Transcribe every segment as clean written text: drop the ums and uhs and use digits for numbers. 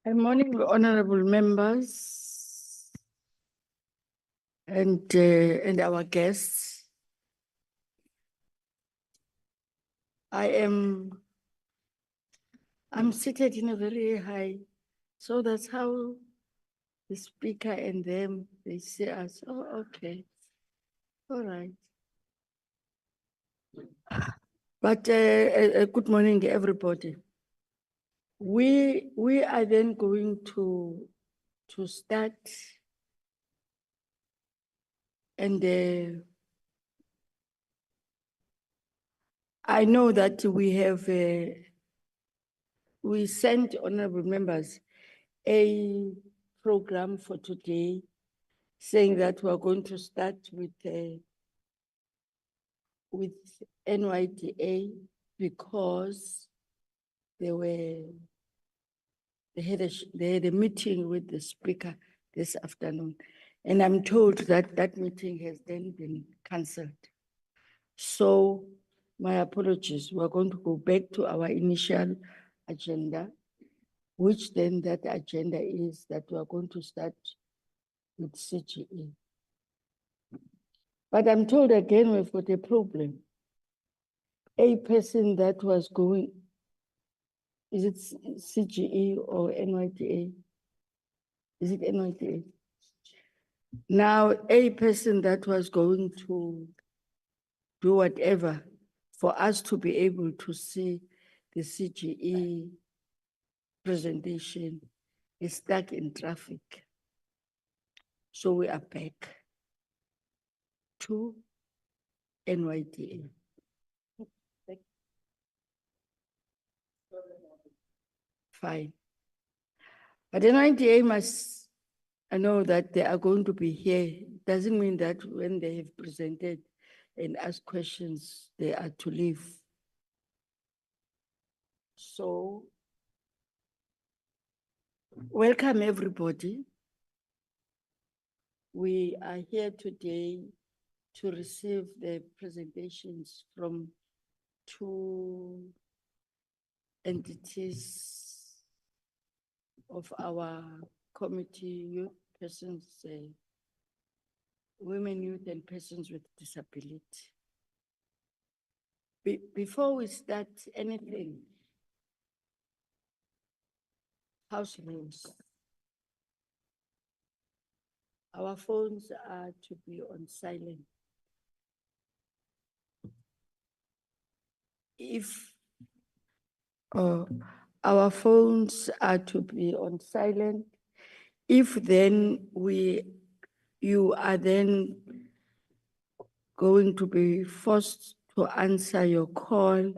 Good morning, honorable members and our guests. I'm seated in a very high, so that's how the speaker and them, they see us. Oh, okay. All right. But good morning, everybody. We are then going to start, and I know that we have we sent honorable members a program for today, saying that we are going to start with NYDA because they had a meeting with the speaker this afternoon, and I'm told that that meeting has then been cancelled. So my apologies. We're going to go back to our initial agenda, which then that agenda is that we are going to start with CGE. But I'm told again, we've got a problem. A person that was going, is it CGE or NYDA? Is it NYDA? Now, a person that was going to do whatever for us to be able to see the CGE presentation is stuck in traffic. So we are back to NYDA. Fine. But NYDA must, I know that they are going to be here. Doesn't mean that when they have presented and asked questions, they are to leave. So, welcome everybody. We are here today to receive the presentations from two entities of our committee, youth persons, women, youth, and persons with disability. Before we start anything, house rules. Our phones are to be on silent. If our phones are to be on silent, if then you are then going to be forced to answer your call,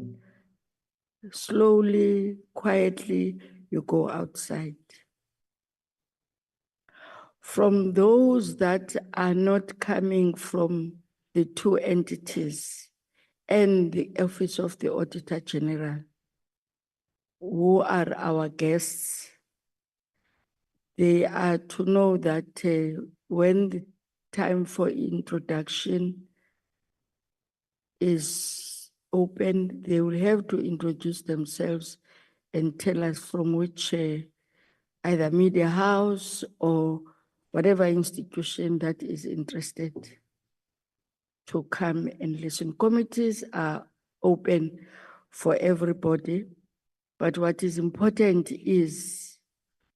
slowly, quietly, you go outside. From those that are not coming from the two entities and the Office of the Auditor General, who are our guests, they are to know that when the time for introduction is open, they will have to introduce themselves and tell us from which either media house or whatever institution that is interested to come and listen. Committees are open for everybody, but what is important is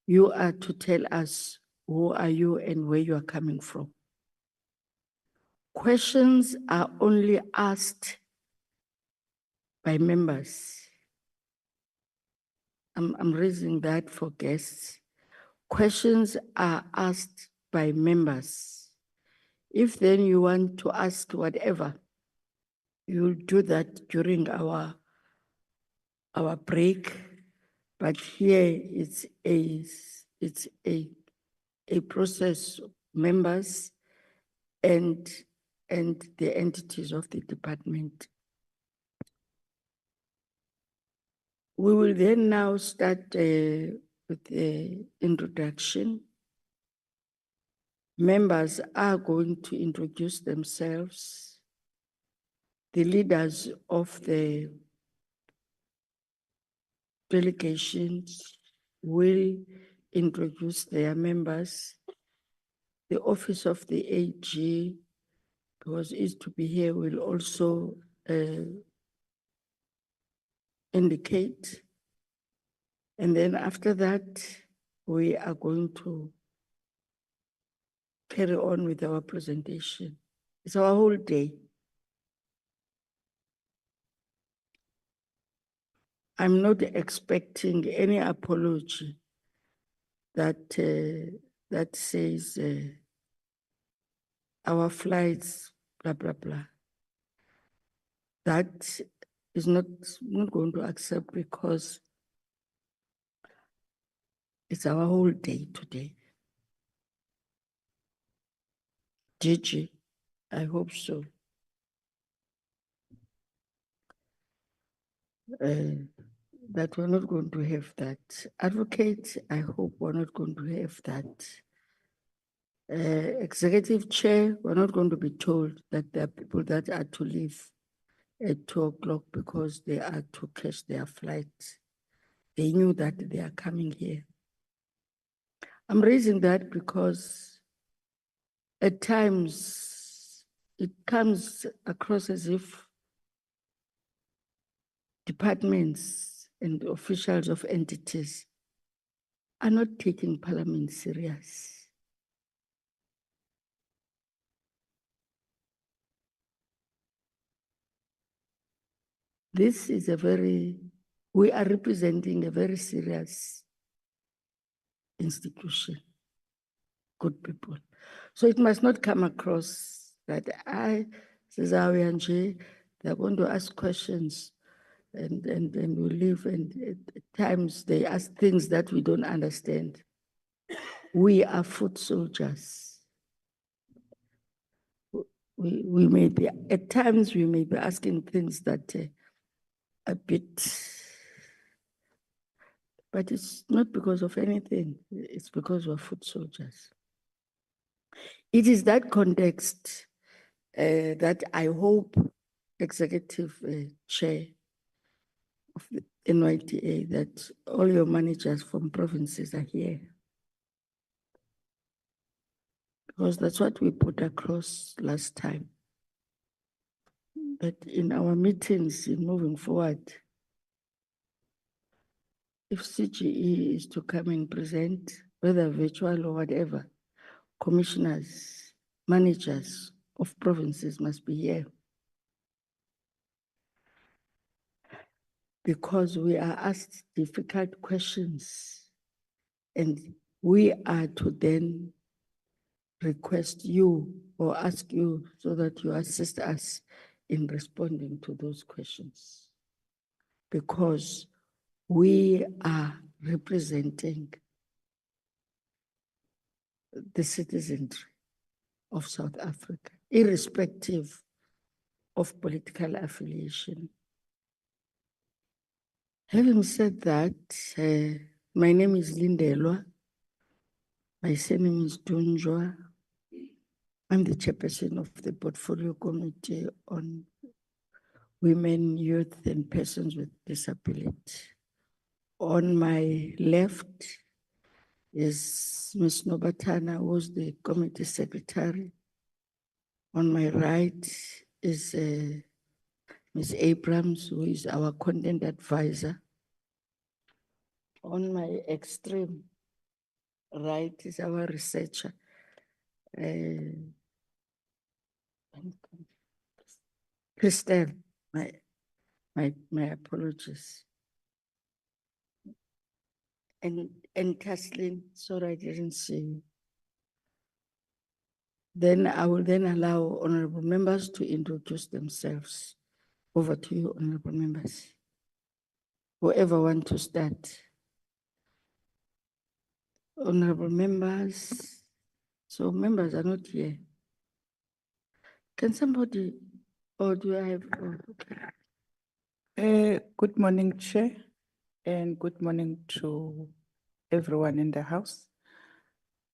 you are to tell us who are you and where you are coming from. Questions are only asked by members. I'm raising that for guests. Questions are asked by members. If then you want to ask whatever, you'll do that during our break. But here it's a process, members and the entities of the department. We will then now start with the introduction. Members are going to introduce themselves. The leaders of the delegations will introduce their members. The office of the AG, because is to be here, will also indicate. And then after that, we are going to carry on with our presentation. It's our whole day. I'm not expecting any apology that that says our flights, blah, blah, blah. That is not going to accept, because it's our whole day today. Gigi, I hope so. That we're not going to have that. Advocate, I hope we're not going to have that. Executive chair, we're not going to be told that there are people that are to leave at 2 o'clock because they are to catch their flight. They knew that they are coming here. I'm raising that because at times it comes across as if departments and officials of entities are not taking Parliament serious. This is we are representing a very serious institution, good people. So it must not come across that they're going to ask questions and we leave, and at times they ask things that we don't understand. We are foot soldiers. We may be, at times we may be asking things that a bit, but it's not because of anything. It's because we're foot soldiers. It is that context that I hope executive chair of the NYDA, that all your managers from provinces are here. Because that's what we put across last time. But in our meetings, in moving forward, if CGE is to come and present, whether virtual or whatever, commissioners, managers of provinces must be here. Because we are asked difficult questions and we are to then request you or ask you so that you assist us in responding to those questions. Because we are representing the citizenry of South Africa, irrespective of political affiliation. Having said that, my name is Lindelwa. My surname is Dunjwa. I'm the chairperson of the Portfolio Committee on Women, Youth, and Persons with Disability. On my left is Ms. Nobatana, who's the committee secretary. On my right is Ms. Abrams, who is our content advisor. On my extreme right is our researcher, Christelle. My apologies. And Kathleen, sorry I didn't see you. Then I will then allow honorable members to introduce themselves. Over to you, honorable members. Whoever want to start. Honorable members. So members are not here. Can somebody, or do I have? Oh, okay. Good morning, Chair, and good morning to everyone in the House.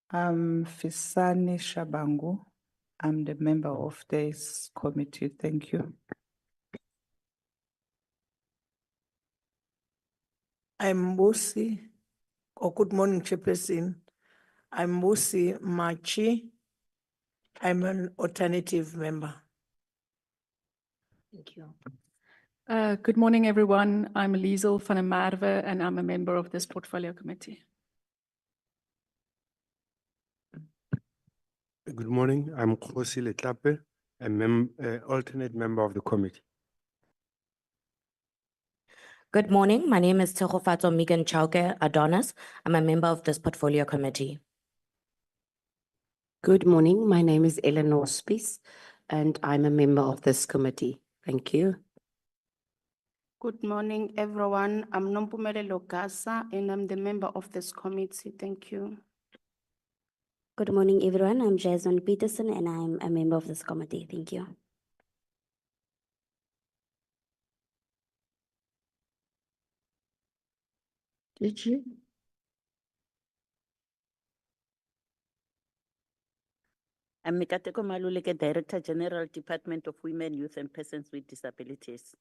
I'm Fisani Shabangu. I'm the member of this committee. Thank you. I'm Mbusi or good morning, Chairperson. I'm Musi Machi. I'm an alternative member. Thank you. Good morning, everyone. I'm Liesel van der Merwe, and I'm a member of this portfolio committee. Good morning. I'm Khosi Letlape, alternate member of the committee. Good morning. My name is Tegofatso Megan Chauke Adonis. I'm a member of this portfolio committee. Good morning. My name is Eleanor Spies, and I'm a member of this committee. Thank you. Good morning, everyone. I'm Nompumele Logasa, and I'm the member of this committee. Thank you. Good morning, everyone. I'm Jason Peterson, and I'm a member of this committee. Thank you. Did you? I'm Mikateko Maluleke, Director General, Department of Women, Youth and Persons with Disabilities.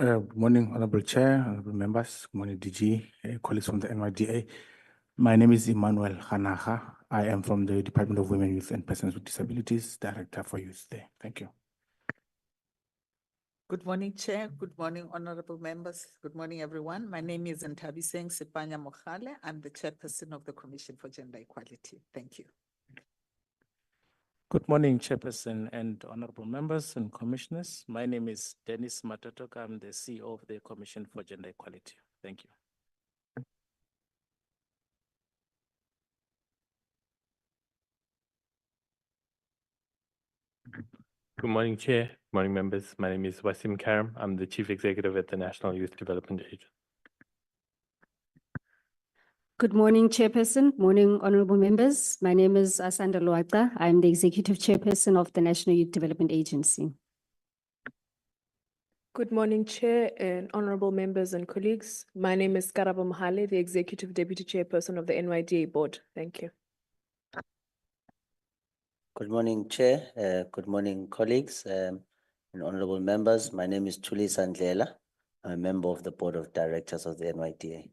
Good morning, Honorable Chair, honorable members, good morning, DG, colleagues from the NYDA. My name is Emmanuel Hanaha. I am from the Department of Women, Youth and Persons with Disabilities, Director for Youth there. Thank you. Good morning, Chair. Good morning, honorable members. Good morning, everyone. My name is Ntabiseng Sipanya Mokhale. I'm the chairperson of the Commission for Gender Equality. Thank you. Good morning, Chairperson and honorable members and commissioners. My name is Dennis Matatoka. I'm the CEO of the Commission for Gender Equality. Thank you. Good morning, Chair. Good morning, members. My name is Wasim Karam. I'm the Chief Executive at the National Youth Development Agency. Good morning, Chairperson. Morning, honorable members. My name is Asanda Luata. I'm the Executive Chairperson of the National Youth Development Agency. Good morning, Chair and honorable members and colleagues. My name is Karabo Mahale, the Executive Deputy Chairperson of the NYDA Board. Thank you. Good morning, Chair. Good morning, colleagues and honorable members. My name is Tuli Sandlela. I'm a member of the Board of Directors of the NYDA.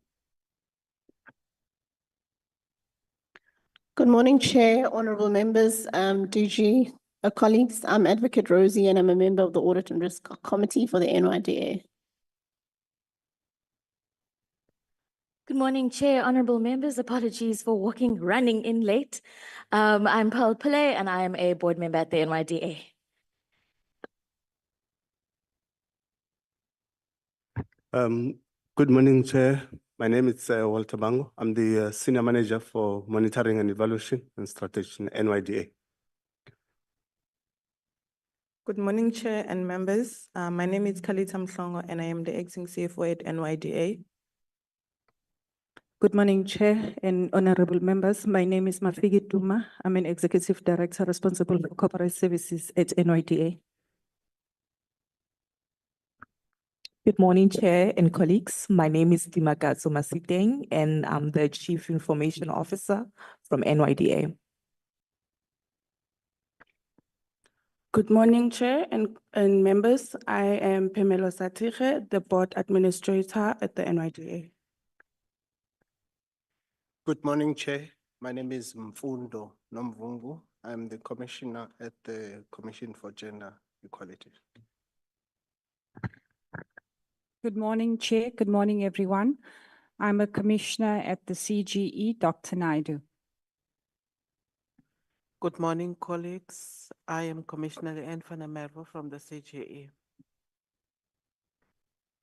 Good morning, Chair, honorable members, DG, colleagues. I'm Advocate Rosie, and I'm a member of the Audit and Risk Committee for the NYDA. Good morning, Chair, honorable members. Apologies for running in late. I'm Pearl Pillay, and I am a board member at the NYDA. Good morning, Chair. My name is Walter Bango. I'm the Senior Manager for Monitoring and Evaluation and Strategy in NYDA. Good morning, Chair and members. My name is Kalita Mhlongo, and I am the acting CFO at NYDA. Good morning, Chair and honorable members. My name is Mafigi Duma. I'm an Executive Director responsible for corporate services at NYDA. Good morning, Chair and colleagues. My name is Dimakazo Masiteng, and I'm the Chief Information Officer from NYDA. Good morning, Chair and members. I am Pamela Satire, the Board Administrator at the NYDA. Good morning, Chair. My name is Mfundo Nomvungu. I'm the Commissioner at the Commission for Gender Equality. Good morning, Chair. Good morning, everyone. I'm a commissioner at the CGE, Dr. Naidu. Good morning, colleagues. I am Commissioner Leanne van der Merwe from the CGE.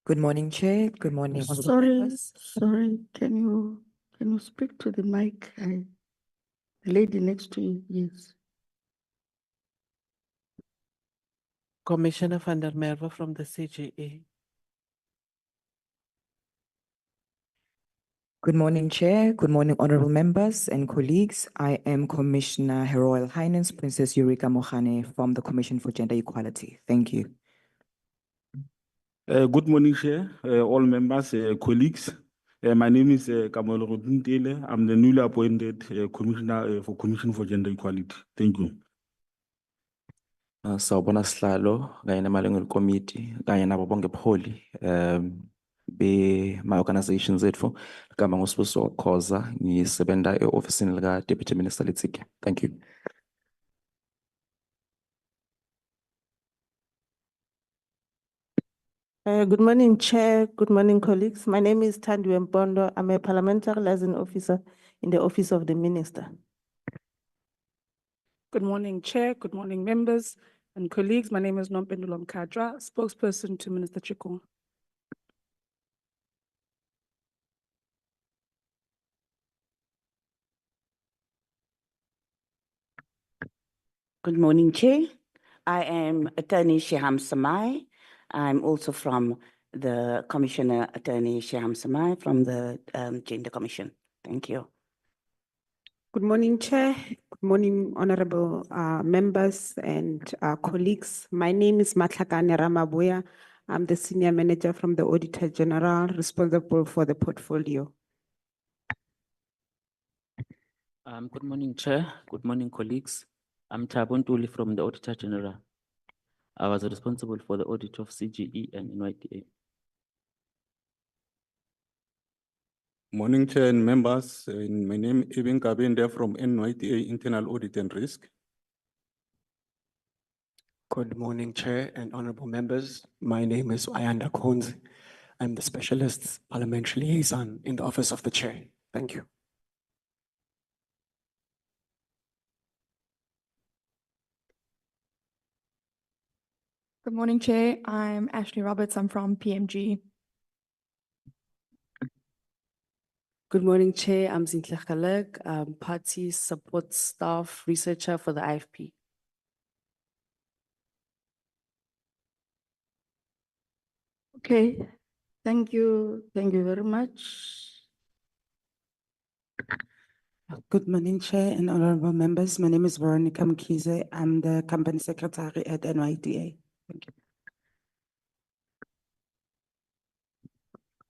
Good morning, Chair. Good morning. Sorry, can you speak to the mic? The lady next to you, yes. Commissioner van der Merwe from the CGE. Good morning, Chair. Good morning, honorable members and colleagues. I am Commissioner Her Royal Highness Princess Eureka Mohane from the Commission for Gender Equality. Thank you. Good morning, Chair, all members, colleagues. My name is Kamolo Rodintele. I'm the newly appointed Commissioner for Commission for Gender Equality. Thank you. Sawubona sihlalo kanye namalungu committee kanye nabo bonke ubuholi be my organizations zethu igama nguSibusiso Khoza ngisebenza e-ofisini lika Deputy Minister Letsike. Thank you. Good morning, Chair. Good morning, colleagues. My name is Thandiwe Mpondo. I'm a parliamentary liaison officer in the Office of the Minister. Good morning, Chair. Good morning, members and colleagues. My name is Nompendulo Mkadra, spokesperson to Minister Chikung. Good morning, Chair. I am Attorney Sheham Samai. I'm also from the Commissioner Attorney Sheham Samai from the Gender Commission. Thank you. Good morning, Chair. Good morning, honorable members and colleagues. My name is Matlakane Ramabuya. I'm the Senior Manager from the Auditor General responsible for the portfolio. Good morning, Chair. Good morning, colleagues. I'm Thabo Ntuli from the Auditor General. I was responsible for the audit of CGE and NYDA. Morning, Chair and members. My name is Eben Kabende from NYDA Internal Audit and Risk. Good morning, Chair and honorable members. My name is Ayanda Konzi. I'm the Specialist Parliamentary Liaison in the Office of the Chair. Thank you. Good morning, Chair. I'm Ashley Roberts. I'm from PMG. Good morning, Chair. I'm Zintle Khalek, Party Support Staff Researcher for the IFP. Okay, thank you. Thank you very much. Good morning, Chair and honorable members. My name is Veronica Mkize. I'm the Company Secretary at NYDA. Thank you.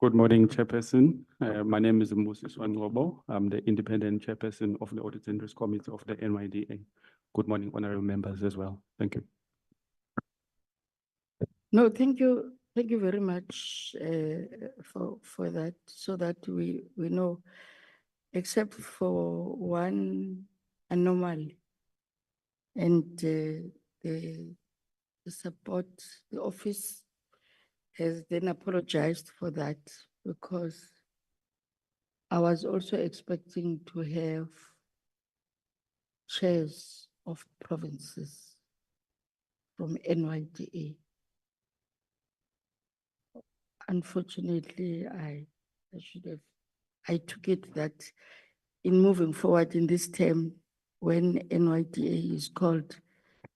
Good morning, Chairperson. My name is Moses Wanwobo. I'm the Independent Chairperson of the Audit and Risk Committee of the NYDA. Good morning, honorable members as well. Thank you. No, thank you. Thank you very much for that, so that we know, except for one anomaly, and the support, the office has then apologized for that, because I was also expecting to have chairs of provinces from NYDA. Unfortunately, I took it that in moving forward in this term, when NYDA is called,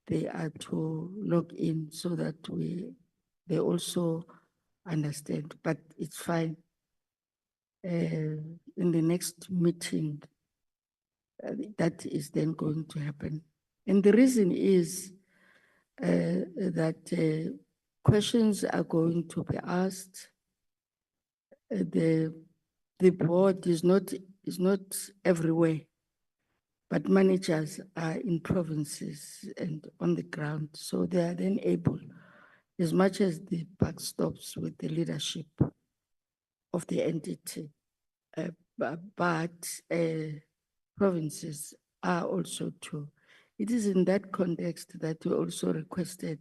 they are to log in so that they also understand, but it's fine. In the next meeting, that is then going to happen. And the reason is that questions are going to be asked. The board is not everywhere, but managers are in provinces and on the ground, so they are then able, as much as the buck stops with the leadership of the entity, but provinces are also too. It is in that context that we also requested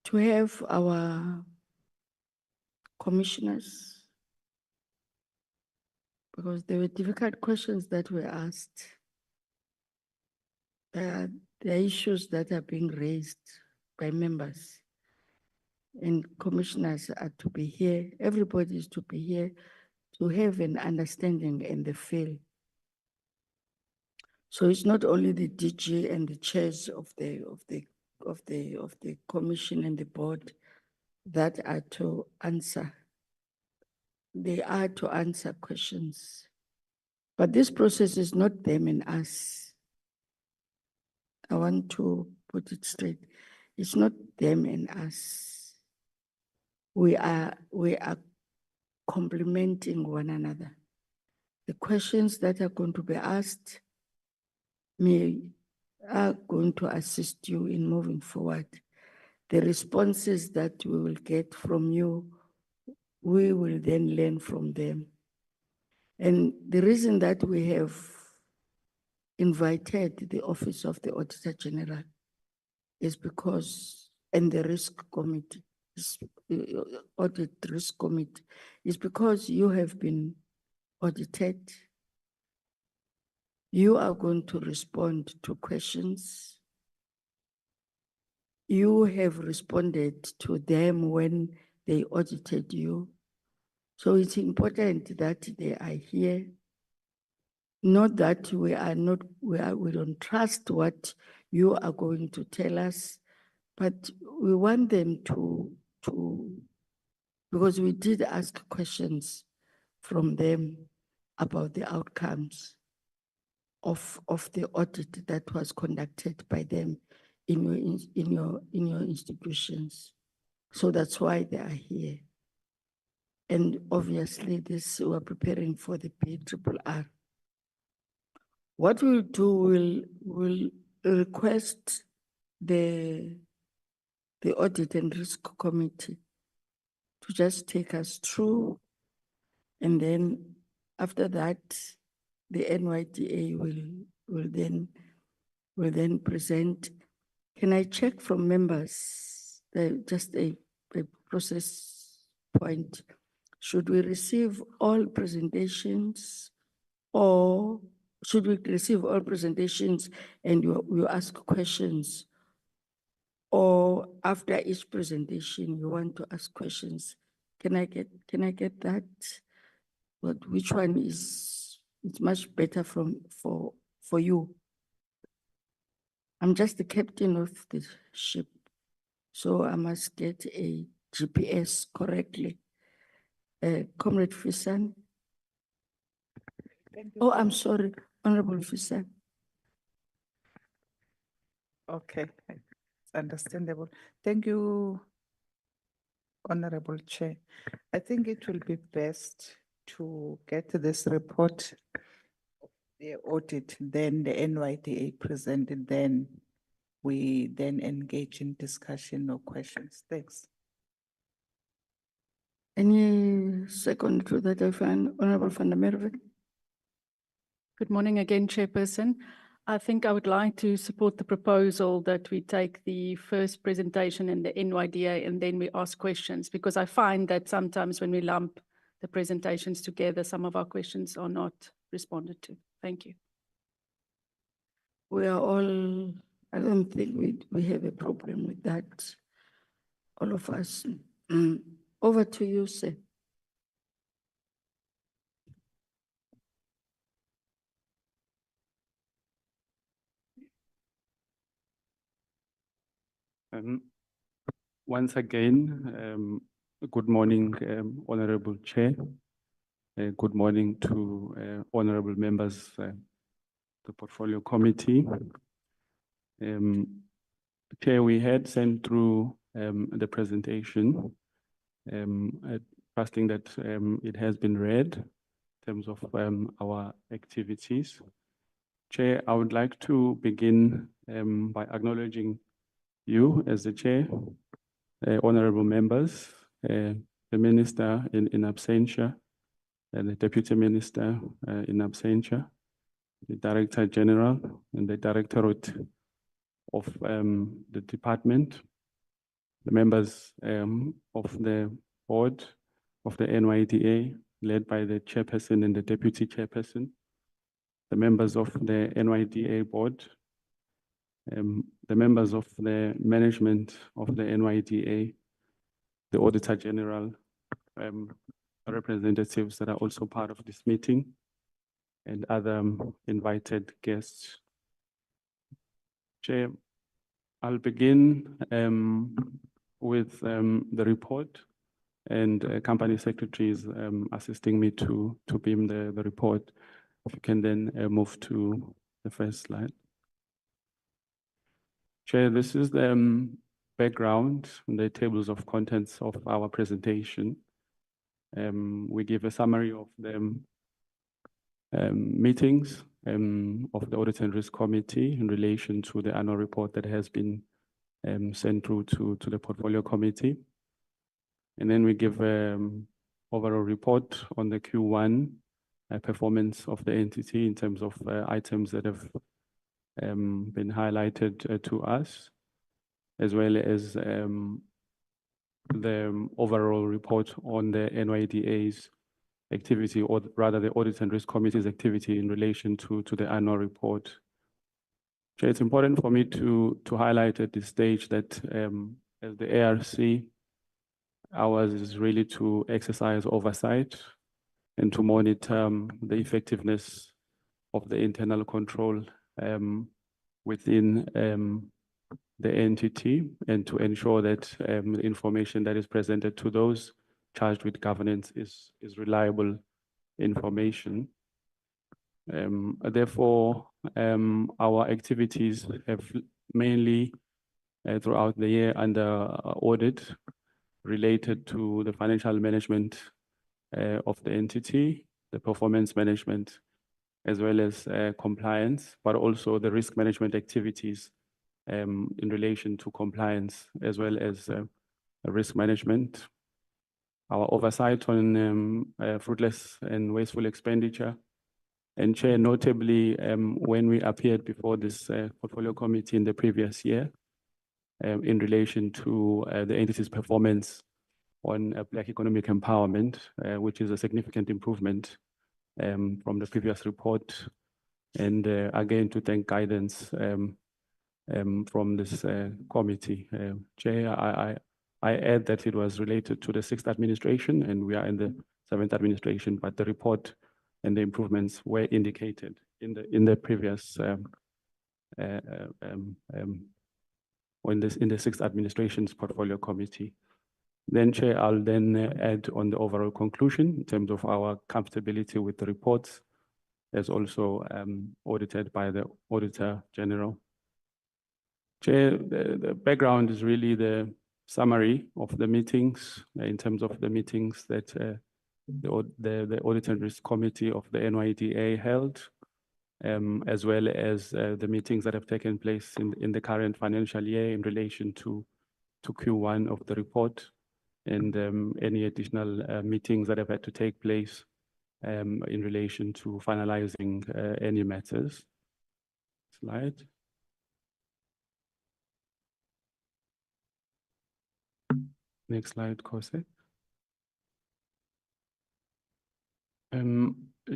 to have our commissioners, because there were difficult questions that were asked. There are issues that are being raised by members, and commissioners are to be here. Everybody is to be here to have an understanding and the feel. So it's not only the DG and the chairs of the commission and the board that are to answer. They are to answer questions. But this process is not them and us. I want to put it straight. It's not them and us. We are complementing one another. The questions that are going to be asked may are going to assist you in moving forward. The responses that we will get from you, we will then learn from them. And the reason that we have invited the Office of the Auditor General is because, and the Risk Committee, Audit Risk Committee, is because you have been audited. You are going to respond to questions. You have responded to them when they audited you. So it's important that they are here. Not that we don't trust what you are going to tell us, but we want them to, because we did ask questions from them about the outcomes of the audit that was conducted by them in your institutions. So that's why they are here. And obviously this, we're preparing for the PRRR. What we'll do, we'll request the Audit and Risk Committee to just take us through, and then after that, the NYDA will then present. Can I check from members, just a process point? Should we receive all presentations, or should we receive all presentations and you ask questions? Or after each presentation, you want to ask questions? Can I get that? But which one is, it's much better for you? I'm just the captain of the ship, so I must get a GPS correctly. Comrade Fisan. Oh, I'm sorry, Honorable Fisan. Okay, it's understandable. Thank you, Honorable Chair. I think it will be best to get this report, the audit, then the NYDA presented, then we then engage in discussion or questions. Thanks. Any second to that, I find Honorable van der Merwe? Good morning again, Chairperson. I think I would like to support the proposal that we take the first presentation in the NYDA and then we ask questions, because I find that sometimes when we lump the presentations together, some of our questions are not responded to. Thank you. We are all, I don't think we have a problem with that. All of us. Over to you, sir. Once again, good morning, Honorable Chair. Good morning to honorable members, the Portfolio Committee. Chair, we had sent through the presentation, trusting that it has been read in terms of our activities. Chair, I would like to begin by acknowledging you as the chair, honorable members, the minister in absentia, and the deputy minister in absentia, the director general and the directorate of the department, the members of the board of the NYDA, led by the chairperson and the deputy chairperson, the members of the NYDA board, the members of the management of the NYDA, the Auditor General, representatives that are also part of this meeting, and other invited guests. Chair, I'll begin with the report, and company secretaries assisting me to beam the report. If you can then move to the first slide. Chair, this is the background and the tables of contents of our presentation. We give a summary of the meetings of the Audit and Risk Committee in relation to the annual report that has been sent through to the Portfolio Committee. And then we give overall report on the Q1 performance of the entity in terms of items that have been highlighted to us, as well as the overall report on the NYDA's activity, or rather the Audit and Risk Committee's activity in relation to the annual report. So it's important for me to highlight at this stage that as the ARC, ours is really to exercise oversight and to monitor the effectiveness of the internal control within the entity, and to ensure that the information that is presented to those charged with governance is reliable information. Therefore, our activities have mainly throughout the year under audit related to the financial management of the entity, the performance management, as well as compliance, but also the risk management activities in relation to compliance, as well as risk management. Our oversight on fruitless and wasteful expenditure. And Chair, notably, when we appeared before this Portfolio Committee in the previous year, in relation to the entity's performance on Black economic empowerment, which is a significant improvement from the previous report. And again, to thank guidance from this committee. Chair, I add that it was related to the 6th administration, and we are in the 7th administration, but the report and the improvements were indicated in the previous in the 6th administration's Portfolio Committee. Then, Chair, I'll then add on the overall conclusion in terms of our comfortability with the reports, as also audited by the Auditor General. Chair, the background is really the summary of the meetings in terms of the meetings that the Audit and Risk Committee of the NYDA held, as well as the meetings that have taken place in the current financial year in relation to Q1 of the report, and any additional meetings that have had to take place in relation to finalizing any matters. Slide. Next slide, Kose.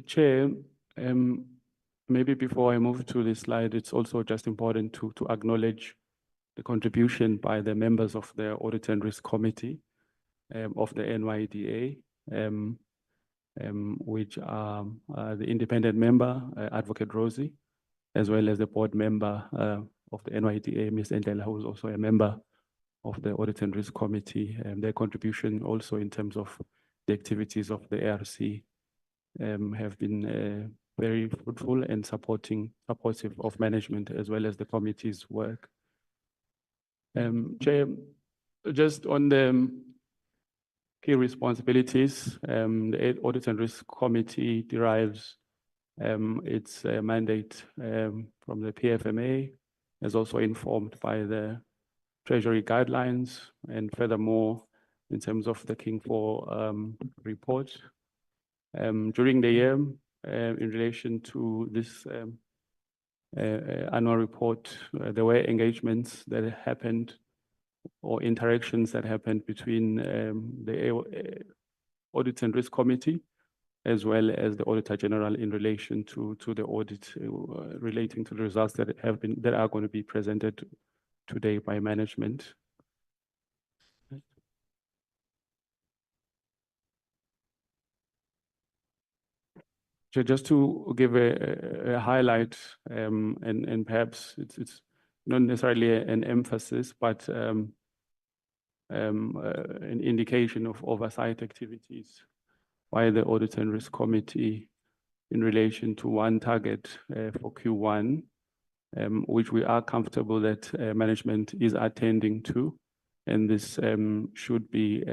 Chair, maybe before I move to this slide, it's also just important to acknowledge the contribution by the members of the Audit and Risk Committee of the NYDA, which are the independent member, Advocate Rosie, as well as the board member of the NYDA, Ms. Ndlela, who is also a member of the Audit and Risk Committee, and their contribution also in terms of the activities of the ARC have been very fruitful and supportive of management as well as the committee's work. Chair, just on the key responsibilities, the Audit and Risk Committee derives its mandate from the PFMA, is also informed by the Treasury guidelines, and furthermore, in terms of the King 4 report. During the year, in relation to this annual report, there were engagements that happened or interactions that happened between the Audit and Risk Committee, as well as the Auditor General in relation to the audit relating to the results that are going to be presented today by management. So just to give a highlight, and perhaps it's not necessarily an emphasis, but an indication of oversight activities by the Audit and Risk Committee in relation to one target for Q1, which we are comfortable that management is attending to, and this should be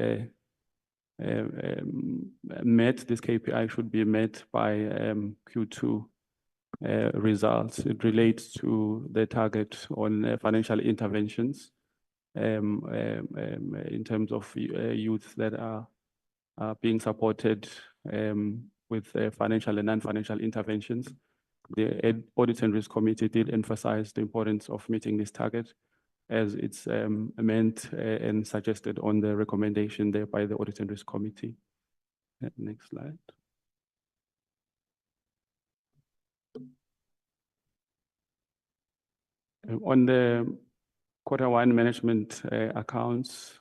met, this KPI should be met by Q2 results. It relates to the target on financial interventions in terms of youth that are being supported with financial and non-financial interventions. The Audit and Risk Committee did emphasize the importance of meeting this target as it's meant and suggested on the recommendation there by the Audit and Risk Committee. Next slide. On the Q1 management accounts,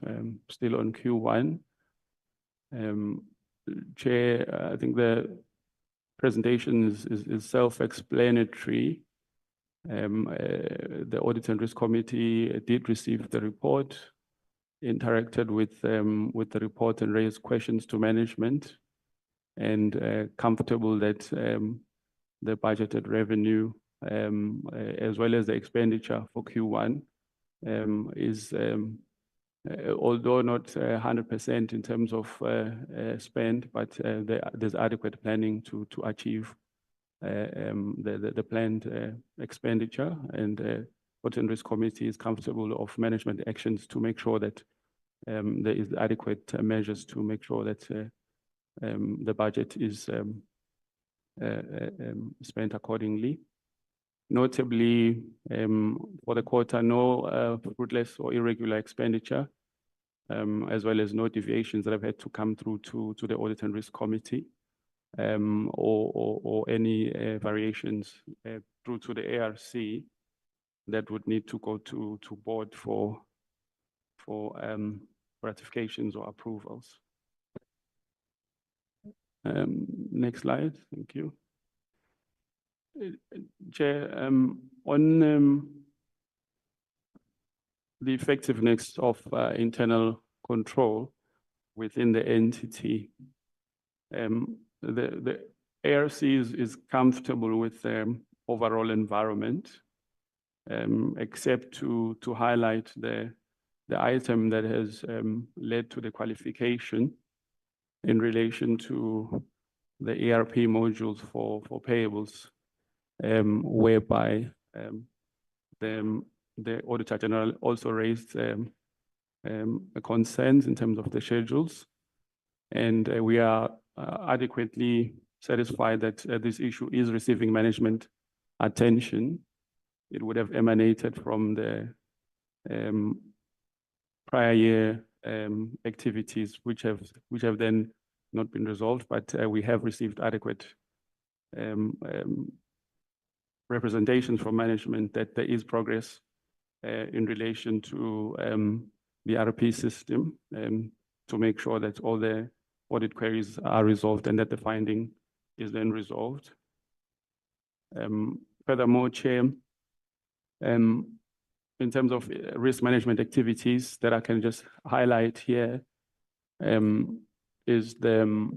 still on Q1. Chair, I think the presentation is self-explanatory. The Audit and Risk Committee did receive the report, interacted with the report and raised questions to management, and comfortable that the budgeted revenue as well as the expenditure for Q1 is although not 100% in terms of spend, but there's adequate planning to achieve the planned expenditure, and Audit and Risk Committee is comfortable of management actions to make sure that there is adequate measures to make sure that the budget is spent accordingly. Notably, for the quarter, no fruitless or irregular expenditure, as well as no deviations that have had to come through to the Audit and Risk Committee, or any variations through to the ARC that would need to go to board for ratifications or approvals. Next slide, thank you. Chair, on the effectiveness of internal control within the entity, the ARC is comfortable with the overall environment, except to highlight the item that has led to the qualification in relation to the ERP modules for payables, whereby the Auditor General also raised concerns in terms of the schedules, and we are adequately satisfied that this issue is receiving management attention. It would have emanated from the prior year activities which have then not been resolved, but we have received adequate representations from management that there is progress in relation to the RP system, to make sure that all the audit queries are resolved and that the finding is then resolved. Furthermore, Chair, in terms of risk management activities that I can just highlight here, is the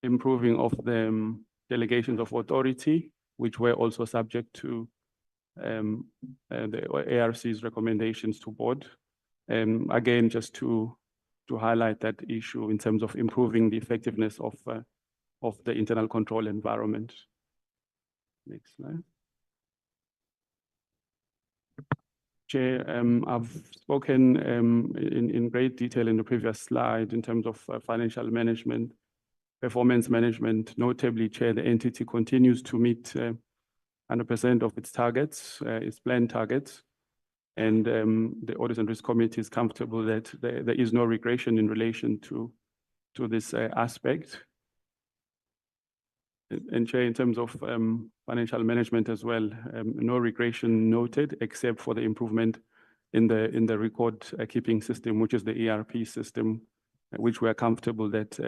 improving of the delegations of authority, which were also subject to the ARC's recommendations to board. Again, just to highlight that issue in terms of improving the effectiveness of the internal control environment. Next slide. Chair, I've spoken in great detail in the previous slide in terms of financial management, performance management. Notably, Chair, the entity continues to meet 100% of its targets, its planned targets, and the Audit and Risk Committee is comfortable that there is no regression in relation to this aspect. And Chair, in terms of financial management as well, no regression noted except for the improvement in the record keeping system, which is the ERP system, which we are comfortable that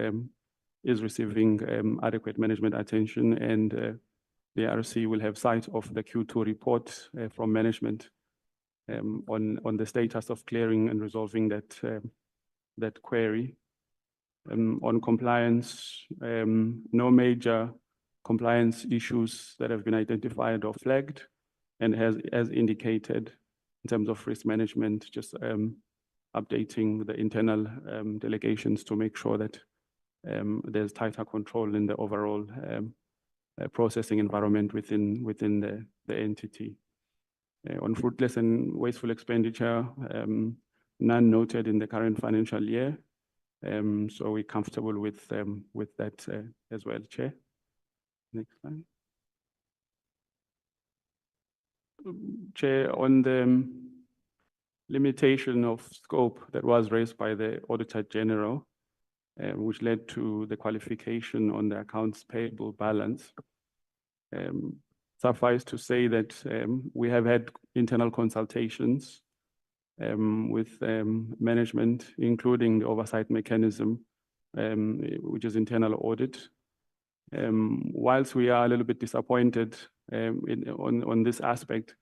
is receiving adequate management attention, and the RC will have sight of the Q2 report from management on the status of clearing and resolving that query. On compliance, no major compliance issues that have been identified or flagged, and as indicated in terms of risk management, just updating the internal delegations to make sure that there's tighter control in the overall processing environment within the entity. On fruitless and wasteful expenditure, none noted in the current financial year. So we're comfortable with that as well, Chair. Next slide. Chair, on the limitation of scope that was raised by the Auditor General, which led to the qualification on the accounts payable balance. Suffice to say that we have had internal consultations with management, including the oversight mechanism, which is internal audit. Whilst we are a little bit disappointed on this aspect,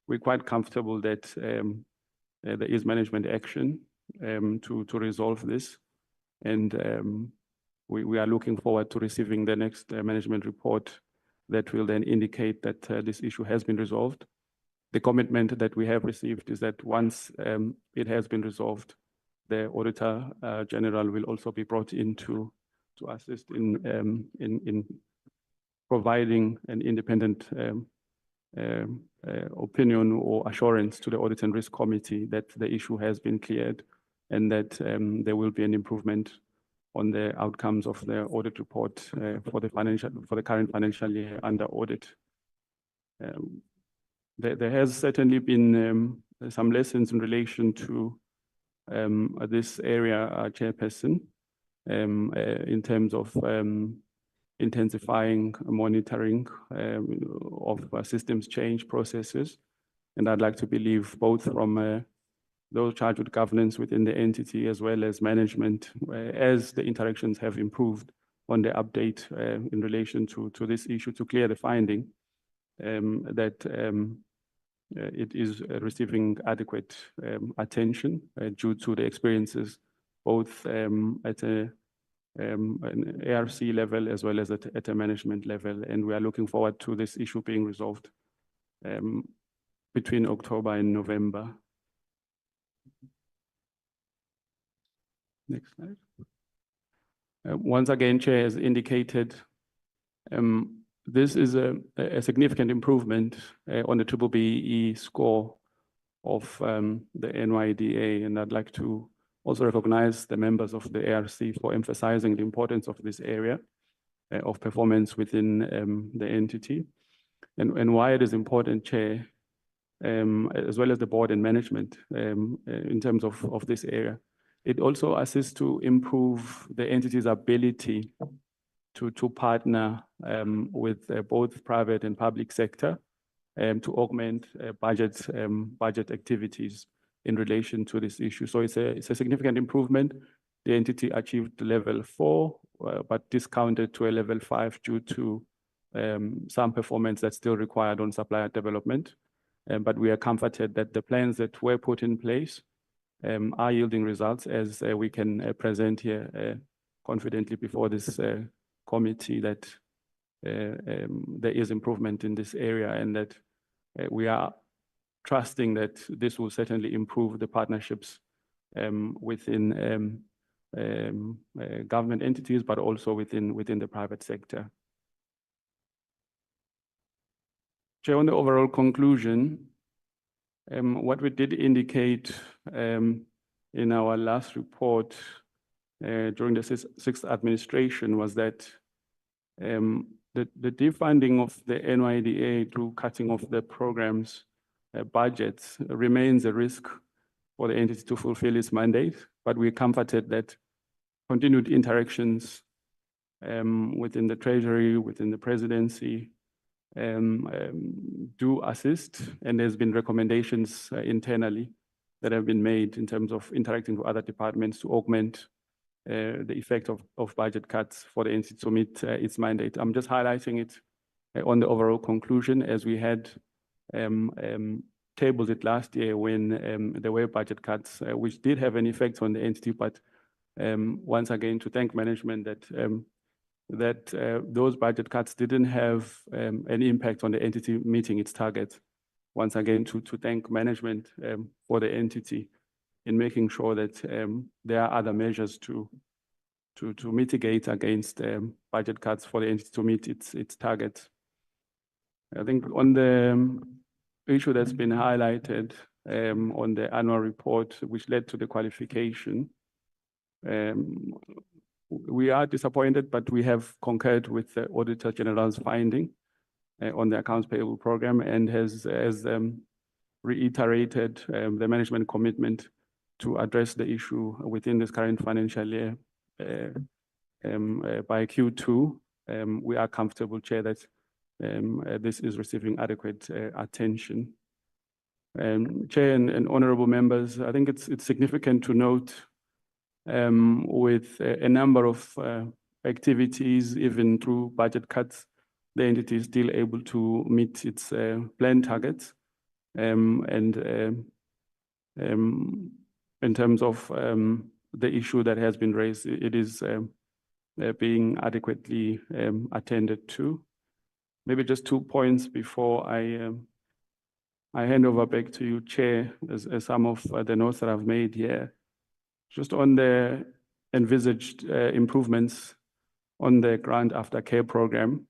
we're quite comfortable that there is management action to resolve this. And we are looking forward to receiving the next management report that will then indicate that this issue has been resolved. The commitment that we have received is that once it has been resolved, the Auditor General will also be brought in to assist in providing an independent opinion or assurance to the Audit and Risk Committee that the issue has been cleared and that there will be an improvement on the outcomes of the audit report for the current financial year under audit. There has certainly been some lessons in relation to this area, Chairperson, in terms of intensifying monitoring of systems change processes. And I'd like to believe both from those charged with governance within the entity as well as management, as the interactions have improved on the update in relation to this issue, to clear the finding that it is receiving adequate attention due to the experiences both at an ARC level as well as at a management level. And we are looking forward to this issue being resolved between October and November. Next slide. Once again, Chair has indicated this is a significant improvement on the BBBE score of the NYDA, and I'd like to also recognize the members of the ARC for emphasizing the importance of this area of performance within the entity, and why it is important, Chair, as well as the board and management in terms of this area. It also assists to improve the entity's ability to partner with both private and public sector to augment budget activities in relation to this issue. So it's a significant improvement. The entity achieved level 4, but discounted to a level 5 due to some performance that's still required on supplier development. But we are comforted that the plans that were put in place are yielding results, as we can present here confidently before this committee that there is improvement in this area, and that we are trusting that this will certainly improve the partnerships within government entities, but also within the private sector. Chair, on the overall conclusion, what we did indicate in our last report during the sixth administration was that the defunding of the NYDA through cutting off the program's budgets remains a risk for the entity to fulfill its mandate, but we're comforted that continued interactions within the Treasury, within the Presidency, do assist, and there's been recommendations internally that have been made in terms of interacting with other departments to augment the effect of budget cuts for the entity to meet its mandate. I'm just highlighting it on the overall conclusion, as we had tabled it last year when there were budget cuts, which did have an effect on the entity, but once again to thank management that those budget cuts didn't have any impact on the entity meeting its target. Once again, to thank management for the entity in making sure that there are other measures to to mitigate against budget cuts for the entity to meet its targets. I think on the issue that's been highlighted on the annual report, which led to the qualification, we are disappointed, but we have concurred with the Auditor General's finding on the accounts payable program and has reiterated the management commitment to address the issue within this current financial year. By Q2, we are comfortable, Chair, that this is receiving adequate attention. Chair and honorable members, I think it's significant to note with a number of activities, even through budget cuts, the entity is still able to meet its planned targets. In terms of the issue that has been raised, it is being adequately attended to. Maybe just 2 points before I hand over back to you, Chair, as some of the notes that I've made here. Just on the envisaged improvements on the grant after care program,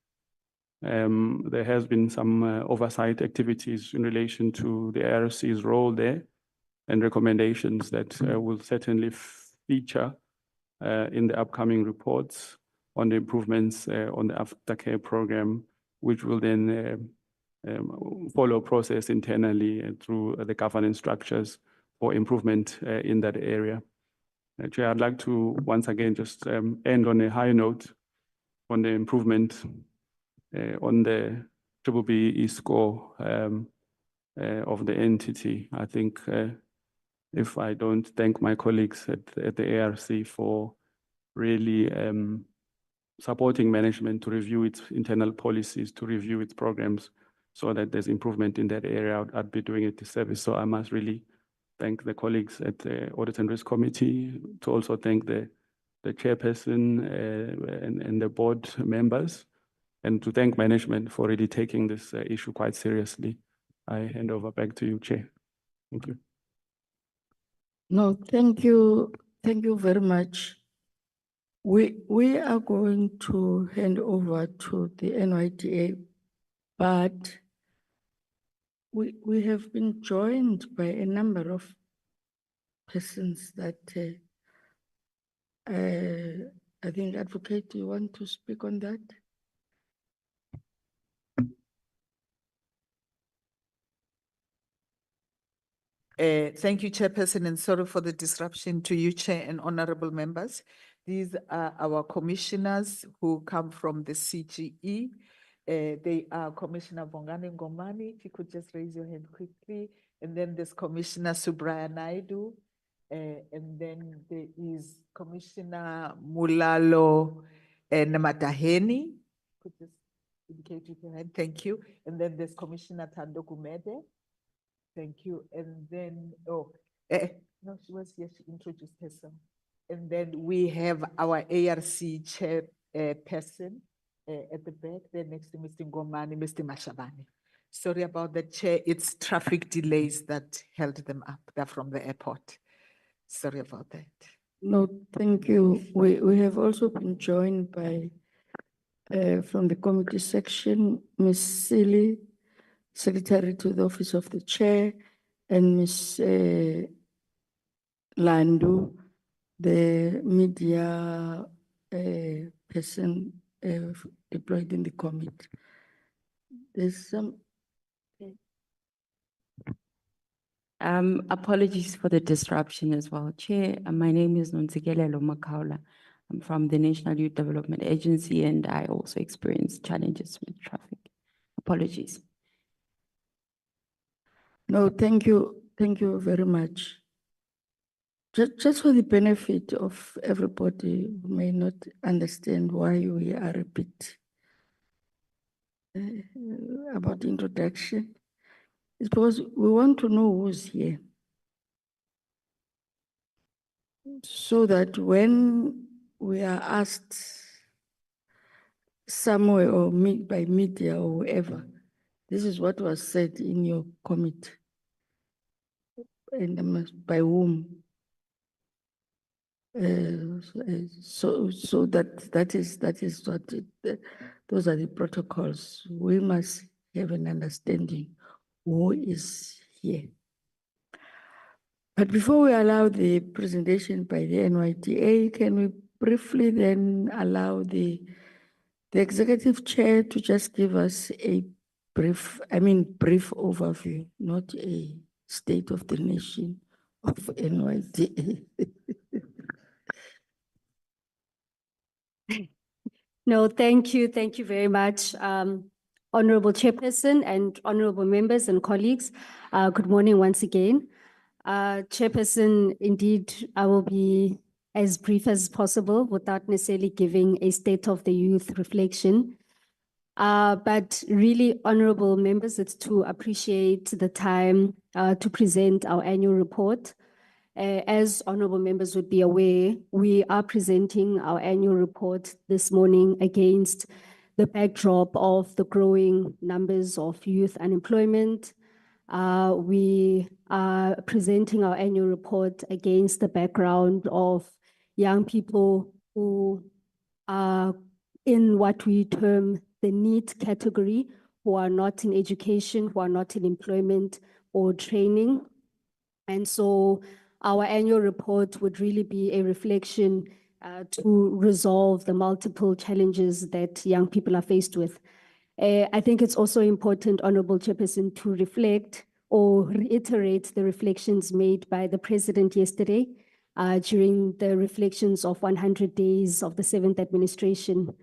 there has been some oversight activities in relation to the ARC's role there and recommendations that will certainly feature in the upcoming reports on the improvements on the aftercare program, which will then follow a process internally and through the governance structures for improvement in that area. Chair, I'd like to once again just end on a high note on the improvement on the BBBE score of the entity. I think if I don't thank my colleagues at the ARC for really supporting management to review its internal policies, to review its programs, so that there's improvement in that area, I'd be doing a disservice. So I must really thank the colleagues at the Audit and Risk Committee, to also thank the chairperson and the board members, and to thank management for really taking this issue quite seriously. I hand over back to you, Chair. Thank you. No, thank you. Thank you very much. We are going to hand over to the NYDA, but we have been joined by a number of persons that I think, Advocate, do you want to speak on that? Thank you, Chairperson, and sorry for the disruption to you, Chair and honorable members. These are our commissioners who come from the CGE. They are Commissioner Bongani Ngomani, if you could just raise your hand quickly. And then there's Commissioner Subraya Naidu. And then there is Commissioner Mulalo Namataheni. Could just indicate with your hand, thank you. And then there's Commissioner Thando Gumede. Thank you. And then, no, she was here, she introduced herself. And then we have our ARC chair person at the back there next to Mr. Ngomani, Mr. Mashabane. Sorry about the Chair, it's traffic delays that held them up. They're from the airport. Sorry about that. No, thank you. We have also been joined by, from the committee section, Ms. Silly, Secretary to the Office of the Chair, and Ms. Landu, the media person deployed in the committee. There's some. Apologies for the disruption as well, Chair. My name is Nontsikelelo Makaula. I'm from the National Youth Development Agency, and I also experienced challenges with traffic. Apologies. No, thank you. Thank you very much. Just for the benefit of everybody who may not understand why we are a bit about the introduction, it's because we want to know who's here, so that when we are asked somewhere or by media or whoever, this is what was said in your committee, and by whom. So that is what those are the protocols. We must have an understanding who is here. But before we allow the presentation by the NYDA, can we briefly then allow the executive chair to just give us a brief overview, not a state of the nation of NYDA. No, thank you. Thank you very much, Honorable Chairperson and honorable members and colleagues. Good morning once again. Chairperson, indeed, I will be as brief as possible without necessarily giving a state of the youth reflection. But really, honorable members, it's to appreciate the time to present our annual report. As honorable members would be aware, we are presenting our annual report this morning against the backdrop of the growing numbers of youth unemployment. We are presenting our annual report against the background of young people who are in what we term the NEET category, who are not in education, who are not in employment or training. And so our annual report would really be a reflection to resolve the multiple challenges that young people are faced with. I think it's also important, Honorable Chairperson, to reflect or reiterate the reflections made by the President yesterday during the reflections of 100 days of the 7th administration,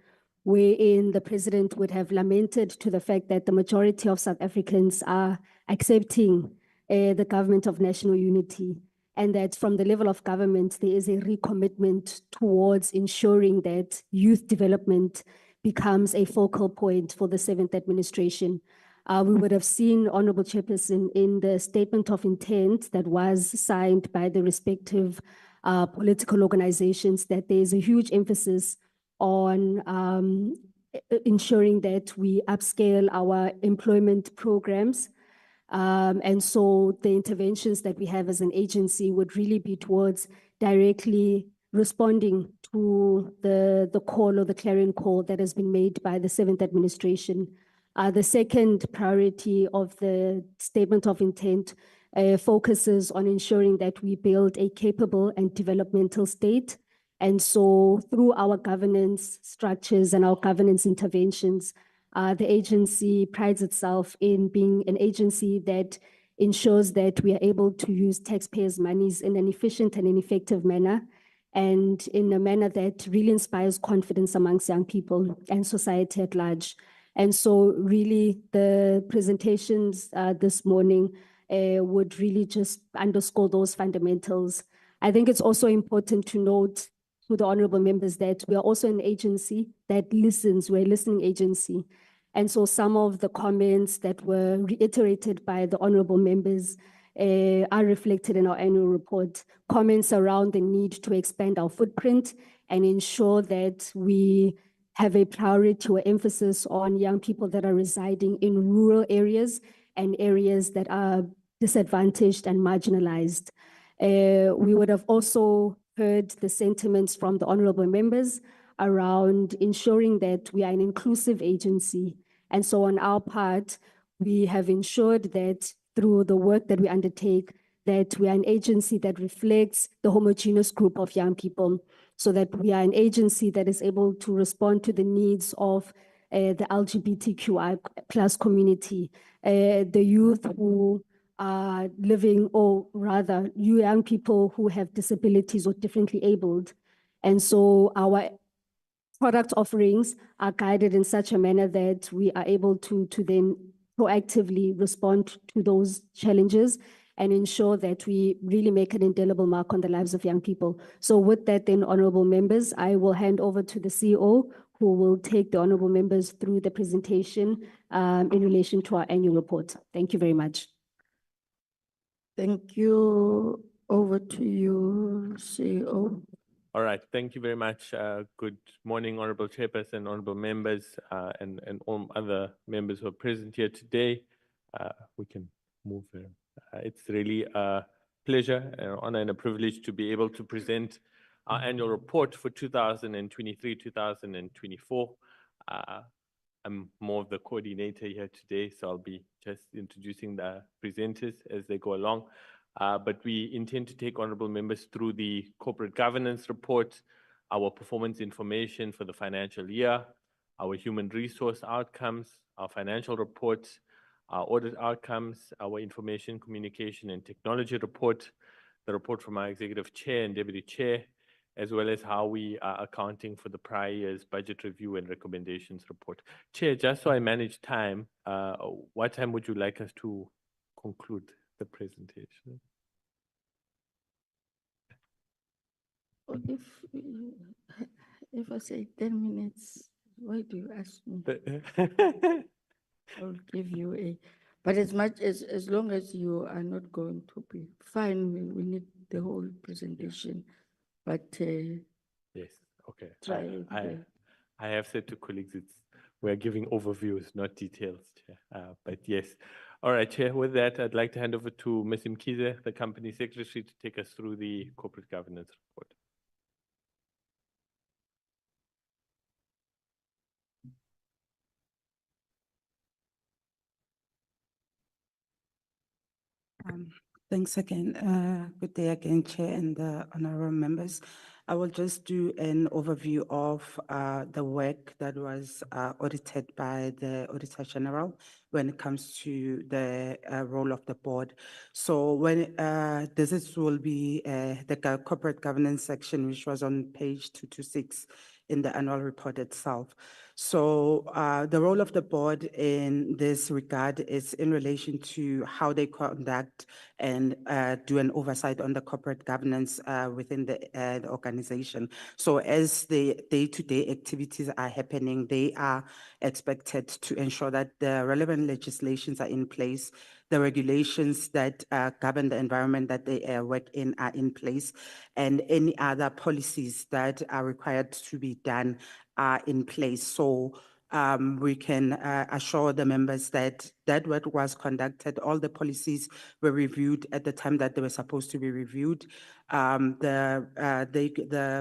wherein the President would have lamented to the fact that the majority of South Africans are accepting the government of national unity, and that from the level of government, there is a recommitment towards ensuring that youth development becomes a focal point for the 7th administration. We would have seen, Honorable Chairperson, in the statement of intent that was signed by the respective political organizations, that there is a huge emphasis on ensuring that we upscale our employment programs. And so the interventions that we have as an agency would really be towards directly responding to the call or the clarion call that has been made by the 7th administration. The second priority of the statement of intent focuses on ensuring that we build a capable and developmental state. And so through our governance structures and our governance interventions, the agency prides itself in being an agency that ensures that we are able to use taxpayers' monies in an efficient and an effective manner, and in a manner that really inspires confidence amongst young people and society at large. And so really the presentations this morning would really just underscore those fundamentals. I think it's also important to note to the honorable members that we are also an agency that listens. We're a listening agency. And so some of the comments that were reiterated by the honorable members are reflected in our annual report. Comments around the need to expand our footprint and ensure that we have a priority or emphasis on young people that are residing in rural areas and areas that are disadvantaged and marginalized. We would have also heard the sentiments from the honorable members around ensuring that we are an inclusive agency. And so on our part, we have ensured that through the work that we undertake, that we are an agency that reflects the homogeneous group of young people, so that we are an agency that is able to respond to the needs of the LGBTQI plus community, the youth who are living, or rather young people who have disabilities or differently abled. And so our product offerings are guided in such a manner that we are able to then proactively respond to those challenges and ensure that we really make an indelible mark on the lives of young people. So with that then, honorable members, I will hand over to the CEO, who will take the honorable members through the presentation in relation to our annual report. Thank you very much. Thank you. Over to you, CEO. All right, thank you very much. Good morning, Honorable Chairperson, honorable members, and all other members who are present here today. We can move there. It's really a pleasure, an honor, and a privilege to be able to present our annual report for 2023, 2024. I'm more of the coordinator here today, so I'll be just introducing the presenters as they go along. But we intend to take honorable members through the corporate governance report, our performance information for the financial year, our human resource outcomes, our financial reports, our audit outcomes, our information communication and technology report, the report from our executive chair and deputy chair, as well as how we are accounting for the prior year's budget review and recommendations report. Chair, just so I manage time, what time would you like us to conclude the presentation? If I say 10 minutes, why do you ask me? I'll give you a, but as long as you are not going to be fine, we need the whole presentation. But yes, okay. try I have said to colleagues, we're giving overviews, not details, Chair. But yes. All right, Chair, with that, I'd like to hand over to Ms. Mkhize, the Company Secretary, to take us through the corporate governance report. Thanks again. Good day again, Chair and the honorable members. I will just do an overview of the work that was audited by the Auditor General when it comes to the role of the board. So when will be the corporate governance section, which was on page 226 in the annual report itself. So the role of the board in this regard is in relation to how they conduct and do an oversight on the corporate governance within the organization. So as the day-to-day activities are happening, they are expected to ensure that the relevant legislations are in place, the regulations that govern the environment that they work in are in place, and any other policies that are required to be done are in place. So we can assure the members that that work was conducted, all the policies were reviewed at the time that they were supposed to be reviewed. The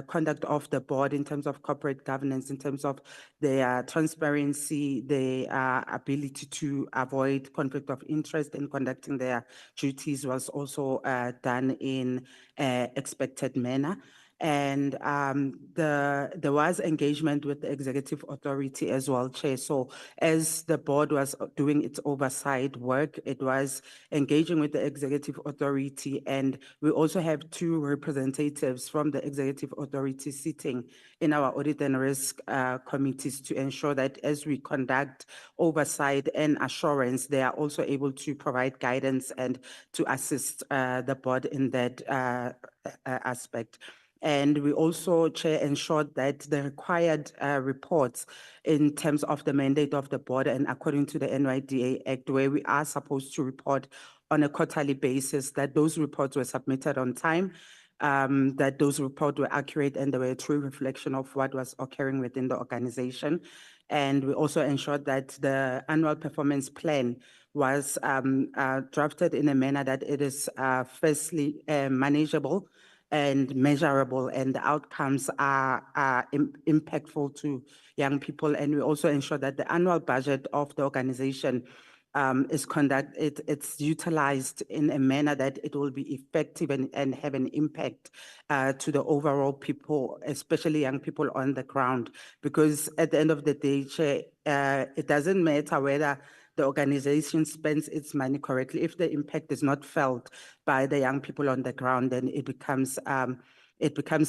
conduct of the board in terms of corporate governance, in terms of their transparency, their ability to avoid conflict of interest in conducting their duties was also done in expected manner. And there was engagement with the executive authority as well, Chair. So as the board was doing its oversight work, it was engaging with the executive authority, and we also have two representatives from the executive authority sitting in our audit and risk committees to ensure that as we conduct oversight and assurance, they are also able to provide guidance and to assist the board in that aspect. And we also, Chair, ensured that the required reports in terms of the mandate of the board and according to the NYDA Act, where we are supposed to report on a quarterly basis, that those reports were submitted on time, that those reports were accurate and they were a true reflection of what was occurring within the organization. And we also ensured that the annual performance plan was drafted in a manner that it is firstly manageable and measurable, and the outcomes are impactful to young people. And we also ensure that the annual budget of the organization it's utilized in a manner that it will be effective and have an impact to the overall people, especially young people on the ground. Because at the end of the day, Chair, it doesn't matter whether the organization spends its money correctly. If the impact is not felt by the young people on the ground, then it becomes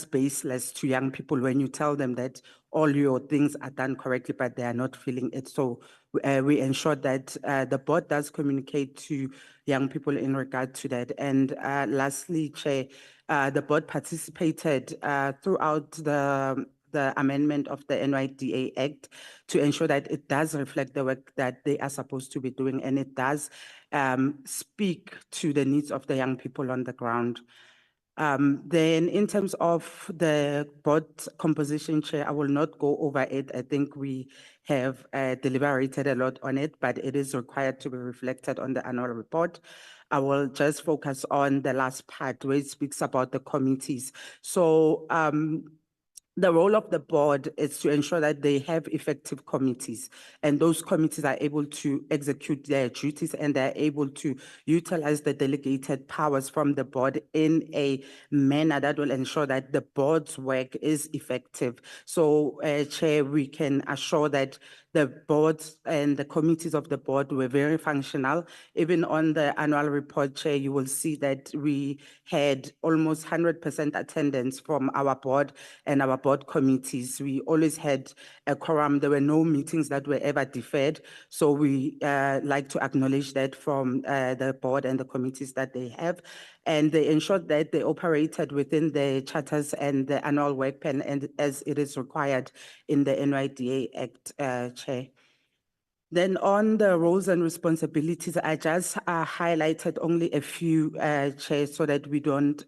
baseless to young people when you tell them that all your things are done correctly, but they are not feeling it. So we ensure that the board does communicate to young people in regard to that. And lastly, Chair, the board participated throughout the amendment of the NYDA Act to ensure that it does reflect the work that they are supposed to be doing, and it does speak to the needs of the young people on the ground. Then in terms of the board composition, Chair, I will not go over it. I think we have deliberated a lot on it, but it is required to be reflected on the annual report. I will just focus on the last part where it speaks about the committees. So the role of the board is to ensure that they have effective committees, and those committees are able to execute their duties and they're able to utilize the delegated powers from the board in a manner that will ensure that the board's work is effective. So, Chair, we can assure that the boards and the committees of the board were very functional. Even on the annual report, Chair, you will see that we had almost 100% attendance from our board and our board committees. We always had a quorum. There were no meetings that were ever deferred. So we like to acknowledge that from the board and the committees that they have. And they ensured that they operated within the charters and the annual work plan and as it is required in the NYDA Act, Chair. Then on the roles and responsibilities, I just highlighted only a few, Chair, so that we don't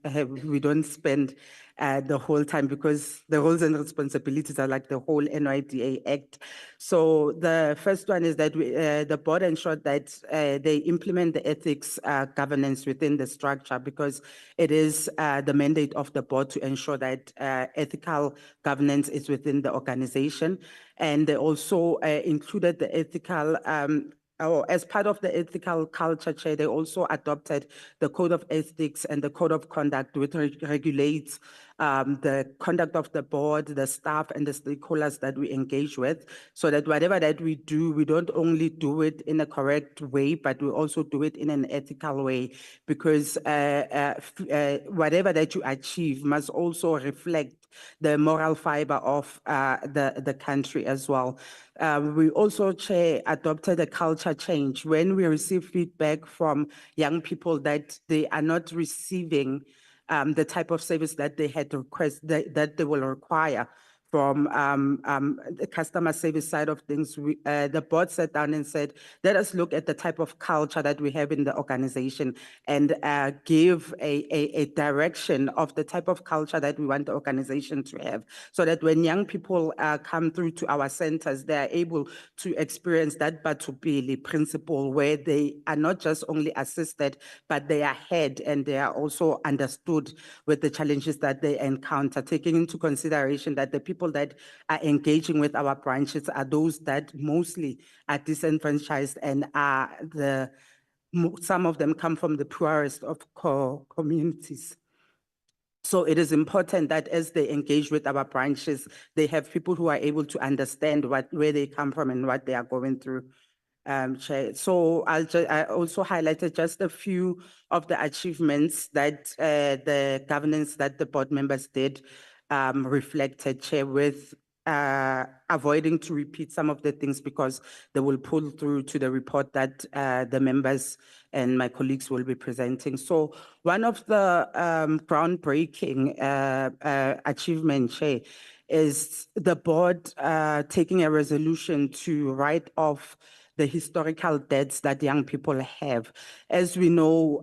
spend the whole time, because the roles and responsibilities are like the whole NYDA Act. So the first one is that the board ensured that they implement the ethics governance within the structure, because it is the mandate of the board to ensure that ethical governance is within the organization. And they also included the ethical, or as part of the ethical culture, Chair, they also adopted the Code of Ethics and the Code of Conduct, which regulates the conduct of the board, the staff, and the stakeholders that we engage with, so that whatever that we do, we don't only do it in a correct way, but we also do it in an ethical way, because whatever that you achieve must also reflect the moral fiber of the country as well. We also, Chair, adopted a culture change when we receive feedback from young people that they are not receiving the type of service that they had requested, that they will require from the customer service side of things. The board sat down and said, let us look at the type of culture that we have in the organization and give a direction of the type of culture that we want the organization to have, so that when young people come through to our centers, they are able to experience that Batupili principle, where they are not just only assisted, but they are heard and they are also understood with the challenges that they encounter, taking into consideration that the people that are engaging with our branches are those that mostly are disenfranchised and are some of them come from the poorest of communities. So it is important that as they engage with our branches, they have people who are able to understand where they come from and what they are going through. Chair. So I also highlighted just a few of the achievements that the governance that the board members did reflected, Chair, with avoiding to repeat some of the things, because they will pull through to the report that the members and my colleagues will be presenting. So one of the groundbreaking achievement, Chair, is the board taking a resolution to write off the historical debts that young people have. As we know,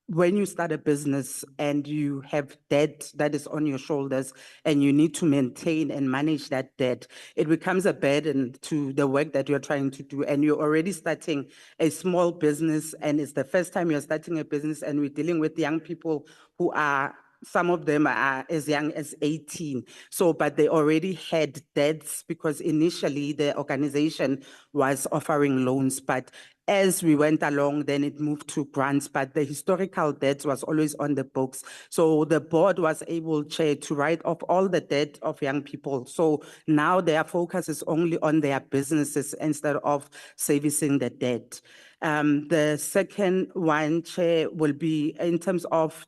when you start a business and you have debt that is on your shoulders and you need to maintain and manage that debt, it becomes a burden to the work that you're trying to do. And you're already starting a small business, and it's the first time you're starting a business, and we're dealing with young people who are, some of them are as young as 18. So, but they already had debts, because initially the organization was offering loans, but as we went along, then it moved to grants, but the historical debt was always on the books. So the board was able, Chair, to write off all the debt of young people. So now their focus is only on their businesses instead of servicing the debt. The second one, Chair, will be in terms of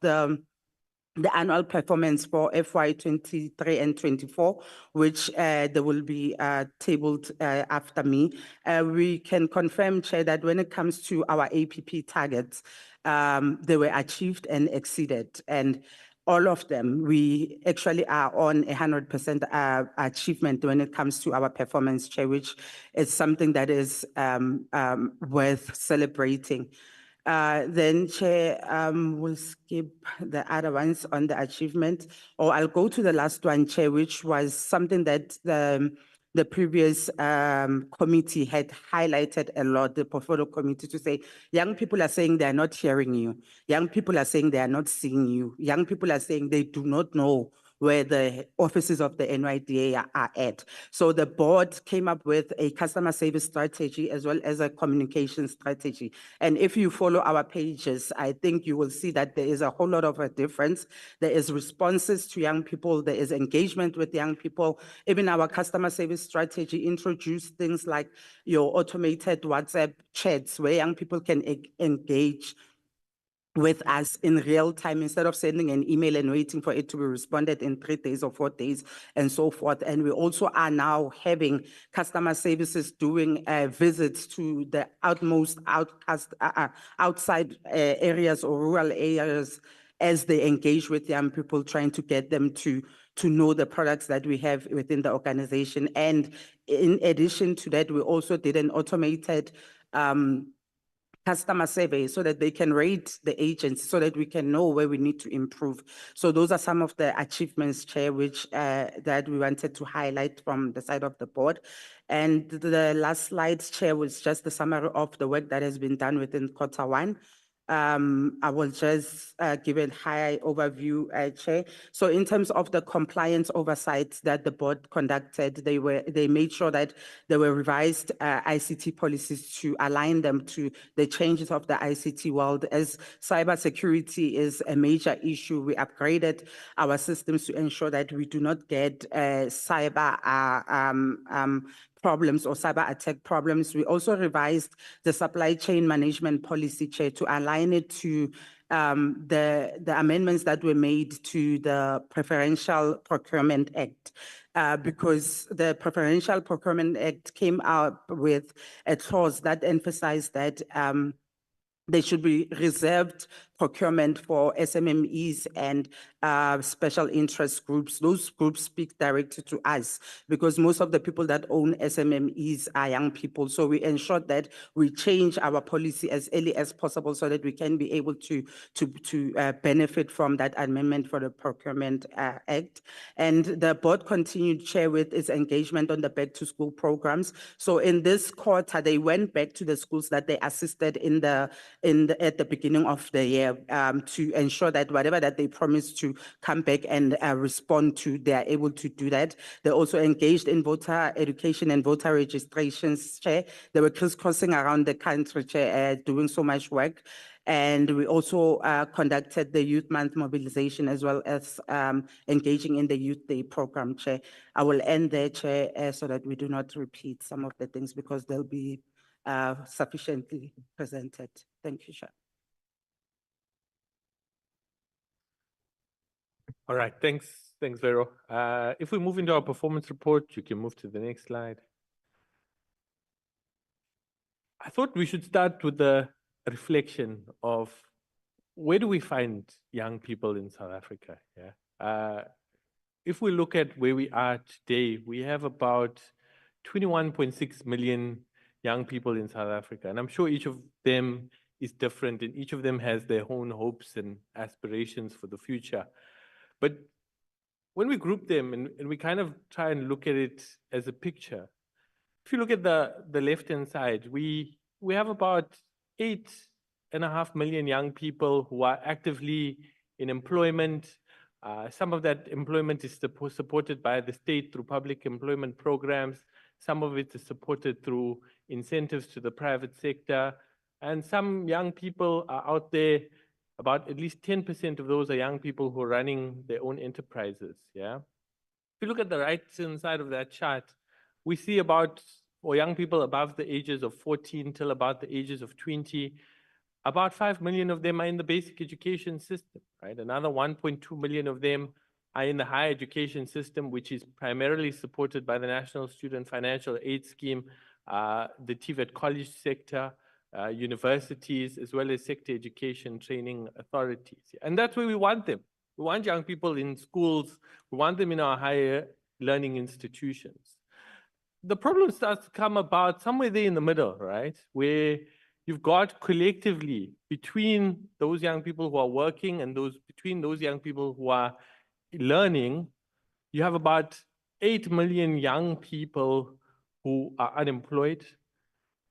the annual performance for FY 23 and 24, which they will be tabled after me. We can confirm, Chair, that when it comes to our APP targets, they were achieved and exceeded. And all of them, we actually are on 100% achievement when it comes to our performance, Chair, which is something that is worth celebrating. Then, Chair, we'll skip the other ones on the achievement, or I'll go to the last one, Chair, which was something that the the previous committee had highlighted a lot, the portfolio committee, to say, young people are saying they are not hearing you. Young people are saying they are not seeing you. Young people are saying they do not know where the offices of the NYDA are at. So the board came up with a customer service strategy as well as a communication strategy. And if you follow our pages, I think you will see that there is a whole lot of a difference. There is responses to young people, there is engagement with young people. Even our customer service strategy introduced things like your automated WhatsApp chats where young people can engage with us in real time instead of sending an email and waiting for it to be responded in 3 days or 4 days and so forth. And we also are now having customer services doing visits to the outside areas or rural areas as they engage with young people, trying to get them to know the products that we have within the organization. And in addition to that, we also did an automated customer survey so that they can rate the agents so that we can know where we need to improve. So those are some of the achievements, Chair, which that we wanted to highlight from the side of the board. And the last slide, Chair, was just the summary of the work that has been done within Q1. I will just give a high overview, Chair. So in terms of the compliance oversight that the board conducted, they made sure that there were revised ICT policies to align them to the changes of the ICT world. As cybersecurity is a major issue, we upgraded our systems to ensure that we do not get cyber problems or cyber attack problems. We also revised the supply chain management policy, Chair, to align it to the amendments that were made to the Preferential Procurement Act. Because the Preferential Procurement Act came out with a clause that emphasized that there should be reserved procurement for SMMEs and special interest groups. Those groups speak directly to us because most of the people that own SMMEs are young people. So we ensured that we change our policy as early as possible so that we can be able to benefit from that amendment for the Procurement Act. And the board continued, Chair, with its engagement on the back to school programs. So in this quarter, they went back to the schools that they assisted at the beginning of the year to ensure that whatever that they promised to come back and respond to, they are able to do that. They also engaged in voter education and voter registrations, Chair. They were crisscrossing around the country, Chair, doing so much work. And we also conducted the Youth Month mobilization as well as engaging in the Youth Day program, Chair. I will end there, Chair, so that we do not repeat some of the things because they'll be sufficiently presented. Thank you, Chair. All right, thanks, Vero. If we move into our performance report, you can move to the next slide. I thought we should start with the reflection of where do we find young people in South Africa? Yeah. If we look at where we are today, we have about 21.6 million young people in South Africa, and I'm sure each of them is different, and each of them has their own hopes and aspirations for the future. But when we group them and we kind of try and look at it as a picture, if you look at the left-hand side, we have about 8.5 million young people who are actively in employment. Some of that employment is supported by the state through public employment programs. Some of it is supported through incentives to the private sector. And some young people are out there, about at least 10% of those are young people who are running their own enterprises, yeah? If you look at the right-hand side of that chart, we see for young people above the ages of 14 till about the ages of 20, about 5 million of them are in the basic education system, right? Another 1.2 million of them are in the higher education system, which is primarily supported by the National Student Financial Aid Scheme, the TVET college sector, universities, as well as sector education training authorities. And that's where we want them. We want young people in schools. We want them in our higher learning institutions. The problem starts to come about somewhere there in the middle, right? Where you've got collectively between those young people who are working and between those young people who are learning, you have about 8 million young people who are unemployed.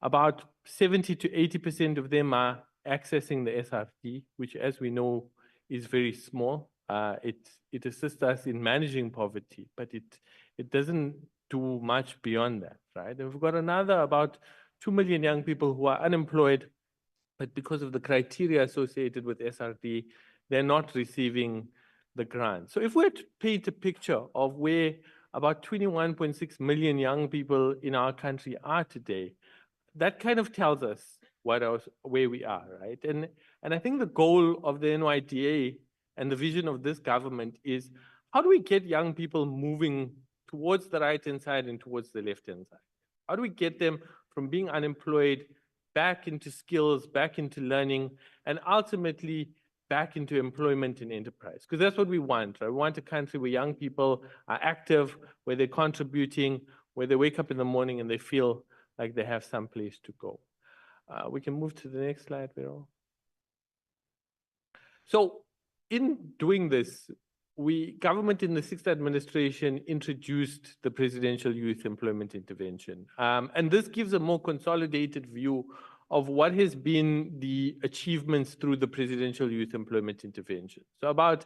About 70 to 80% of them are accessing the SRD, which, as we know, is very small. It assists us in managing poverty, but it doesn't do much beyond that, right? And we've got another about 2 million young people who are unemployed, but because of the criteria associated with SRD, they're not receiving the grant. So if we're to paint a picture of where about 21.6 million young people in our country are today, that kind of tells us where we are, right? And I think the goal of the NYDA and the vision of this government is, how do we get young people moving towards the right-hand side and towards the left-hand side? How do we get them from being unemployed back into skills, back into learning, and ultimately back into employment and enterprise? Because that's what we want, right? We want a country where young people are active, where they're contributing, where they wake up in the morning and they feel like they have some place to go. We can move to the next slide, Vero. So in doing this, government in the sixth administration introduced the Presidential Youth Employment Intervention. And this gives a more consolidated view of what has been the achievements through the Presidential Youth Employment Intervention. So about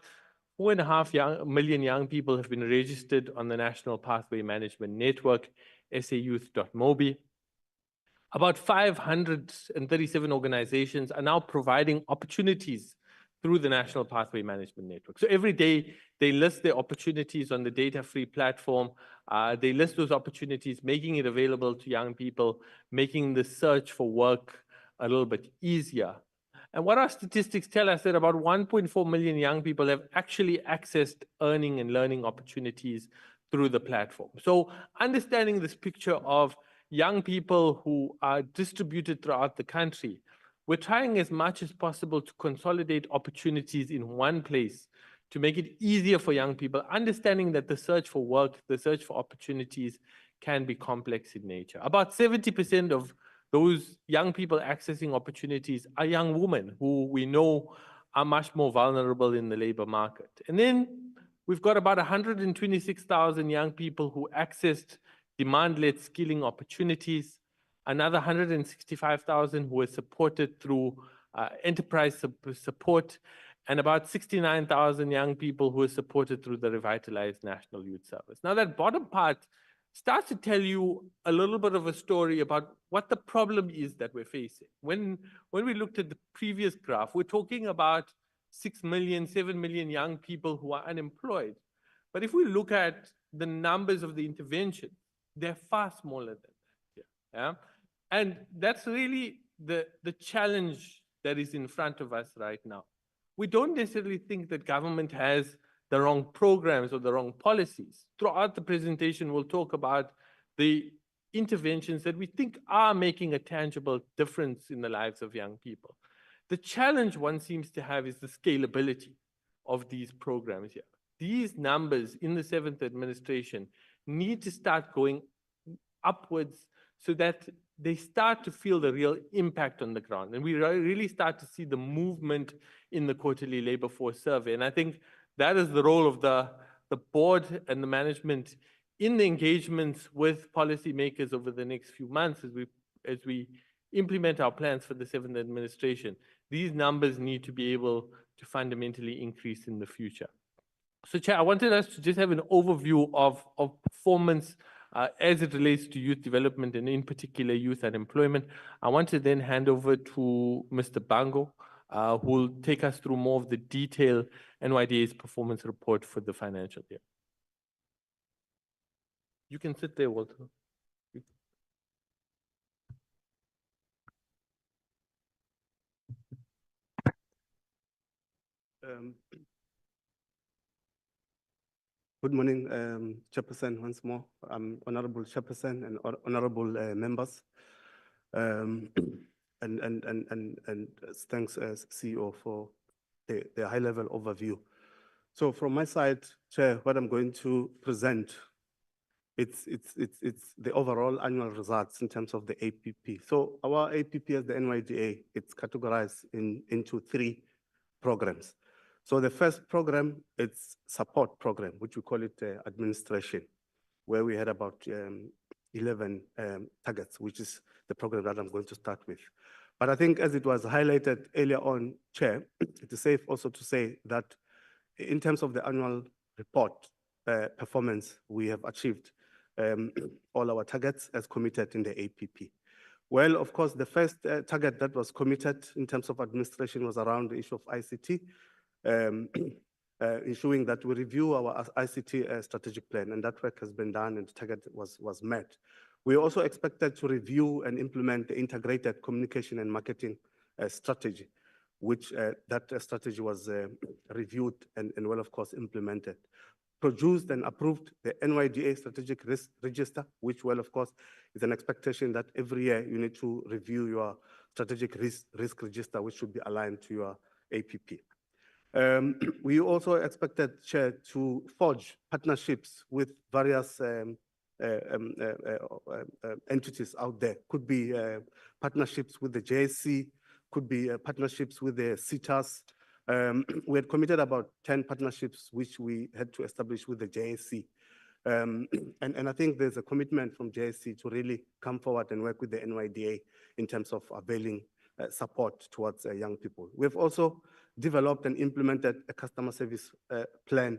4.5 million young people have been registered on the National Pathway Management Network, sayouth.mobi. About 537 organizations are now providing opportunities through the National Pathway Management Network. So every day they list their opportunities on the data-free platform. They list those opportunities, making it available to young people, making the search for work a little bit easier. And what our statistics tell us that about 1.4 million young people have actually accessed earning and learning opportunities through the platform. So understanding this picture of young people who are distributed throughout the country, we're trying as much as possible to consolidate opportunities in one place to make it easier for young people, understanding that the search for work, the search for opportunities can be complex in nature. About 70% of those young people accessing opportunities are young women who we know are much more vulnerable in the labor market. And then we've got about 126,000 young people who accessed demand-led skilling opportunities, another 165,000 who were supported through enterprise support, and about 69,000 young people who were supported through the revitalized National Youth Service. Now that bottom part starts to tell you a little bit of a story about what the problem is that we're facing. When we looked at the previous graph, we're talking about 6 million, 7 million young people who are unemployed. But if we look at the numbers of the intervention, they're far smaller than that here. Yeah? And that's really the challenge that is in front of us right now. We don't necessarily think that government has the wrong programs or the wrong policies. Throughout the presentation, we'll talk about the interventions that we think are making a tangible difference in the lives of young people. The challenge one seems to have is the scalability of these programs here. These numbers in the seventh administration need to start going upwards so that they start to feel the real impact on the ground. And we really start to see the movement in the quarterly labor force survey. And I think that is the role of the board and the management in the engagements with policymakers over the next few months as we implement our plans for the seventh administration. These numbers need to be able to fundamentally increase in the future. So, Chair, I wanted us to just have an overview of performance as it relates to youth development and in particular youth unemployment. I want to then hand over to Mr. Bango, who will take us through more of the detailed NYDA's performance report for the financial year. You can sit there, Walter. Good morning, Chairperson, once more, Honorable Chairperson and honorable members. And thanks, CEO, for the high-level overview. So from my side, Chair, what I'm going to present, it's the overall annual results in terms of the APP. So our APP as the NYDA, it's categorized into 3 programs. So the first program, it's support program, which we call it administration. where we had about 11 targets, which is the program that I'm going to start with. But I think as it was highlighted earlier on, Chair, it is safe also to say that in terms of the annual report performance, we have achieved all our targets as committed in the APP. Well, of course, the first target that was committed in terms of administration was around the issue of ICT, ensuring that we review our ICT strategic plan, and that work has been done and the target was met. We also expected to review and implement the integrated communication and marketing strategy, which that strategy was reviewed and well, of course, implemented. Produced and approved the NYDA Strategic Risk Register, which, well, of course, is an expectation that every year you need to review your strategic risk register, which should be aligned to your APP. We also expected, Chair, to forge partnerships with various entities out there. Could be partnerships with the JSC, could be partnerships with the CITAS. We had committed about 10 partnerships which we had to establish with the JSC. And I think there's a commitment from JSC to really come forward and work with the NYDA in terms of availing support towards young people. We've also developed and implemented a customer service plan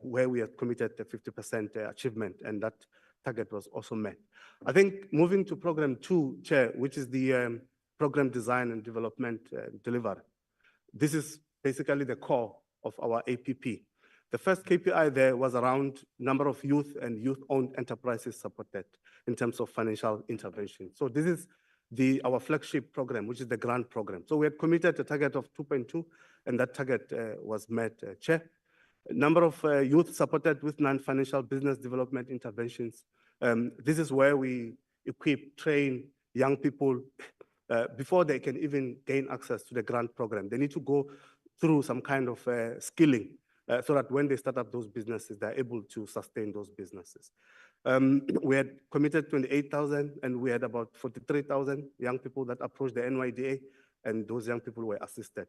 where we have committed a 50% achievement, and that target was also met. I think moving to program 2, Chair, which is the program design and development delivery. This is basically the core of our APP. The first KPI there was around number of youth and youth-owned enterprises supported in terms of financial intervention. So this is our flagship program, which is the grant program. So we had committed a target of 2.2, and that target was met, Chair. Number of youth supported with non-financial business development interventions. This is where we equip, train young people before they can even gain access to the grant program. They need to go through some kind of skilling so that when they start up those businesses, they're able to sustain those businesses. We had committed 28,000, and we had about 43,000 young people that approached the NYDA, and those young people were assisted.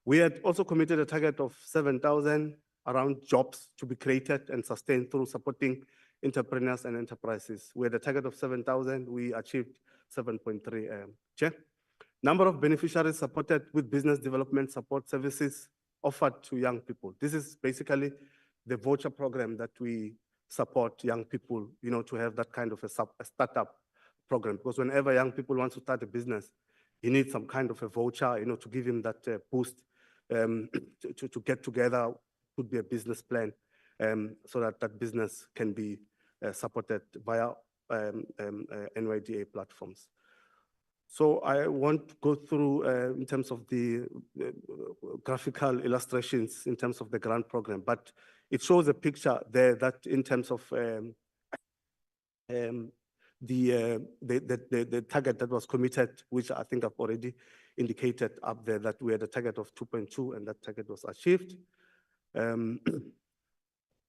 We had also committed a target of 7,000 around jobs to be created and sustained through supporting entrepreneurs and enterprises. We had a target of 7,000, we achieved 7.3, Chair. Number of beneficiaries supported with business development support services offered to young people. This is basically the voucher program that we support young people, to have that kind of a startup program. Because whenever young people want to start a business, you need some kind of a voucher, to give him that boost to get together, could be a business plan, so that that business can be supported via NYDA platforms. So I won't go through in terms of the graphical illustrations in terms of the grant program, but it shows a picture there that in terms of the target that was committed, which I think I've already indicated up there, that we had a target of 2.2, and that target was achieved.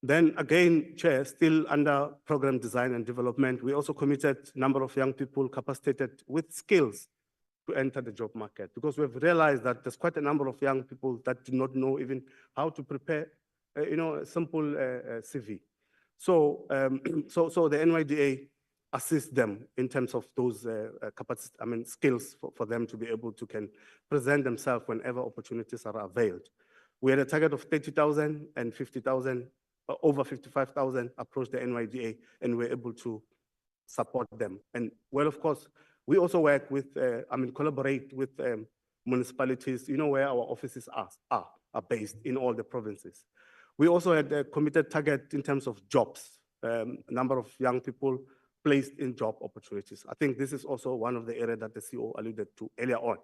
Then again, Chair, still under program design and development, we also committed number of young people capacitated with skills to enter the job market, because we've realized that there's quite a number of young people that do not know even how to prepare, a simple CV. So, so the NYDA assists them in terms of those skills for them to be able to can present themselves whenever opportunities are availed. We had a target of 30,000 and 50,000. Over 55,000 approached the NYDA, and we're able to support them. And well, of course, we also work with, collaborate with municipalities, where our offices are based in all the provinces. We also had a committed target in terms of jobs, number of young people placed in job opportunities. I think this is also one of the areas that the CEO alluded to earlier on.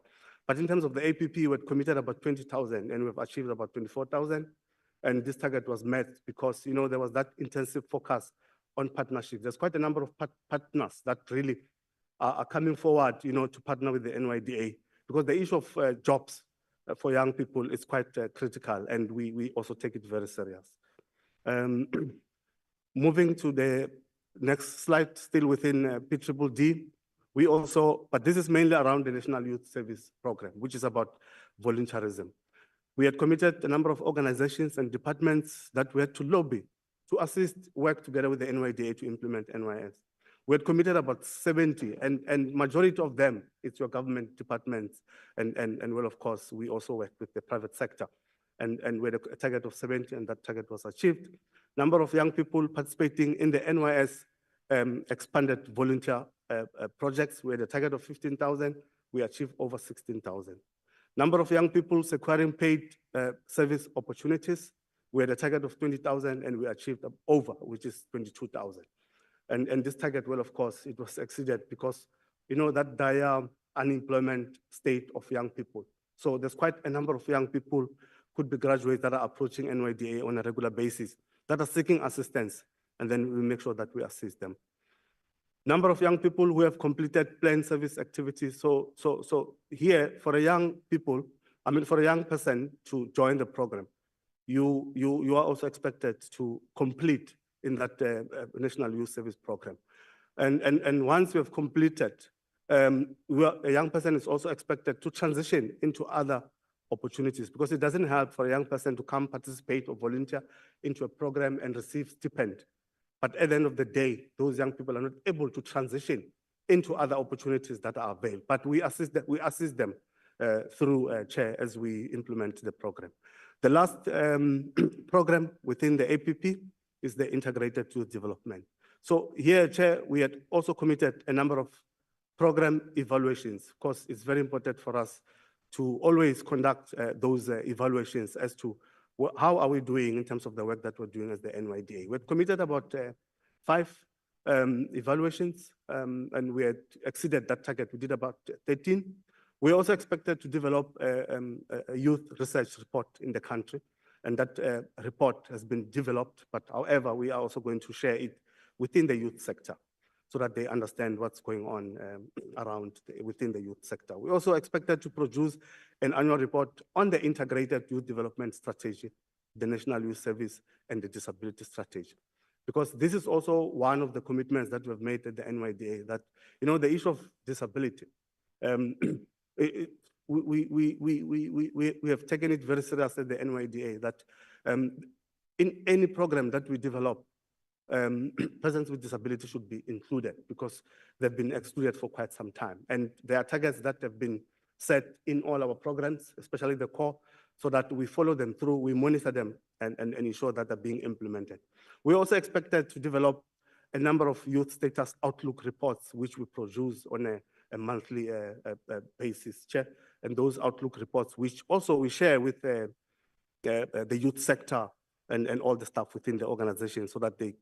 But in terms of the APP, we had committed about 20,000, and we've achieved about 24,000. And this target was met because, there was that intensive focus on partnership. There's quite a number of partners that really are coming forward, to partner with the NYDA, because the issue of jobs for young people is quite critical, and we also take it very serious. Moving to the next slide, still within PDDD, we also, but this is mainly around the National Youth Service Program, which is about volunteerism. We had committed a number of organizations and departments that we had to lobby to assist work together with the NYDA to implement NYS. We had committed about 70, and majority of them, it's your government departments, and well, of course, we also work with the private sector. And we had a target of 70, and that target was achieved. Number of young people participating in the NYS expanded volunteer projects. We had a target of 15,000. We achieved over 16,000. Number of young people securing paid service opportunities. We had a target of 20,000, and we achieved over, which is 22,000. And this target, well, of course, it was exceeded because, you know, that dire unemployment state of young people. So there's quite a number of young people, could be graduates that are approaching NYDA on a regular basis, that are seeking assistance, and then we make sure that we assist them. Number of young people who have completed planned service activities. So here, for a young for a young person to join the program, you are also expected to complete in that National Youth Service Program. And once you have completed, a young person is also expected to transition into other opportunities, because it doesn't help for a young person to come participate or volunteer into a program and receive stipend. But at the end of the day, those young people are not able to transition into other opportunities that are available. But we assist them through Chair as we implement the program. The last program within the APP is the Integrated Youth Development. So here, Chair, we had also committed a number of program evaluations. Of course, it's very important for us to always conduct those evaluations as to how are we doing in terms of the work that we're doing as the NYDA. We've committed about 5 evaluations, and we had exceeded that target. We did about 13. We also expected to develop a youth research report in the country, and that report has been developed, but however, we are also going to share it within the youth sector so that they understand what's going on within the youth sector. We also expected to produce an annual report on the Integrated Youth Development Strategy, the National Youth Service, and the Disability Strategy. Because this is also one of the commitments that we've made at the NYDA, that, you know, the issue of disability, we have taken it very seriously at the NYDA, that in any program that we develop, persons with disability should be included, because they've been excluded for quite some time. And there are targets that have been set in all our programs, especially the core, so that we follow them through, we monitor them, and ensure that they're being implemented. We also expected to develop a number of youth status outlook reports, which we produce on a monthly basis, Chair. And those outlook reports, which also we share with the youth sector and all the staff within the organization, so that they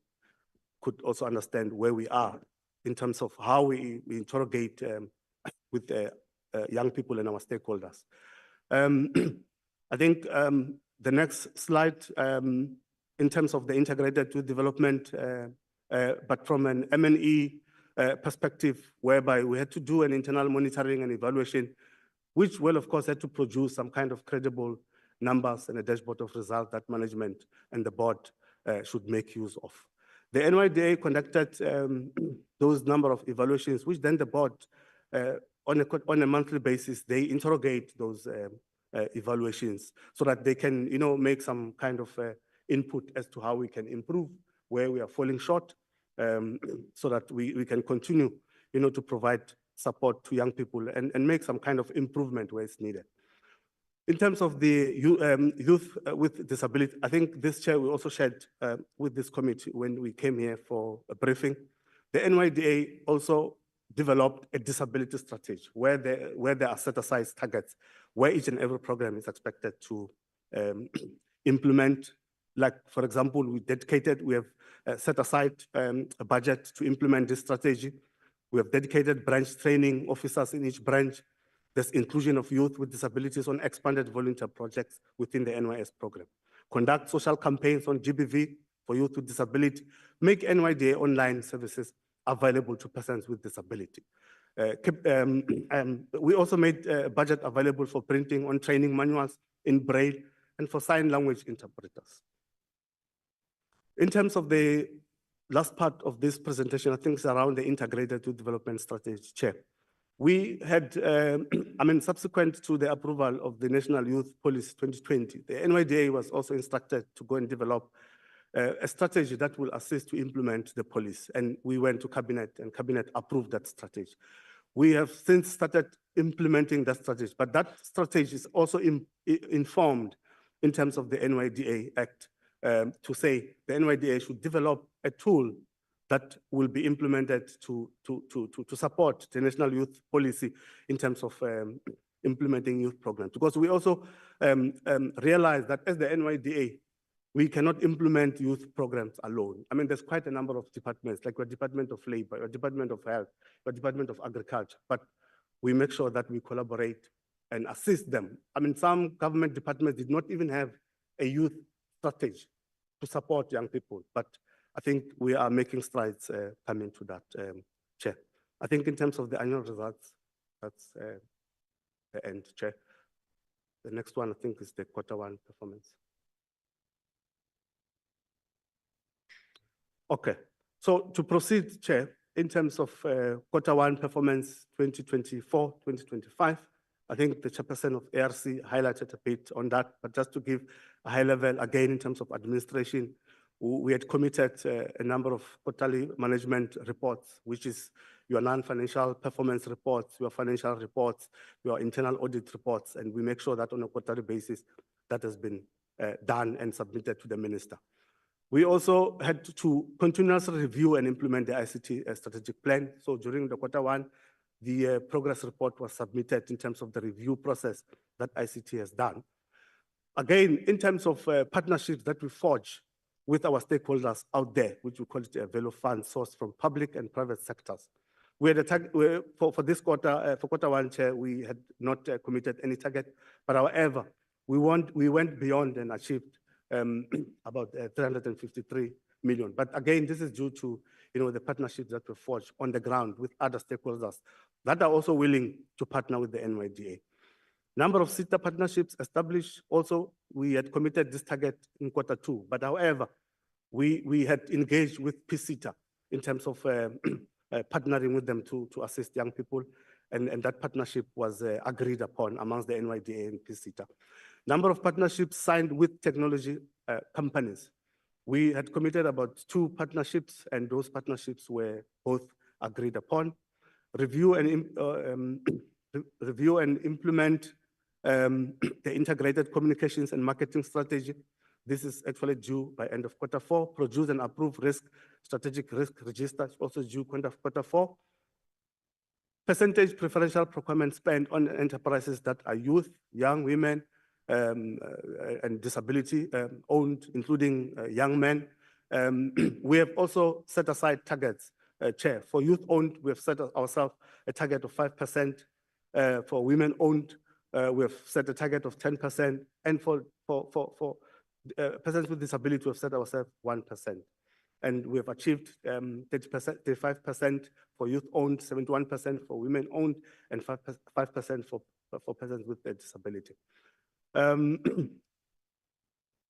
could also understand where we are in terms of how we interrogate with young people and our stakeholders. I think the next slide, in terms of the integrated youth development, but from an M&E perspective, whereby we had to do an internal monitoring and evaluation, which will, of course, had to produce some kind of credible numbers and a dashboard of results that management and the board should make use of. The NYDA conducted those number of evaluations, which then the board, on a monthly basis, they interrogate those evaluations so that they can, you know, make some kind of input as to how we can improve, where we are falling short, so that we can continue, you know, to provide support to young people and make some kind of improvement where it's needed. In terms of the youth with disability, I think this chair we also shared with this committee when we came here for a briefing. The NYDA also developed a disability strategy where there are set aside targets, where each and every program is expected to implement. Like, for example, we have set aside a budget to implement this strategy. We have dedicated branch training officers in each branch. There's inclusion of youth with disabilities on expanded volunteer projects within the NYS program. Conduct social campaigns on GBV for youth with disability. Make NYDA online services available to persons with disability. We also made a budget available for printing on training manuals in Braille and for sign language interpreters. In terms of the last part of this presentation, I think it's around the integrated youth development strategy, Chair. We had, subsequent to the approval of the National Youth Policy 2020, the NYDA was also instructed to go and develop a strategy that will assist to implement the policy. And we went to cabinet and cabinet approved that strategy. We have since started implementing that strategy, but that strategy is also informed in terms of the NYDA Act to say the NYDA should develop a tool that will be implemented to support the national youth policy in terms of implementing youth programs. Because we also realize that as the NYDA, we cannot implement youth programs alone. I mean, there's quite a number of departments, like your Department of Labor, your Department of Health, your Department of Agriculture, but we make sure that we collaborate and assist them. I mean, some government departments did not even have a youth strategy to support young people, but I think we are making strides coming to that, Chair. I think in terms of the annual results, that's the end, Chair. The next one, I think, is the Q1 performance. Okay, so to proceed, Chair, in terms of Q1 performance 2024-2025, I think the chairperson of ARC highlighted a bit on that, but just to give a high level again in terms of administration, we had committed a number of quarterly management reports, which is your non-financial performance reports, your financial reports, your internal audit reports, and we make sure that on a quarterly basis that has been done and submitted to the minister. We also had to continuously review and implement the ICT strategic plan. So during the Q1, the progress report was submitted in terms of the review process that ICT has done. Again, in terms of partnerships that we forge with our stakeholders out there, which we call it a value fund sourced from public and private sectors. We had for this quarter, for Q1, Chair, we had not committed any target, but however, we went beyond and achieved about 353 million. But again, this is due to the partnerships that we forged on the ground with other stakeholders that are also willing to partner with the NYDA. Number of SETA partnerships established also, we had committed this target in Q2, but however, we had engaged with PSETA in terms of partnering with them to assist young people, and that partnership was agreed upon amongst the NYDA and PSETA. Number of partnerships signed with technology companies. We had committed about 2 partnerships, and those partnerships were both agreed upon. Review and implement the integrated communications and marketing strategy. This is actually due by end of Q4. Produce and approve strategic risk register, also due end of Q4. Percentage preferential procurement spend on enterprises that are youth, young women, and disability owned, including young men. We have also set aside targets, Chair. For youth owned, we have set ourselves a target of 5%. For women owned, we have set a target of 10%. And for persons with disability, we have set ourselves 1%. And we have achieved 30%, 35% for youth owned, 71% for women owned, and 5% for persons with a disability.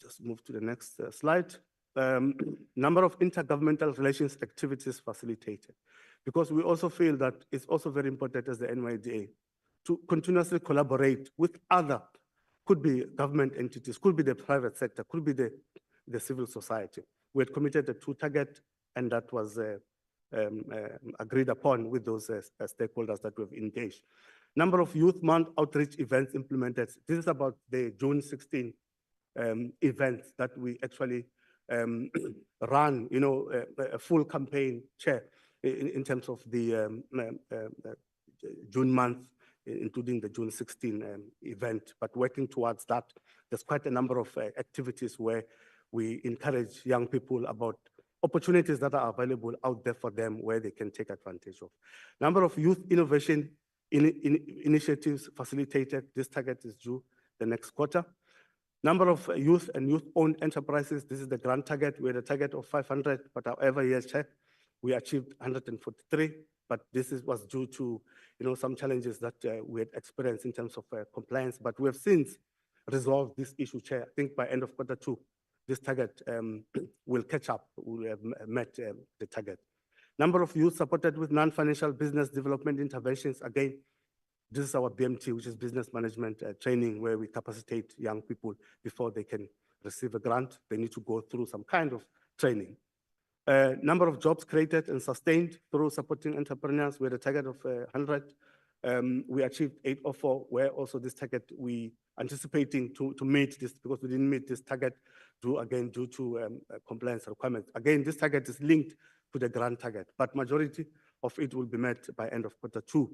Just move to the next slide. Number of intergovernmental relations activities facilitated, because we also feel that it's also very important as the NYDA to continuously collaborate with other, could be government entities, could be the private sector, could be the civil society. We had committed a 2 target, and that was agreed upon with those stakeholders that we've engaged. Number of youth month outreach events implemented. This is about the June 16 events that we actually run, a full campaign, Chair, in terms of the June month, including the June 16 event. But working towards that, there's quite a number of activities where we encourage young people about opportunities that are available out there for them where they can take advantage of. Number of youth innovation initiatives facilitated. This target is due the next quarter. Number of youth and youth-owned enterprises. This is the grant target. We had a target of 500, but however, yes, Chair, we achieved 143. But this was due to some challenges that we had experienced in terms of compliance. But we have since resolved this issue, Chair. I think by end of Q2, this target will catch up. We have met the target. Number of youth supported with non-financial business development interventions. Again, this is our BMT, which is business management training, where we capacitate young people before they can receive a grant, they need to go through some kind of training. Number of jobs created and sustained through supporting entrepreneurs with a target of 100. We achieved 804, where also this target we anticipating to meet this because we didn't meet this target due to compliance requirements. Again, this target is linked to the grant target, but majority of it will be met by end of Q2.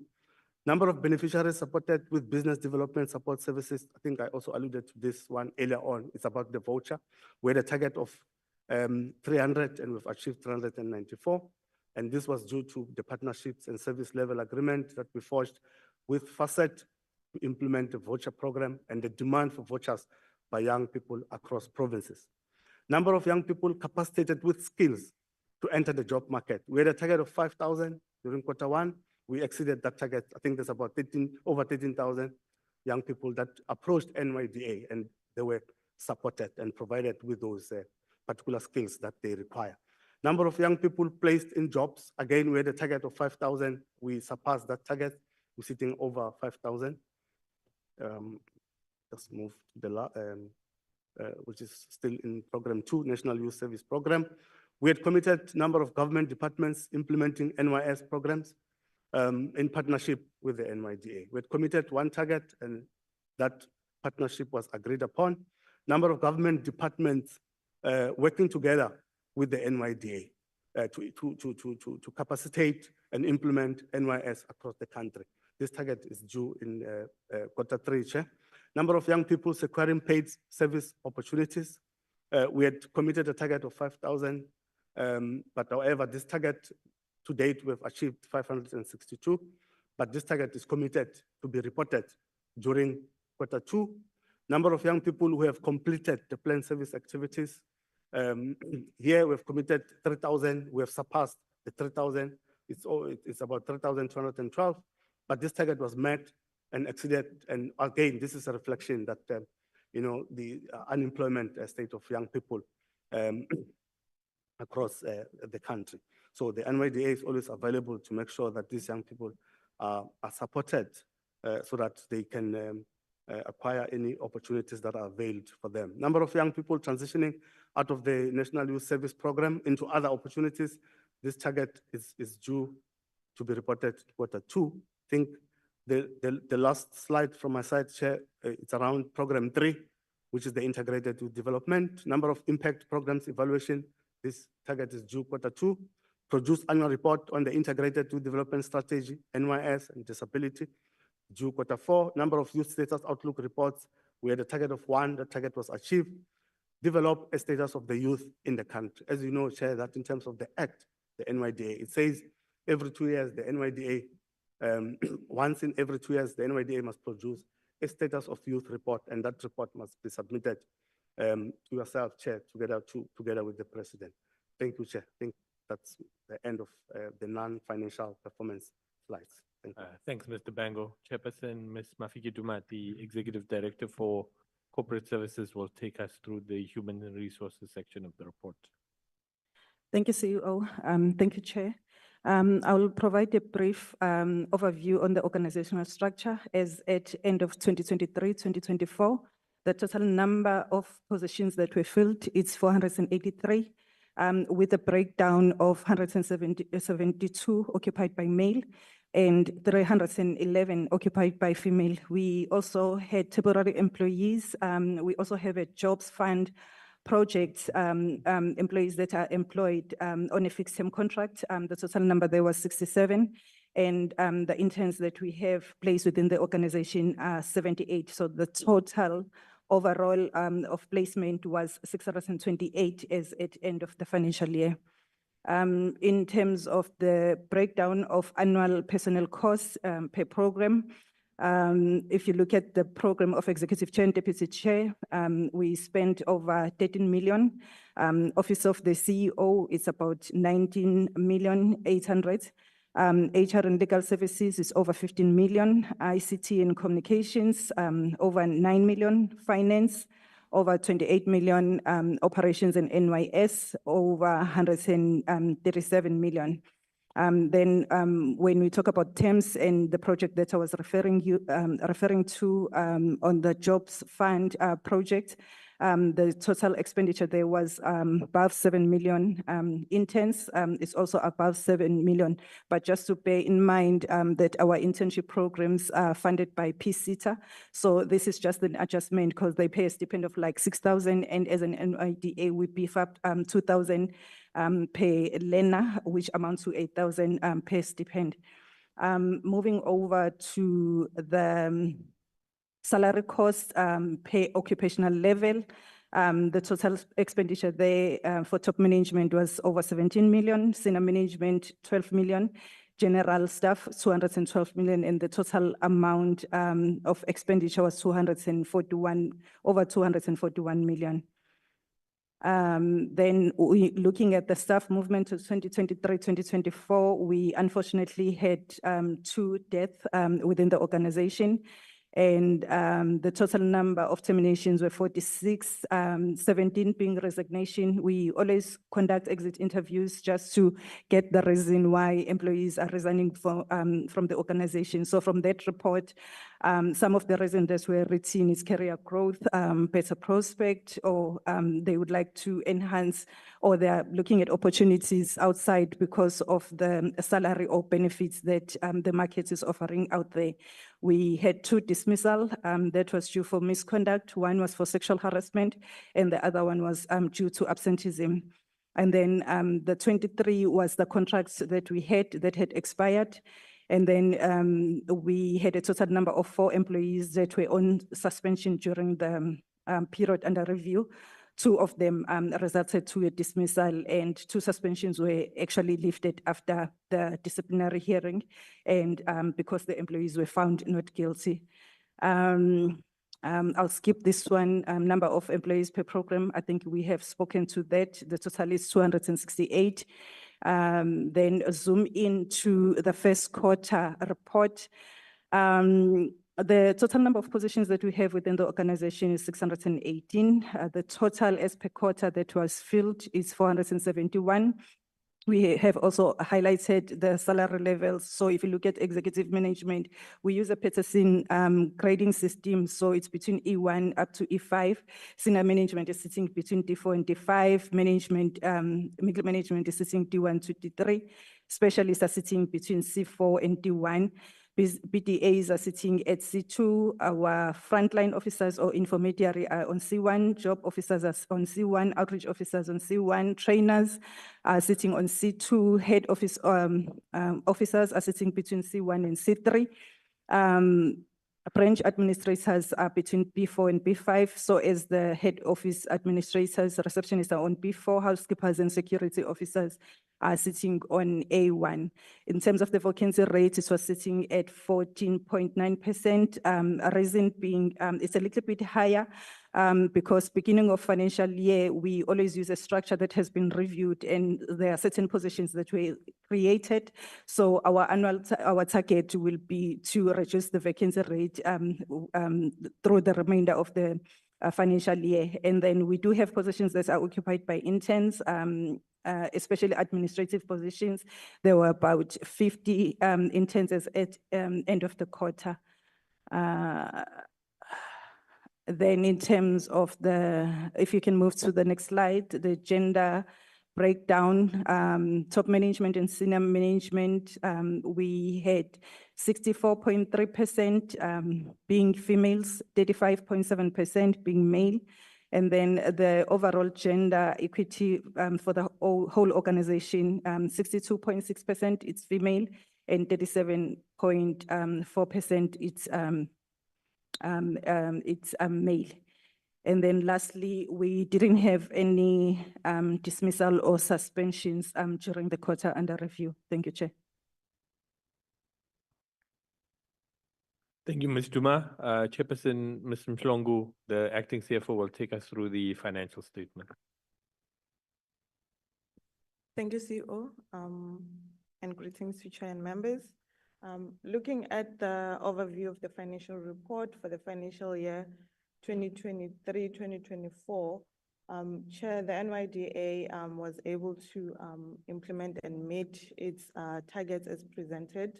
Number of beneficiaries supported with business development support services. I think I also alluded to this one earlier on. It's about the voucher, where the target of 300 and we've achieved 394. And this was due to the partnerships and service level agreement that we forged with Facet to implement the voucher program and the demand for vouchers by young people across provinces. Number of young people capacitated with skills to enter the job market. We had a target of 5,000 during Q1. We exceeded that target. I think there's about over 13,000 young people that approached NYDA and they were supported and provided with those particular skills that they require. Number of young people placed in jobs. Again, we had a target of 5,000. We surpassed that target. We're sitting over 5,000. Let's move to which is still in program 2, National Youth Service Program. We had committed number of government departments implementing NYS programs in partnership with the NYDA. We had committed one target and that partnership was agreed upon. Number of government departments working together with the NYDA to capacitate and implement NYS across the country. This target is due in Q3, Chair. Number of young people securing paid service opportunities. We had committed a target of 5,000, but however, this target to date, we've achieved 562, but this target is committed to be reported during Q2. Number of young people who have completed the planned service activities. Here we've committed 3,000, we have surpassed the 3,000. It's about 3,212, but this target was met and exceeded. And again, this is a reflection that, the unemployment state of young people across the country. So the NYDA is always available to make sure that these young people are supported so that they can acquire any opportunities that are availed for them. Number of young people transitioning out of the National Youth Service Program into other opportunities. This target is due to be reported Q2. I think the last slide from my side, Chair, it's around program 3, which is the integrated youth development. Number of impact programs evaluation. This target is due Q2. Produce annual report on the integrated youth development strategy, NYS and disability, due Q4. Number of youth status outlook reports. We had a target of 1, the target was achieved. Develop a status of the youth in the country. As you know, Chair, that in terms of the Act, the NYDA, it says every 2 years, the NYDA, once in every 2 years, the NYDA must produce a status of youth report, and that report must be submitted to yourself, Chair, together with the President. Thank you, Chair. I think that's the end of the non-financial performance slides. Thank you. Thanks, Mr. Bango. Chairperson, Ms. Mafiki Duma, the Executive Director for Corporate Services, will take us through the human resources section of the report. Thank you, CEO. Thank you, Chair. I will provide a brief overview on the organizational structure as at end of 2023-2024. The total number of positions that were filled is 483, with a breakdown of 172 occupied by male and 311 occupied by female. We also had temporary employees. We also have a jobs fund project employees that are employed on a fixed term contract. The total number there was 67, and the interns that we have placed within the organization are 78. So the total overall of placement was 628 as at end of the financial year. In terms of the breakdown of annual personnel costs per program, if you look at the program of Executive Chair and Deputy Chair, we spent over 13 million. Office of the CEO is about 19,800,000. HR and legal services is over 15 million. ICT and communications, over 9 million. Finance, over 28 million. Operations and NYS, over 137 million. Then when we talk about terms and the project that I was referring to on the jobs fund project, The total expenditure there was above 7 million. Interns is also above 7 million. But just to bear in mind that our internship programs are funded by PCETA. So this is just an adjustment because they pay a stipend of like 6,000, and as an NYDA, we beef up 2,000 per learner, which amounts to 8,000 per stipend. Moving over to the salary cost per occupational level, the total expenditure there for top management was over 17 million, senior management 12 million, general staff 212 million, and the total amount of expenditure was over 241 million. Then looking at the staff movement to 2023-2024, we unfortunately had 2 deaths within the organization. And the total number of terminations were 46, 17 being resignation. We always conduct exit interviews just to get the reason why employees are resigning from the organization. So from that report, some of the reasons that were written is career growth, better prospect, or they would like to enhance, or they're looking at opportunities outside because of the salary or benefits that the market is offering out there. We had 2 dismissal that was due for misconduct. One was for sexual harassment, and the other one was due to absenteeism. And then the 23 was the contracts that we had that had expired. And then we had a total number of 4 employees that were on suspension during the period under review. 2 of them resulted to a dismissal, and 2 suspensions were actually lifted after the disciplinary hearing, and because the employees were found not guilty. I'll skip this one, number of employees per program. I think we have spoken to that. The total is 268. Then zoom into the first quarter report. The total number of positions that we have within the organization is 618. The total as per quarter that was filled is 471. We have also highlighted the salary levels. So if you look at executive management, we use a Peterson grading system. So it's between E1 up to E5. Senior management is sitting between D4 and D5. Middle management is sitting D1 to D3. Specialists are sitting between C4 and D1. BDAs are sitting at C2, our frontline officers or intermediary are on C1, job officers are on C1, outreach officers on C1, trainers are sitting on C2, head office officers are sitting between C1 and C3. Branch administrators are between B4 and B5. So as the head office administrators, receptionists are on B4, housekeepers and security officers are sitting on A1. In terms of the vacancy rate, it was sitting at 14.9%. Reason being, it's a little bit higher because beginning of financial year, we always use a structure that has been reviewed, and there are certain positions that were created. So our target will be to reduce the vacancy rate through the remainder of the financial year. And then we do have positions that are occupied by interns, especially administrative positions. There were about 50 interns at end of the quarter. Then in terms of if you can move to the next slide, the gender breakdown, top management and senior management, we had 64.3% being females, 35.7% being male. And then the overall gender equity for the whole organization, 62.6% it's female, and 37.4% it's male. And then lastly, we didn't have any dismissal or suspensions during the quarter under review. Thank you, Chair. Thank you, Ms. Duma. Chairperson, Ms. Mhlongo, the acting CFO, will take us through the financial statement. Thank you, CEO, and greetings to Chair and members. Looking at the overview of the financial report for the financial year 2023-2024, Chair, the NYDA was able to implement and meet its targets as presented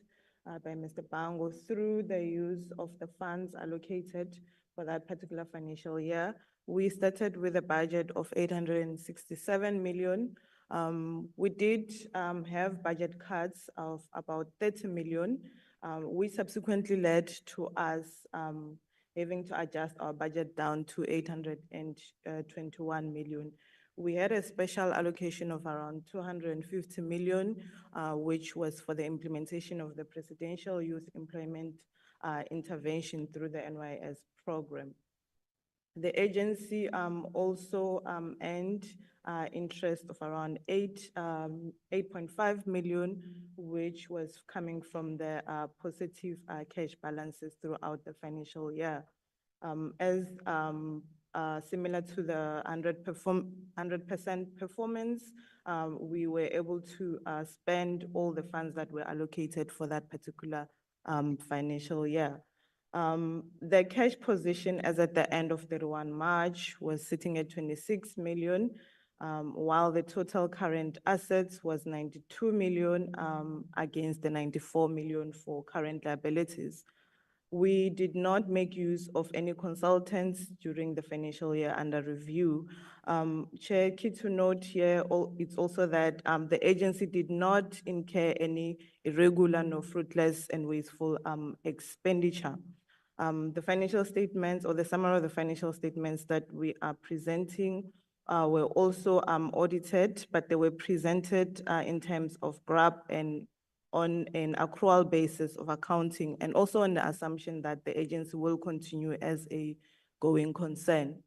by Mr. Bango through the use of the funds allocated for that particular financial year. We started with a budget of 867 million. We did have budget cuts of about 30 million, which subsequently led to us having to adjust our budget down to 821 million. We had a special allocation of around 250 million, which was for the implementation of the Presidential Youth Employment Intervention through the NYS program. The agency also earned interest of around 8.5 million, which was coming from the positive cash balances throughout the financial year. Similar to the 100% performance, we were able to spend all the funds that were allocated for that particular financial year. The cash position as at the end of 31 March was sitting at 26 million, while the total current assets was 92 million against the 94 million for current liabilities. We did not make use of any consultants during the financial year under review. Chair, key to note here, it's also that the agency did not incur any irregular nor fruitless and wasteful expenditure. The financial statements or the summary of the financial statements that we are presenting were also audited, but they were presented in terms of GRAP and on an accrual basis of accounting, and also on the assumption that the agency will continue as a going concern.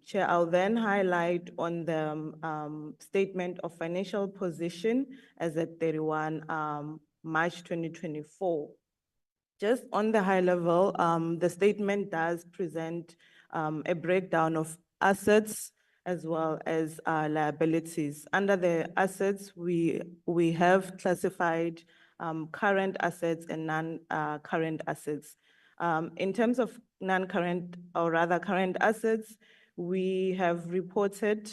Chair, I'll then highlight on the statement of financial position as at 31 March 2024. Just on the high level, the statement does present a breakdown of assets as well as liabilities. Under the assets, we have classified current assets and non-current assets. In terms of non-current, or rather current assets, we have reported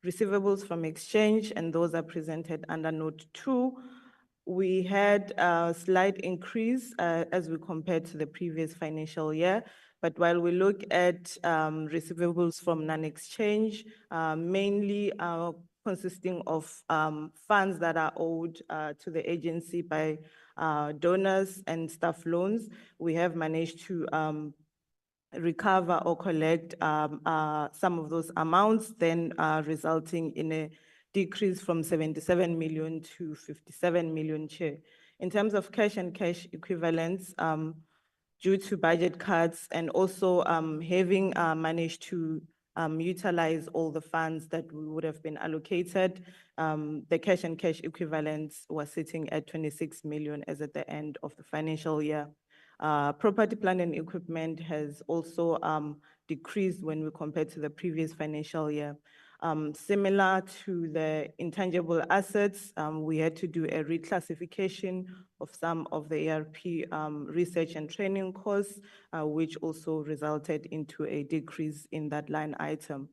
receivables from exchange, and those are presented under Note 2. We had a slight increase as we compared to the previous financial year. But while we look at receivables from non-exchange, mainly consisting of funds that are owed to the agency by donors and staff loans, we have managed to recover or collect some of those amounts, then resulting in a decrease from 77 million to 57 million, Chair. In terms of cash and cash equivalents, due to budget cuts and also having managed to utilize all the funds that we would have been allocated, the cash and cash equivalents were sitting at 26 million as at the end of the financial year. Property, plant and equipment has also decreased when we compare to the previous financial year. Similar to the intangible assets, we had to do a reclassification of some of the ERP research and training costs, which also resulted into a decrease in that line item.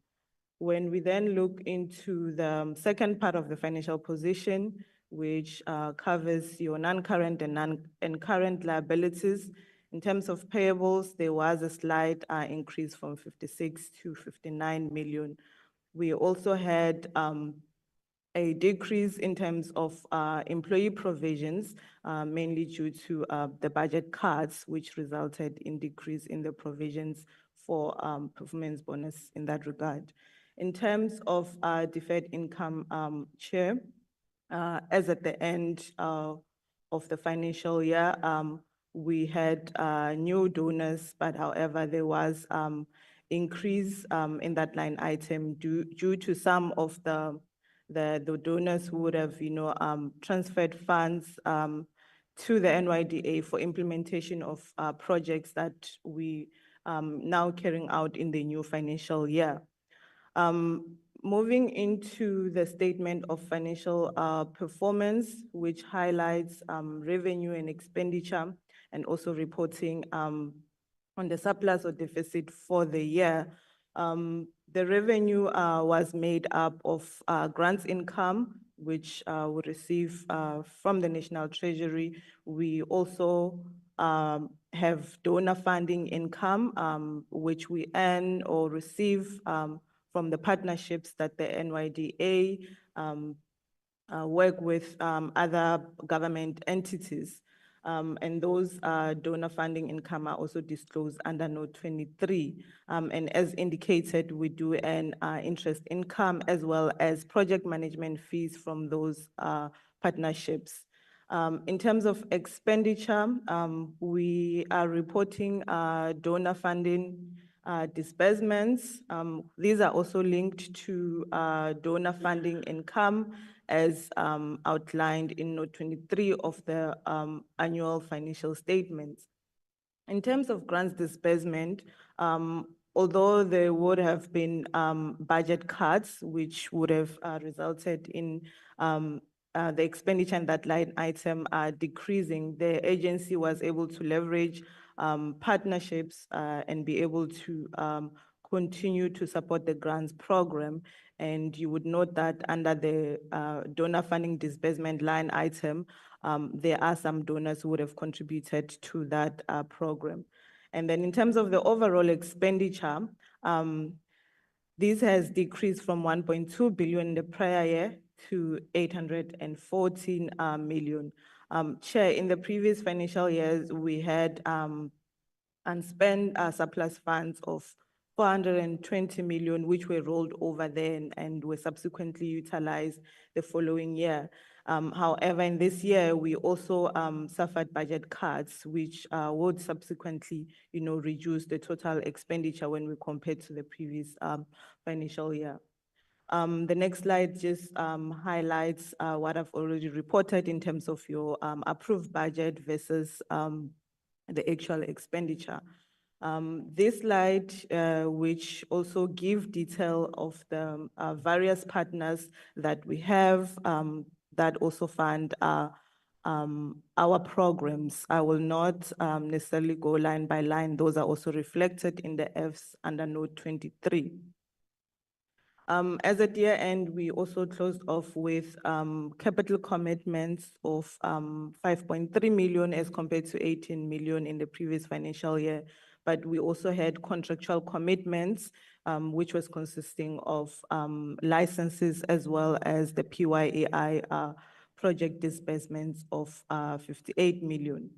When we then look into the second part of the financial position, which covers your non-current and current liabilities, in terms of payables, there was a slight increase from 56 to 59 million. We also had a decrease in terms of employee provisions, mainly due to the budget cuts, which resulted in decrease in the provisions for performance bonus in that regard. In terms of deferred income, Chair, as at the end of the financial year, we had new donors, but however, there was increase in that line item due to some of the donors who would have, transferred funds to the NYDA for implementation of projects that we now carrying out in the new financial year. Moving into the statement of financial performance, which highlights revenue and expenditure, and also reporting on the surplus or deficit for the year. The revenue was made up of grants income, which we receive from the National Treasury. We also have donor funding income, which we earn or receive from the partnerships that the NYDA work with other government entities. And those donor funding income are also disclosed under Note 23. And as indicated, we do earn interest income as well as project management fees from those partnerships. In terms of expenditure, we are reporting donor funding disbursements. These are also linked to donor funding income as outlined in Note 23 of the annual financial statements. In terms of grants disbursement, although there would have been budget cuts, which would have resulted in the expenditure in that line item decreasing, the agency was able to leverage partnerships and be able to continue to support the grants program. And you would note that under the donor funding disbursement line item, there are some donors who would have contributed to that program. And then in terms of the overall expenditure, this has decreased from 1.2 billion in the prior year to 814 million. Chair, in the previous financial years, we had unspent surplus funds of 420 million, which were rolled over then and were subsequently utilized the following year. However, in this year, we also suffered budget cuts, which would subsequently, reduce the total expenditure when we compare to the previous financial year. The next slide just highlights what I've already reported in terms of your approved budget versus the actual expenditure. This slide, which also give detail of the various partners that we have that also fund our programs. I will not necessarily go line by line. Those are also reflected in the Fs under Note 23. As at year end, we also closed off with capital commitments of 5.3 million as compared to 18 million in the previous financial year. But we also had contractual commitments, which was consisting of licenses as well as the PYAI project disbursements of 58 million.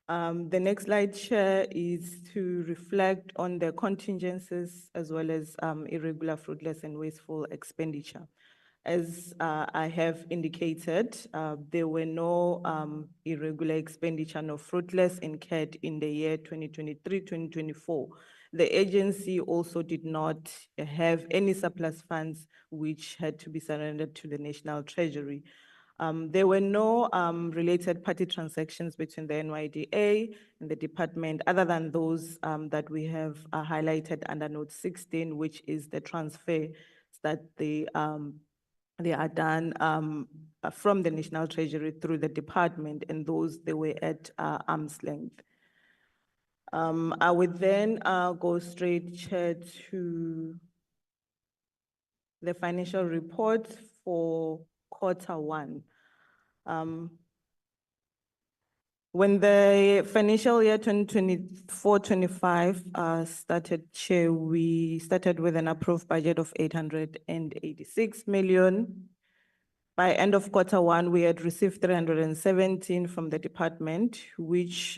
The next slide, Chair, is to reflect on the contingencies as well as irregular, fruitless, and wasteful expenditure. As I have indicated, there were no irregular expenditure, no fruitless incurred in the year 2023-2024. The agency also did not have any surplus funds which had to be surrendered to the National Treasury. There were no related party transactions between the NYDA and the department other than those that we have highlighted under Note 16, which is the transfer that they are done from the National Treasury through the department, and those they were at arm's length. I would then go straight, Chair, to the financial report for Q1. When the financial year 2024-25 started, Chair, we started with an approved budget of 886 million. By end of Q1, we had received 317 from the department, which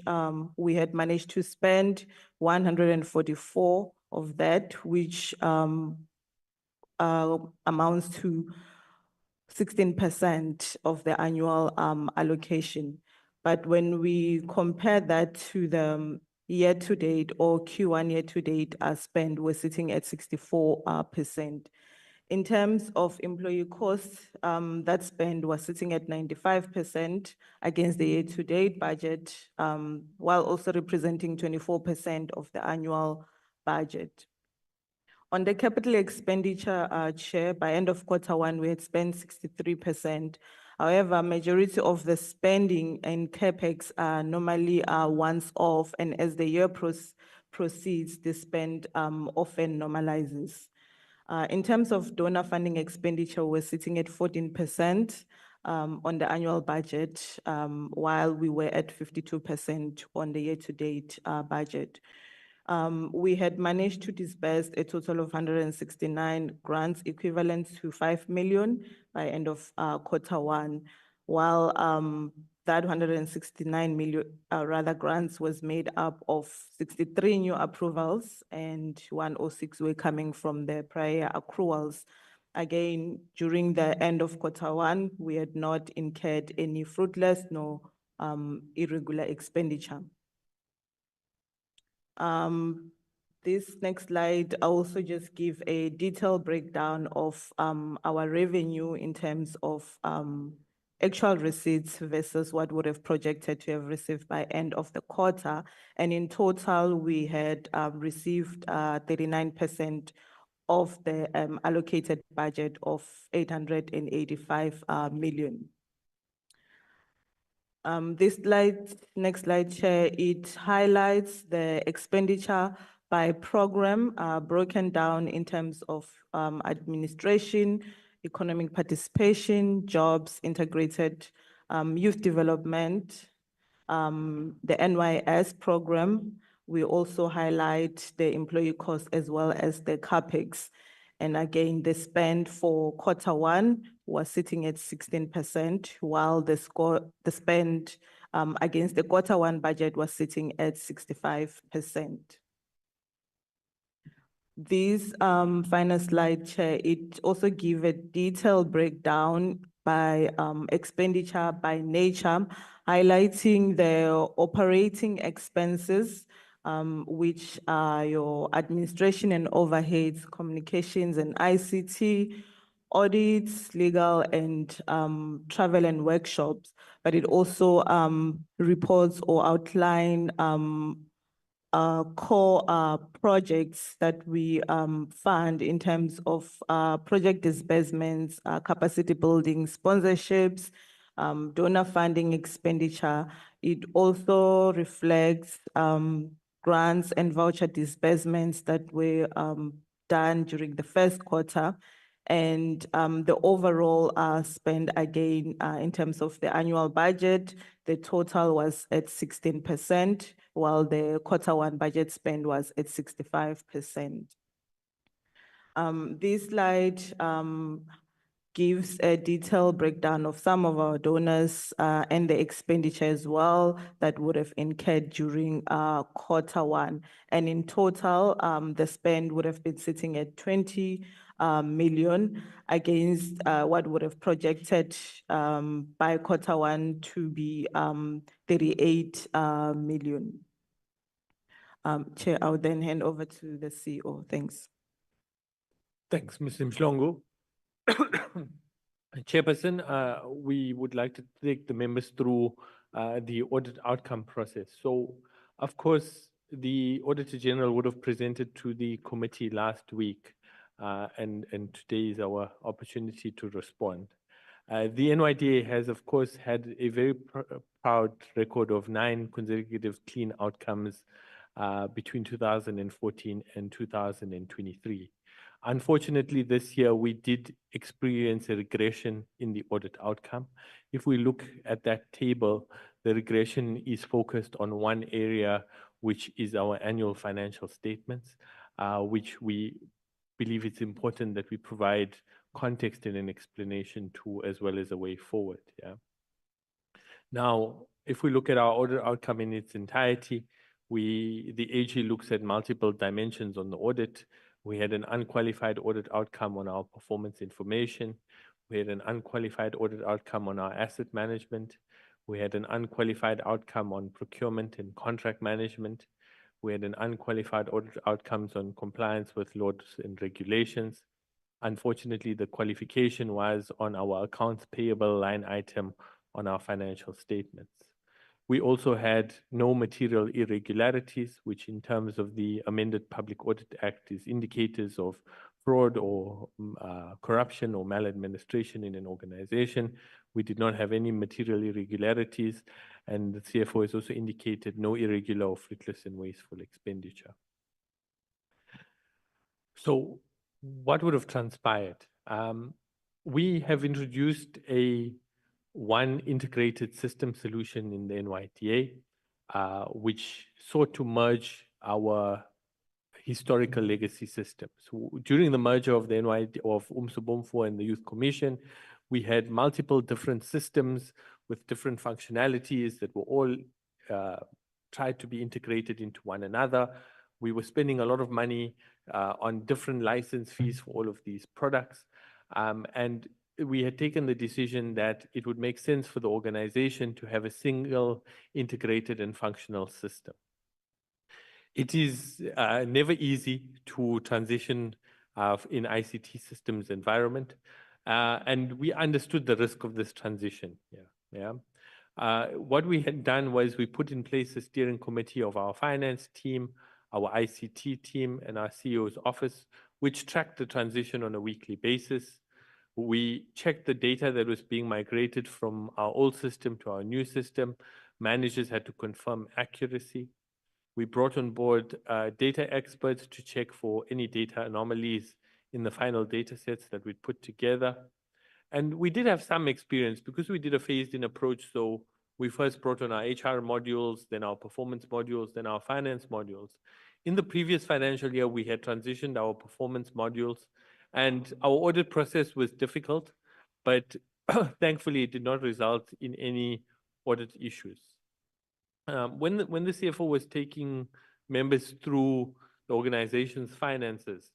we had managed to spend 144 of that, which amounts to 16% of the annual allocation. But when we compare that to the year-to-date or Q1 year-to-date spend, we're sitting at 64%. In terms of employee costs, that spend was sitting at 95% against the year-to-date budget, while also representing 24% of the annual budget. On the capital expenditure, Chair, by end of Q1, we had spent 63%. However, majority of the spending and CapEx are normally once off, and as the year proceeds, the spend often normalizes. In terms of donor funding expenditure, we're sitting at 14% on the annual budget, while we were at 52% on the year-to-date budget. We had managed to disburse a total of 169 grants equivalent to 5 million by end of Q1, while that 169 million grants was made up of 63 new approvals and 106 were coming from the prior accruals. Again, during the end of Q1, we had not incurred any fruitless nor irregular expenditure. This next slide, I also just give a detailed breakdown of our revenue in terms of actual receipts versus what would have projected to have received by end of the quarter. And in total, we had received 39% of the allocated budget of 885 million. This slide, next slide, Chair, it highlights the expenditure by program broken down in terms of administration, economic participation, jobs, integrated youth development, the NYS program. We also highlight the employee costs as well as the CAPEX. And again, the spend for Q1 was sitting at 16%, while the spend against the Q1 budget was sitting at 65%. This final slide, Chair, it also gives a detailed breakdown by expenditure by nature, highlighting the operating expenses, which are your administration and overheads, communications and ICT, audits, legal and travel and workshops. But it also reports or outline core projects that we fund in terms of project disbursements, capacity building, sponsorships, donor funding expenditure. It also reflects grants and voucher disbursements that were done during the first quarter. And the overall spend again, in terms of the annual budget, the total was at 16%, while the Q1 budget spend was at 65%. This slide gives a detailed breakdown of some of our donors and the expenditure as well that would have incurred during Q1. And in total, the spend would have been sitting at 20 million against what would have projected by Q1 to be 38 million. Chair, I will then hand over to the CEO. Thanks. Thanks, Mr. Mhlongo. Chairperson, we would like to take the members through the audit outcome process. So, of course, the Auditor General would have presented to the committee last week, and today is our opportunity to respond. The NYDA has, of course, had a very proud record of 9 consecutive clean outcomes between 2014 and 2023. Unfortunately, this year we did experience a regression in the audit outcome. If we look at that table, the regression is focused on one area, which is our annual financial statements, which we believe it's important that we provide context and an explanation to, as well as a way forward. Yeah. Now, if we look at our audit outcome in its entirety, the AG looks at multiple dimensions on the audit. We had an unqualified audit outcome on our performance information. We had an unqualified audit outcome on our asset management. We had an unqualified outcome on procurement and contract management. We had an unqualified audit outcomes on compliance with laws and regulations. Unfortunately, the qualification was on our accounts payable line item on our financial statements. We also had no material irregularities, which in terms of the amended Public Audit Act is indicators of fraud or corruption or maladministration in an organization. We did not have any material irregularities, and the CFO has also indicated no irregular or fruitless and wasteful expenditure. So what would have transpired? We have introduced one integrated system solution in the NYDA, which sought to merge our historical legacy systems. So during the merger of the NYDA of Umsobomfo and the Youth Commission, we had multiple different systems with different functionalities that were all tried to be integrated into one another. We were spending a lot of money on different license fees for all of these products. And we had taken the decision that it would make sense for the organization to have a single integrated and functional system. It is never easy to transition in ICT systems environment. And we understood the risk of this transition. What we had done was we put in place a steering committee of our finance team, our ICT team, and our CEO's office, which tracked the transition on a weekly basis. We checked the data that was being migrated from our old system to our new system. Managers had to confirm accuracy. We brought on board data experts to check for any data anomalies in the final data sets that we'd put together. And we did have some experience because we did a phased-in approach. So we first brought on our HR modules, then our performance modules, then our finance modules. In the previous financial year, we had transitioned our performance modules, and our audit process was difficult, but thankfully it did not result in any audit issues. When the CFO was taking members through the organization's finances,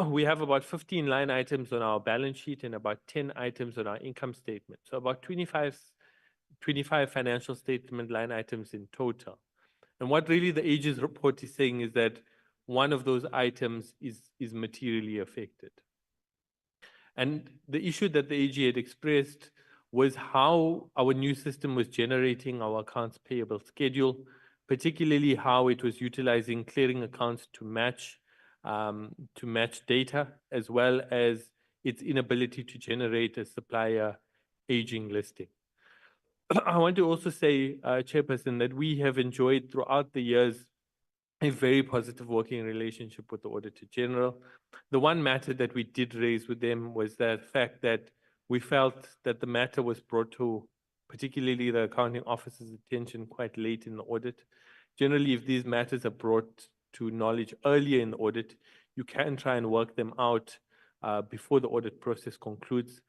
we have about 15 line items on our balance sheet and about 10 items on our income statement. So about 25 financial statement line items in total. And what really the AG's report is saying is that one of those items is materially affected. And the issue that the AG had expressed was how our new system was generating our accounts payable schedule, particularly how it was utilizing clearing accounts to match data, as well as its inability to generate a supplier aging listing. I want to also say, Chairperson, that we have enjoyed throughout the years a very positive working relationship with the Auditor General. The one matter that we did raise with them was the fact that we felt that the matter was brought to particularly the accounting officer's attention quite late in the audit. Generally, if these matters are brought to knowledge earlier in the audit, you can try and work them out before the audit process concludes.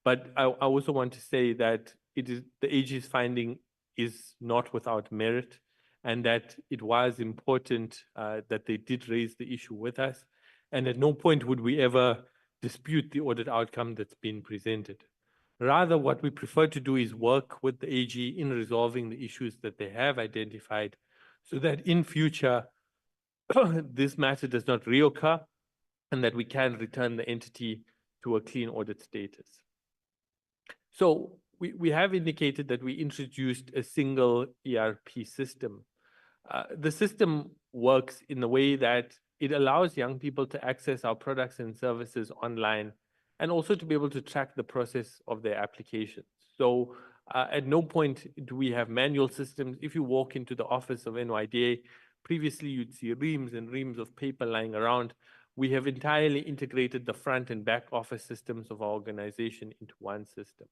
But I also want to say that the AG's finding is not without merit, and that it was important that they did raise the issue with us. And at no point would we ever dispute the audit outcome that's been presented. Rather, what we prefer to do is work with the AG in resolving the issues that they have identified so that in future, this matter does not reoccur and that we can return the entity to a clean audit status. So we have indicated that we introduced a single ERP system. The system works in the way that it allows young people to access our products and services online and also to be able to track the process of their applications. So at no point do we have manual systems. If you walk into the office of NYDA, previously you'd see reams and reams of paper lying around. We have entirely integrated the front and back office systems of our organization into one system.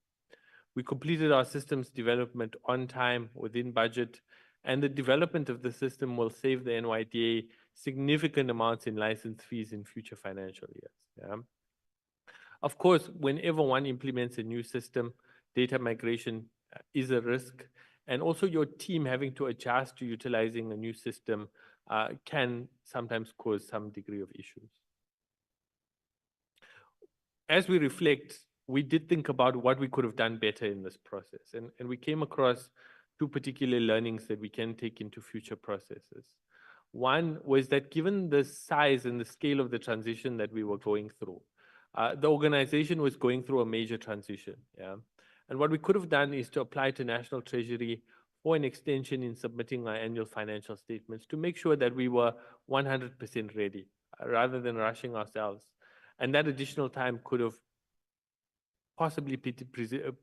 We completed our systems development on time, within budget, and the development of the system will save the NYDA significant amounts in license fees in future financial years. Of course, whenever one implements a new system, data migration is a risk, and also your team having to adjust to utilizing a new system can sometimes cause some degree of issues. As we reflect, we did think about what we could have done better in this process, and we came across two particular learnings that we can take into future processes. One was that given the size and the scale of the transition that we were going through, the organization was going through a major transition. And what we could have done is to apply to National Treasury for an extension in submitting our annual financial statements to make sure that we were 100% ready rather than rushing ourselves. And that additional time could have possibly prevented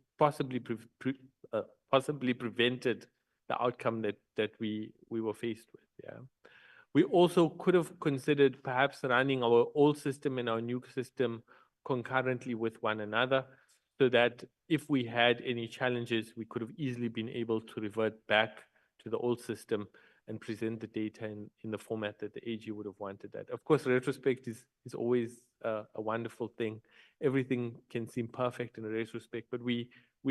the outcome that we were faced with. We also could have considered perhaps running our old system and our new system concurrently with one another, so that if we had any challenges, we could have easily been able to revert back to the old system and present the data in the format that the AG would have wanted that. Of course, retrospect is always a wonderful thing. Everything can seem perfect in a retrospect, but we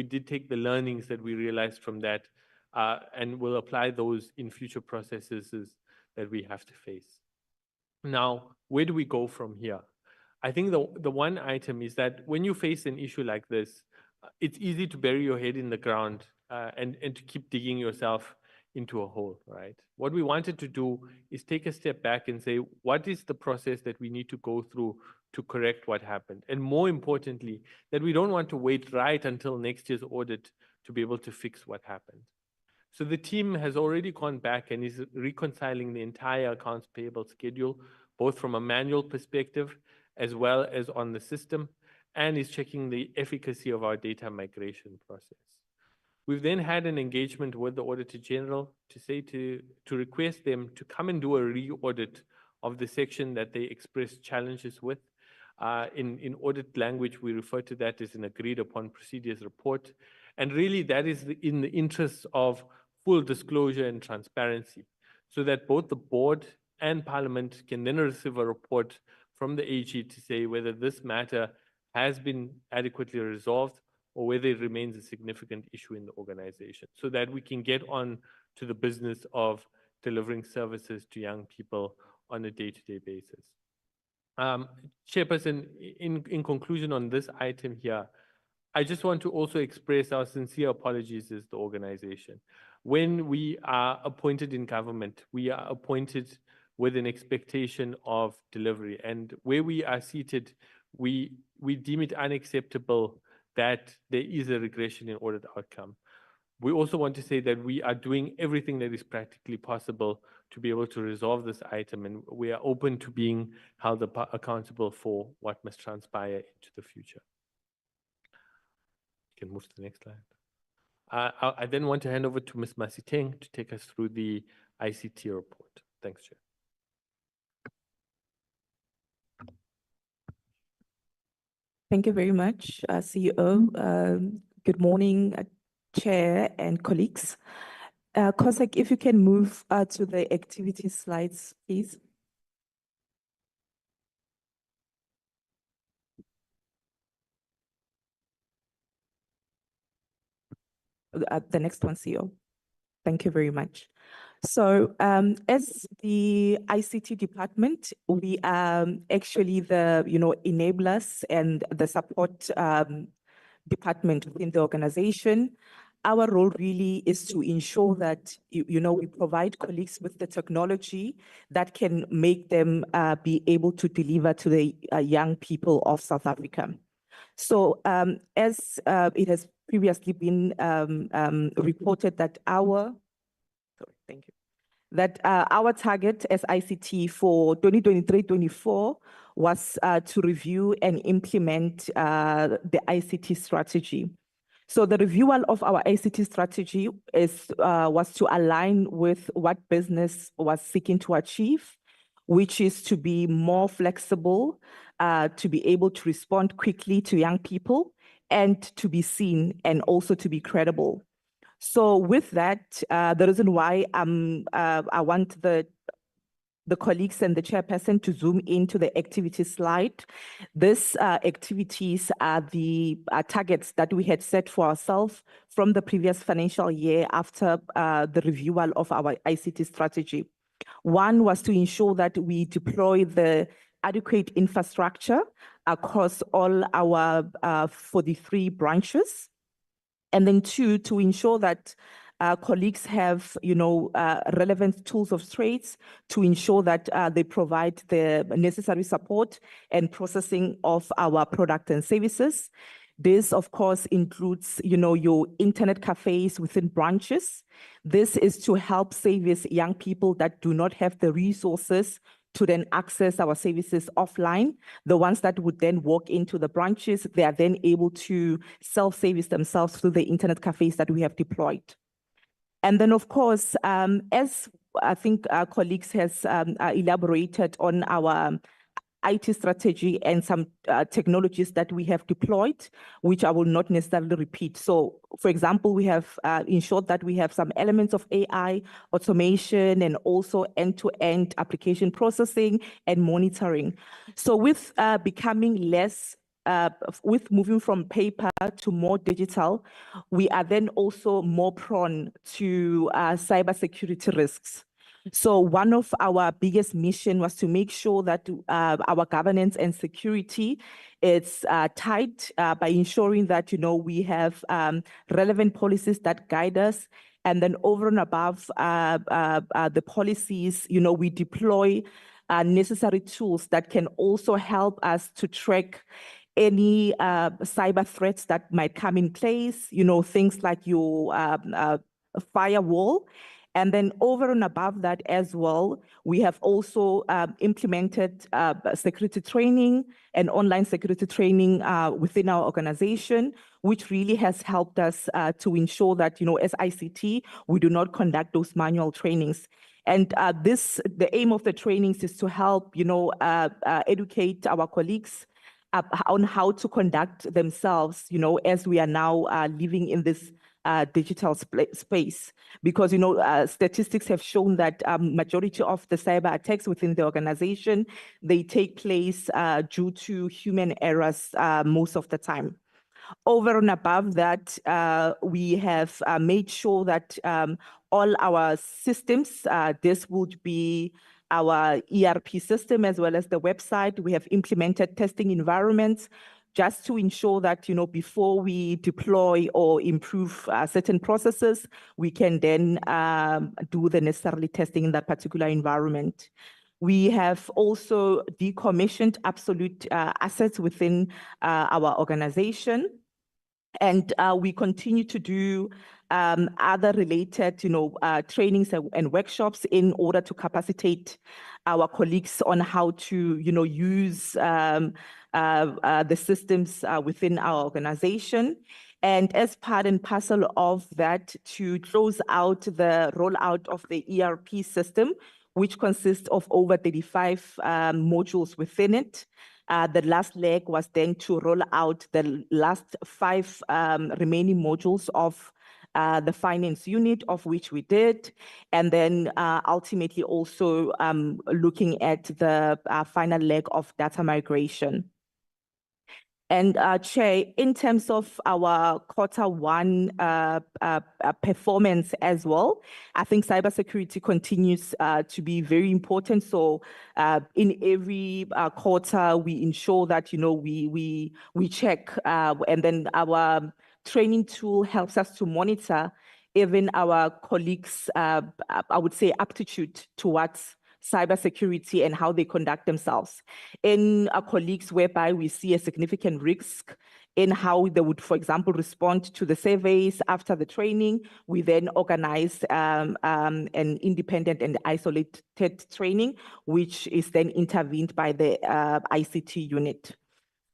did take the learnings that we realized from that and will apply those in future processes that we have to face. Now, where do we go from here? I think the one item is that when you face an issue like this, it's easy to bury your head in the ground and to keep digging yourself into a hole, right? What we wanted to do is take a step back and say, what is the process that we need to go through to correct what happened? And more importantly, that we don't want to wait right until next year's audit to be able to fix what happened. So the team has already gone back and is reconciling the entire accounts payable schedule, both from a manual perspective as well as on the system, and is checking the efficacy of our data migration process. We've then had an engagement with the Auditor General to say to request them to come and do a re-audit of the section that they expressed challenges with. In audit language, we refer to that as an agreed upon procedures report. And really that is in the interest of full disclosure and transparency, so that both the board and Parliament can then receive a report from the AG to say whether this matter has been adequately resolved or whether it remains a significant issue in the organization, so that we can get on to the business of delivering services to young people on a day-to-day basis. Chairperson, in conclusion on this item here, I just want to also express our sincere apologies as the organization. When we are appointed in government, we are appointed with an expectation of delivery. And where we are seated, we deem it unacceptable that there is a regression in audit outcome. We also want to say that we are doing everything that is practically possible to be able to resolve this item, and we are open to being held accountable for what must transpire into the future. You can move to the next slide. I then want to hand over to Ms. Masiteng to take us through the ICT report. Thanks, Chair. Thank you very much, CEO. Good morning, Chair and colleagues. Kosek, if you can move to the activity slides, please. The next one, CEO. Thank you very much. So as the ICT department, we are actually the enablers and the support department within the organization. Our role really is to ensure that we provide colleagues with the technology that can make them be able to deliver to the young people of South Africa. So as it has previously been reported that our target as ICT for 2023-24 was to review and implement the ICT strategy. So the reviewal of our ICT strategy was to align with what business was seeking to achieve, which is to be more flexible, to be able to respond quickly to young people, and to be seen and also to be credible. So with that, the reason why I want the colleagues and the chairperson to zoom into the activity slide. These activities are the targets that we had set for ourselves from the previous financial year after the reviewal of our ICT strategy. One was to ensure that we deploy the adequate infrastructure across all our 43 branches. And then two, to ensure that colleagues have, relevant tools of trades to ensure that they provide the necessary support and processing of our product and services. This, of course, includes, your internet cafes within branches. This is to help service young people that do not have the resources to then access our services offline. The ones that would then walk into the branches, they are then able to self-service themselves through the internet cafes that we have deployed. And then, of course, as I think our colleagues has elaborated on our IT strategy and some technologies that we have deployed, which I will not necessarily repeat. So, for example, we have ensured that we have some elements of AI, automation, and also end-to-end application processing and monitoring. So with becoming less with moving from paper to more digital, we are then also more prone to cybersecurity risks. So one of our biggest mission was to make sure that our governance and security is tight by ensuring that, we have relevant policies that guide us. And then over and above the policies, we deploy necessary tools that can also help us to track any cyber threats that might come in place, things like your firewall. And then over and above that as well, we have also implemented security training and online security training within our organization, which really has helped us to ensure that, as ICT, we do not conduct those manual trainings. And the aim of the trainings is to help, educate our colleagues on how to conduct themselves, as we are now living in this digital space, because statistics have shown that majority of the cyber attacks within the organization, they take place due to human errors most of the time. Over and above that, we have made sure that all our systems, this would be our ERP system as well as the website, we have implemented testing environments just to ensure that, before we deploy or improve certain processes, we can then do the necessary testing in that particular environment. We have also decommissioned absolute assets within our organization. And we continue to do other related, trainings and workshops in order to capacitate our colleagues on how to, use the systems within our organization. And as part and parcel of that, to close out the rollout of the ERP system, which consists of over 35 modules within it. The last leg was then to roll out the last 5 remaining modules of the finance unit, of which we did. And then ultimately also looking at the final leg of data migration. And Chair, in terms of our Q1 performance as well, I think cybersecurity continues to be very important. So in every quarter, we ensure that we check, and then our training tool helps us to monitor even our colleagues' I would say aptitude towards cybersecurity and how they conduct themselves. In our colleagues whereby we see a significant risk in how they would, for example, respond to the surveys after the training, we then organize an independent and isolated training, which is then intervened by the ICT unit.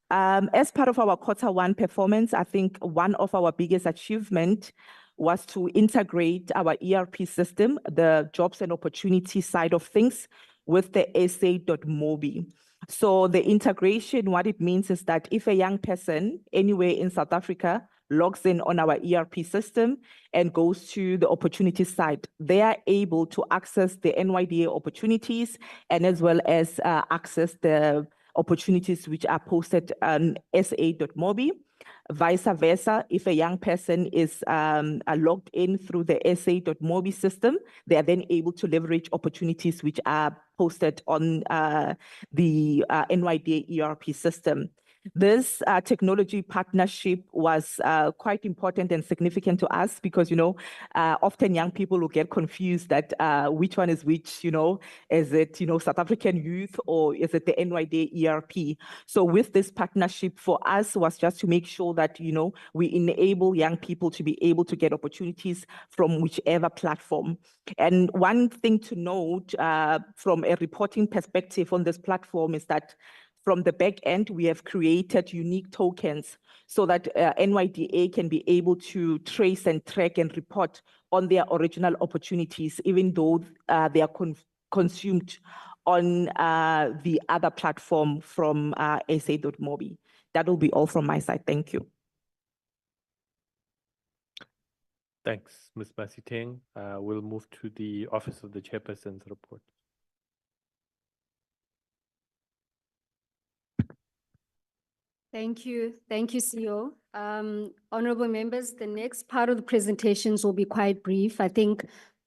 As part of our Q1 performance, I think one of our biggest achievements was to integrate our ERP system, the jobs and opportunity side of things, with the SA.mobi. So the integration, what it means is that if a young person anywhere in South Africa logs in on our ERP system and goes to the opportunity side, they are able to access the NYDA opportunities and as well as access the opportunities which are posted on SA.mobi. Vice versa, if a young person is logged in through the SA.mobi system, they are then able to leverage opportunities which are posted on the NYDA ERP system. This technology partnership was quite important and significant to us because, often young people will get confused that which one is which, is it, South African youth or is it the NYDA ERP? So with this partnership for us was just to make sure that, we enable young people to be able to get opportunities from whichever platform. And one thing to note from a reporting perspective on this platform is that from the back end, we have created unique tokens so that NYDA can be able to trace and track and report on their original opportunities, even though they are consumed on the other platform from SA.mobi. That will be all from my side. Thank you. Thanks, Ms. Masiteng. We'll move to the Office of the Chairperson's report. Thank you, CEO. Honorable members, the next part of the presentations will be quite brief. I think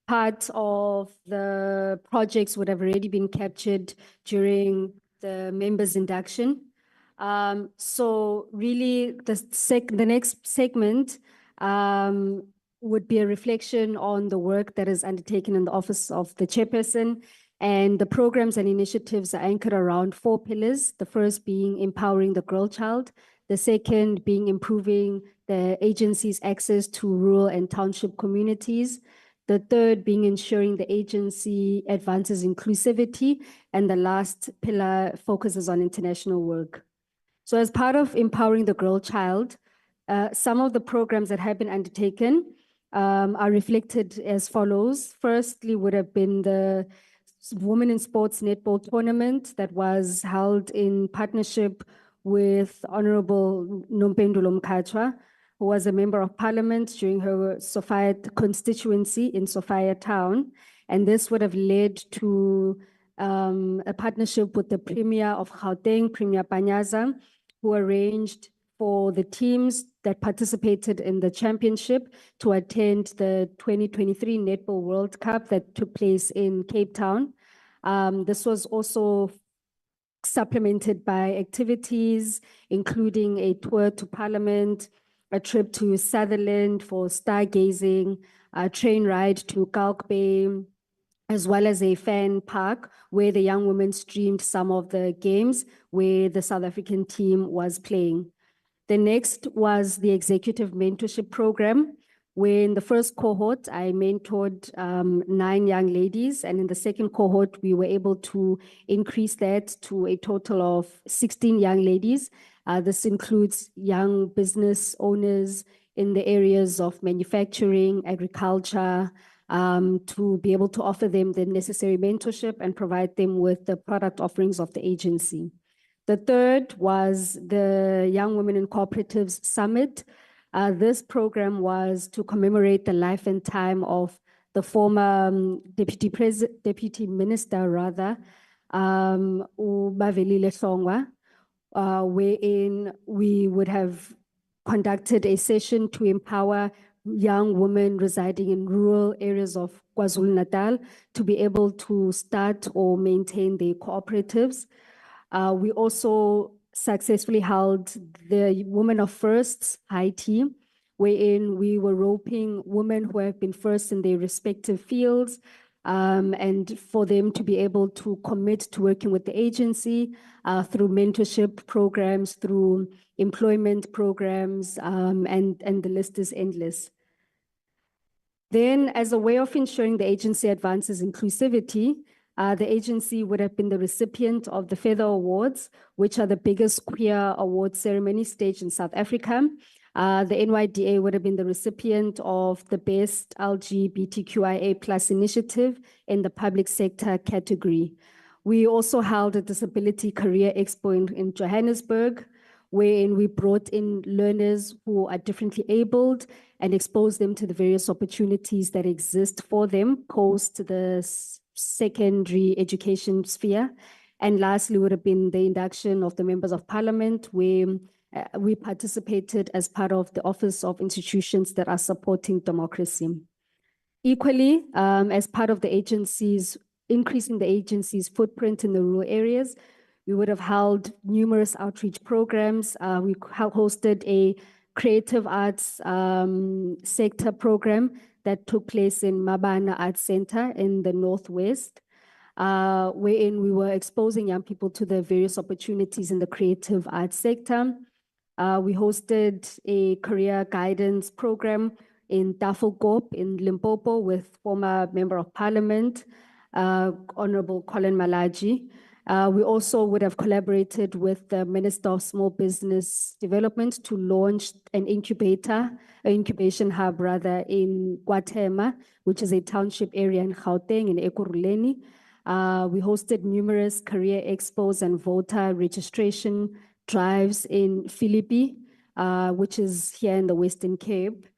part of the projects would have already been captured during the members' induction. So really, the next segment would be a reflection on the work that is undertaken in the Office of the Chairperson, and the programs and initiatives are anchored around 4 pillars. The first being empowering the girl child, the second being improving the agency's access to rural and township communities, the third being ensuring the agency advances inclusivity, and the last pillar focuses on international work. So as part of empowering the girl child, some of the programs that have been undertaken are reflected as follows. Firstly, would have been the Women in Sports Netball Tournament that was held in partnership with Honorable Nompendulo Mkhatshwa, who was a member of parliament during her Sophia constituency in Sophia town. And this would have led to a partnership with the Premier of Gauteng, Premier Panyaza, who arranged for the teams that participated in the championship to attend the 2023 Netball World Cup that took place in Cape Town. This was also supplemented by activities, including a tour to Parliament, a trip to Sutherland for stargazing, a train ride to Kalk Bay, as well as a fan park where the young women streamed some of the games where the South African team was playing. The next was the Executive Mentorship Program, where in the first cohort, I mentored 9 young ladies, and in the second cohort, we were able to increase that to a total of 16 young ladies. This includes young business owners in the areas of manufacturing, agriculture, to be able to offer them the necessary mentorship and provide them with the product offerings of the agency. The third was the Young Women in Cooperatives Summit. This program was to commemorate the life and time of the former Deputy Minister, Ubavelile Songwa, wherein we would have conducted a session to empower young women residing in rural areas of KwaZulu-Natal to be able to start or maintain their cooperatives. We also successfully held the Women of Firsts high tea, wherein we were roping women who have been first in their respective fields, and for them to be able to commit to working with the agency through mentorship programs, through employment programs, and the list is endless. Then, as a way of ensuring the agency advances inclusivity, the agency would have been the recipient of the Feather Awards, which are the biggest queer award ceremony staged in South Africa. The NYDA would have been the recipient of the Best LGBTQIA+ Initiative in the public sector category. We also held a Disability Career Expo in Johannesburg, wherein we brought in learners who are differently abled and exposed them to the various opportunities that exist for them post the secondary education sphere. And lastly would have been the induction of the members of parliament, where we participated as part of the Office of Institutions that are supporting democracy. Equally, as part of the agency's, increasing the agency's footprint in the rural areas, we would have held numerous outreach programs. We hosted a creative arts sector program that took place in Mabana Arts Center in the Northwest, wherein we were exposing young people to the various opportunities in the creative arts sector. We hosted a career guidance program in Tafelkop in Limpopo with former Member of Parliament, Honorable Colin Malaji. We also would have collaborated with the Minister of Small Business Development to launch an incubation hub rather in Guatemala, which is a township area in Gauteng in Ekurhuleni. We hosted numerous career expos and voter registration drives in Philippi, which is here in the Western Cape.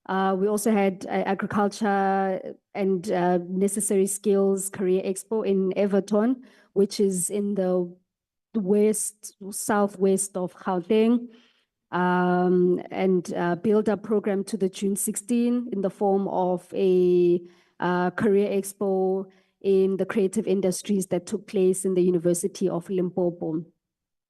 We also had agriculture and necessary skills career expo in Everton, which is in the southwest of Gauteng, and build a program to the June 16 in the form of a career expo in the creative industries that took place in the University of Limpopo.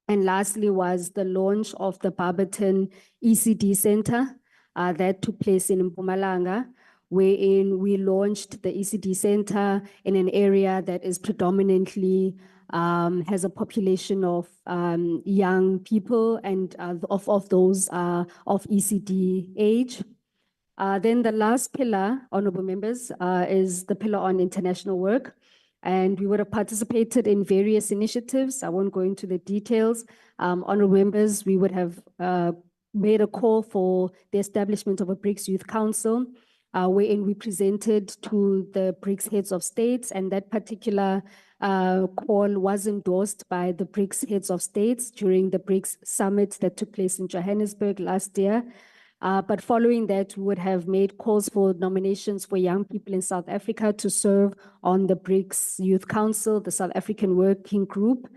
And lastly was the launch of the Barberton ECD Center that took place in Mpumalanga, wherein we launched the ECD Center in an area that is predominantly has a population of young people and of those of ECD age. Then the last pillar, honorable members, is the pillar on international work. And we would have participated in various initiatives. I won't go into the details. Honorable members, we would have made a call for the establishment of a BRICS Youth Council, wherein we presented to the BRICS heads of states, and that particular call was endorsed by the BRICS heads of states during the BRICS summit that took place in Johannesburg last year. But following that, we would have made calls for nominations for young people in South Africa to serve on the BRICS Youth Council, the South African Working Group.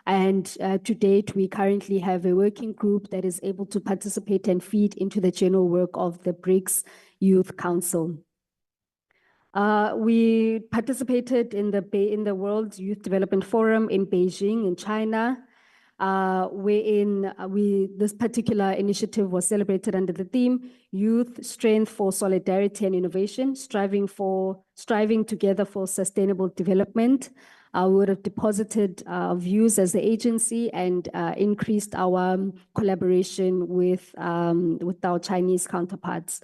And to date, we currently have a working group that is able to participate and feed into the general work of the BRICS Youth Council. We participated in the World Youth Development Forum in Beijing, in China, wherein this particular initiative was celebrated under the theme Youth Strength for Solidarity and Innovation, striving together for sustainable development. We would have deposited views as the agency and increased our collaboration with our Chinese counterparts.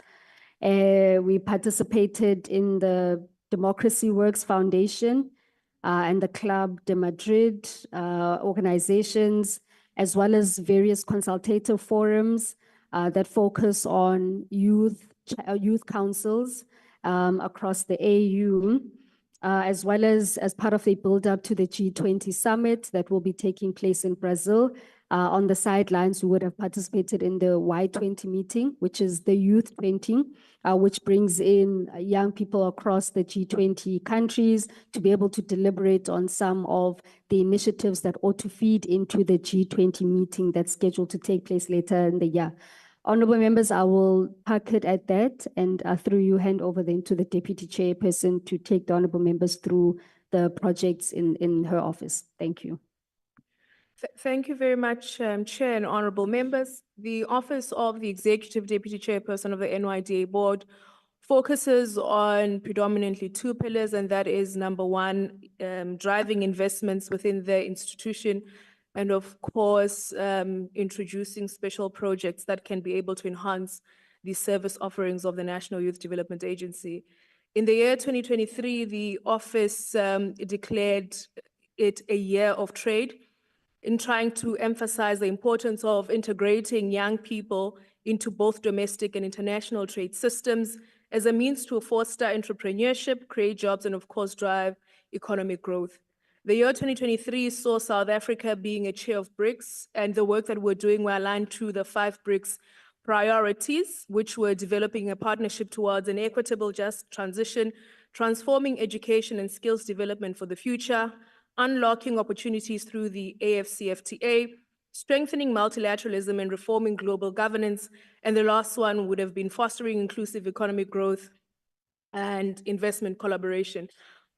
We participated in the Democracy Works Foundation and the Club de Madrid organizations, as well as various consultative forums that focus on youth councils across the AU, as well as part of a build-up to the G20 summit that will be taking place in Brazil. On the sidelines, we would have participated in the Y20 meeting, which is the Youth 20, which brings in young people across the G20 countries to be able to deliberate on some of the initiatives that ought to feed into the G20 meeting that's scheduled to take place later in the year. Honorable members, I will park it at that and through you hand over then to the Deputy Chairperson to take the honorable members through the projects in her office. Thank you. Thank you very much, Chair and honorable members. The Office of the Executive Deputy Chairperson of the NYDA Board focuses on predominantly two pillars, and that is number one, driving investments within the institution, and of course, introducing special projects that can be able to enhance the service offerings of the National Youth Development Agency. In the year 2023, the office declared it a year of trade, in trying to emphasize the importance of integrating young people into both domestic and international trade systems as a means to foster entrepreneurship, create jobs, and of course, drive economic growth. The year 2023 saw South Africa being a chair of BRICS, and the work that we're doing were aligned to the 5 BRICS priorities, which were developing a partnership towards an equitable, just transition, transforming education and skills development for the future, unlocking opportunities through the AFCFTA, strengthening multilateralism and reforming global governance, and the last one would have been fostering inclusive economic growth and investment collaboration.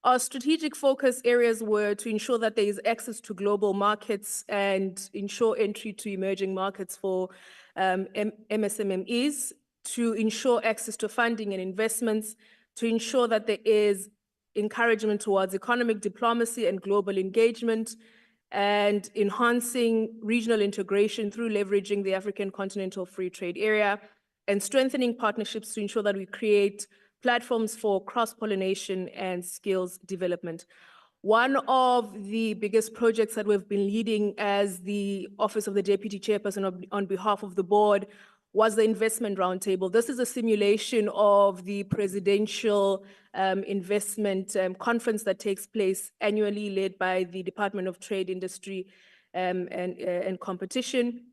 Our strategic focus areas were to ensure that there is access to global markets and ensure entry to emerging markets for MSMEs, to ensure access to funding and investments, to ensure that there is encouragement towards economic diplomacy and global engagement, and enhancing regional integration through leveraging the African Continental Free Trade Area, and strengthening partnerships to ensure that we create platforms for cross-pollination and skills development. One of the biggest projects that we've been leading as the Office of the Deputy Chairperson on behalf of the board was the Investment Roundtable. This is a simulation of the presidential investment conference that takes place annually, led by the Department of Trade, Industry and Competition.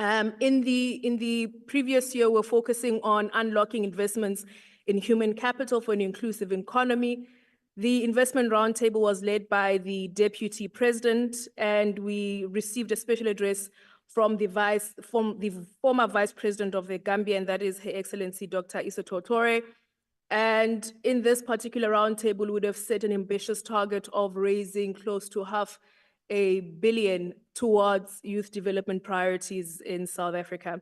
In the previous year, we're focusing on unlocking investments in human capital for an inclusive economy. The Investment Roundtable was led by the Deputy President, and we received a special address from the former Vice President of the Gambia, and that is Her Excellency Dr. Isato Tore. And in this particular roundtable, we would have set an ambitious target of raising close to $500 million towards youth development priorities in South Africa.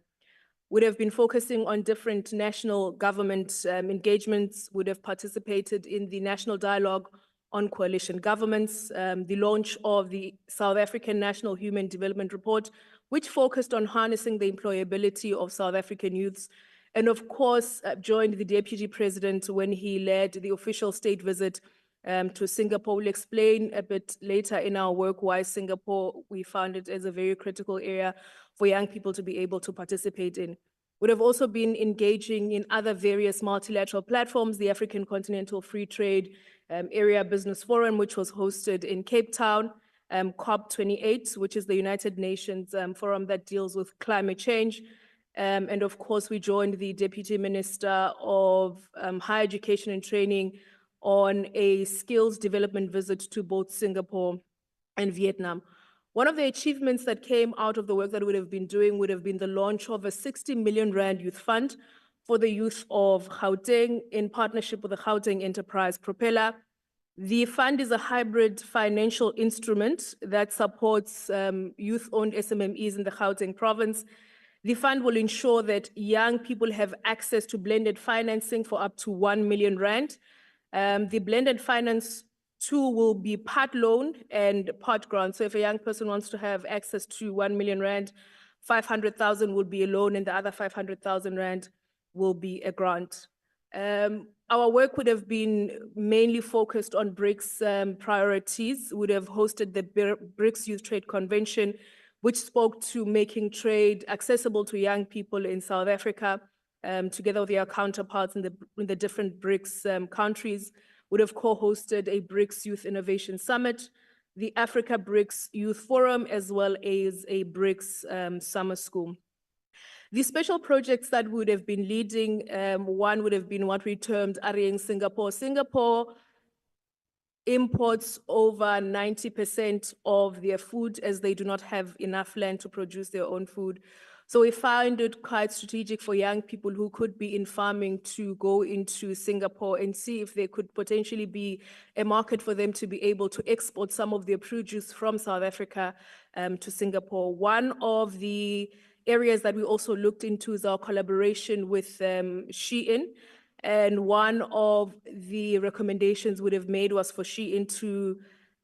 Would have been focusing on different national government engagements, would have participated in the National Dialogue on Coalition Governments, the launch of the South African National Human Development Report, which focused on harnessing the employability of South African youths, and of course, joined the Deputy President when he led the official state visit to Singapore. We'll explain a bit later in our work why Singapore, we found it as a very critical area for young people to be able to participate in. Would have also been engaging in other various multilateral platforms, the African Continental Free Trade Area Business Forum, which was hosted in Cape Town, COP28, which is the United Nations forum that deals with climate change. And of course, we joined the Deputy Minister of Higher Education and Training on a skills development visit to both Singapore and Vietnam. One of the achievements that came out of the work that we would have been doing would have been the launch of a 60 million rand youth fund for the youth of Gauteng in partnership with the Gauteng Enterprise Propeller. The fund is a hybrid financial instrument that supports youth-owned SMMEs in the Gauteng province. The fund will ensure that young people have access to blended financing for up to 1 million rand. The blended finance tool will be part loan and part grant. So if a young person wants to have access to 1 million rand, 500,000 will be a loan and the other 500,000 rand will be a grant. Our work would have been mainly focused on BRICS priorities. Would have hosted the BRICS Youth Trade Convention, which spoke to making trade accessible to young people in South Africa, together with their counterparts in the different BRICS countries. Would have co-hosted a BRICS Youth Innovation Summit, the Africa BRICS Youth Forum, as well as a BRICS summer school. The special projects that would have been leading, one would have been what we termed Arrying Singapore. Singapore imports over 90% of their food, as they do not have enough land to produce their own food. So we found it quite strategic for young people who could be in farming to go into Singapore and see if there could potentially be a market for them to be able to export some of their produce from South Africa to Singapore. One of the areas that we also looked into is our collaboration with Shein. And one of the recommendations would have made was for Shein to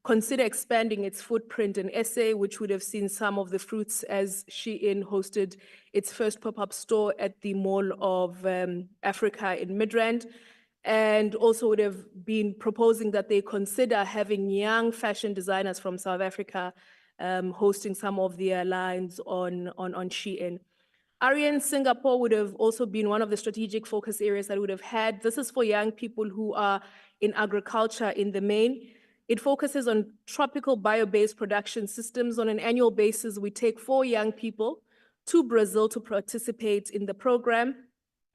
consider expanding its footprint in SA, which would have seen some of the fruits as Shein hosted its first pop-up store at the Mall of Africa in Midrand, and also would have been proposing that they consider having young fashion designers from South Africa hosting some of their lines on Shein. Aryan Singapore would have also been one of the strategic focus areas that would have had. This is for young people who are in agriculture in the main. It focuses on tropical bio-based production systems. On an annual basis, we take 4 young people to Brazil to participate in the program.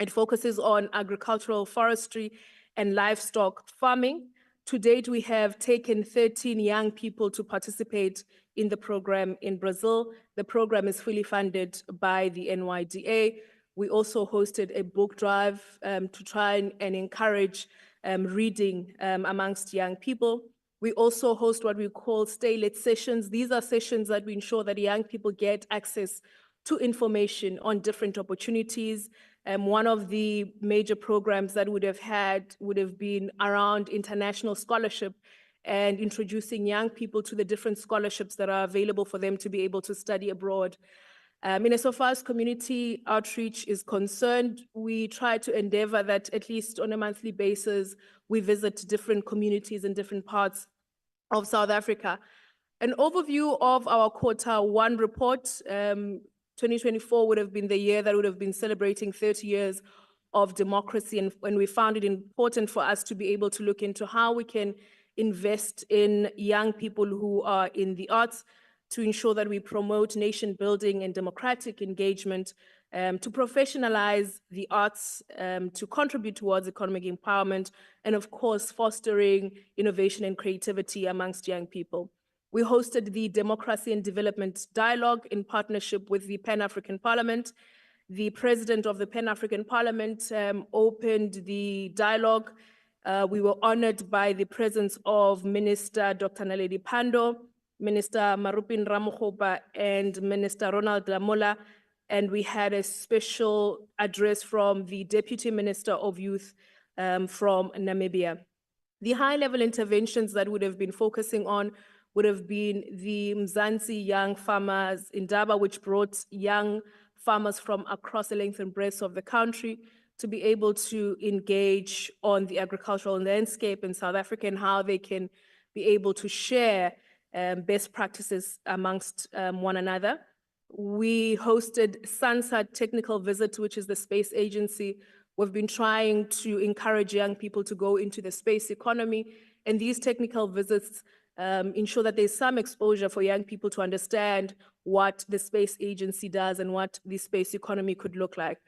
It focuses on agricultural forestry and livestock farming. To date, we have taken 13 young people to participate in the program in Brazil. The program is fully funded by the NYDA. We also hosted a book drive to try and encourage reading amongst young people. We also host what we call stay-lit sessions. These are sessions that we ensure that young people get access to information on different opportunities. One of the major programs that would have been around international scholarship and introducing young people to the different scholarships that are available for them to be able to study abroad. Insofar as community outreach is concerned, we try to endeavor that at least on a monthly basis, we visit different communities in different parts of South Africa. An overview of our Q1 report. 2024 would have been the year that would have been celebrating 30 years of democracy, and we found it important for us to be able to look into how we can invest in young people who are in the arts to ensure that we promote nation building and democratic engagement, to professionalize the arts, to contribute towards economic empowerment, and of course, fostering innovation and creativity amongst young people. We hosted the Democracy and Development Dialogue in partnership with the Pan-African Parliament. The President of the Pan-African Parliament opened the dialogue. We were honored by the presence of Minister Dr. Naledi Pandor, Minister Marupin Ramokgopa, and Minister Ronald Lamola, and we had a special address from the Deputy Minister of Youth from Namibia. The high-level interventions that would have been focusing on would have been the Mzansi Young Farmers Indaba, which brought young farmers from across the length and breadth of the country to be able to engage on the agricultural landscape in South Africa and how they can be able to share best practices amongst one another. We hosted SANSA Technical Visit, which is the space agency. We've been trying to encourage young people to go into the space economy, and these technical visits ensure that there's some exposure for young people to understand what the space agency does and what the space economy could look like.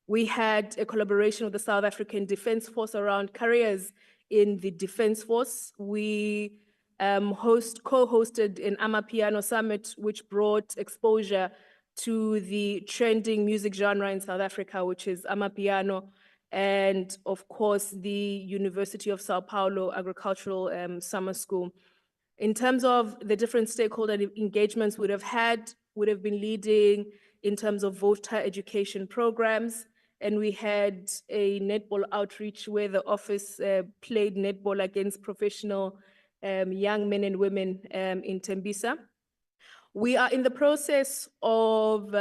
We had a collaboration with the South African Defence Force around careers in the Defence Force. We co-hosted an Amapiano Summit, which brought exposure to the trending music genre in South Africa, which is Amapiano, and of course, the University of Sao Paulo Agricultural Summer School. In terms of the different stakeholder engagements would have been leading in terms of voter education programs. And we had a netball outreach where the office played netball against professional young men and women in Tembisa. We are in the process of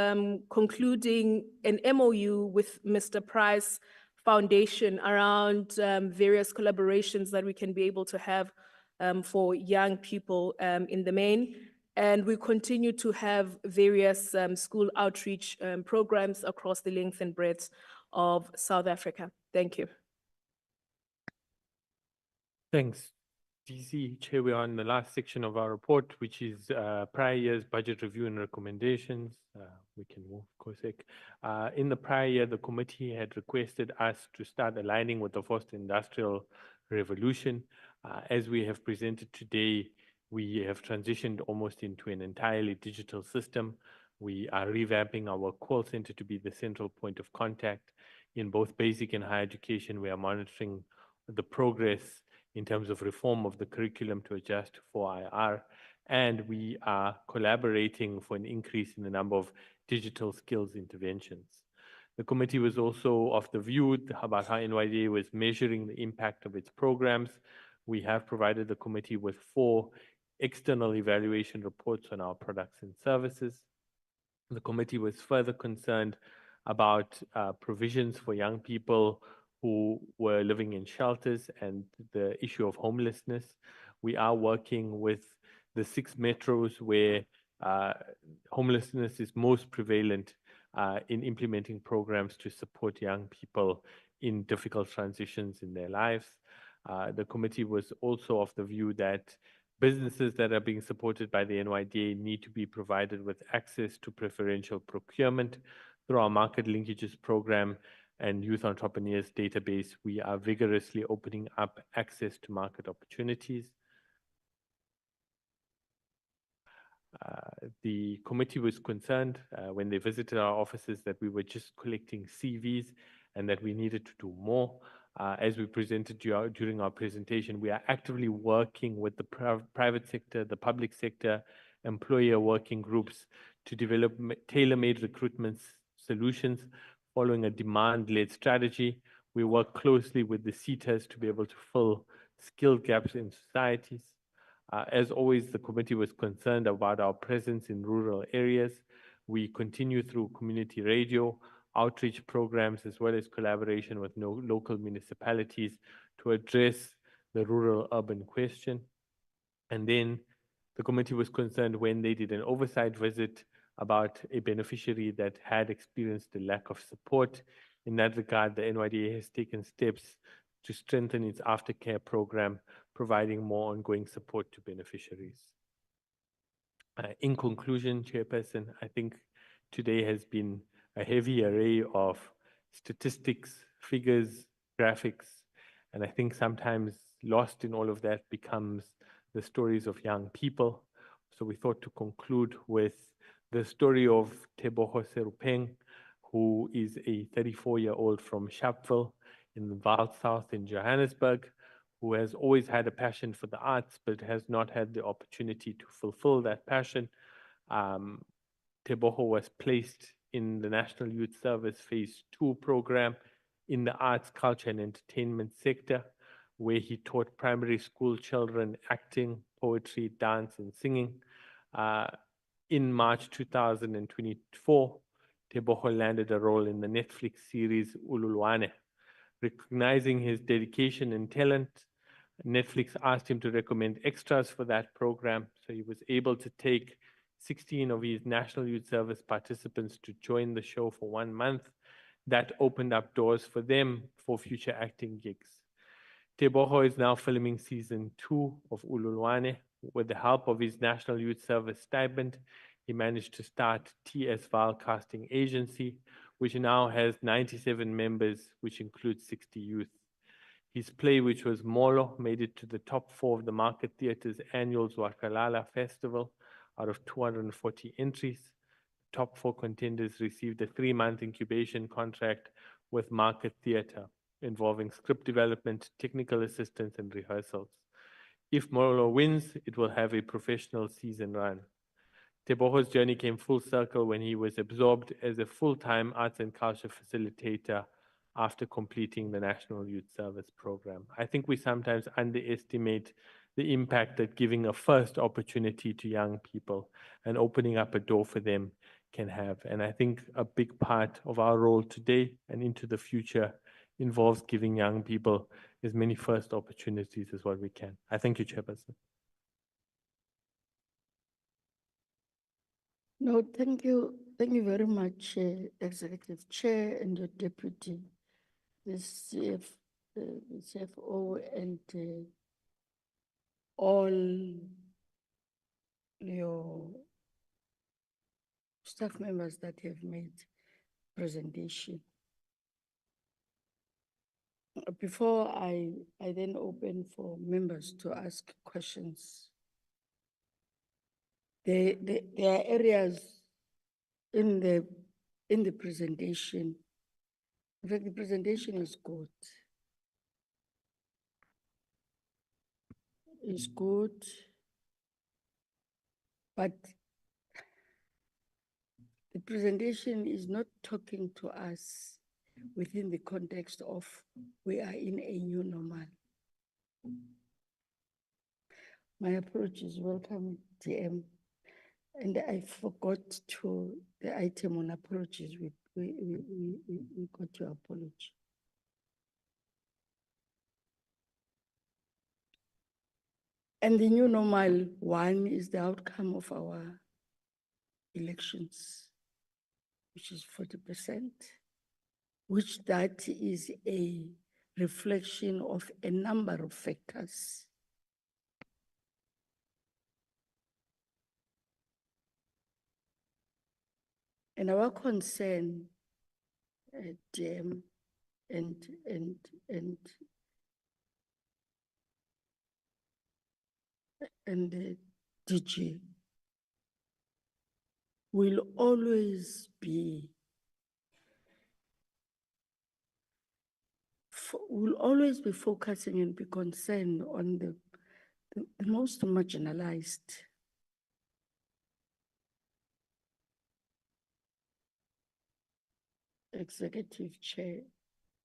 concluding an MOU with Mr. Price Foundation around various collaborations that we can be able to have for young people in the main. And we continue to have various school outreach programs across the length and breadth of South Africa. Thank you. Thanks, DC. Chair, we are on the last section of our report, which is prior year's budget review and recommendations. We can move, Kosek. In the prior year, the committee had requested us to start aligning with the fourth industrial revolution. As we have presented today, we have transitioned almost into an entirely digital system. We are revamping our call center to be the central point of contact. In both basic and higher education, we are monitoring the progress in terms of reform of the curriculum to adjust to 4IR, and we are collaborating for an increase in the number of digital skills interventions. The committee was also of the view about how NYDA was measuring the impact of its programs. We have provided the committee with 4 external evaluation reports on our products and services. The committee was further concerned about provisions for young people who were living in shelters and the issue of homelessness. We are working with the 6 metros where homelessness is most prevalent in implementing programs to support young people in difficult transitions in their lives. The committee was also of the view that businesses that are being supported by the NYDA need to be provided with access to preferential procurement. Through our market linkages program and youth entrepreneurs database, we are vigorously opening up access to market opportunities. The committee was concerned when they visited our offices that we were just collecting CVs and that we needed to do more. As we presented during our presentation, we are actively working with the private sector, the public sector, employer working groups to develop tailor-made recruitment solutions following a demand-led strategy. We work closely with the CETAs to be able to fill skill gaps in societies. As always, the committee was concerned about our presence in rural areas. We continue through community radio, outreach programs, as well as collaboration with local municipalities to address the rural-urban question. And then the committee was concerned when they did an oversight visit about a beneficiary that had experienced a lack of support. In that regard, the NYDA has taken steps to strengthen its aftercare program, providing more ongoing support to beneficiaries. In conclusion, Chairperson, I think today has been a heavy array of statistics, figures, graphics, and I think sometimes lost in all of that becomes the stories of young people. So we thought to conclude with the story of Teboho Serupeng, who is a 34-year-old from Sharpeville in the Vaal South in Johannesburg, who has always had a passion for the arts, but has not had the opportunity to fulfill that passion. Teboho was placed in the National Youth Service Phase 2 program in the arts, culture, and entertainment sector, where he taught primary school children acting, poetry, dance, and singing. In March 2024, Teboho landed a role in the Netflix series Ululwane. Recognizing his dedication and talent, Netflix asked him to recommend extras for that program, so he was able to take 16 of his National Youth Service participants to join the show for 1 month. That opened up doors for them for future acting gigs. Teboho is now filming season 2 of Ululwane. With the help of his National Youth Service stipend, he managed to start TS Vaal Casting Agency, which now has 97 members, which includes 60 youth. His play, which was Molo, made it to the top 4 of the Market Theatre's annual Zwakalala Festival out of 240 entries. Top 4 contenders received a 3-month incubation contract with Market Theatre, involving script development, technical assistance, and rehearsals. If Molo wins, it will have a professional season run. Teboho's journey came full circle when he was absorbed as a full-time arts and culture facilitator after completing the National Youth Service program. I think we sometimes underestimate the impact that giving a first opportunity to young people and opening up a door for them can have. And I think a big part of our role today and into the future involves giving young people as many first opportunities as what we can. I thank you, Chairperson. No, thank you. Thank you very much, Executive Chair and your Deputy, the CFO, and all your staff members that have made presentation. Before I then open for members to ask questions, there are areas in the presentation. In fact, the presentation is good. It's good, but the presentation is not talking to us within the context of we are in a new normal. My approach is welcome, DM. And I forgot the item on approaches. We got your apology. And the new normal one is the outcome of our elections, which is 40%, which that is a reflection of a number of factors. And our concern, DM and the DG will always be focusing and be concerned on the most marginalized. Executive Chair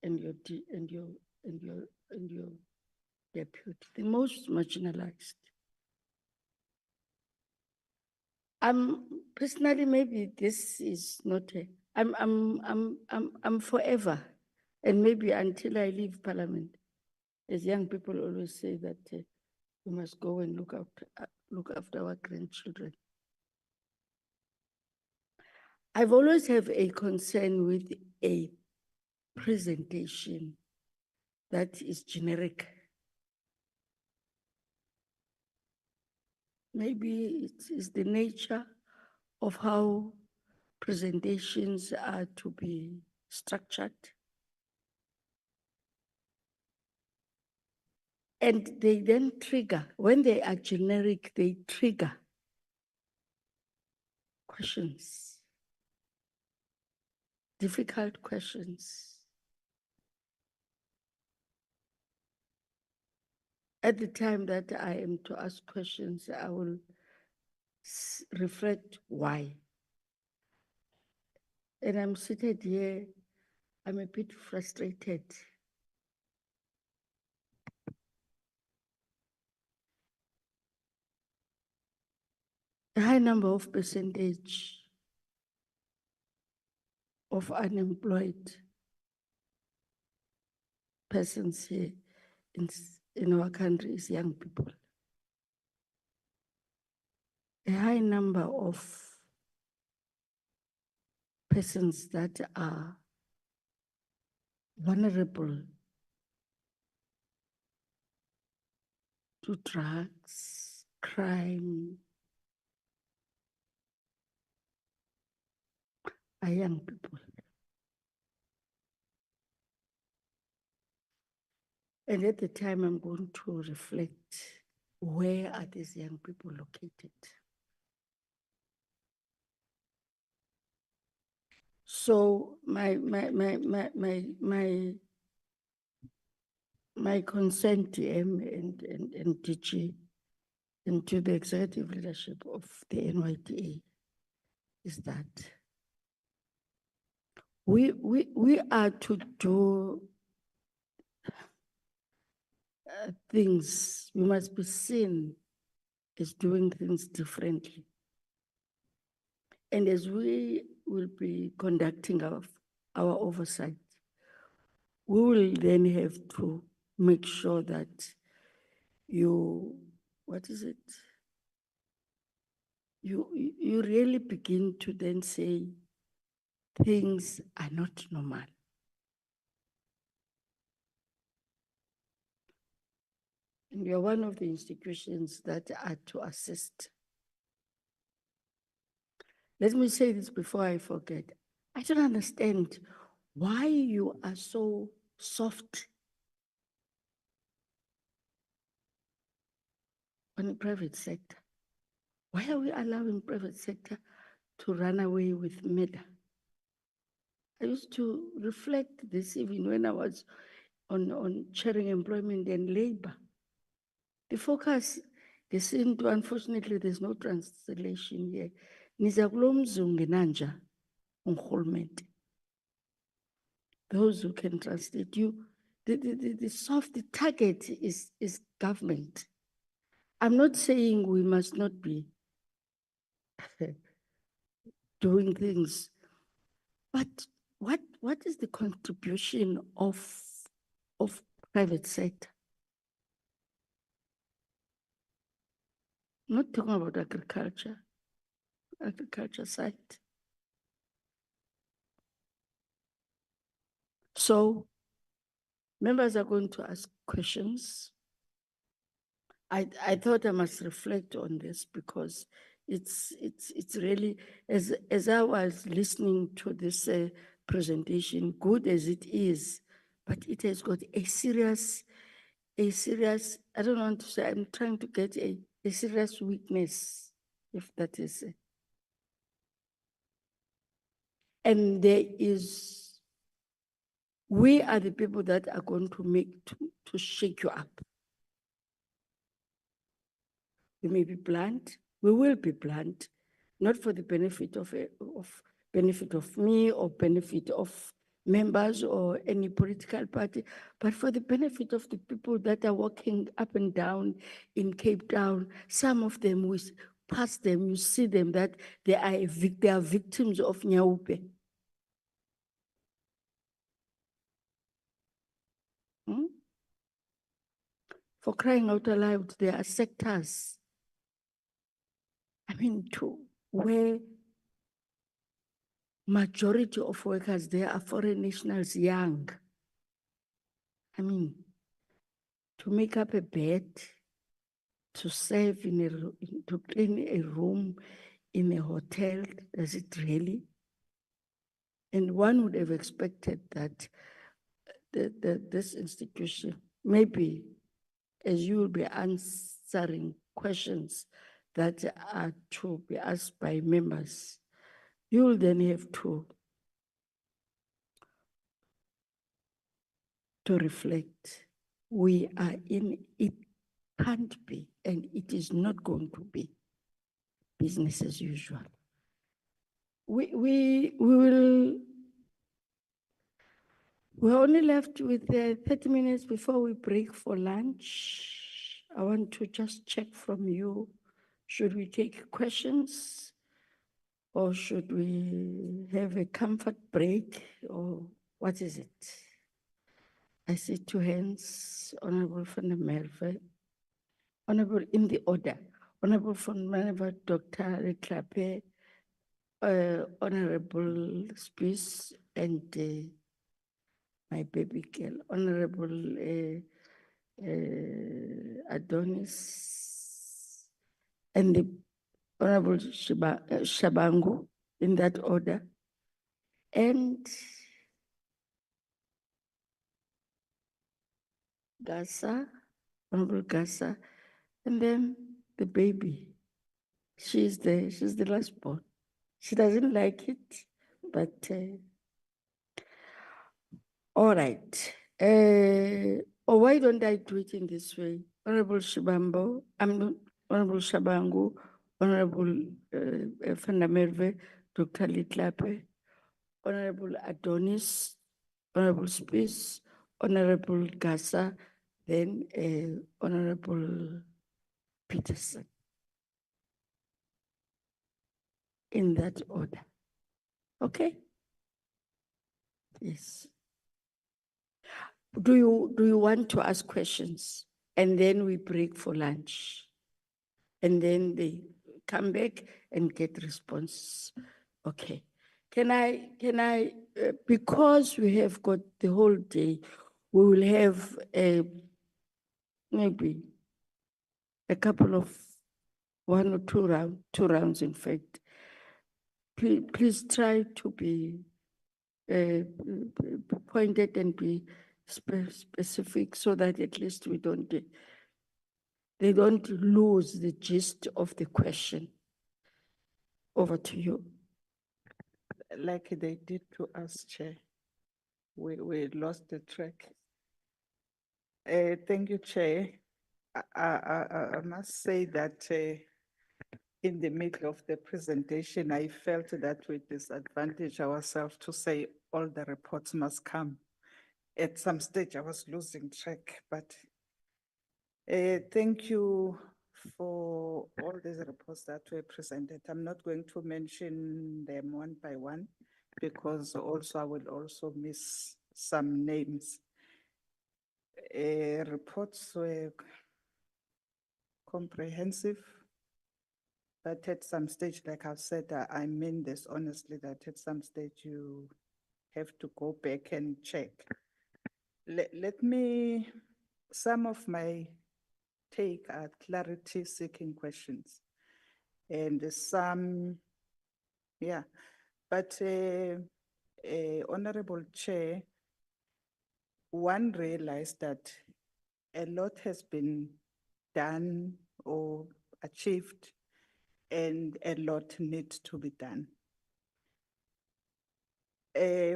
and your deputy, the most marginalized. Personally, maybe this is not I'm forever, and maybe until I leave Parliament, as young people always say that We must go and look after our grandchildren. I've always have a concern with a presentation that is generic. Maybe it is the nature of how presentations are to be structured. And they then trigger, when they are generic, they trigger questions, difficult questions. At the time that I am to ask questions, I will reflect why. And I'm seated here, I'm a bit frustrated. A high number of percentage of unemployed persons here in our country is young people. A high number of persons that are vulnerable to drugs, crime, are young people. And at the time, I'm going to reflect, where are these young people located? So my consent to M and DG and to the executive leadership of the NYDA is that we are to do things, we must be seen as doing things differently. And as we will be conducting our oversight, we will then have to make sure that you really begin to then say things are not normal. And we are one of the institutions that are to assist. Let me say this before I forget. I don't understand why you are so soft on the private sector. Why are we allowing private sector to run away with murder? I used to reflect this even when I was on chairing employment and labor. The focus, unfortunately, there's no translation here. Niza kulo mzungu ngenanja ngurhulumente. Those who can translate you, the soft target is government. I'm not saying we must not be doing things, but what is the contribution of private sector? I'm not talking about agriculture side. So members are going to ask questions. I thought I must reflect on this because it's really, as I was listening to this presentation, good as it is, but it has got a serious, I don't want to say, I'm trying to get a serious weakness, if that is it. And we are the people that are going to shake you up. We may be blunt, we will be blunt, not for the benefit of me or benefit of members or any political party, but for the benefit of the people that are walking up and down in Cape Town. Some of them, we pass them, you see them, that they are victims of Nyaupe. For crying out aloud, there are sectors, I mean, where majority of workers there are foreign nationals, young. I mean, to make up a bed, to serve to clean a room in a hotel, does it really? And one would have expected that this institution, maybe as you will be answering questions that are to be asked by members, you will then have to reflect. We are in, it can't be, and it is not going to be business as usual. We're only left with 30 minutes before we break for lunch. I want to just check from you. Should we take questions or should we have a comfort break or what is it? I see two hands, Honorable van der Merwe, Honorable in the order, Honorable van der Merwe, Dr. Leklape, Honorable Spies, and my baby girl, Honorable Adonis, and the Honorable Shabangu, in that order. And Gasa, Honorable Gasa, and then the baby. She's the last born. She doesn't like it, but all right. Or why don't I do it in this way? Honorable Shibambo, Honorable Shabangu, Honorable van der Merwe, Dr. Litlape, Honorable Adonis, Honorable Spies, Honorable Gasa, then Honorable Peterson. In that order. Okay? Yes. Do you want to ask questions? And then we break for lunch. And then they come back and get responses. Okay. Can I, because we have got the whole day, we will have maybe a couple of one or two rounds, in fact. Please try to be pointed and be specific so that at least they don't lose the gist of the question. Over to you. Like they did to us, Chair. We lost the track. Thank you, Chair. I must say that in the middle of the presentation, I felt that we disadvantaged ourselves to say all the reports must come. At some stage, I was losing track, but thank you for all these reports that were presented. I'm not going to mention them one by one because also I will also miss some names. Reports were comprehensive, but at some stage, like I've said, I mean this honestly, that at some stage you have to go back and check. Let me, some of my take are clarity seeking questions and some, yeah, but Honorable Chair, one realized that a lot has been done or achieved and a lot needs to be done.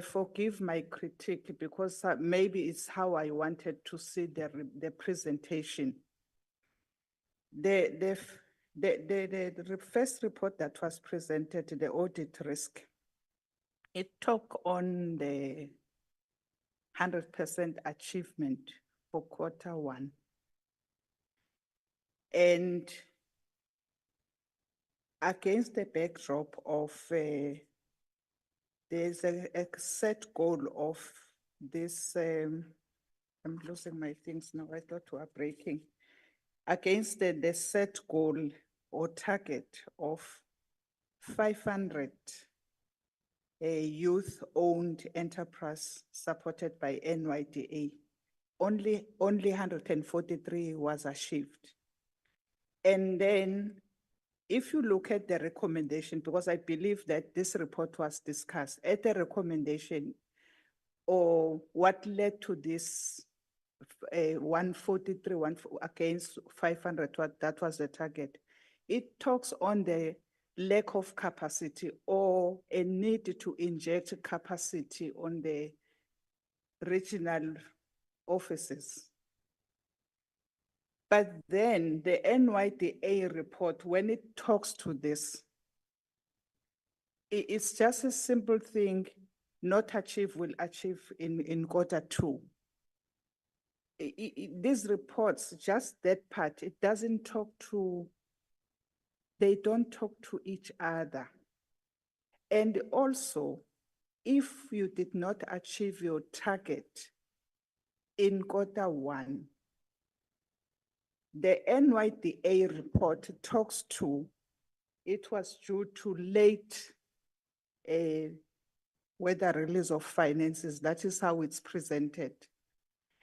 Forgive my critique because maybe it's how I wanted to see the presentation. The first report that was presented, the audit risk, it took on the 100% achievement for Q1. And against the backdrop of there's a set goal of this, I'm losing my things now, I thought we were breaking. against the set goal or target of 500 youth-owned enterprise supported by NYDA. Only 143 was achieved. And then if you look at the recommendation, because I believe that this report was discussed at the recommendation, or what led to this 143 against 500, that was the target. It talks on the lack of capacity or a need to inject capacity on the regional offices. But then the NYDA report, when it talks to this, it's just a simple thing, not achieve, will achieve in Q2. These reports, just that part, it doesn't talk to, they don't talk to each other. And also, if you did not achieve your target in Q1, the NYDA report talks to, it was due to late weather release of finances. That is how it's presented.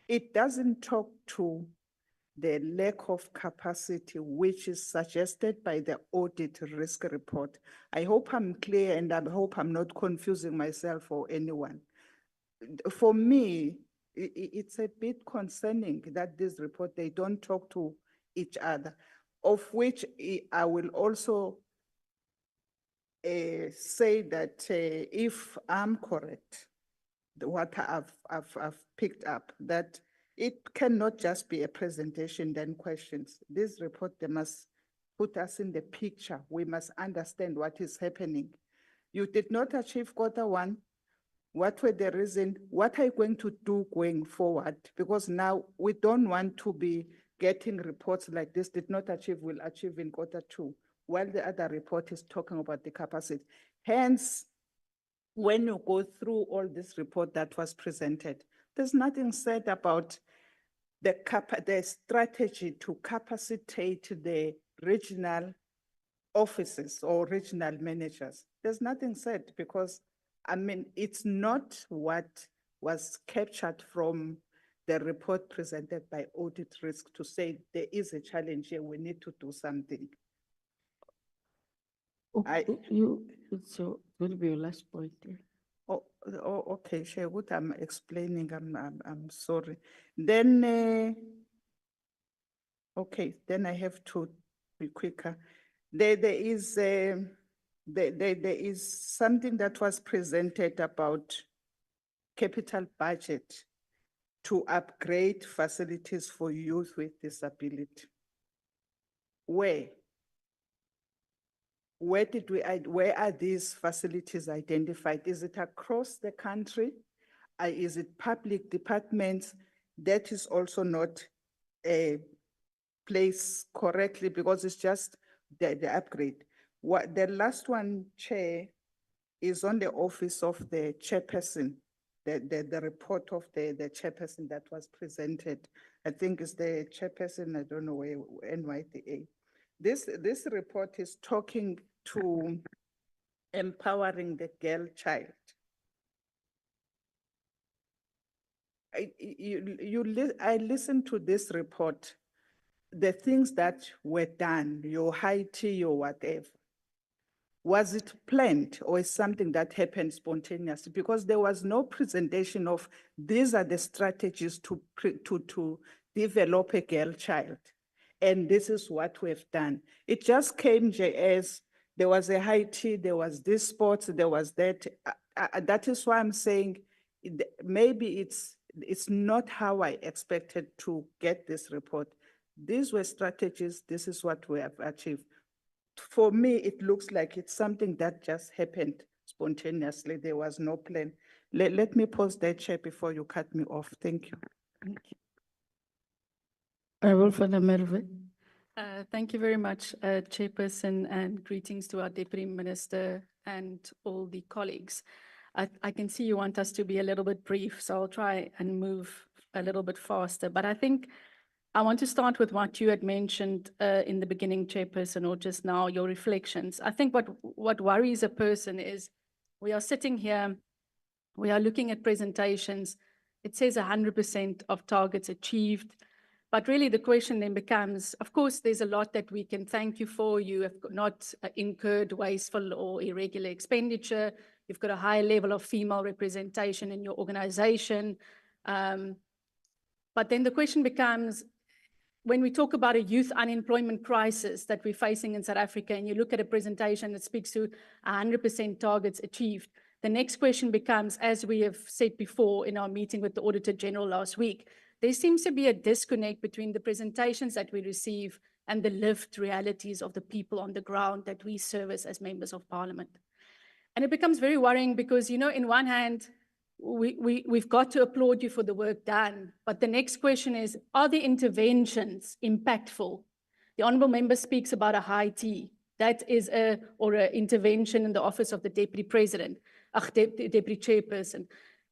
It doesn't talk to the lack of capacity, which is suggested by the audit risk report. I hope I'm clear, and I hope I'm not confusing myself or anyone. For me, it's a bit concerning that this report, they don't talk to each other, of which I will also say that if I'm correct, what I've picked up, that it cannot just be a presentation, then questions. This report, they must put us in the picture. We must understand what is happening. You did not achieve Q1. What were the reasons? What are you going to do going forward? Because now we don't want to be getting reports like this, did not achieve, will achieve in Q2, while the other report is talking about the capacity. Hence, when you go through all this report that was presented, there's nothing said about the strategy to capacitate the regional offices or regional managers. There's nothing said because, I mean, it's not what was captured from the report presented by Audit Risk to say there is a challenge here, we need to do something. So will be your last point. Oh, okay, Chair, what I'm explaining, I'm sorry. Then, okay, then I have to be quicker. There is something that was presented about capital budget to upgrade facilities for youth with disability. Where are these facilities identified? Is it across the country? Is it public departments? That is also not placed correctly because it's just the upgrade. The last one, Chair, is on the office of the chairperson, the report of the chairperson that was presented. I think it's the chairperson, I don't know where, NYDA. This report is talking to empowering the girl child. I listened to this report, the things that were done, your high tea or whatever. Was it planned or is something that happened spontaneously? Because there was no presentation of these are the strategies to develop a girl child. And this is what we've done. It just came as there was a high tea, there was this sports, there was that. That is why I'm saying maybe it's not how I expected to get this report. These were strategies, this is what we have achieved. For me, it looks like it's something that just happened spontaneously. There was no plan. Let me pause there, Chair, before you cut me off. Thank you. Thank you. I will for the Merve. Thank you very much, Chairperson, and greetings to our Deputy Minister and all the colleagues. I can see you want us to be a little bit brief, so I'll try and move a little bit faster. But I think I want to start with what you had mentioned in the beginning, Chairperson, or just now, your reflections. I think what worries a person is we are sitting here, we are looking at presentations. It says 100% of targets achieved. But really the question then becomes, of course, there's a lot that we can thank you for. You have not incurred wasteful or irregular expenditure. You've got a high level of female representation in your organization. But then the question becomes, when we talk about a youth unemployment crisis that we're facing in South Africa, and you look at a presentation that speaks to 100% targets achieved, the next question becomes, as we have said before in our meeting with the Auditor General last week, there seems to be a disconnect between the presentations that we receive and the lived realities of the people on the ground that we service as members of parliament. And it becomes very worrying because, you know, in one hand, we've got to applaud you for the work done. But the next question is, are the interventions impactful? The Honourable Member speaks about a high T. That is an intervention in the office of the Deputy President, Deputy Chairperson.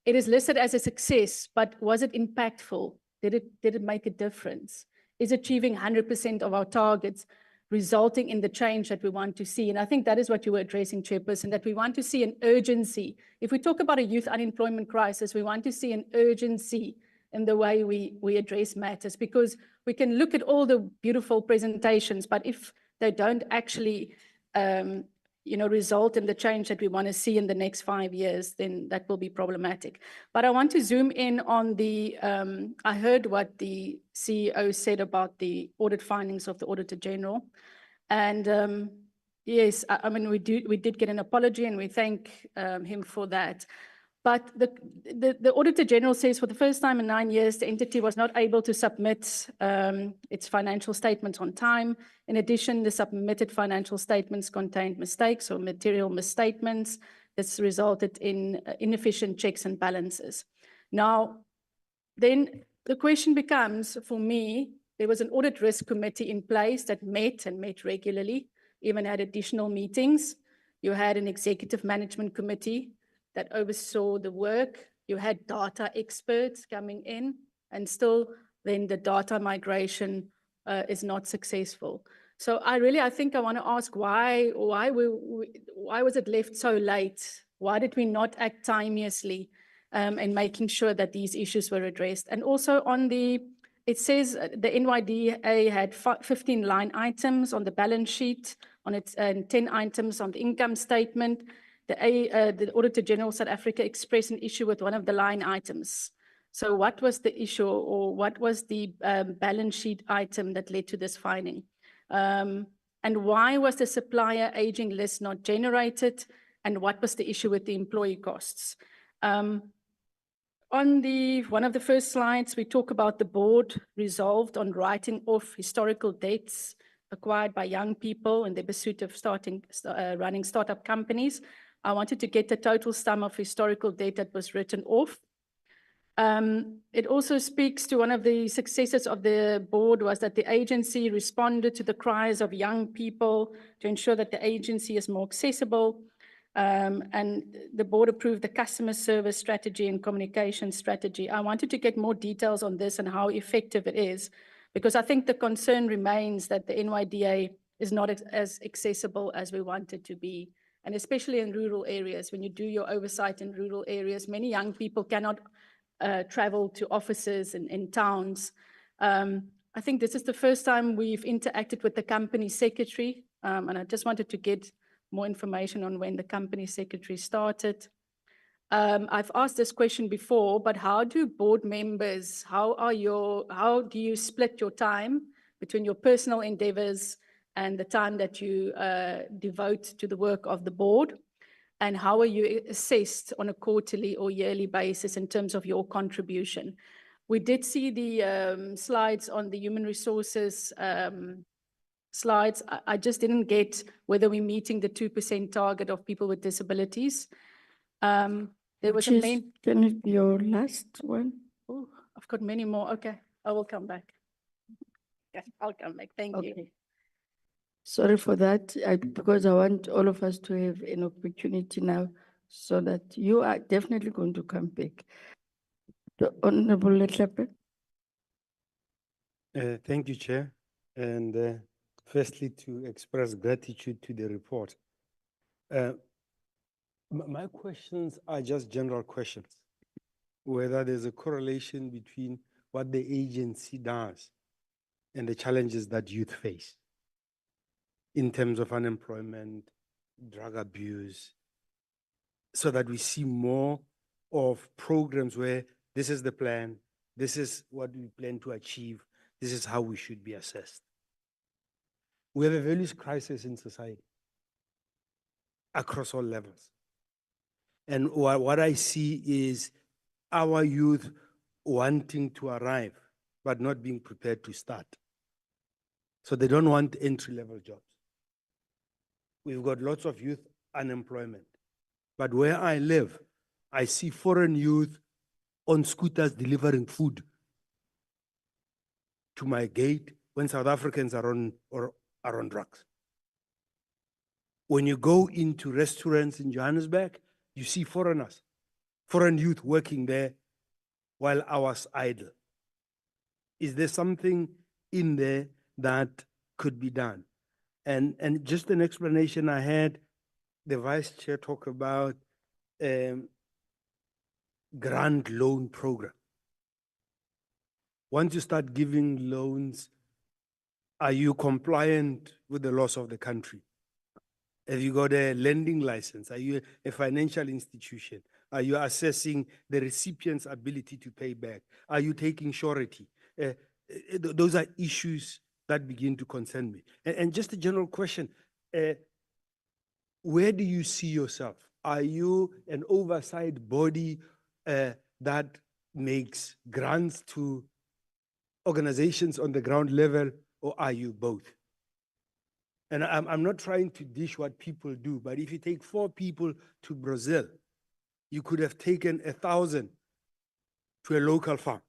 It is listed as a success, but was it impactful? Did it make a difference? Is achieving 100% of our targets resulting in the change that we want to see? And I think that is what you were addressing, Chairperson, that we want to see an urgency. If we talk about a youth unemployment crisis, we want to see an urgency in the way we address matters, because we can look at all the beautiful presentations, but if they don't actually result in the change that we want to see in the next 5 years, then that will be problematic. But I want to zoom in on I heard what the CEO said about the audit findings of the Auditor General. And yes, I mean, we did get an apology and we thank him for that. But the Auditor General says for the first time in 9 years, the entity was not able to submit its financial statements on time. In addition, the submitted financial statements contained mistakes or material misstatements. This resulted in inefficient checks and balances. Now, then the question becomes, for me, there was an audit risk committee in place that met and met regularly, even had additional meetings. You had an executive management committee that oversaw the work. You had data experts coming in, and still then the data migration is not successful. So I think I want to ask why was it left so late? Why did we not act timeously in making sure that these issues were addressed? And also it says the NYDA had 15 line items on the balance sheet, and 10 items on the income statement. The Auditor General South Africa expressed an issue with one of the line items. So what was the issue, or what was the balance sheet item that led to this finding? And why was the supplier aging list not generated? And what was the issue with the employee costs? On one of the first slides, we talk about the board resolved on writing off historical debts acquired by young people in the pursuit of running startup companies. I wanted to get the total sum of historical debt that was written off. It also speaks to one of the successes of the board was that the agency responded to the cries of young people to ensure that the agency is more accessible. And the board approved the customer service strategy and communication strategy. I wanted to get more details on this and how effective it is, because I think the concern remains that the NYDA is not as accessible as we want it to be. And especially in rural areas, when you do your oversight in rural areas, many young people cannot travel to offices in towns. I think this is the first time we've interacted with the company secretary, and I just wanted to get more information on when the company secretary started. I've asked this question before, but how do board members, how do you split your time between your personal endeavors and the time that you devote to the work of the board? And how are you assessed on a quarterly or yearly basis in terms of your contribution? We did see the slides on the human resources slides. I just didn't get whether we're meeting the 2% target of people with disabilities. There was a main... Can it be your last one? Oh, I've got many more. Okay, I will come back. Okay, I'll come back. Thank you. Sorry for that, because I want all of us to have an opportunity now, so that you are definitely going to come back. The Honourable Letlape. Thank you, Chair. And firstly, to express gratitude to the report. My questions are just general questions, whether there's a correlation between what the agency does and the challenges that youth face in terms of unemployment, drug abuse, so that we see more of programs where this is the plan, this is what we plan to achieve, this is how we should be assessed. We have a values crisis in society across all levels. And what I see is our youth wanting to arrive, but not being prepared to start. So they don't want entry-level jobs. We've got lots of youth unemployment. But where I live, I see foreign youth on scooters delivering food to my gate when South Africans are on drugs. When you go into restaurants in Johannesburg, you see foreigners, foreign youth working there while ours idle. Is there something in there that could be done? And just an explanation I had, the Vice Chair talk about grant loan program. Once you start giving loans, are you compliant with the laws of the country? Have you got a lending license? Are you a financial institution? Are you assessing the recipient's ability to pay back? Are you taking surety? Those are issues that begin to concern me. And just a general question, where do you see yourself? Are you an oversight body that makes grants to organizations on the ground level, or are you both? And I'm not trying to dish what people do, but if you take 4 people to Brazil, you could have taken 1,000 to a local farm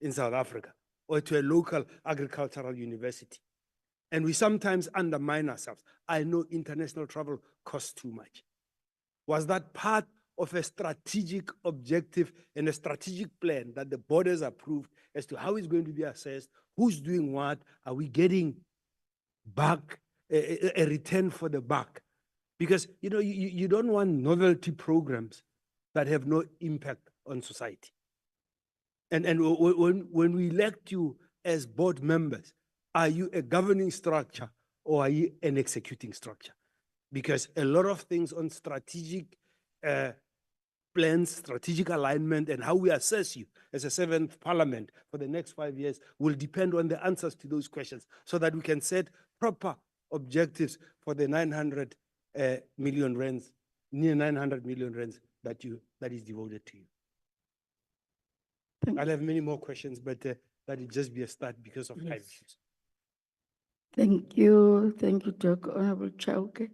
in South Africa or to a local agricultural university. And we sometimes undermine ourselves. I know international travel costs too much. Was that part of a strategic objective and a strategic plan that the board has approved as to how it's going to be assessed, who's doing what, are we getting back a return for the buck? Because you don't want novelty programs that have no impact on society. And when we elect you as board members, are you a governing structure or are you an executing structure? Because a lot of things on strategic plans, strategic alignment, and how we assess you as a 7th parliament for the next 5 years will depend on the answers to those questions so that we can set proper objectives for the 900 million rands, near 900 million rands that is devoted to you. I'll have many more questions, but that will just be a start because of time issues. Thank you, Doc. Honorable Chauke.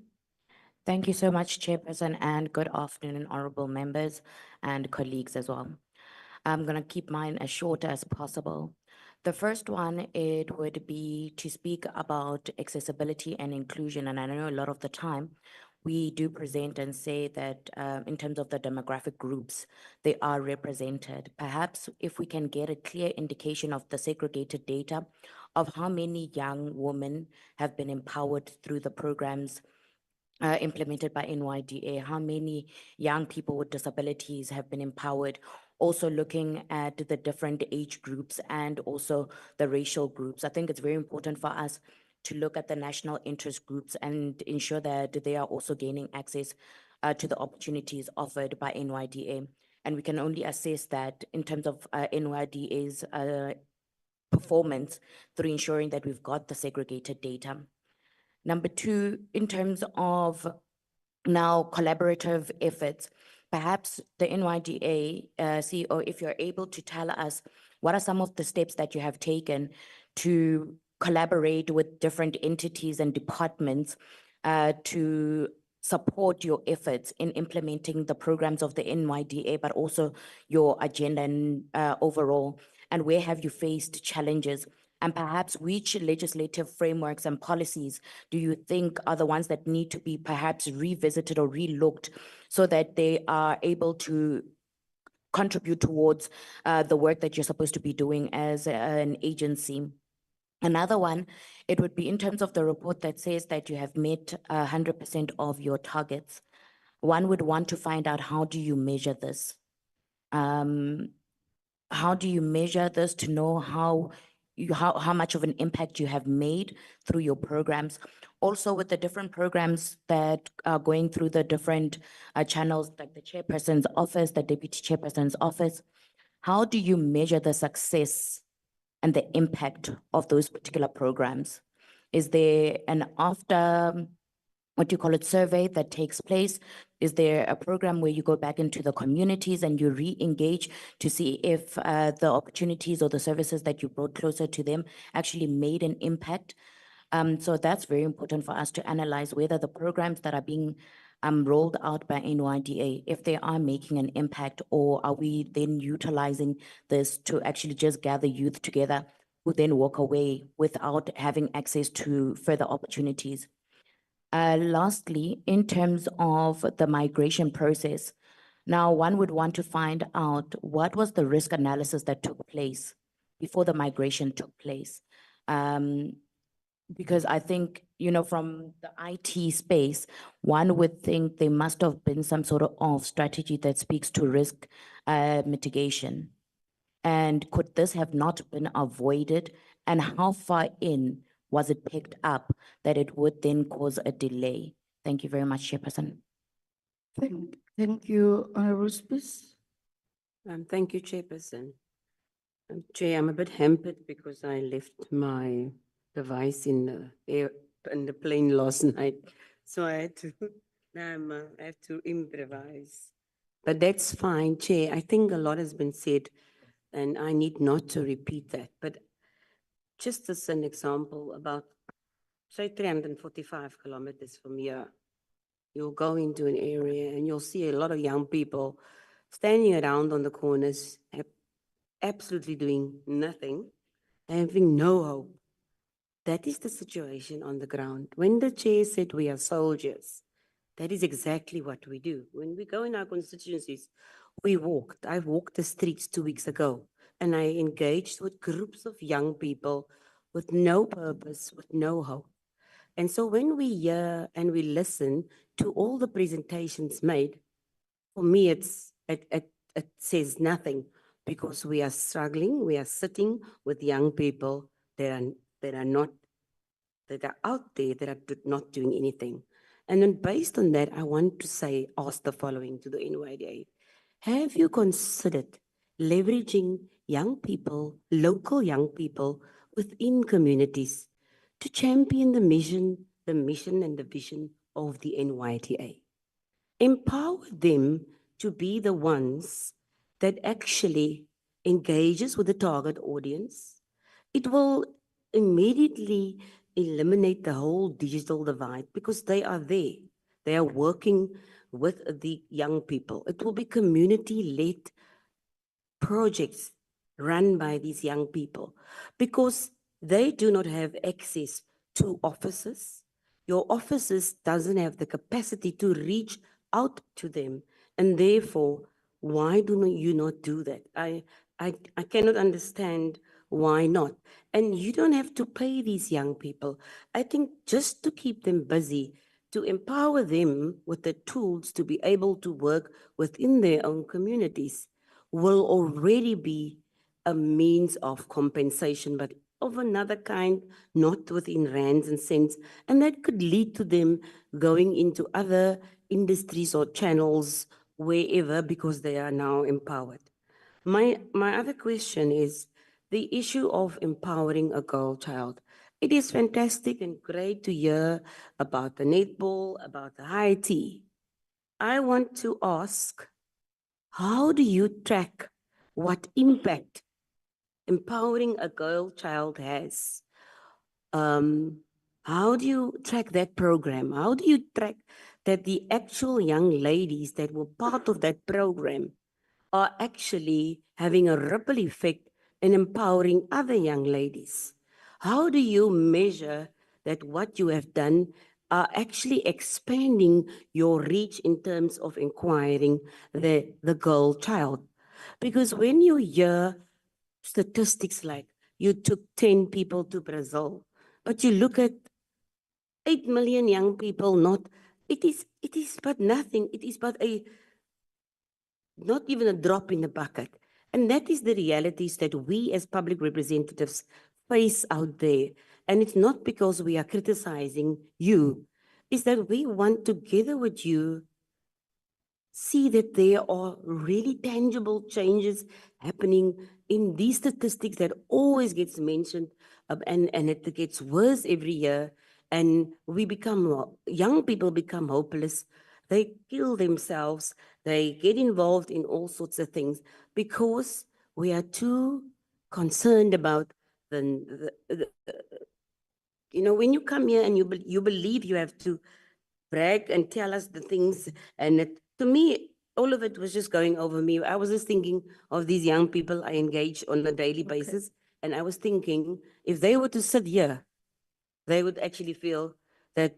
Thank you so much, Chairperson, and good afternoon, honorable members and colleagues as well. I'm going to keep mine as short as possible. The first one, it would be to speak about accessibility and inclusion. And I know a lot of the time we do present and say that in terms of the demographic groups, they are represented. Perhaps if we can get a clear indication of the segregated data of how many young women have been empowered through the programs implemented by NYDA, how many young people with disabilities have been empowered, also looking at the different age groups and also the racial groups. I think it's very important for us to look at the national interest groups and ensure that they are also gaining access to the opportunities offered by NYDA. And we can only assess that in terms of NYDA's performance through ensuring that we've got the segregated data. Number 2, in terms of now collaborative efforts, perhaps the NYDA CEO, if you're able to tell us what are some of the steps that you have taken to collaborate with different entities and departments to support your efforts in implementing the programs of the NYDA, but also your agenda and overall, and where have you faced challenges? And perhaps which legislative frameworks and policies do you think are the ones that need to be perhaps revisited or relooked so that they are able to contribute towards the work that you're supposed to be doing as an agency. Another one, it would be in terms of the report that says that you have met 100% of your targets. One would want to find out, how do you measure this? How do you measure this to know how much of an impact you have made through your programs? Also, with the different programs that are going through the different channels, like the chairperson's office, the deputy chairperson's office, how do you measure the success and the impact of those particular programs? Is there an after, what do you call it, survey that takes place? Is there a program where you go back into the communities and you re-engage to see if the opportunities or the services that you brought closer to them actually made an impact? So that's very important for us to analyze whether the programs that are being rolled out by NYDA, if they are making an impact, or are we then utilizing this to actually just gather youth together who then walk away without having access to further opportunities? Lastly, in terms of the migration process, now one would want to find out what was the risk analysis that took place before the migration took place. Because I think, you know, from the IT space, one would think there must have been some sort of strategy that speaks to risk mitigation. And could this have not been avoided? And how far in was it picked up that it would then cause a delay? Thank you very much, Chairperson. Thank you, Honorable Spees. Thank you, Chairperson. Chair, I'm a bit hampered because I left my device in the plane last night, so I had to. Now I have to improvise, but that's fine, Chair. I think a lot has been said, and I need not to repeat that. But just as an example, about say 345 kilometers from here, you'll go into an area and you'll see a lot of young people standing around on the corners, absolutely doing nothing, having no hope. That is the situation on the ground. When the chair said we are soldiers, that is exactly what we do. When we go in our constituencies, we walked. I walked the streets 2 weeks ago, and I engaged with groups of young people with no purpose, with no hope. And so when we hear and we listen to all the presentations made, for me, it says nothing, because we are struggling. We are sitting with young people that are out there that are not doing anything. And then based on that, I want to ask the following to the NYDA. Have you considered leveraging young people, local young people within communities to champion the mission and the vision of the NYDA? Empower them to be the ones that actually engages with the target audience. It will immediately eliminate the whole digital divide, because they are there. They are working with the young people. It will be community-led projects run by these young people, because they do not have access to offices. Your offices doesn't have the capacity to reach out to them, and therefore, why do you not do that? I cannot understand why not. And you don't have to pay these young people. I think just to keep them busy, to empower them with the tools to be able to work within their own communities, will already be a means of compensation, but of another kind, not within rands and cents. And that could lead to them going into other industries or channels, wherever, because they are now empowered. My other question is the issue of empowering a girl child. It is fantastic and great to hear about the netball, about the high tea. I want to ask, how do you track what impact empowering a girl child has? How do you track that program? How do you track that the actual young ladies that were part of that program are actually having a ripple effect in empowering other young ladies? How do you measure that what you have done are actually expanding your reach in terms of inquiring the girl child? Because when you hear statistics like you took 10 people to Brazil, but you look at 8 million young people, it is but nothing. It is but not even a drop in the bucket. And that is the realities that we as public representatives face out there. And it's not because we are criticizing you, it's that we want together with you see that there are really tangible changes happening in these statistics that always gets mentioned, and it gets worse every year. And young people become hopeless. They kill themselves. They get involved in all sorts of things because we are too concerned about when you come here and you believe you have to brag and tell us the things. And to me, all of it was just going over me. I was just thinking of these young people I engage on a daily basis. And I was thinking, if they were to sit here, they would actually feel that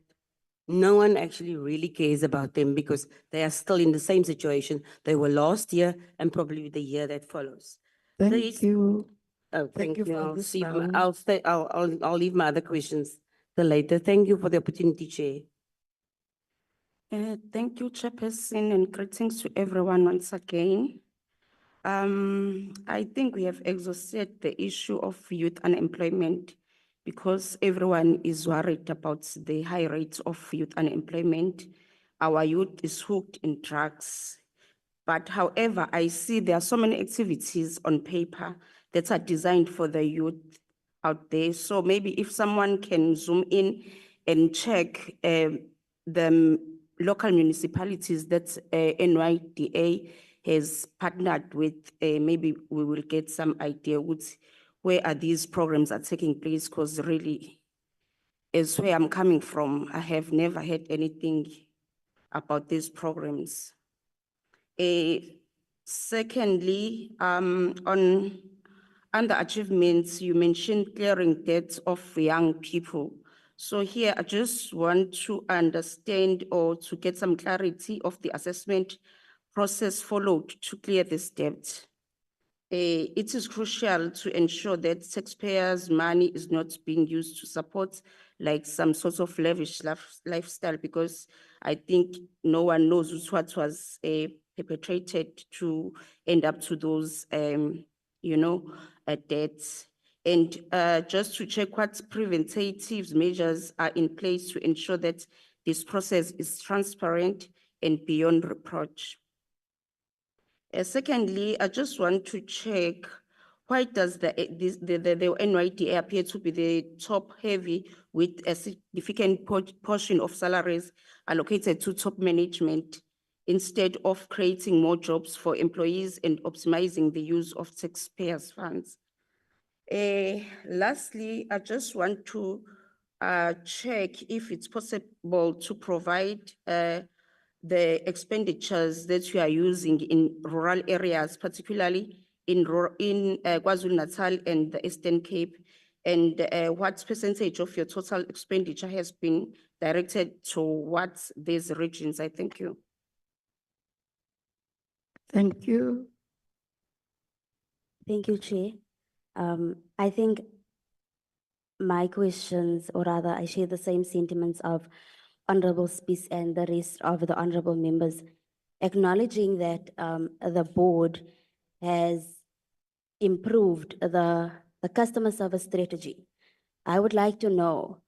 no one actually really cares about them because they are still in the same situation they were last year and probably the year that follows. Thank you. Oh, thank you. for I'll this see. round. I'll leave my other questions till later. Thank you for the opportunity, Chair. Thank you, Chairperson, and greetings to everyone once again. I think we have exhausted the issue of youth unemployment because everyone is worried about the high rates of youth unemployment. Our youth is hooked in drugs. But however, I see there are so many activities on paper that are designed for the youth out there. So maybe if someone can zoom in and check the local municipalities that NYDA has partnered with, maybe we will get some idea where are these programs are taking place, because really, as where I'm coming from, I have never heard anything about these programs. Secondly, under achievements, you mentioned clearing deaths of young people. So here, I just want to understand or to get some clarity of the assessment process followed to clear this debt. It is crucial to ensure that taxpayers' money is not being used to support like some sort of lavish lifestyle, because I think no one knows what was perpetrated to end up to those, debts. And just to check what preventative measures are in place to ensure that this process is transparent and beyond reproach. Secondly, I just want to check, why does the NYDA appear to be the top heavy with a significant portion of salaries allocated to top management instead of creating more jobs for employees and optimizing the use of taxpayers' funds? Lastly, I just want to check if it's possible to provide the expenditures that you are using in rural areas, particularly in KwaZulu-Natal and the Eastern Cape, and what percentage of your total expenditure has been directed towards these regions? I thank you. Thank you. Thank you, Chair. I think my questions, or rather, I share the same sentiments of Honorable Spies and the rest of the honorable members, acknowledging that the board has improved the customer service strategy. I would like to know,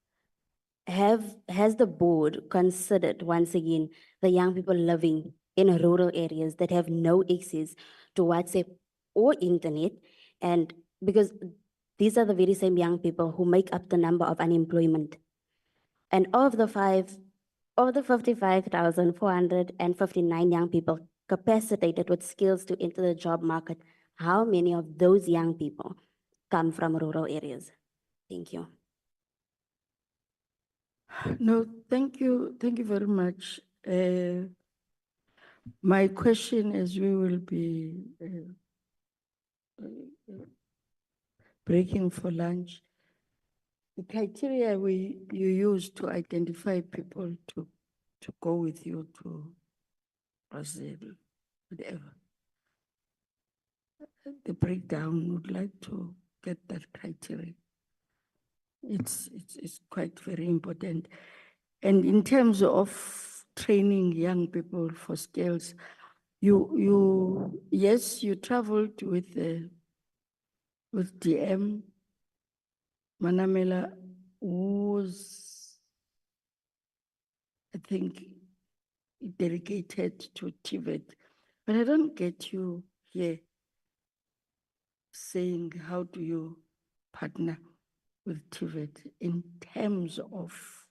has the board considered once again the young people living in rural areas that have no access to WhatsApp or internet? And because these are the very same young people who make up the number of unemployment. And of the 55,459 young people capacitated with skills to enter the job market, how many of those young people come from rural areas? Thank you. No, thank you. Thank you very much. My question, as we will be breaking for lunch, the criteria you use to identify people to go with you to Brazil, whatever. the breakdown, would like to get that criteria. It's quite very important. And in terms of training young people for skills, yes, you traveled with DM Manamela, was, I think, delegated to TVET, but I don't get you here saying how do you partner with TVET in terms of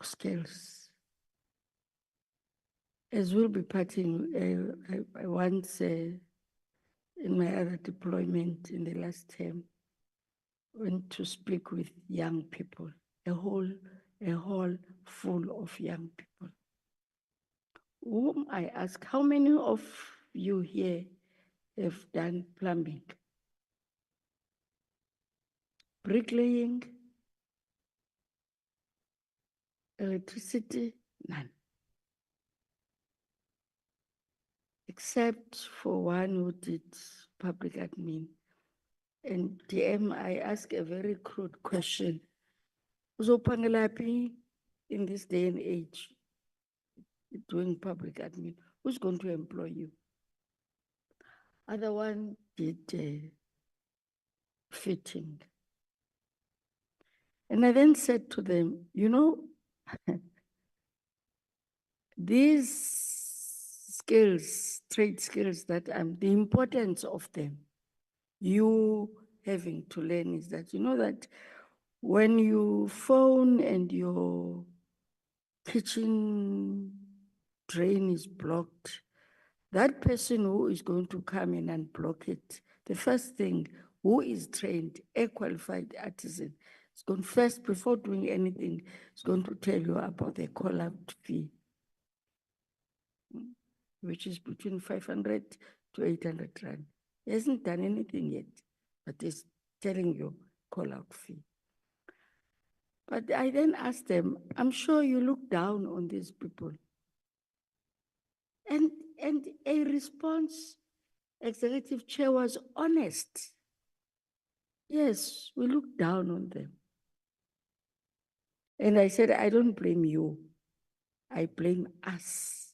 skills. As we'll be parting, I once, in my other deployment in the last term, went to speak with young people, a hall full of young people, whom I asked, how many of you here have done plumbing, bricklaying, electricity? None. Except for one who did public admin. And DM, I asked a very crude question. Uzopangelapi in this day and age, doing public admin, who's going to employ you? Other one did fitting. And I then said to them, you know, these skills, trade skills that the importance of them, you having to learn is that, you know that when you phone and your kitchen drain is blocked, that person who is going to come in and block it, the first thing, who is trained, a qualified artisan, is going first, before doing anything, is going to tell you about the call-out fee, which is between 500 to 800 rand. He hasn't done anything yet, but he's telling you call-out fee. But I then asked them, I'm sure you look down on these people. And a response, executive chair, was honest. Yes, we look down on them. And I said, I don't blame you. I blame us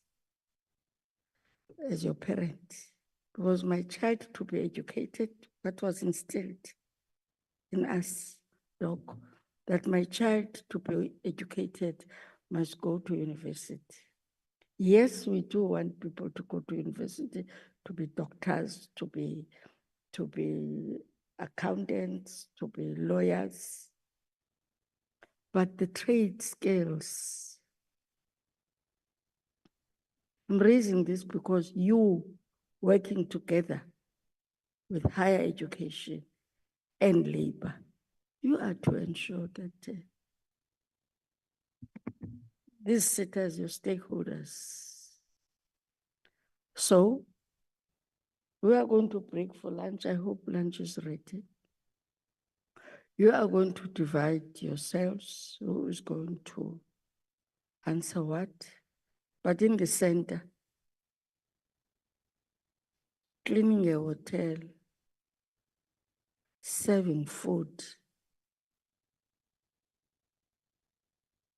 as your parents. It was my child to be educated. That was instilled in us, Doc, that my child to be educated must go to university. Yes, we do want people to go to university, to be doctors, to be accountants, to be lawyers. But the trade skills, I'm raising this because you working together with higher education and labor, you are to ensure that these sit as your stakeholders. So we are going to break for lunch. I hope lunch is ready. You are going to divide yourselves, who is going to answer what, but in the center, cleaning a hotel, serving food.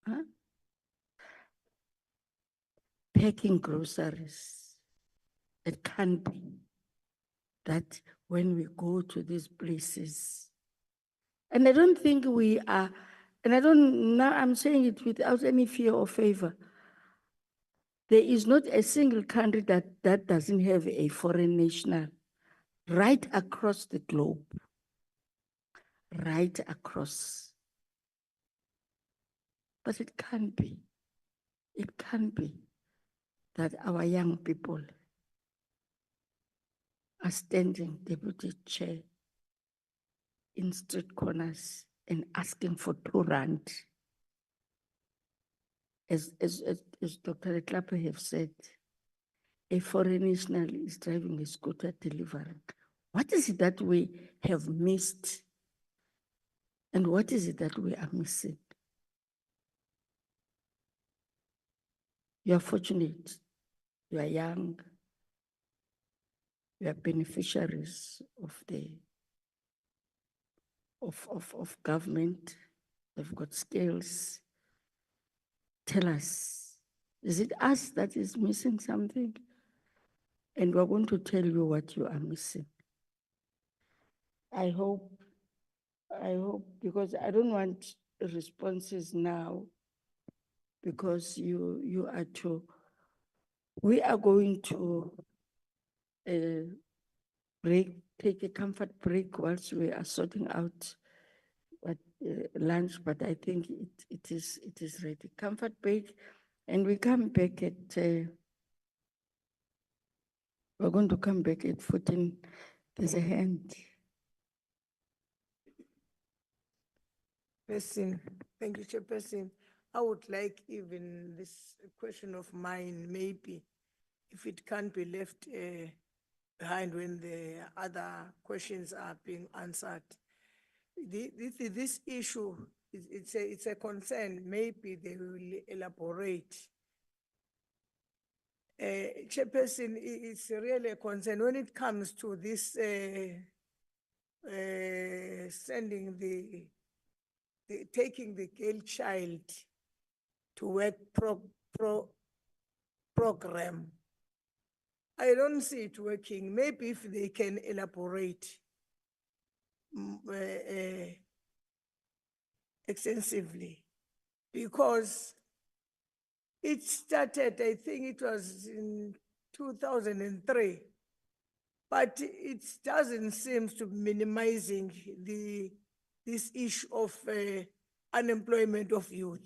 Huh? Packing groceries. It can't be that when we go to these places, and I don't think we are, and now I'm saying it without any fear or favor. There is not a single country that doesn't have a foreign national right across the globe, right across. But it can't be that our young people are standing deputy chair in street corners and asking for 2 rand. As Dr. Klapper have said, a foreign national is driving a scooter delivering. What is it that we have missed? And what is it that we are missing? You are fortunate. You are young. we are beneficiaries of of government. They've got skills. Tell us, is it us that is missing something? And we're going to tell you what you are missing. I hope, because I don't want responses now, because you are to, we are going to break, take a comfort break whilst we are sorting out what lunch, but I think it is ready. Comfort break, and we come back at, we're going to come back at 14. There's a hand. Person, thank you, Chairperson. I would like even this question of mine, maybe, if it can't be left behind when the other questions are being answered. This issue, it's a concern, maybe they will elaborate. Chairperson, it's really a concern when it comes to this sending taking the girl child to work program. I don't see it working. Maybe if they can elaborate extensively, because it started, I think it was in 2003, but it doesn't seem to be minimizing this issue of unemployment of youth.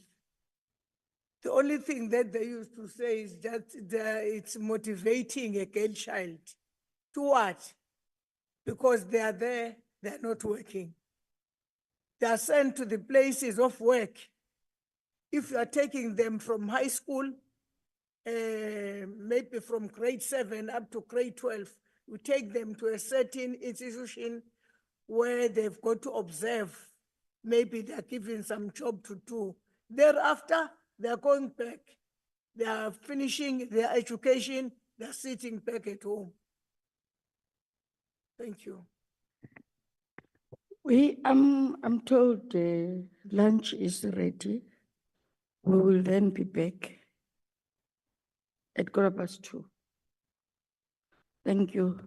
The only thing that they used to say is that it's motivating a girl child. To what? Because they are there, they're not working. They are sent to the places of work. If you are taking them from high school, maybe from grade 7 up to grade 12, you take them to a certain institution where they've got to observe. Maybe they're given some job to do. Thereafter, they're going back. They are finishing their education. They're sitting back at home. Thank you. I'm told lunch is ready. We will then be back at 2:15. Thank you.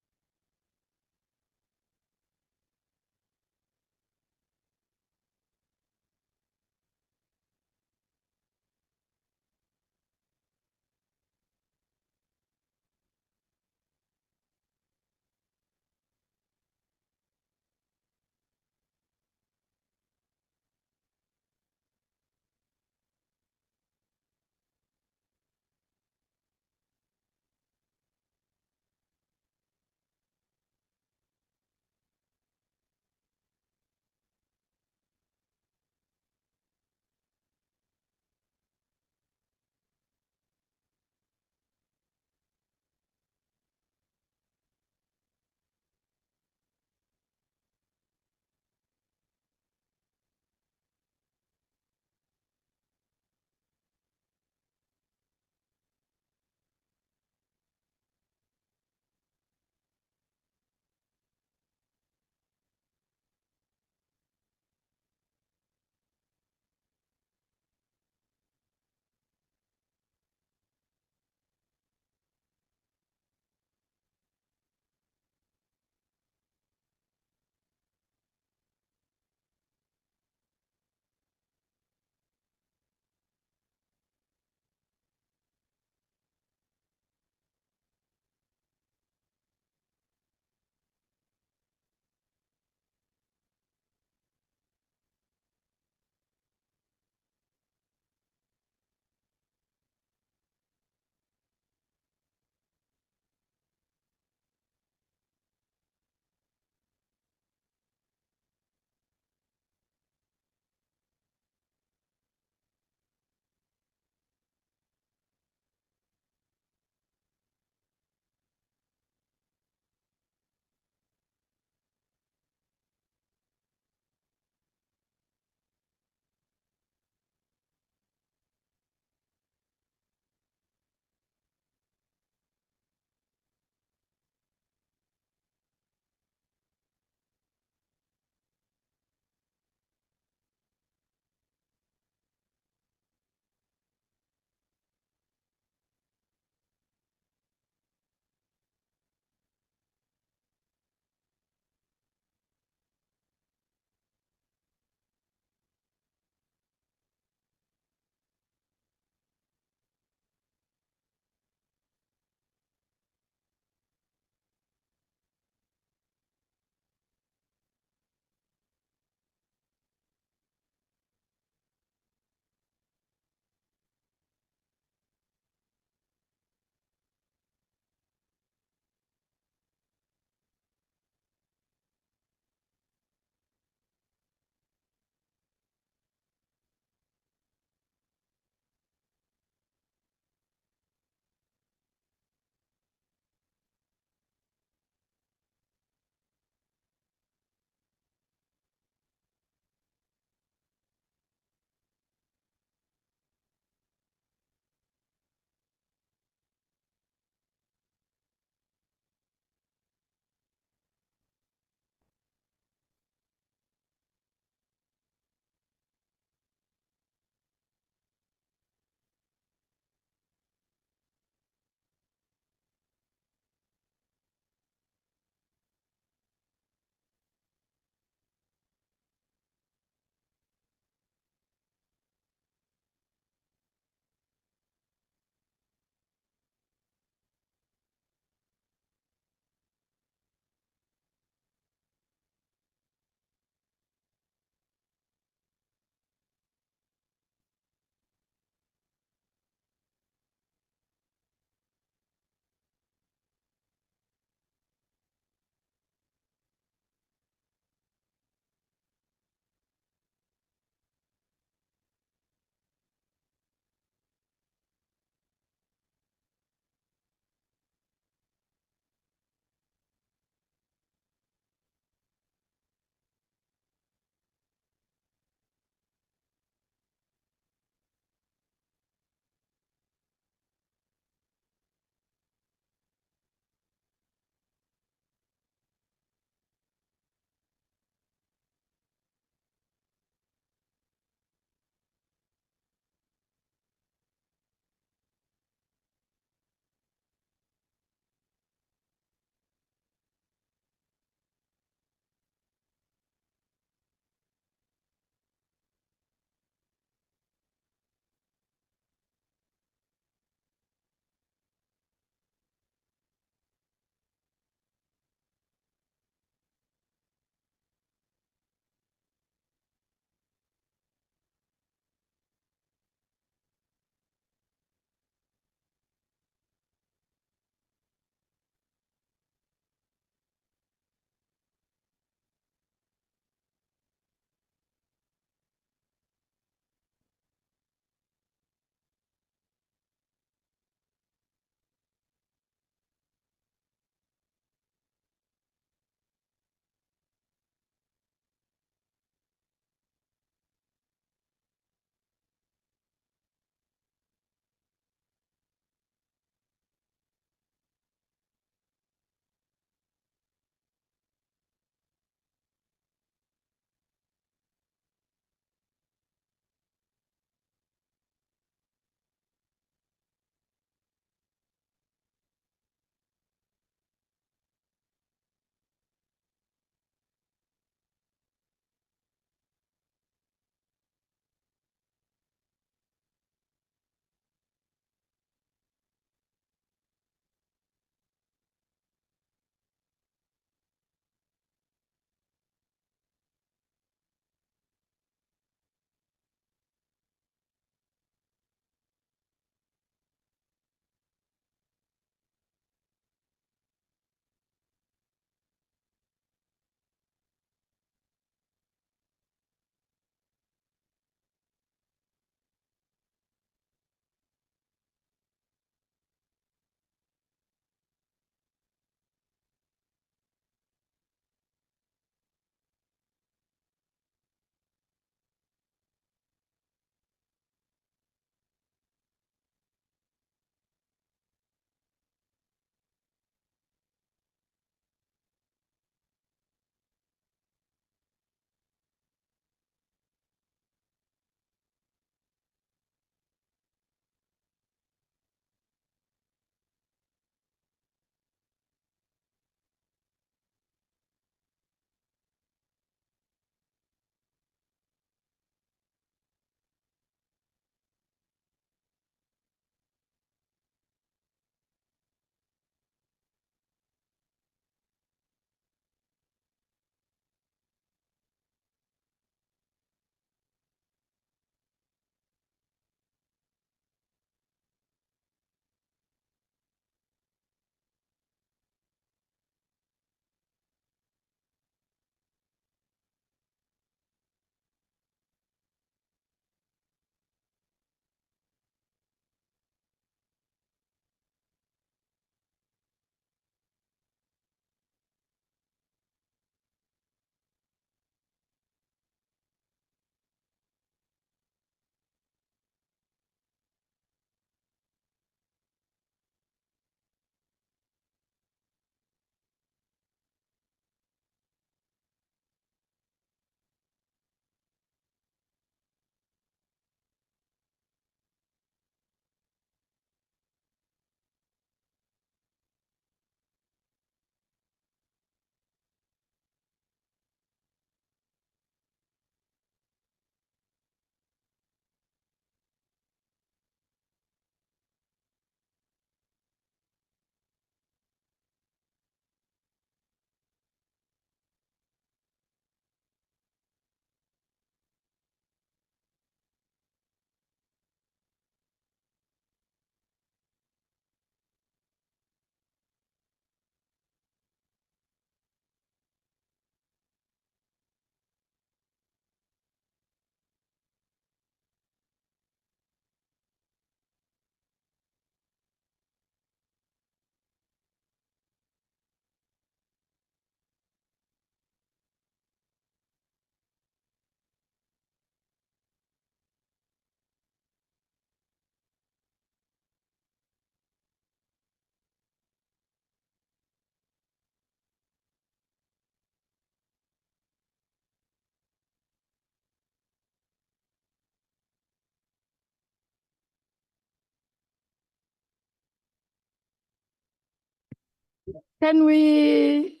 Can we,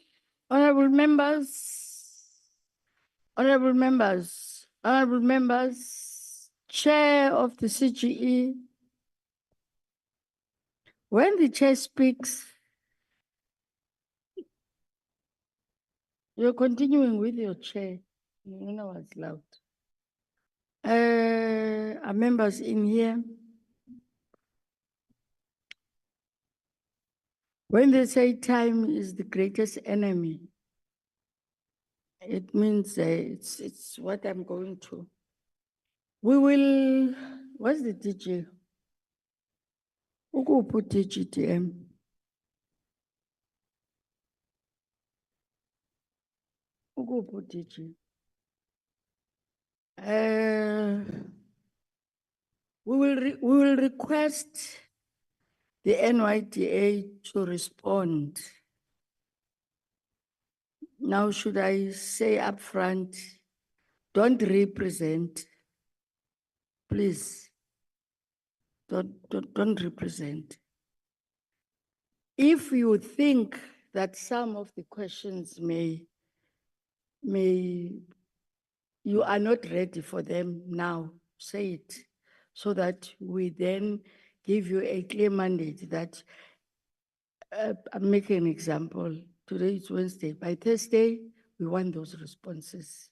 honorable members, Chair of the CGE, when the chair speaks, you're continuing with your chair. You know what's loud. Are members in here? When they say time is the greatest enemy, it means it's what I'm going to. We will, what's the DG? Who could put DGTM? Who could put DG? We will request the NYDA to respond. Now, should I say upfront, don't represent, please. Don't represent. If you think that some of the questions you are not ready for them now, say it, so that we then give you a clear mandate that, I'm making an example. Today is Wednesday. By Thursday, we want those responses.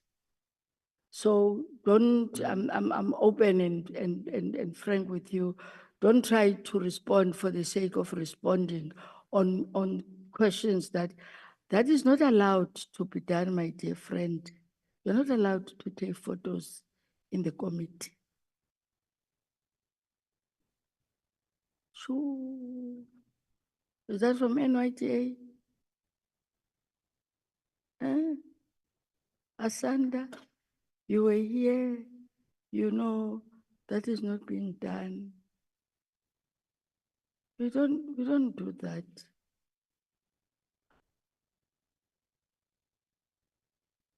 So don't, I'm open and frank with you. Don't try to respond for the sake of responding on questions that is not allowed to be done, my dear friend. You're not allowed to take photos in the committee. Shoo. Is that from NYDA? Asanda, you were here, you know that is not being done. We don't do that.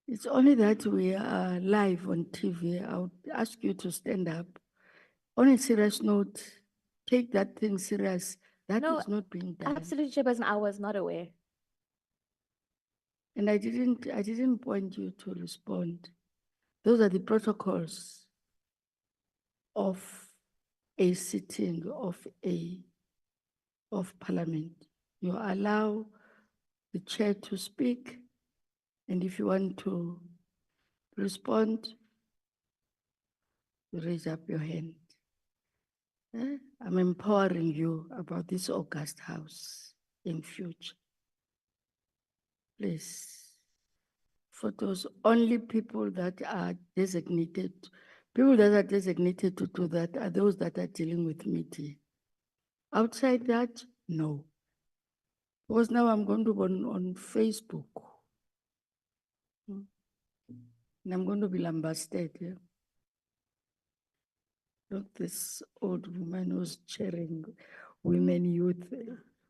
It's only that we are live on TV. I would ask you to stand up. On a serious note, take that thing serious. That No, is not being done. Absolutely, Chairperson, I was not aware. And I didn't point you to respond. Those are the protocols of a sitting of Parliament. You allow the chair to speak, and if you want to respond, you raise up your hand. I'm empowering you about this August House in future. Please, photos, only people that are designated to do that are those that are dealing with media. Outside that, no. Because now I'm going to go on Facebook. And I'm going to be lambasted. Yeah? Look, this old woman who's chairing women youth.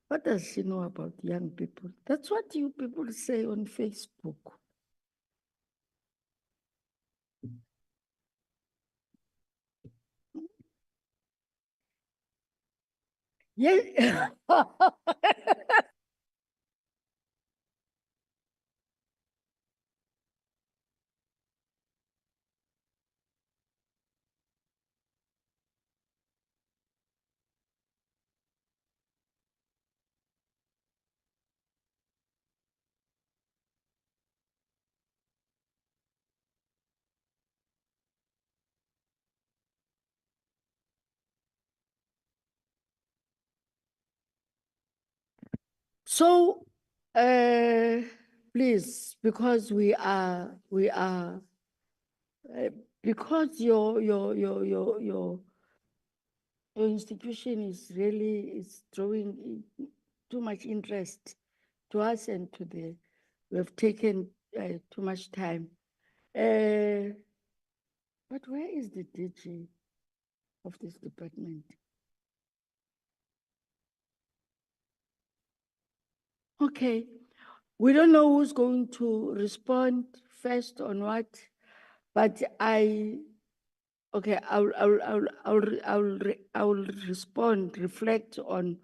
What does she know about young people? That's what you people say on Facebook. Yeah. So, please, because because your institution is drawing too much interest to us and we have taken too much time. But where is the DG of this department? Okay, we don't know who's going to respond first on what, but I'll reflect on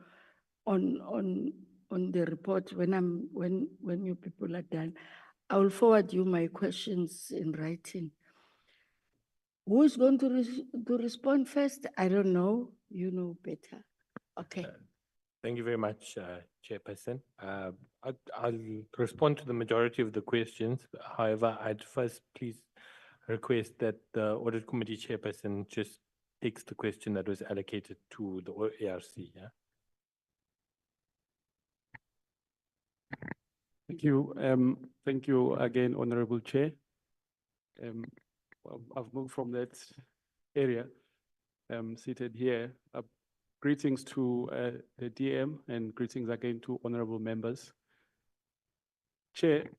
on the report when you people are done. I will forward you my questions in writing. Who is going to respond first? I don't know. You know better. Okay. Thank you very much, Chairperson. I'll respond to the majority of the questions. However, I'd first please request that the Audit Committee Chairperson just takes the question that was allocated to the ARC. Yeah. Thank you. Thank you again, Honorable Chair. Well, I've moved from that area, seated here. Greetings to the DM and greetings again to honorable members. Chair,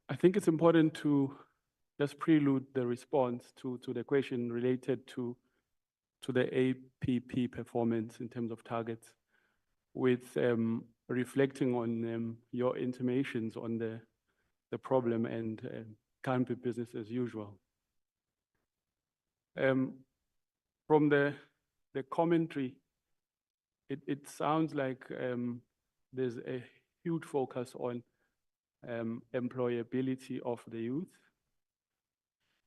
I think it's important to just prelude the response to the question related to the APP performance in terms of targets with reflecting on your intimations on the problem and can't be business as usual. From the commentary, it sounds like there's a huge focus on employability of the youth.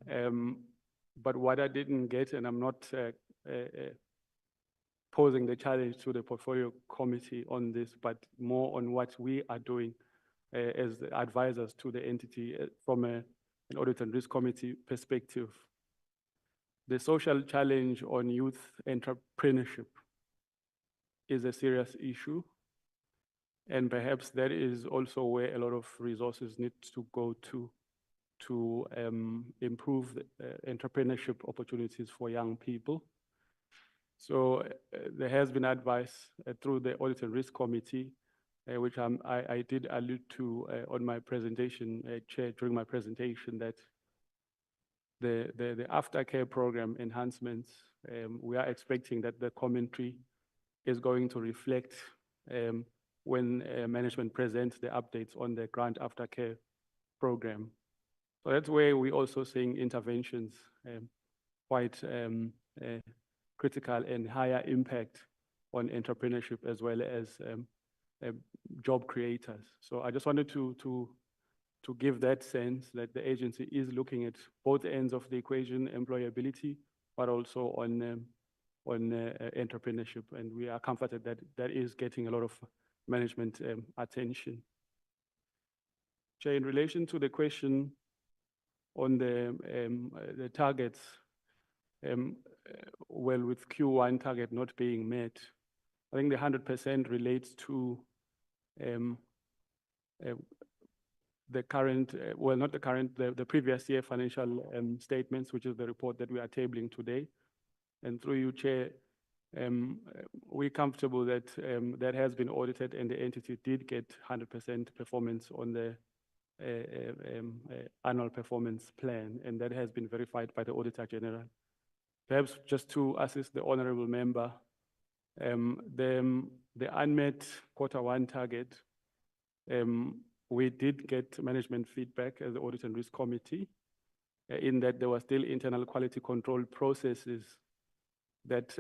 But what I didn't get, and I'm not posing the challenge to the portfolio committee on this, but more on what we are doing as the advisors to the entity from an audit and risk committee perspective. The social challenge on youth entrepreneurship is a serious issue. And perhaps that is also where a lot of resources need to go to improve the entrepreneurship opportunities for young people. So there has been advice through the Audit and Risk Committee, which I did allude to on my presentation, Chair, during my presentation, that the aftercare program enhancements, we are expecting that the commentary is going to reflect when management presents the updates on the grant aftercare program. So that's where we're also seeing interventions quite critical and higher impact on entrepreneurship as well as job creators. So I just wanted to give that sense that the agency is looking at both ends of the equation, employability, but also on entrepreneurship. And we are comforted that that is getting a lot of management attention. Chair, in relation to the question on the targets, well, with Q1 target not being met, I think the 100% relates to the current, well, not the current, the previous year financial statements, which is the report that we are tabling today. And through you, Chair, we're comfortable that that has been audited and the entity did get 100% performance on the annual performance plan, and that has been verified by the Auditor General. Perhaps just to assist the honorable member, the unmet Q1 target, we did get management feedback as the Audit and Risk Committee in that there were still internal quality control processes that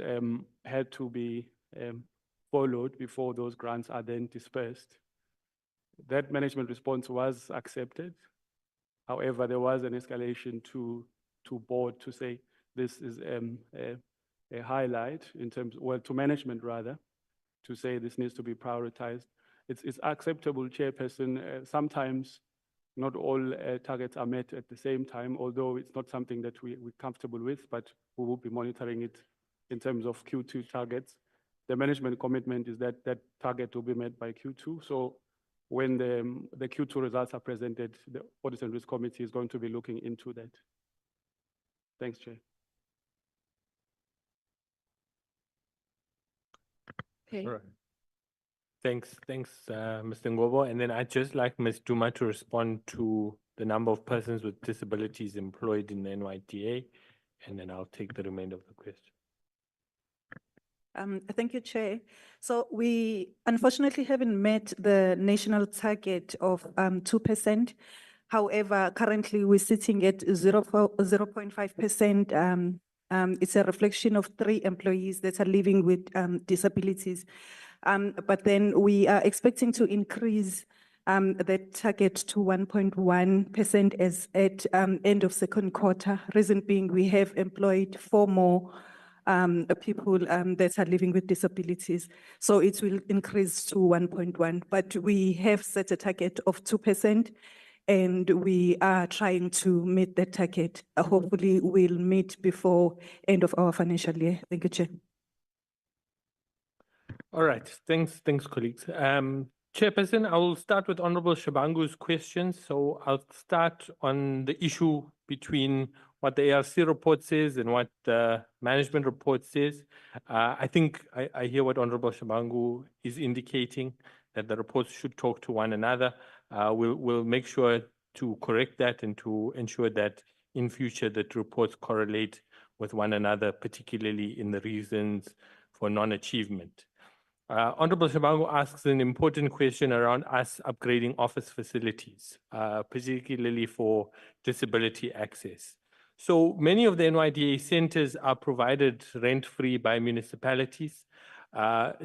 had to be followed before those grants are then dispersed. That management response was accepted. However, there was an escalation to board to say this is a highlight in terms, well, to management rather, to say this needs to be prioritized. It's acceptable, Chairperson. Sometimes not all targets are met at the same time, although it's not something that we're comfortable with, but we will be monitoring it in terms of Q2 targets. The management commitment is that that target will be met by Q2. So when the Q2 results are presented, the Audit and Risk Committee is going to be looking into that. Thanks, Chair. Okay. All right. Thanks, Mr. Ngobo. And then I'd just like Ms. Duma to respond to the number of persons with disabilities employed in the NYDA, and then I'll take the remainder of the question. Thank you, Chair. So we unfortunately haven't met the national target of 2%. However, currently we're sitting at 0.5%. It's a reflection of 3 employees that are living with disabilities. But then we are expecting to increase that target to 1.1% as at end of second quarter. Reason being, we have employed 4 more people that are living with disabilities. So it will increase to 1.1, but we have set a target of 2%. And we are trying to meet that target. Hopefully we'll meet before end of our financial year. Thank you, Chair. All right, thanks, colleagues. Chairperson, I will start with Honorable Shabangu's questions. So I'll start on the issue between what the ARC report says and what the management report says. I think I hear what Honorable Shabangu is indicating, that the reports should talk to one another. We'll make sure to correct that and to ensure that in future that reports correlate with one another, particularly in the reasons for non-achievement. Honorable Shabangu asks an important question around us upgrading office facilities, particularly for disability access. So many of the NYDA centers are provided rent-free by municipalities.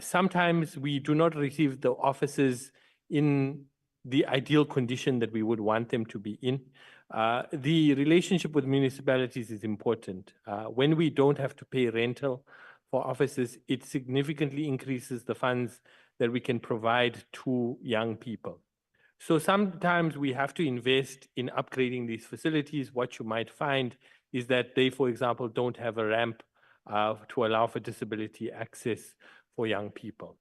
Sometimes we do not receive the offices in the ideal condition that we would want them to be in. The relationship with municipalities is important. When we don't have to pay rental for offices, it significantly increases the funds that we can provide to young people. So sometimes we have to invest in upgrading these facilities. What you might find is that they, for example, don't have a ramp to allow for disability access for young people.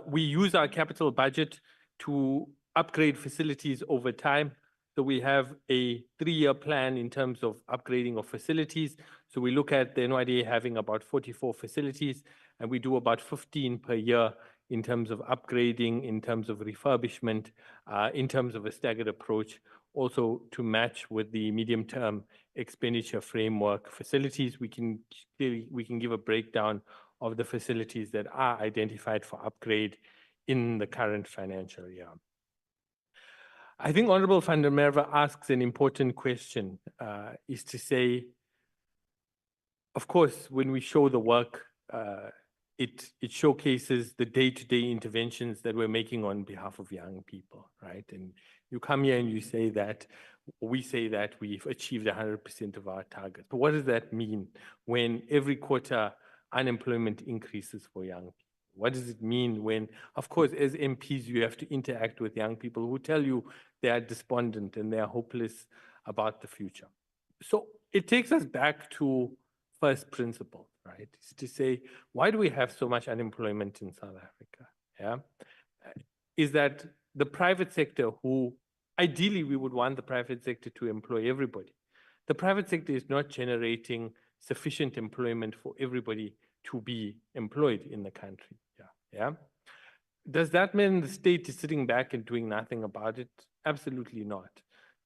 We use our capital budget to upgrade facilities over time. So we have a 3-year plan in terms of upgrading of facilities. So we look at the NYDA having about 44 facilities, and we do about 15 per year in terms of upgrading, in terms of refurbishment, in terms of a staggered approach, also to match with the medium-term expenditure framework facilities. We can give a breakdown of the facilities that are identified for upgrade in the current financial year. I think Honorable van der Merwe asks an important question, is to say, of course, when we show the work, it showcases the day-to-day interventions that we're making on behalf of young people, right? And you come here and you say that, we say that we've achieved 100% of our target. But what does that mean when every quarter unemployment increases for young people? What does it mean when, of course, as MPs, you have to interact with young people who tell you they are despondent and they are hopeless about the future? So it takes us back to first principle, right? It's to say, why do we have so much unemployment in South Africa? Yeah, is that the private sector, who ideally we would want the private sector to employ everybody, the private sector is not generating sufficient employment for everybody to be employed in the country. Yeah. Does that mean the state is sitting back and doing nothing about it? Absolutely not.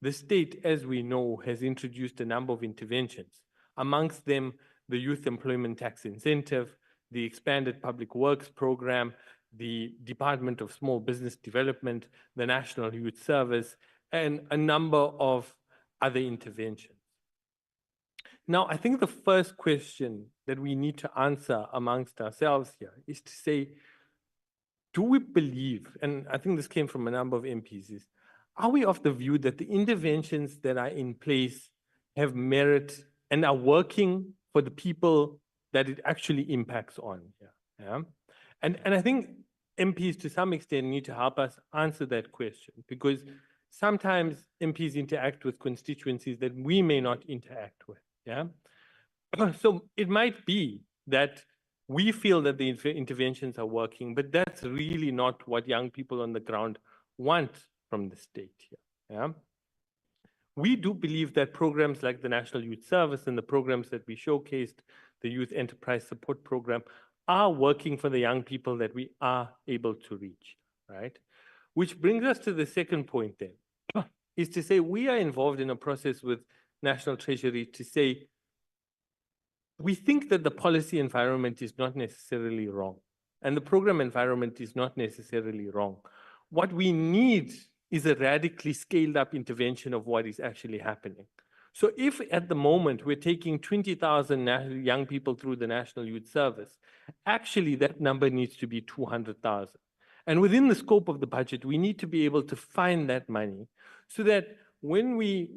The state, as we know, has introduced a number of interventions, amongst them the Youth Employment Tax Incentive, the Expanded Public Works Program, the Department of Small Business Development, the National Youth Service, and a number of other interventions. Now, I think the first question that we need to answer amongst ourselves here is to say, do we believe, and I think this came from a number of MPs, is, are we of the view that the interventions that are in place have merit and are working for the people that it actually impacts on? Yeah. And I think MPs to some extent need to help us answer that question, because sometimes MPs interact with constituencies that we may not interact with. Yeah. So it might be that we feel that the interventions are working, but that's really not what young people on the ground want from the state here. Yeah. We do believe that programs like the National Youth Service and the programs that we showcased, the Youth Enterprise Support Program, are working for the young people that we are able to reach, right? Which brings us to the second point then, is to say we are involved in a process with National Treasury to say, we think that the policy environment is not necessarily wrong, and the program environment is not necessarily wrong. What we need is a radically scaled up intervention of what is actually happening. So if at the moment we're taking 20,000 young people through the National Youth Service, actually that number needs to be 200,000. And within the scope of the budget, we need to be able to find that money so that when we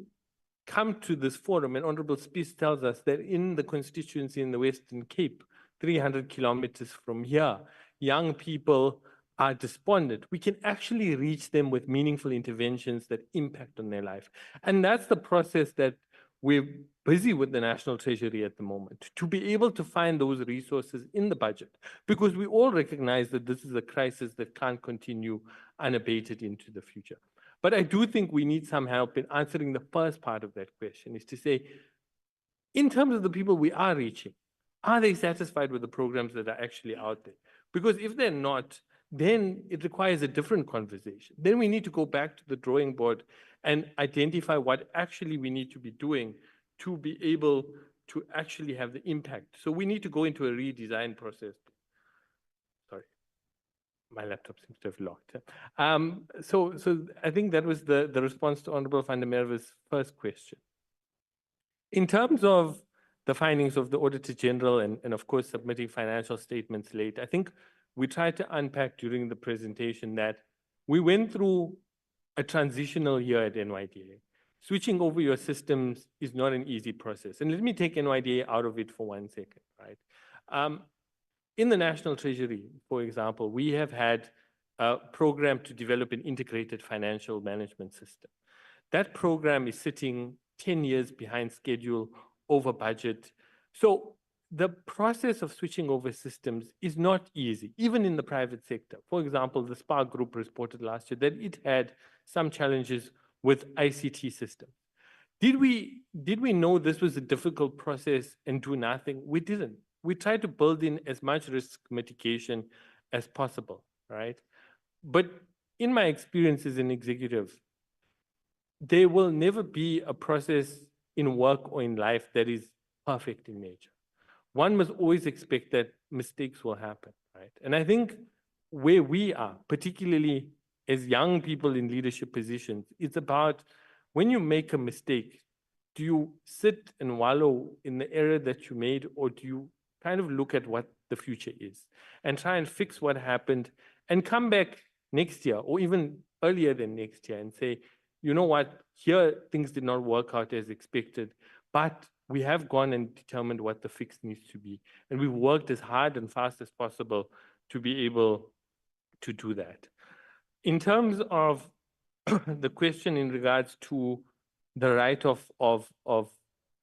come to this forum, and Honorable Spies tells us that in the constituency in the Western Cape, 300 kilometers from here, young people are despondent. We can actually reach them with meaningful interventions that impact on their life. And that's the process that we're busy with the National Treasury at the moment, to be able to find those resources in the budget, because we all recognize that this is a crisis that can't continue unabated into the future. But I do think we need some help in answering the first part of that question, is to say, in terms of the people we are reaching, are they satisfied with the programs that are actually out there? Because if they're not, then it requires a different conversation. Then we need to go back to the drawing board and identify what actually we need to be doing to be able to actually have the impact. So we need to go into a redesign process. Sorry, my laptop seems to have locked. So I think that was the response to Honorable van der Merwe's first question. In terms of the findings of the Auditor General and of course submitting financial statements late, I think we tried to unpack during the presentation that we went through a transitional year at NYDA. Switching over your systems is not an easy process. And let me take NYDA out of it for 1 second, right? In the National Treasury, for example, we have had a program to develop an integrated financial management system. That program is sitting 10 years behind schedule, over budget. So the process of switching over systems is not easy, even in the private sector. For example, the SPAR Group reported last year that it had some challenges with ICT systems. Did we know this was a difficult process and do nothing? We didn't. We tried to build in as much risk mitigation as possible, right? But in my experience as an executive, there will never be a process in work or in life that is perfect in nature. One must always expect that mistakes will happen, right? And I think where we are, particularly as young people in leadership positions, it's about when you make a mistake, do you sit and wallow in the error that you made, or do you kind of look at what the future is and try and fix what happened and come back next year or even earlier than next year and say, you know what, here things did not work out as expected, but we have gone and determined what the fix needs to be. And we've worked as hard and fast as possible to be able to do that. In terms of the question in regards to the write-off of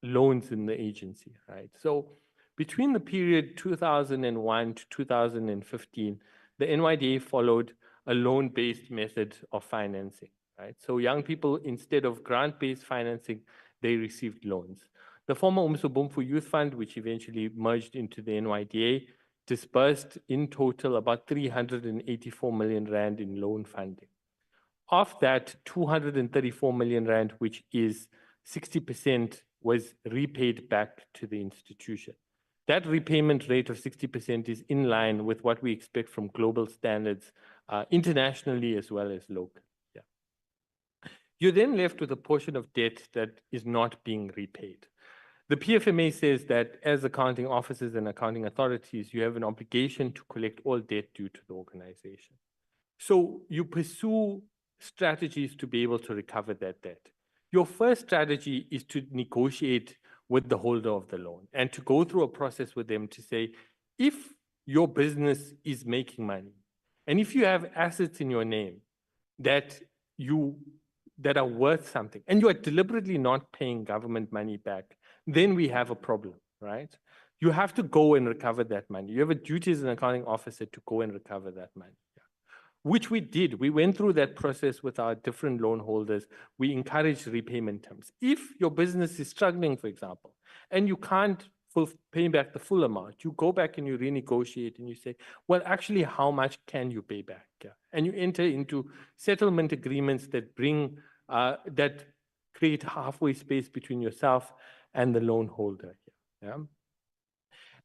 loans in the agency, right? So between the period 2001 to 2015, the NYDA followed a loan-based method of financing, right? So young people, instead of grant-based financing, they received loans. The former Umsobomfu Youth Fund, which eventually merged into the NYDA, disbursed in total about 384 million rand in loan funding. Of that, 234 million rand, which is 60%, was repaid back to the institution. That repayment rate of 60% is in line with what we expect from global standards internationally as well as locally. Yeah. You're then left with a portion of debt that is not being repaid. The PFMA says that as accounting officers and accounting authorities, you have an obligation to collect all debt due to the organization. So you pursue strategies to be able to recover that debt. Your first strategy is to negotiate with the holder of the loan and to go through a process with them to say, if your business is making money and if you have assets in your name that are worth something and you are deliberately not paying government money back, then we have a problem, right? You have to go and recover that money. You have a duty as an accounting officer to go and recover that money. Which we did. We went through that process with our different loan holders. We encouraged repayment terms. If your business is struggling, for example, and you can't pay back the full amount, you go back and you renegotiate and you say, well, actually, how much can you pay back? Yeah. And you enter into settlement agreements that bring, that create halfway space between yourself and the loan holder. Yeah.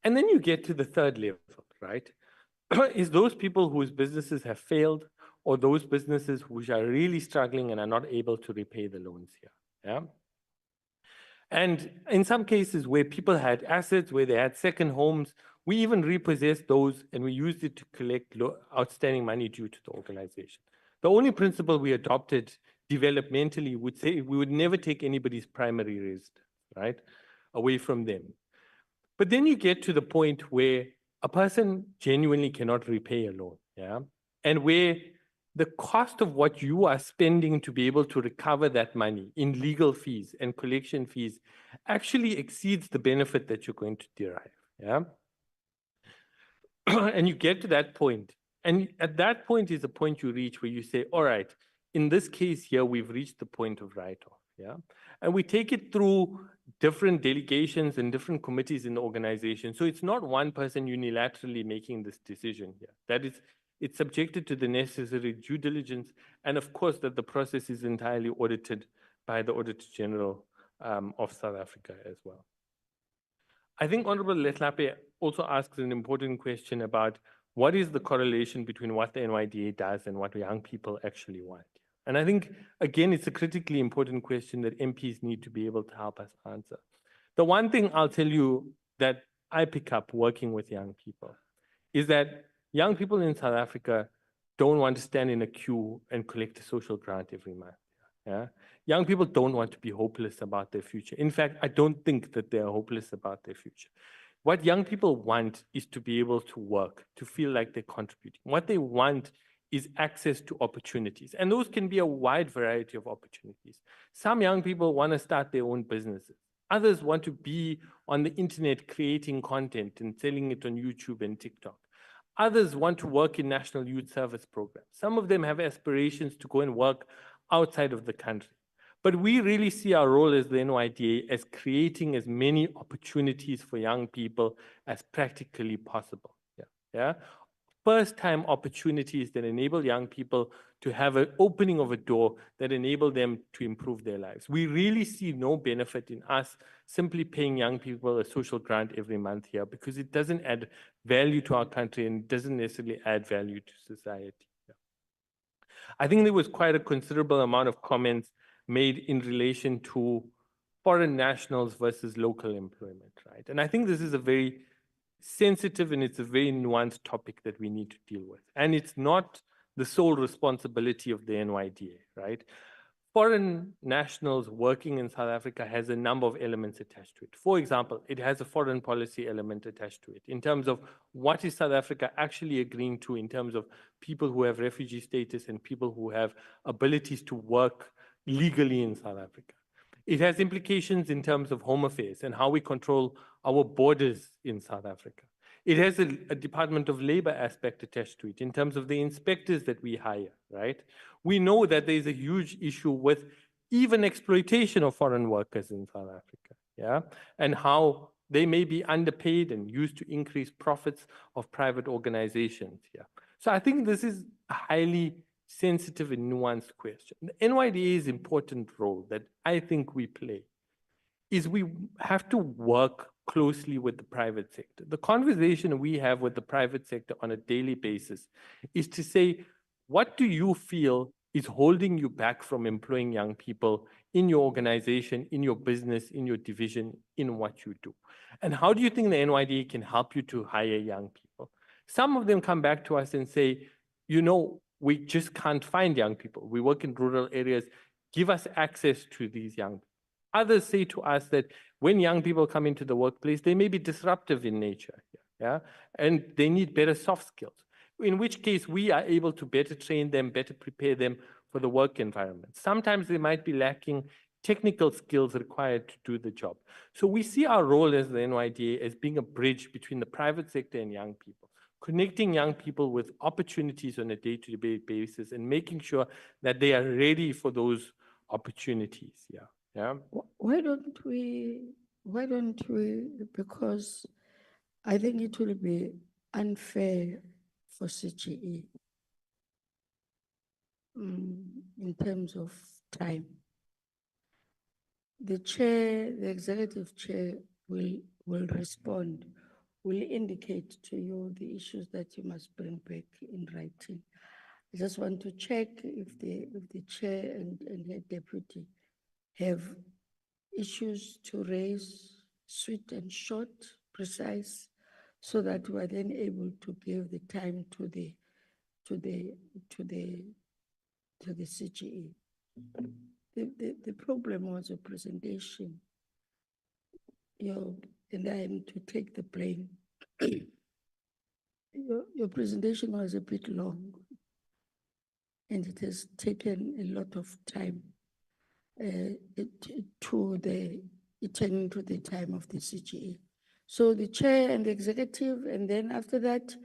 And then you get to the third level, right? Is those people whose businesses have failed or those businesses which are really struggling and are not able to repay the loans here. Yeah. And in some cases where people had assets, where they had second homes, we even repossessed those and we used it to collect outstanding money due to the organization. The only principle we adopted developmentally would say we would never take anybody's primary residence, right, away from them. But then you get to the point where a person genuinely cannot repay a loan, yeah, and where the cost of what you are spending to be able to recover that money in legal fees and collection fees actually exceeds the benefit that you're going to derive, yeah? And you get to that point, and at that point is the point you reach where you say, all right, in this case here, we've reached the point of write-off, yeah? And we take it through different delegations and different committees in the organization. So it's not one person unilaterally making this decision here. That is, it's subjected to the necessary due diligence, and of course that the process is entirely audited by the Auditor General of South Africa as well. I think Honorable Lehlape also asks an important question about what is the correlation between what the NYDA does and what young people actually want. And I think, again, it's a critically important question that MPs need to be able to help us answer. The one thing I'll tell you that I pick up working with young people is that young people in South Africa don't want to stand in a queue and collect a social grant every month. Yeah? Young people don't want to be hopeless about their future. In fact, I don't think that they're hopeless about their future. What young people want is to be able to work, to feel like they're contributing. What they want is access to opportunities. And those can be a wide variety of opportunities. Some young people want to start their own businesses. Others want to be on the internet creating content and selling it on YouTube and TikTok. Others want to work in national youth service programs. Some of them have aspirations to go and work outside of the country. But we really see our role as the NYDA as creating as many opportunities for young people as practically possible. Yeah? First-time opportunities that enable young people to have an opening of a door that enable them to improve their lives. We really see no benefit in us simply paying young people a social grant every month here because it doesn't add value to our country and doesn't necessarily add value to society. I think there was quite a considerable amount of comments made in relation to foreign nationals versus local employment, right? And I think this is a very sensitive and it's a very nuanced topic that we need to deal with. And it's not the sole responsibility of the NYDA, right? Foreign nationals working in South Africa has a number of elements attached to it. For example, it has a foreign policy element attached to it in terms of what is South Africa actually agreeing to in terms of people who have refugee status and people who have abilities to work legally in South Africa. It has implications in terms of home affairs and how we control our borders in South Africa. It has a Department of Labor aspect attached to it in terms of the inspectors that we hire, right? We know that there's a huge issue with even exploitation of foreign workers in South Africa, yeah? And how they may be underpaid and used to increase profits of private organizations, yeah? So I think this is a highly sensitive and nuanced question. The NYDA's important role that I think we play is we have to work closely with the private sector. The conversation we have with the private sector on a daily basis is to say, what do you feel is holding you back from employing young people in your organization, in your business, in your division, in what you do? And how do you think the NYDA can help you to hire young people? Some of them come back to us and say, you know, we just can't find young people. We work in rural areas. Give us access to these young people. Others say to us that when young people come into the workplace, they may be disruptive in nature, yeah? And they need better soft skills, in which case we are able to better train them, better prepare them for the work environment. Sometimes they might be lacking technical skills required to do the job. So we see our role as the NYDA as being a bridge between the private sector and young people, connecting young people with opportunities on a day-to-day basis and making sure that they are ready for those opportunities, yeah. Why don't we, because I think it will be unfair for CGE in terms of time. The chair, the executive chair will respond, will indicate to you the issues that you must bring back in writing. I just want to check if the chair and her deputy have issues to raise, sweet and short, precise, so that we are then able to give the time to the CGE. The problem was a presentation. And I am to take the blame. Your presentation was a bit long, and it has taken a lot of time attending to the time of the CGE. So the chair and the executive, and then after that,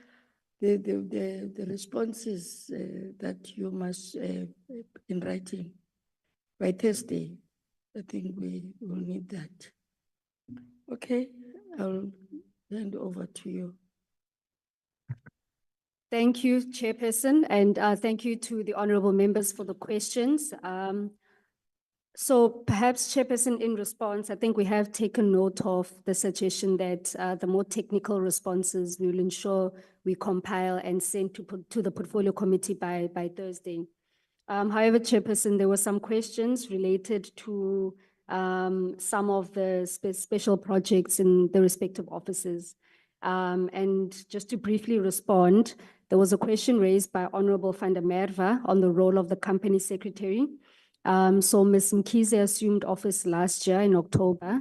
the responses that you must in writing by Thursday. I think we will need that. Okay, I'll hand over to you. Thank you, Chairperson, and thank you to the honorable members for the questions. So perhaps, Chairperson, in response, I think we have taken note of the suggestion that the more technical responses we will ensure we compile and send to the portfolio committee by Thursday. However, Chairperson, there were some questions related to some of the special projects in the respective offices. And just to briefly respond, there was a question raised by Honorable van der Merwe on the role of the company secretary. So Ms. Mkhize assumed office last year in October,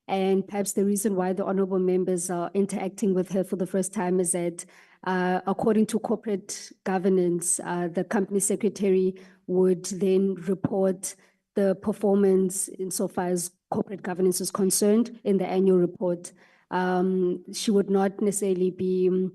and perhaps the reason why the honorable members are interacting with her for the first time is that according to corporate governance, the company secretary would then report the performance insofar as corporate governance is concerned in the annual report. She would not necessarily be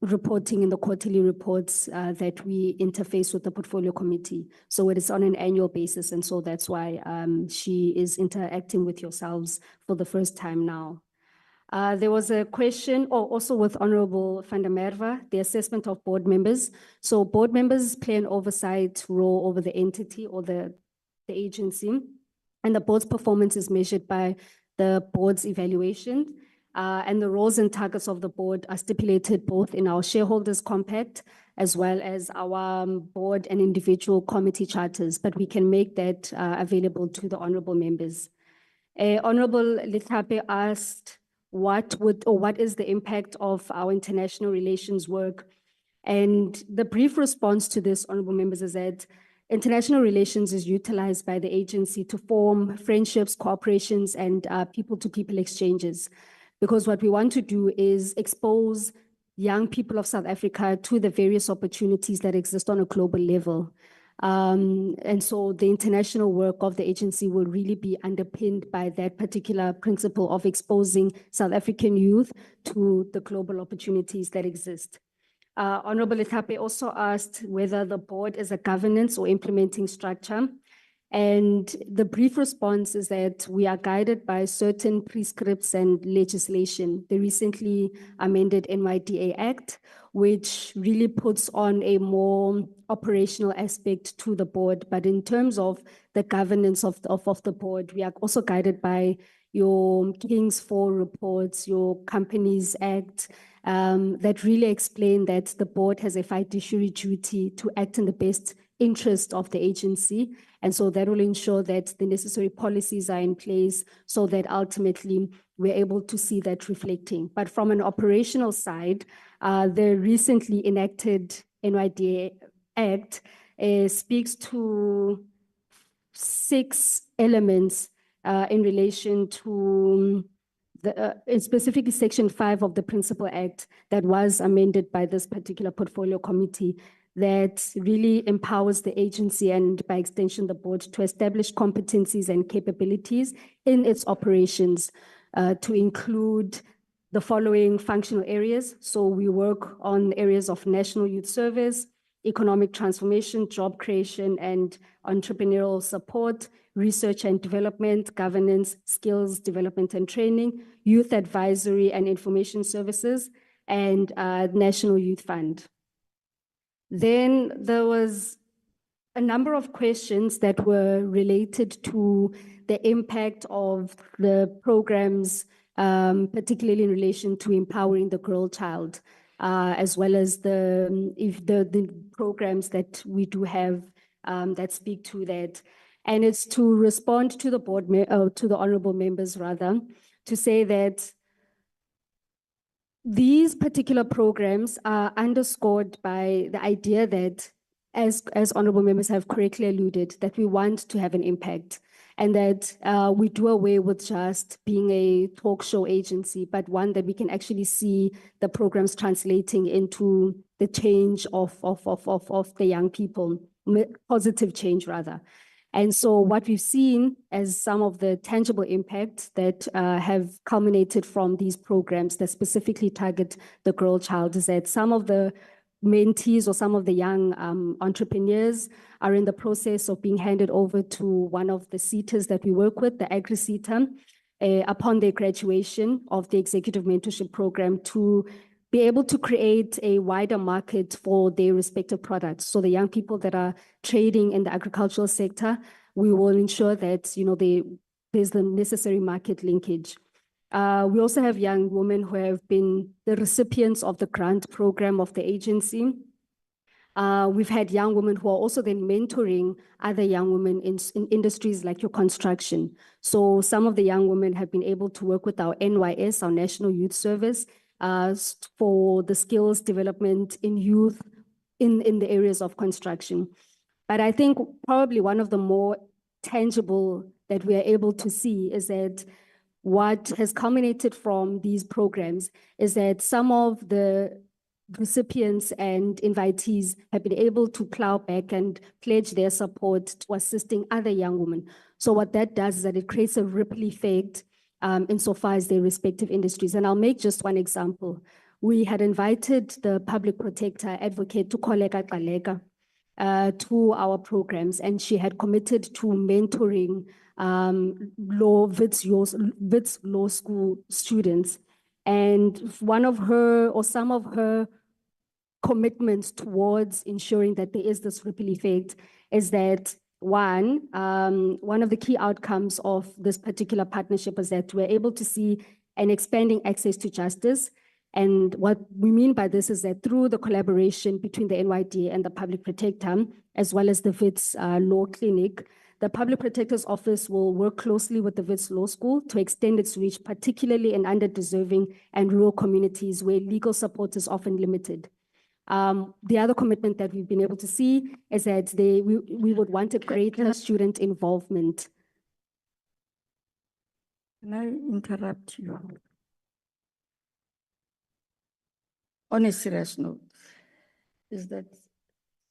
reporting in the quarterly reports that we interface with the portfolio committee. So it is on an annual basis, and so that's why she is interacting with yourselves for the first time now. There was a question, also with Honorable van der Merwe, the assessment of board members. So board members play an oversight role over the entity or the agency, and the board's performance is measured by the board's evaluation. And the roles and targets of the board are stipulated both in our shareholders compact as well as our board and individual committee charters, but we can make that available to the honorable members. Honorable Lithape asked what is the impact of our international relations work? And the brief response to this, honorable members, is that international relations is utilized by the agency to form friendships, cooperations, and people-to-people exchanges. Because what we want to do is expose young people of South Africa to the various opportunities that exist on a global level. And so the international work of the agency will really be underpinned by that particular principle of exposing South African youth to the global opportunities that exist. Honorable Lithape also asked whether the board is a governance or implementing structure. And the brief response is that we are guided by certain prescripts and legislation. The recently amended NYDA Act, which really puts on a more operational aspect to the board. But in terms of the governance of the board, we are also guided by your King's 4 reports, your Companies Act, that really explain that the board has a fiduciary duty to act in the best interest of the agency. And so that will ensure that the necessary policies are in place so that ultimately we're able to see that reflecting. But from an operational side, the recently enacted NYDA Act speaks to 6 elements in relation to specifically Section 5 of the Principal Act that was amended by this particular portfolio committee, that really empowers the agency and by extension the board to establish competencies and capabilities in its operations to include the following functional areas. So we work on areas of national youth service, economic transformation, job creation and entrepreneurial support, research and development, governance, skills development and training, youth advisory and information services, and National Youth Fund. Then there was a number of questions that were related to the impact of the programs, particularly in relation to empowering the girl child, as well as the programs that we do have that speak to that. And it's to respond to the to the honorable members rather, to say that these particular programs are underscored by the idea that, as honorable members have correctly alluded, that we want to have an impact and that we do away with just being a talk show agency, but one that we can actually see the programs translating into the change of the young people, positive change rather. And so what we've seen as some of the tangible impacts that have culminated from these programs that specifically target the girl child is that some of the mentees or some of the young entrepreneurs are in the process of being handed over to one of the SETAs that we work with, the Agri-SETA, upon their graduation of the executive mentorship program to be able to create a wider market for their respective products. So the young people that are trading in the agricultural sector, we will ensure that, you know, there's the necessary market linkage. We also have young women who have been the recipients of the grant program of the agency. We've had young women who are also then mentoring other young women in industries like your construction. So some of the young women have been able to work with our NYS, our National Youth Service, for the skills development in youth in the areas of construction. But I think probably one of the more tangible that we are able to see is that what has culminated from these programs is that some of the recipients and invitees have been able to plow back and pledge their support to assisting other young women. So what that does is that it creates a ripple effect insofar as their respective industries. And I'll make just one example. We had invited the public protector advocate to Koleka Kaleka to our programs, and she had committed to mentoring Wits Law School students. And one of her or some of her commitments towards ensuring that there is this ripple effect is that one of the key outcomes of this particular partnership is that we're able to see an expanding access to justice. And what we mean by this is that through the collaboration between the NYDA and the Public Protector, as well as the Wits Law Clinic, the Public Protector's Office will work closely with the Wits Law School to extend its reach, particularly in underdeserving and rural communities where legal support is often limited. The other commitment that we've been able to see is that we would want a greater student involvement. Can I interrupt you? On a serious note, is that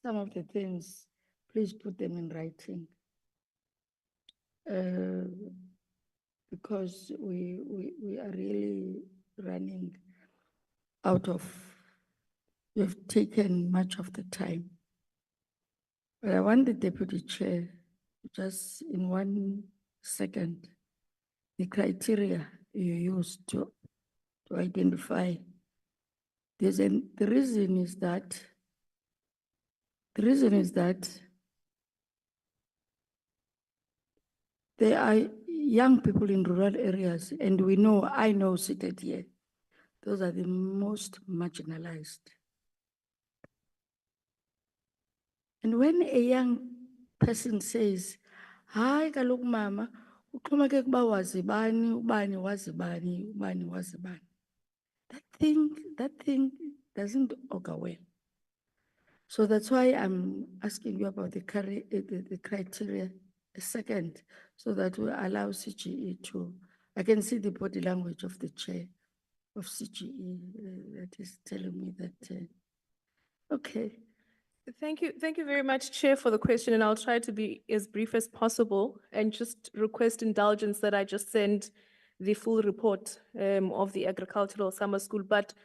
some of the things, please put them in writing. Because we are really running out of, we've taken much of the time. But I want the Deputy Chair, just in 1 second, the criteria you use to identify. The reason is that there are young people in rural areas, and we know, I know seated here, those are the most marginalized. And when a young person says, "Hi, kaloku mama, uxhomekeke ukuba wazibani, ubani wazibani, ubani wazibani," that thing doesn't augur well. So that's why I'm asking you about the criteria a second, so that we allow CGE to, I can see the body language of the chair of CGE that is telling me that, okay. Thank you very much, Chair, for the question, and I'll try to be as brief as possible and just request indulgence that I just send the full report of the agricultural summer school. But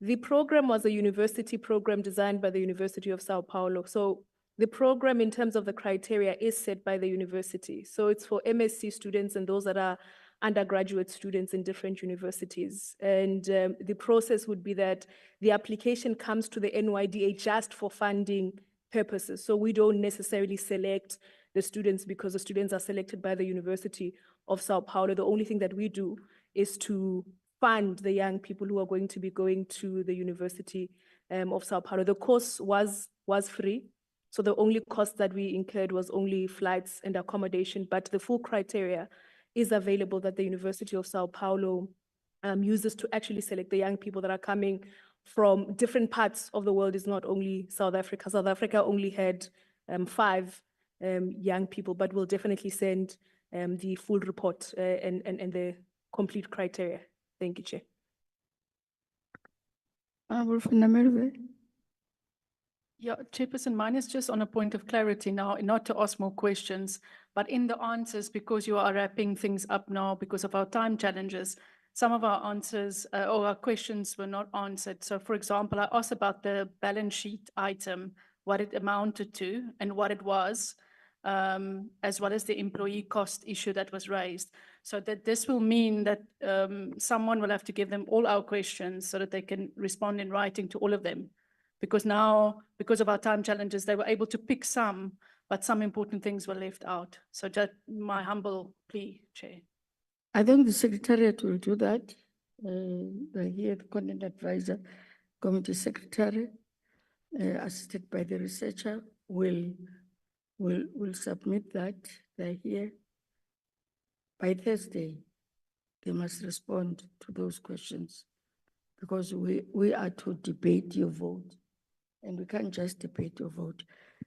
the program was a university program designed by the University of Sao Paulo. So the program in terms of the criteria is set by the university. So it's for MSc students and those that are undergraduate students in different universities. And the process would be that the application comes to the NYDA just for funding purposes. So we don't necessarily select the students because the students are selected by the University of Sao Paulo. The only thing that we do is to fund the young people who are going to be going to the University of Sao Paulo. The course was free. So the only cost that we incurred was only flights and accommodation, but the full criteria is available that the University of Sao Paulo uses to actually select the young people that are coming from different parts of the world. Is not only South Africa. South Africa only had 5 young people, but we'll definitely send the full report and the complete criteria. Thank you, Chair. Honorable Fundamelwe. Yeah, Chairperson, mine is just on a point of clarity now, not to ask more questions, but in the answers, because you are wrapping things up now because of our time challenges, some of our answers or our questions were not answered. So for example, I asked about the balance sheet item, what it amounted to and what it was, as well as the employee cost issue that was raised. So that this will mean that someone will have to give them all our questions so that they can respond in writing to all of them. Because now, because of our time challenges, they were able to pick some, but some important things were left out. So just my humble plea, Chair. I think the Secretariat will do that. The here, the Content Advisor, Committee Secretary, assisted by the researcher, will submit that. They're here. By Thursday, they must respond to those questions because we are to debate your vote. And we can't just debate your vote.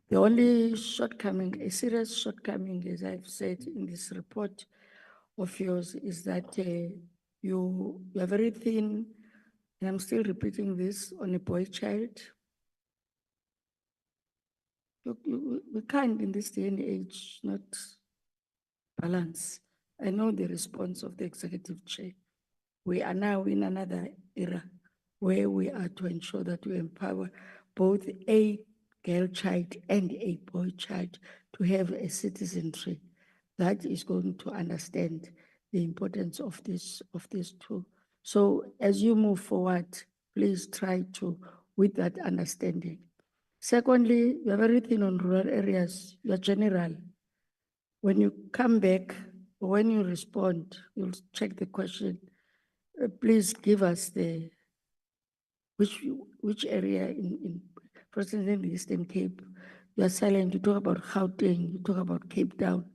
The only shortcoming, a serious shortcoming, as I've said in this report of yours, is that you are very thin, and I'm still repeating this on a boy child. We can't in this day and age not balance. I know the response of the executive chair. We are now in another era where we are to ensure that we empower both a girl child and a boy child to have a citizenry that is going to understand the importance of this tool. So as you move forward, please try to, with that understanding. Secondly, you have everything on rural areas, you're general. When you come back, or when you respond, you'll check the question. Please give us the which area for instance, in the Eastern Cape, you are silent, you talk about Gauteng, you talk about Cape Town.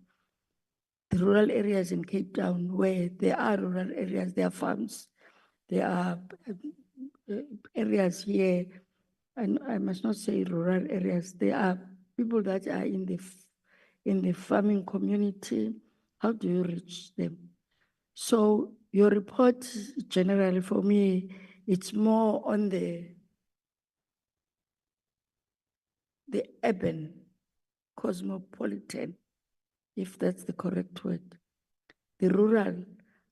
The rural areas in Cape Town, where there are rural areas, there are farms, there are areas here, and I must not say rural areas, there are people that are in the farming community. How do you reach them? So your report, generally for me, it's more on the urban, cosmopolitan, if that's the correct word. The rural,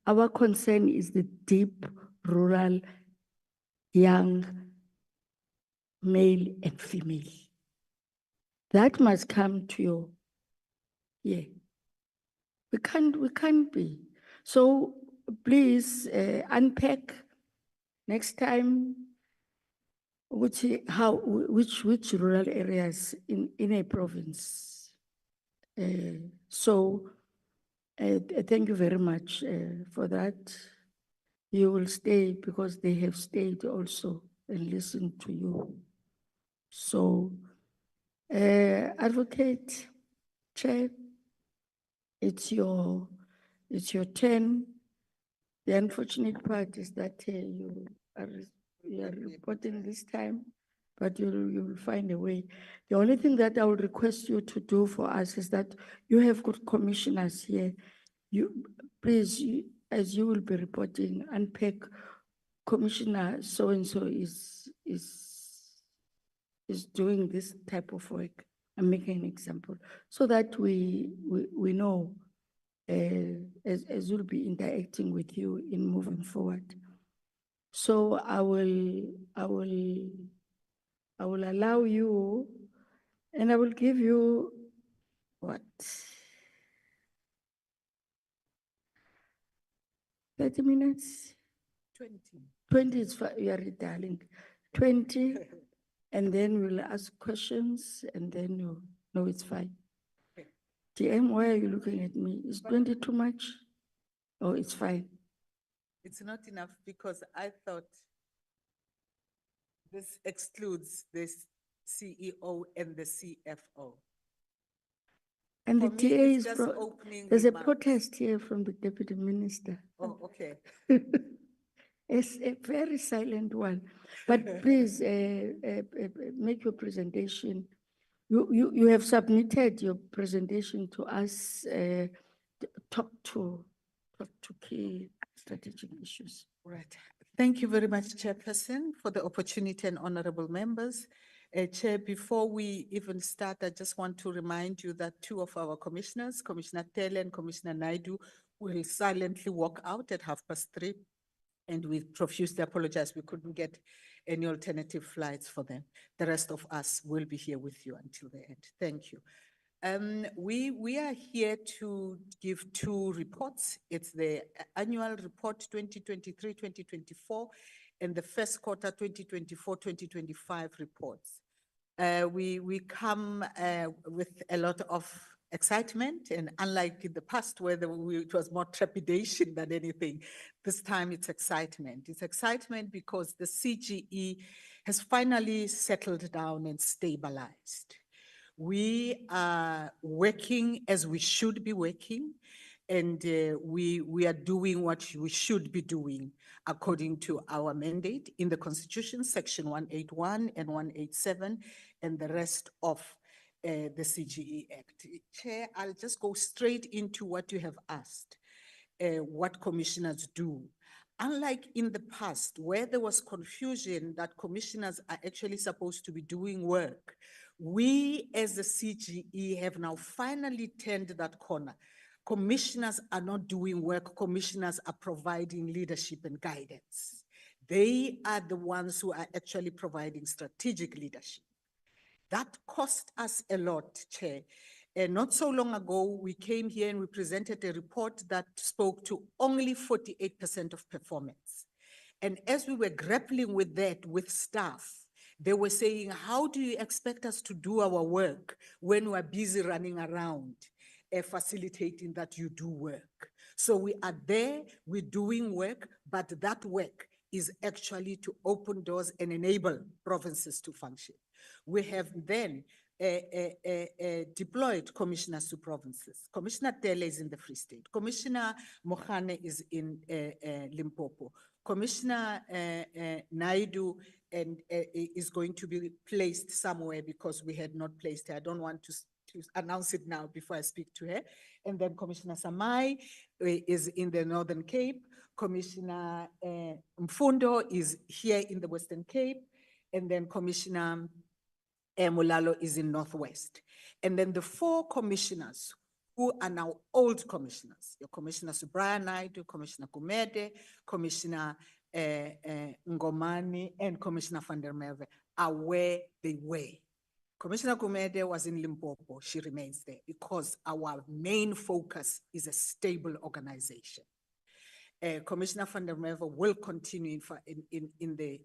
our concern is the deep rural, young, male and female. That must come to your, yeah. We can't be. So please unpack next time which rural areas in a province. Thank you very much for that. You will stay because they have stayed also and listened to you. So, Advocate Chair, it's your turn. The unfortunate part is that you are reporting this time, but you'll find a way. The only thing that I would request you to do for us is that you have good commissioners here. Please, as you will be reporting, unpack Commissioner so-and-so is doing this type of work. I'm making an example so that we know as we'll be interacting with you in moving forward. So I will allow you, and I will give you what? 30 minutes? 20. 20 is fine, you are darling. 20, and then we'll ask questions, and then you know it's fine. TM, why are you looking at me? Is 20 too much? Oh, it's fine. It's not enough because I thought this excludes this CEO and the CFO. And the For me, TA it's is just from, opening there's a remarks. protest here from the deputy minister. Oh, okay. It's a very silent one, but please make your presentation. You have submitted your presentation to us. Talk to key strategic issues. Right. Thank you very much, Chairperson, for the opportunity and honorable members. Chair, before we even start, I just want to remind you that two of our commissioners, Commissioner Tele and Commissioner Naidu, will silently walk out at 3:30. And we profusely apologize, we couldn't get any alternative flights for them. The rest of us will be here with you until the end. Thank you. We are here to give two reports. It's the annual report 2023-2024 and the first quarter 2024-2025 reports. We come with a lot of excitement, and unlike in the past where it was more trepidation than anything, this time it's excitement. It's excitement because the CGE has finally settled down and stabilized. We are working as we should be working, and we are doing what we should be doing according to our mandate in the Constitution, Section 181 and 187, and the rest of the CGE Act. Chair, I'll just go straight into what you have asked, what commissioners do. Unlike in the past, where there was confusion that commissioners are actually supposed to be doing work, we as the CGE have now finally turned that corner. Commissioners are not doing work, commissioners are providing leadership and guidance. They are the ones who are actually providing strategic leadership. That cost us a lot, Chair. Not so long ago, we came here and we presented a report that spoke to only 48% of performance. And as we were grappling with that with staff, they were saying, how do you expect us to do our work when we're busy running around facilitating that you do work? So we are there, we're doing work, but that work is actually to open doors and enable provinces to function. We have then deployed commissioners to provinces. Commissioner Tele is in the Free State. Commissioner Mohane is in Limpopo. Commissioner Naidu is going to be placed somewhere because we had not placed her. I don't want to announce it now before I speak to her. And then Commissioner Samai is in the Northern Cape. Commissioner Mfundo is here in the Western Cape. And then Commissioner Mulalo is in Northwest. And then the four commissioners who are now old commissioners, your Commissioner Subraya Naidu, Commissioner Kumede, Commissioner Ngomani, and Commissioner van der Merwe are where they were. Commissioner Kumede was in Limpopo. She remains there because our main focus is a stable organization. Commissioner van der Merwe will continue in the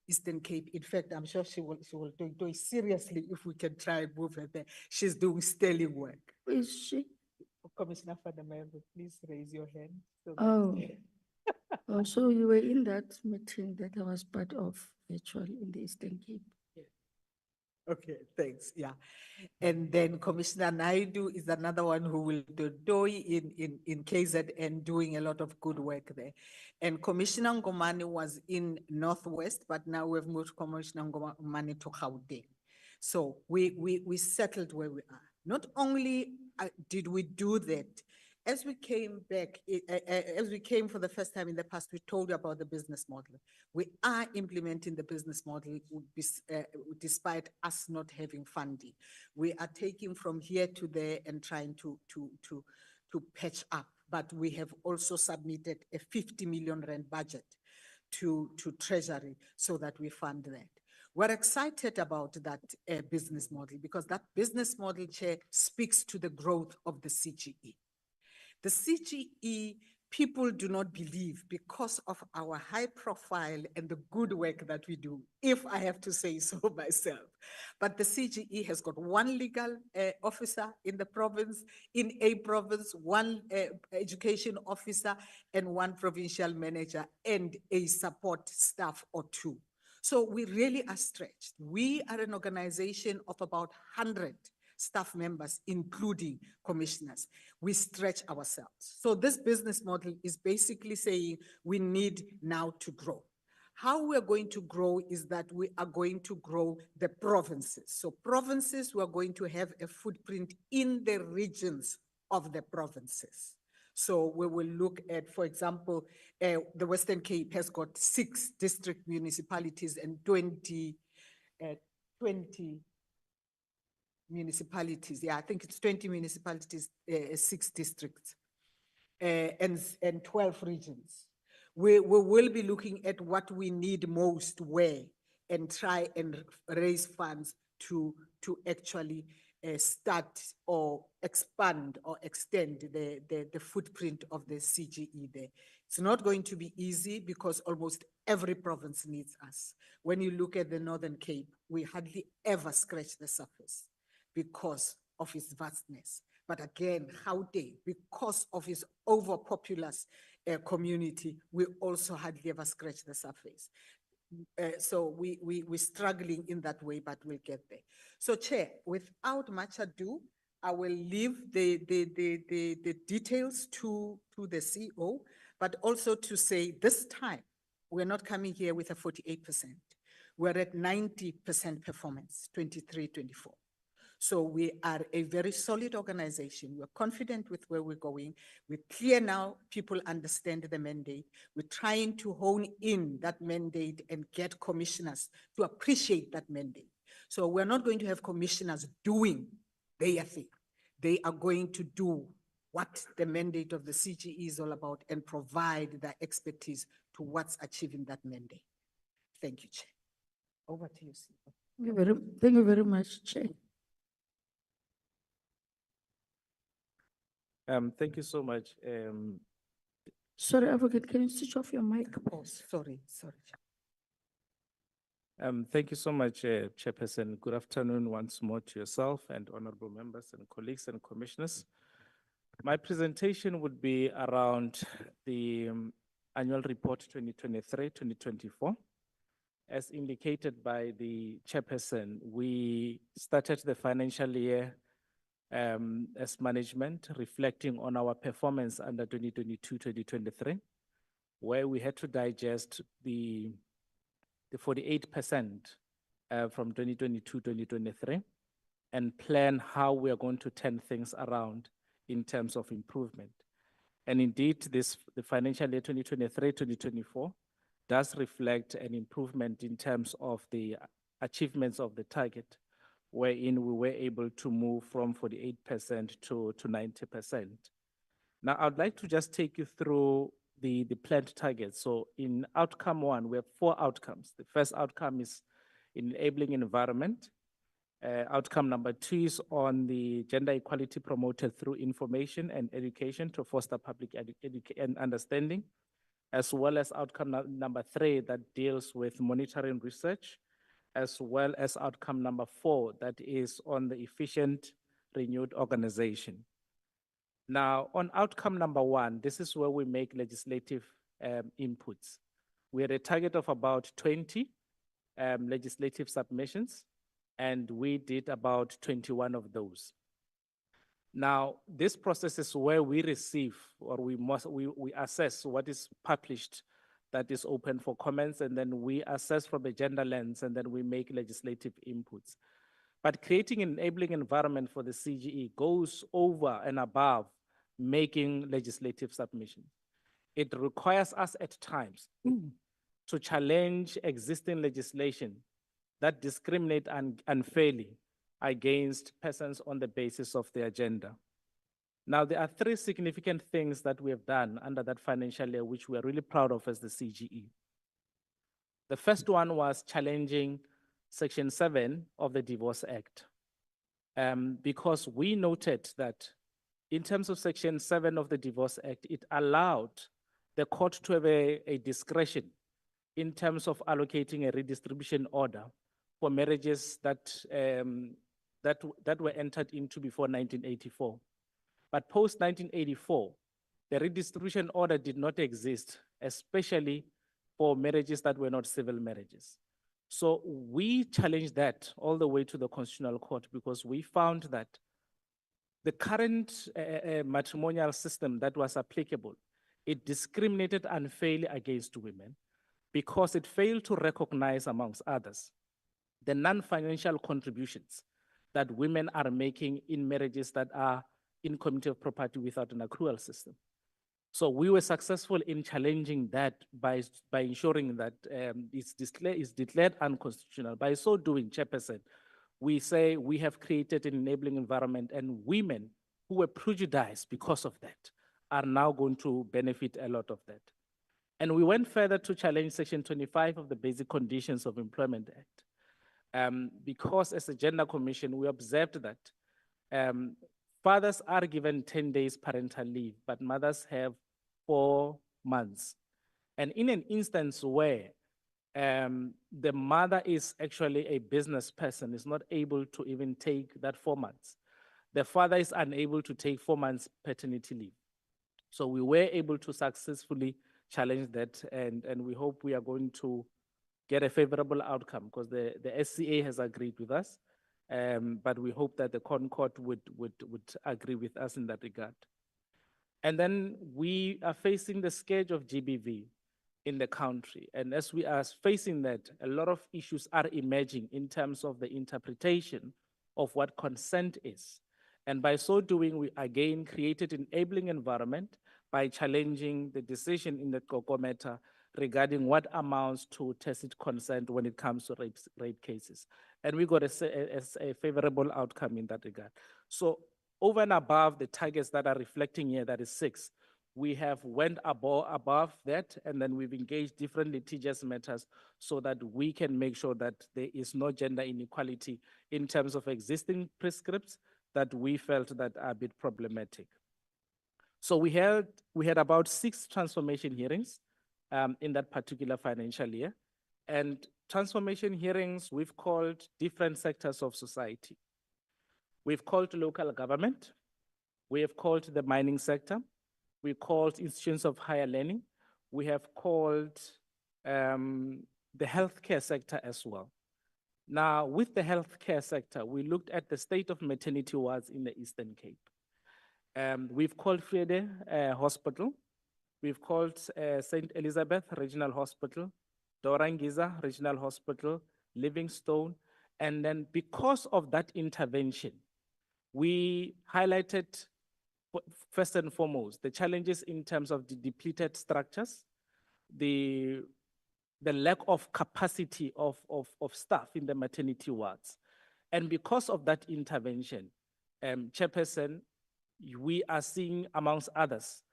Eastern Cape. In fact, I'm sure she will do it seriously if we can try and move her there. She's doing sterling work. Is she? Commissioner van der Merwe, please raise your hand. Oh. Oh, so you were in that meeting that I was part of virtually in the Eastern Cape. Okay, thanks. Yeah. And then Commissioner Naidu is another one who will do DOI in KZN doing a lot of good work there. And Commissioner Ngomani was in Northwest, but now we've moved Commissioner Ngomani to Gauteng. So we settled where we are. Not only did we do that, as we came back, as we came for the first time in the past, we told you about the business model. We are implementing the business model despite us not having funding. We are taking from here to there and trying to patch up. But we have also submitted a 50 million rand budget to Treasury so that we fund that. We're excited about that business model because that business model, Chair, speaks to the growth of the CGE. The CGE, people do not believe because of our high profile and the good work that we do, if I have to say so myself. But the CGE has got one legal officer in the province, in a province, one education officer and one provincial manager and a support staff or two. So we really are stretched. We are an organization of about 100 staff members, including commissioners. We stretch ourselves. So this business model is basically saying we need now to grow. How we are going to grow is that we are going to grow the provinces. So provinces, we are going to have a footprint in the regions of the provinces. So we will look at, for example, the Western Cape has got 6 district municipalities and 20 municipalities. Yeah, I think it's 20 municipalities, 6 districts, and 12 regions. We will be looking at what we need most where and try and raise funds to actually start or expand or extend the footprint of the CGE there. It's not going to be easy because almost every province needs us. When you look at the Northern Cape, we hardly ever scratch the surface because of its vastness. But again, Gauteng, because of its overpopulous community, we also hardly ever scratch the surface. So we're struggling in that way, but we'll get there. So Chair, without much ado, I will leave the details to the CEO, but also to say this time, we're not coming here with a 48%. We're at 90% performance, 23-24. So we are a very solid organization. We're confident with where we're going. We're clear now, people understand the mandate. We're trying to hone in that mandate and get commissioners to appreciate that mandate. So we're not going to have commissioners doing their thing. They are going to do what the mandate of the CGE is all about and provide the expertise towards achieving that mandate. Thank you, Chair. Over to you, CEO. Thank you very much, Chair. Thank you so much. Sorry, Advocate, can you switch off your mic? Oh, sorry. Thank you so much, Chairperson. Good afternoon once more to yourself and honorable members and colleagues and commissioners. My presentation would be around the annual report 2023-2024. As indicated by the Chairperson, we started the financial year as management, reflecting on our performance under 2022-2023, where we had to digest the 48% from 2022-2023 and plan how we are going to turn things around in terms of improvement. And indeed, the financial year 2023-2024 does reflect an improvement in terms of the achievements of the target, wherein we were able to move from 48% to 90%. Now, I'd like to just take you through the planned targets. So in outcome 1, we have 4 outcomes. The first outcome is enabling environment. Outcome number 2 is on the gender equality promoted through information and education to foster public and understanding, as well as outcome number 3 that deals with monitoring research, as well as outcome number 4 that is on the efficient renewed organization. Now, on outcome number 1, this is where we make legislative inputs. We had a target of about 20 legislative submissions, and we did about 21 of those. Now, this process is where we receive or we assess what is published that is open for comments, and then we assess from a gender lens, and then we make legislative inputs. But creating an enabling environment for the CGE goes over and above making legislative submissions. It requires us at times to challenge existing legislation that discriminate unfairly against persons on the basis of their gender. Now, there are 3 significant things that we have done under that financial year, which we are really proud of as the CGE. The first one was challenging Section 7 of the Divorce Act, because we noted that in terms of Section 7 of the Divorce Act, it allowed the court to have a discretion in terms of allocating a redistribution order for marriages that were entered into before 1984. But post-1984, the redistribution order did not exist, especially for marriages that were not civil marriages. So we challenged that all the way to the Constitutional Court because we found that the current matrimonial system that was applicable, it discriminated unfairly against women because it failed to recognize, amongst others, the non-financial contributions that women are making in marriages that are in community of property without an accrual system. So we were successful in challenging that by ensuring that it's declared unconstitutional. By so doing, Chairperson, we say we have created an enabling environment, and women who were prejudiced because of that are now going to benefit a lot of that. And we went further to challenge Section 25 of the Basic Conditions of Employment Act. Because as a gender commission, we observed that fathers are given 10 days parental leave, but mothers have 4 months. And in an instance where the mother is actually a business person, is not able to even take that 4 months, the father is unable to take 4 months paternity leave. So we were able to successfully challenge that, and we hope we are going to get a favorable outcome because the SCA has agreed with us, but we hope that the Concord would agree with us in that regard. And then we are facing the scourge of GBV in the country. And as we are facing that, a lot of issues are emerging in terms of the interpretation of what consent is. And by so doing, we again created an enabling environment by challenging the decision in the Coco matter regarding what amounts to tacit consent when it comes to rape cases. And we got a favorable outcome in that regard. So over and above the targets that are reflecting here, that is 6, we have went above that, and then we've engaged different litigious matters so that we can make sure that there is no gender inequality in terms of existing prescripts that we felt that are a bit problematic. So we had about 6 transformation hearings in that particular financial year. And transformation hearings, we've called different sectors of society. We've called local government, we have called the mining sector, we called institutions of higher learning, we have called the healthcare sector as well. Now, with the healthcare sector, we looked at the state of maternity wards in the Eastern Cape. We've called Friede Hospital, we've called St. Elizabeth Regional Hospital, Dorangiza Regional Hospital, Livingstone, and then because of that intervention, we highlighted first and foremost the challenges in terms of the depleted structures, the lack of capacity of staff in the maternity wards. And because of that intervention, Chairperson, we are seeing, amongst others,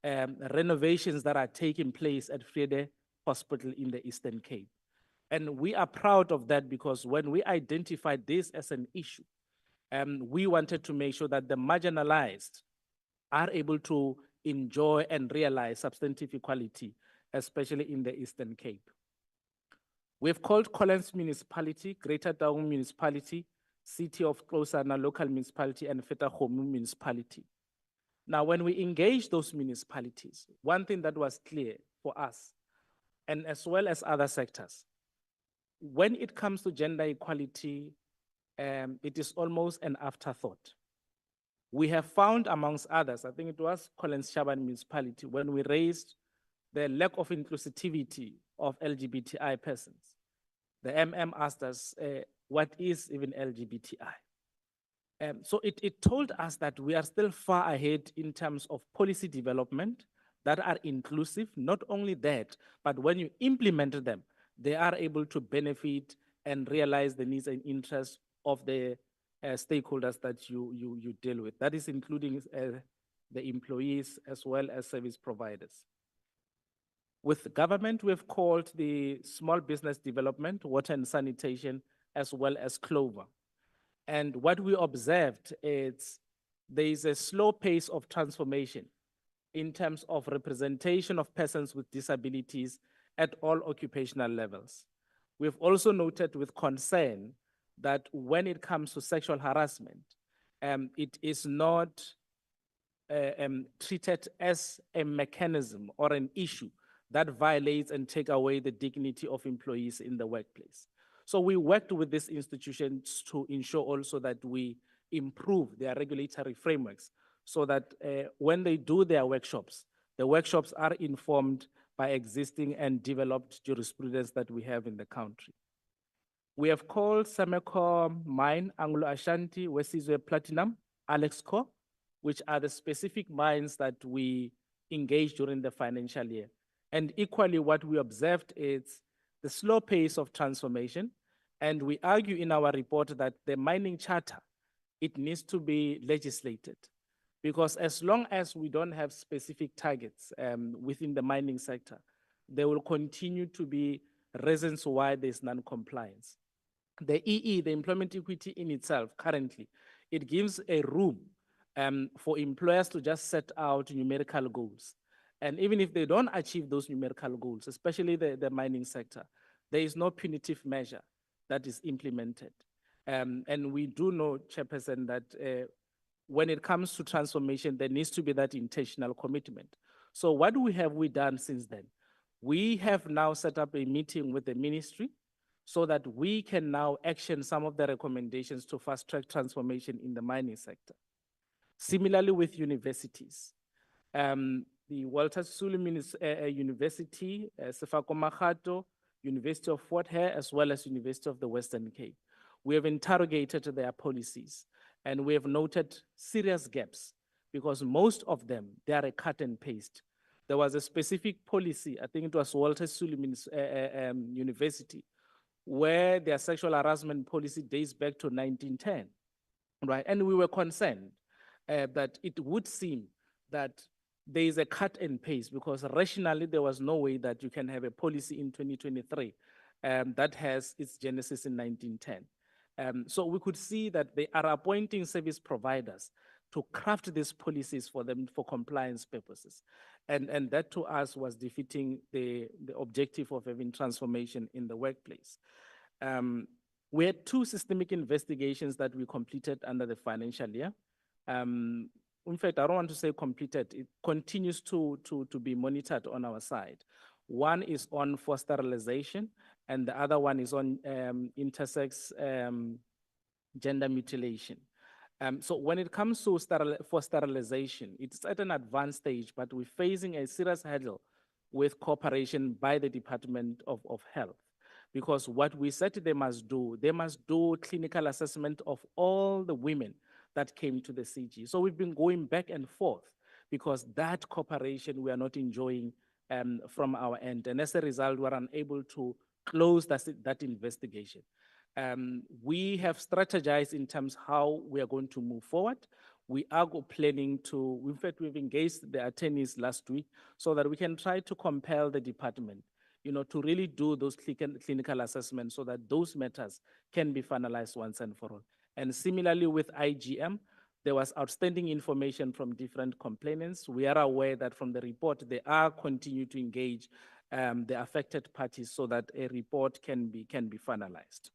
renovations that are taking place at Friede Hospital in the Eastern Cape. And we are proud of that because when we identified this as an issue, we wanted to make sure that the marginalized are able to enjoy and realize substantive equality, especially in the Eastern Cape. We've called Collins Municipality, Greater Taung Municipality, City of Klosana Local Municipality, and Fetahomu Municipality. Now, when we engage those municipalities, one thing that was clear for us, and as well as other sectors, when it comes to gender equality, it is almost an afterthought. We have found, amongst others, I think it was Collins Shaban Municipality, when we raised the lack of inclusivity of LGBTI persons. The asked us, what is even LGBTI? So it told us that we are still far ahead in terms of policy development that are inclusive. Not only that, but when you implement them, they are able to benefit and realize the needs and interests of the stakeholders that you deal with. That is including the employees as well as service providers. With government, we've called the small business development, water and sanitation, as well as Clover. And what we observed is there is a slow pace of transformation in terms of representation of persons with disabilities at all occupational levels. We've also noted with concern that when it comes to sexual harassment, it is not treated as a mechanism or an issue that violates and take away the dignity of employees in the workplace. So we worked with these institutions to ensure also that we improve their regulatory frameworks so that when they do their workshops, the workshops are informed by existing and developed jurisprudence that we have in the country. We have called Sameco Mine, Anglo Ashanti, Wesizwe Platinum, Alexco, which are the specific mines that we engaged during the financial year. And equally, what we observed is the slow pace of transformation. And we argue in our report that the mining charter, it needs to be legislated. Because as long as we don't have specific targets within the mining sector, there will continue to be reasons why there's non-compliance. The EE, the employment equity in itself, currently, it gives a room for employers to just set out numerical goals. And even if they don't achieve those numerical goals, especially the mining sector, there is no punitive measure that is implemented. And we do know, Chairperson, that when it comes to transformation, there needs to be that intentional commitment. So what have we done since then? We have now set up a meeting with the ministry so that we can now action some of the recommendations to fast-track transformation in the mining sector. Similarly with universities, the Walter Sisulu University, Sefako Makgato, University of Fort Hare, as well as University of the Western Cape. We have interrogated their policies and we have noted serious gaps because most of them, they are a cut and paste. There was a specific policy, I think it was Walter Sisulu University, where their sexual harassment policy dates back to 1910, right? And we were concerned that it would seem that there is a cut and paste because rationally there was no way that you can have a policy in 2023 that has its genesis in 1910. So we could see that they are appointing service providers to craft these policies for them for compliance purposes. And that to us was defeating the objective of having transformation in the workplace. We had 2 systemic investigations that we completed under the financial year. In fact, I don't want to say completed, it continues to be monitored on our side. One is on forced sterilization, and the other one is on intersex gender mutilation. So when it comes to forced sterilization, it's at an advanced stage, but we're facing a serious hurdle with cooperation by the Department of Health. Because what we said they must do clinical assessment of all the women that came to the CG. So we've been going back and forth because that cooperation we are not enjoying from our end. And as a result, we're unable to close that investigation. We have strategized in terms how we are going to move forward. We are planning to, in fact, we've engaged the attorneys last week so that we can try to compel the department, to really do those clinical assessments so that those matters can be finalized once and for all. And similarly with IGM, there was outstanding information from different complainants. We are aware that from the report, they are continuing to engage the affected parties so that a report can be finalized.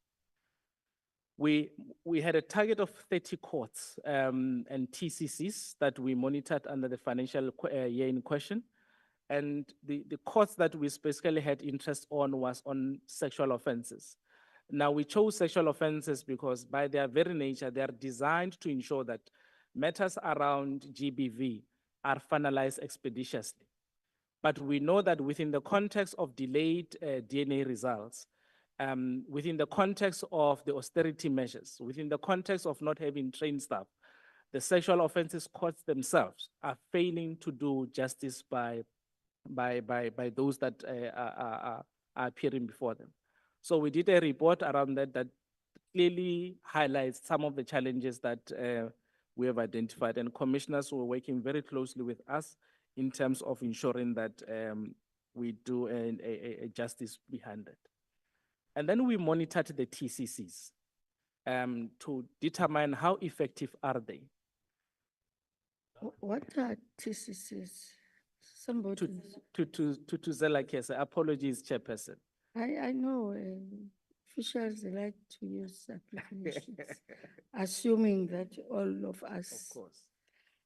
We had a target of 30 courts and TCCs that we monitored under the financial year in question. And the courts that we specifically had interest on was on sexual offenses. Now we chose sexual offenses because by their very nature, they are designed to ensure that matters around GBV are finalized expeditiously. But we know that within the context of delayed DNA results, within the context of the austerity measures, within the context of not having trained staff, the sexual offenses courts themselves are failing to do justice by those that are appearing before them. So we did a report around that clearly highlights some of the challenges that we have identified, and commissioners were working very closely with us in terms of ensuring that we do a justice behind it. And then we monitored the TCCs to determine how effective are they. What are TCCs? Somebody. To Zelakes, apologies, Chairperson. I know officials like to use applications, assuming that all of us. Of course.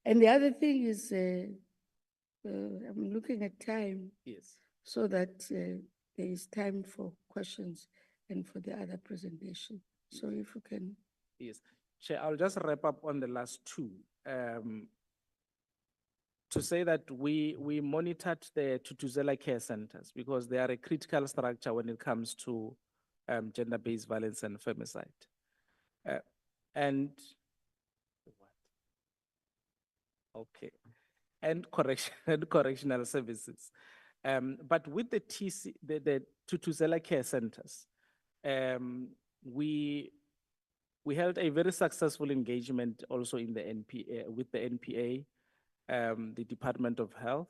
And the other thing is, I'm looking at time. Yes. So that there is time for questions. and for the other presentation. So if you can. Yes, Chair, I'll just wrap up on the last two. To say that we monitored the Tutuzela care centers because they are a critical structure when it comes to gender-based violence and femicide. And okay, and correctional services. But with the the Tutuzela care centers, we held a very successful engagement also in the NPA with the NPA, the Department of Health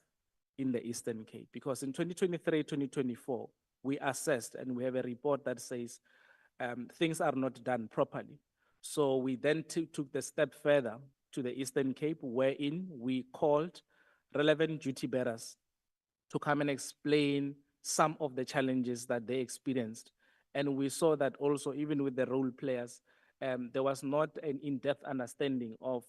in the Eastern Cape, because in 2023, 2024, we assessed and we have a report that says things are not done properly. So we then took the step further to the Eastern Cape, wherein we called relevant duty bearers to come and explain some of the challenges that they experienced. And we saw that also, even with the role players, there was not an in-depth understanding of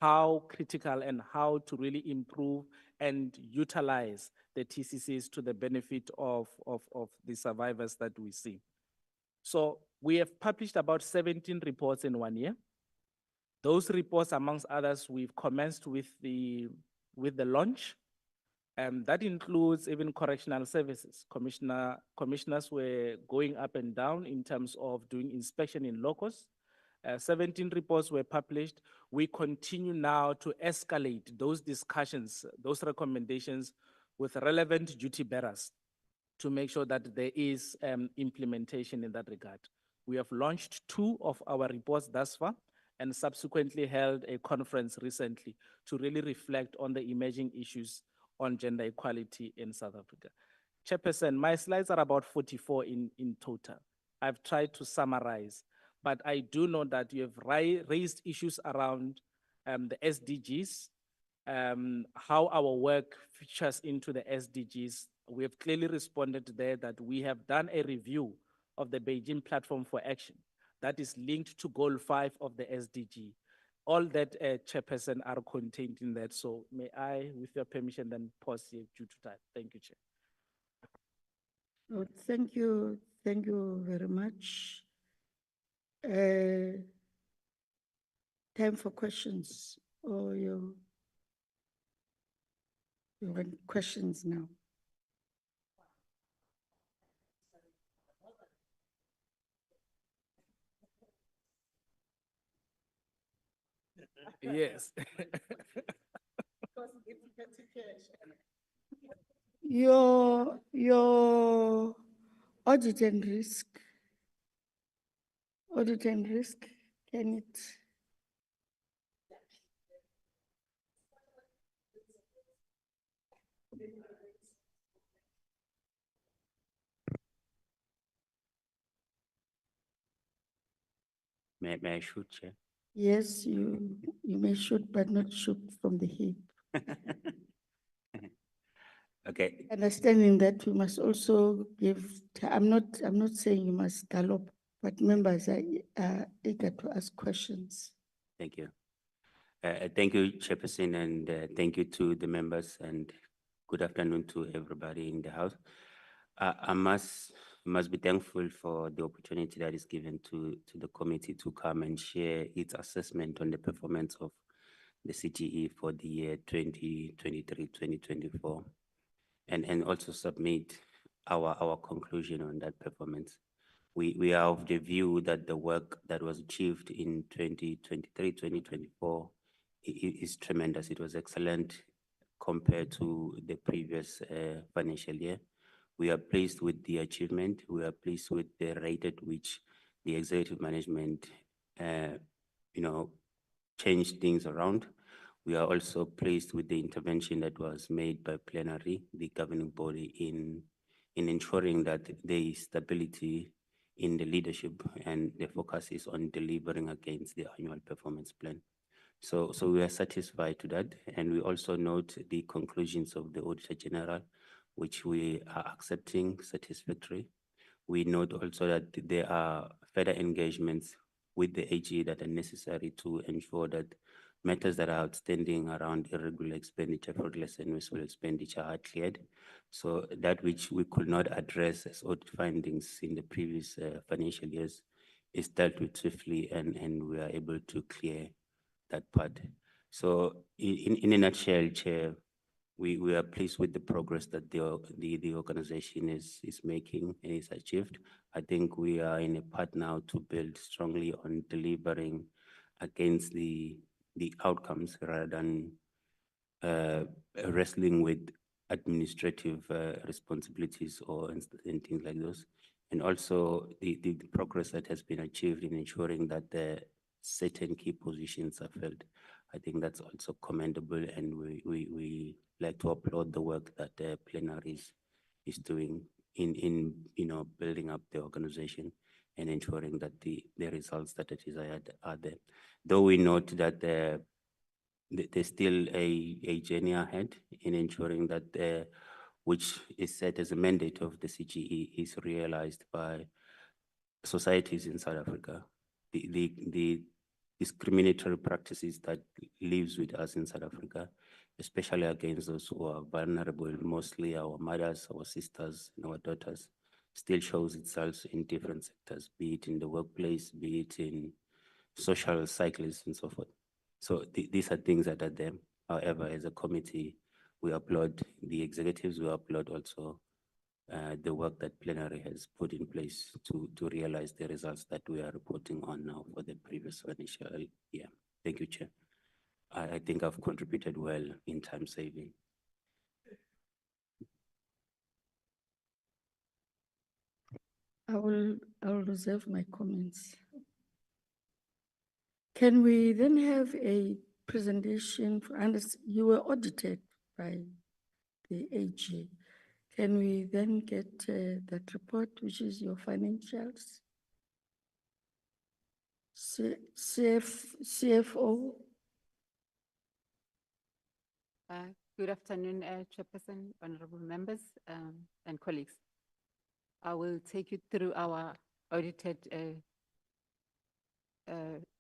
how critical and how to really improve and utilize the TCCs to the benefit of the survivors that we see. So we have published about 17 reports in 1 year. Those reports, amongst others, we've commenced with the launch. That includes even correctional services. Commissioners were going up and down in terms of doing inspection in locus. 17 reports were published. We continue now to escalate those discussions, those recommendations with relevant duty bearers to make sure that there is implementation in that regard. We have launched 2 of our reports thus far and subsequently held a conference recently to really reflect on the emerging issues on gender equality in South Africa. Chairperson, my slides are about 44 in total. I've tried to summarize, but I do know that you have raised issues around the SDGs, how our work features into the SDGs. We have clearly responded there that we have done a review of the Beijing Platform for Action that is linked to Goal 5 of the SDG. All that, Chairperson, are contained in that. So may I, with your permission, then pause here due to time. Thank you, Chair. Oh, thank you very much. Time for questions, or you want questions now? Yes. Your audit and risk, can it? May I shoot, Chair? Yes, you may shoot, but not shoot from the hip. Okay. Understanding that we must also give, I'm not saying you must gallop, but members are eager to ask questions. Thank you. Thank you, Chairperson, and thank you to the members, and good afternoon to everybody in the House. I must be thankful for the opportunity that is given to the committee to come and share its assessment on the performance of the CTE for the year 2023-2024, and also submit our conclusion on that performance. We are of the view that the work that was achieved in 2023-2024 is tremendous. It was excellent compared to the previous financial year. We are pleased with the achievement. We are pleased with the rate at which the executive management, changed things around. We are also pleased with the intervention that was made by plenary, the governing body, in ensuring that there is stability in the leadership, and the focus is on delivering against the annual performance plan. So we are satisfied to that, and we also note the conclusions of the Auditor General, which we are accepting satisfactory. We note also that there are further engagements with the AG that are necessary to ensure that matters that are outstanding around irregular expenditure, fraudulent and wasteful expenditure are cleared. So that which we could not address as audit findings in the previous financial years is dealt with swiftly, and we are able to clear that part. So in a nutshell, Chair, we are pleased with the progress that the organization is making and is achieved. I think we are in a path now to build strongly on delivering against the outcomes rather than wrestling with administrative responsibilities and things like those. And also the progress that has been achieved in ensuring that the certain key positions are filled. I think that's also commendable, and we like to applaud the work that the plenary is doing in building up the organization and ensuring that the results that are desired are there. Though we note that there's still a journey ahead in ensuring that which is set as a mandate of the CGE is realized by societies in South Africa. The discriminatory practices that lives with us in South Africa, especially against those who are vulnerable, mostly our mothers, our sisters, and our daughters, still shows itself in different sectors, be it in the workplace, be it in social cycles and so forth. So these are things that are there. However, as a committee, we applaud the executives, we applaud also the work that plenary has put in place to realize the results that we are reporting on now for the previous financial year. Thank you, Chair. I think I've contributed well in time saving. I'll reserve my comments. Can we then have a presentation for, you were audited by the AG. Can we then get that report, which is your financials? CFO? Good afternoon, Chairperson, honorable members, and colleagues. I will take you through our audited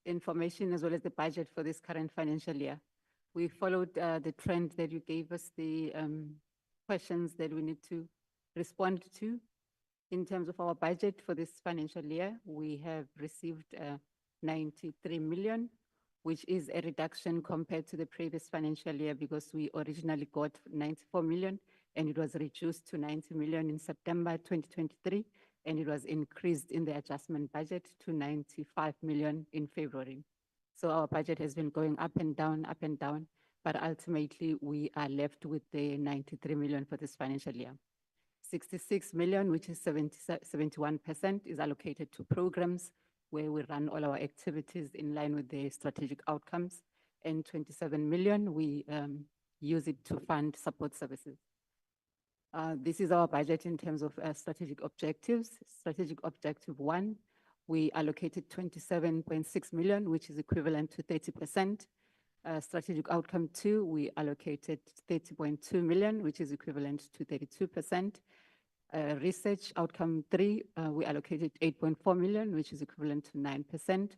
information as well as the budget for this current financial year. We followed the trend that you gave us, the questions that we need to respond to. In terms of our budget for this financial year, we have received 93 million, which is a reduction compared to the previous financial year because we originally got 94 million and it was reduced to 90 million in September 2023, and it was increased in the adjustment budget to 95 million in February. So our budget has been going up and down, but ultimately we are left with the 93 million for this financial year. 66 million, which is 71%, is allocated to programs where we run all our activities in line with the strategic outcomes, and 27 million, we use it to fund support services. This is our budget in terms of strategic objectives. Strategic objective 1, we allocated 27.6 million, which is equivalent to 30%. Strategic outcome 2, we allocated 30.2 million, which is equivalent to 32%. Research outcome 3, we allocated 8.4 million, which is equivalent to 9%.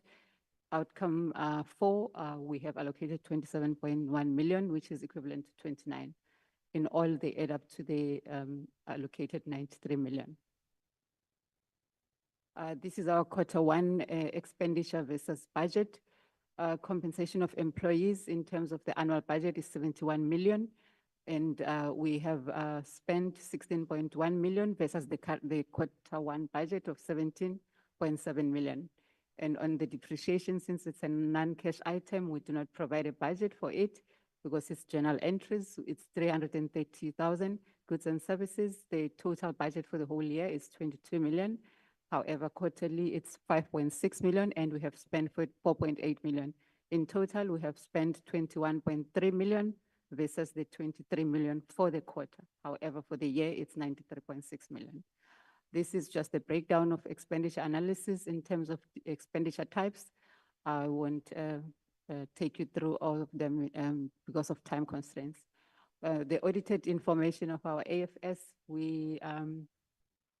Outcome 4, we have allocated 27.1 million, which is equivalent to 29%. In all, they add up to the allocated 93 million. This is our Q1 expenditure versus budget. Compensation of employees in terms of the annual budget is 71 million. And we have spent 16.1 million versus the Q1 budget of 17.7 million. And on the depreciation, since it's a non-cash item, we do not provide a budget for it because it's journal entries. It's 330,000 goods and services. The total budget for the whole year is 22 million. However, quarterly, it's 5.6 million, and we have spent for 4.8 million. In total, we have spent 21.3 million versus the 23 million for the quarter. However, for the year, it's 93.6 million. This is just a breakdown of expenditure analysis in terms of expenditure types. I won't take you through all of them because of time constraints. The audited information of our AFS, we're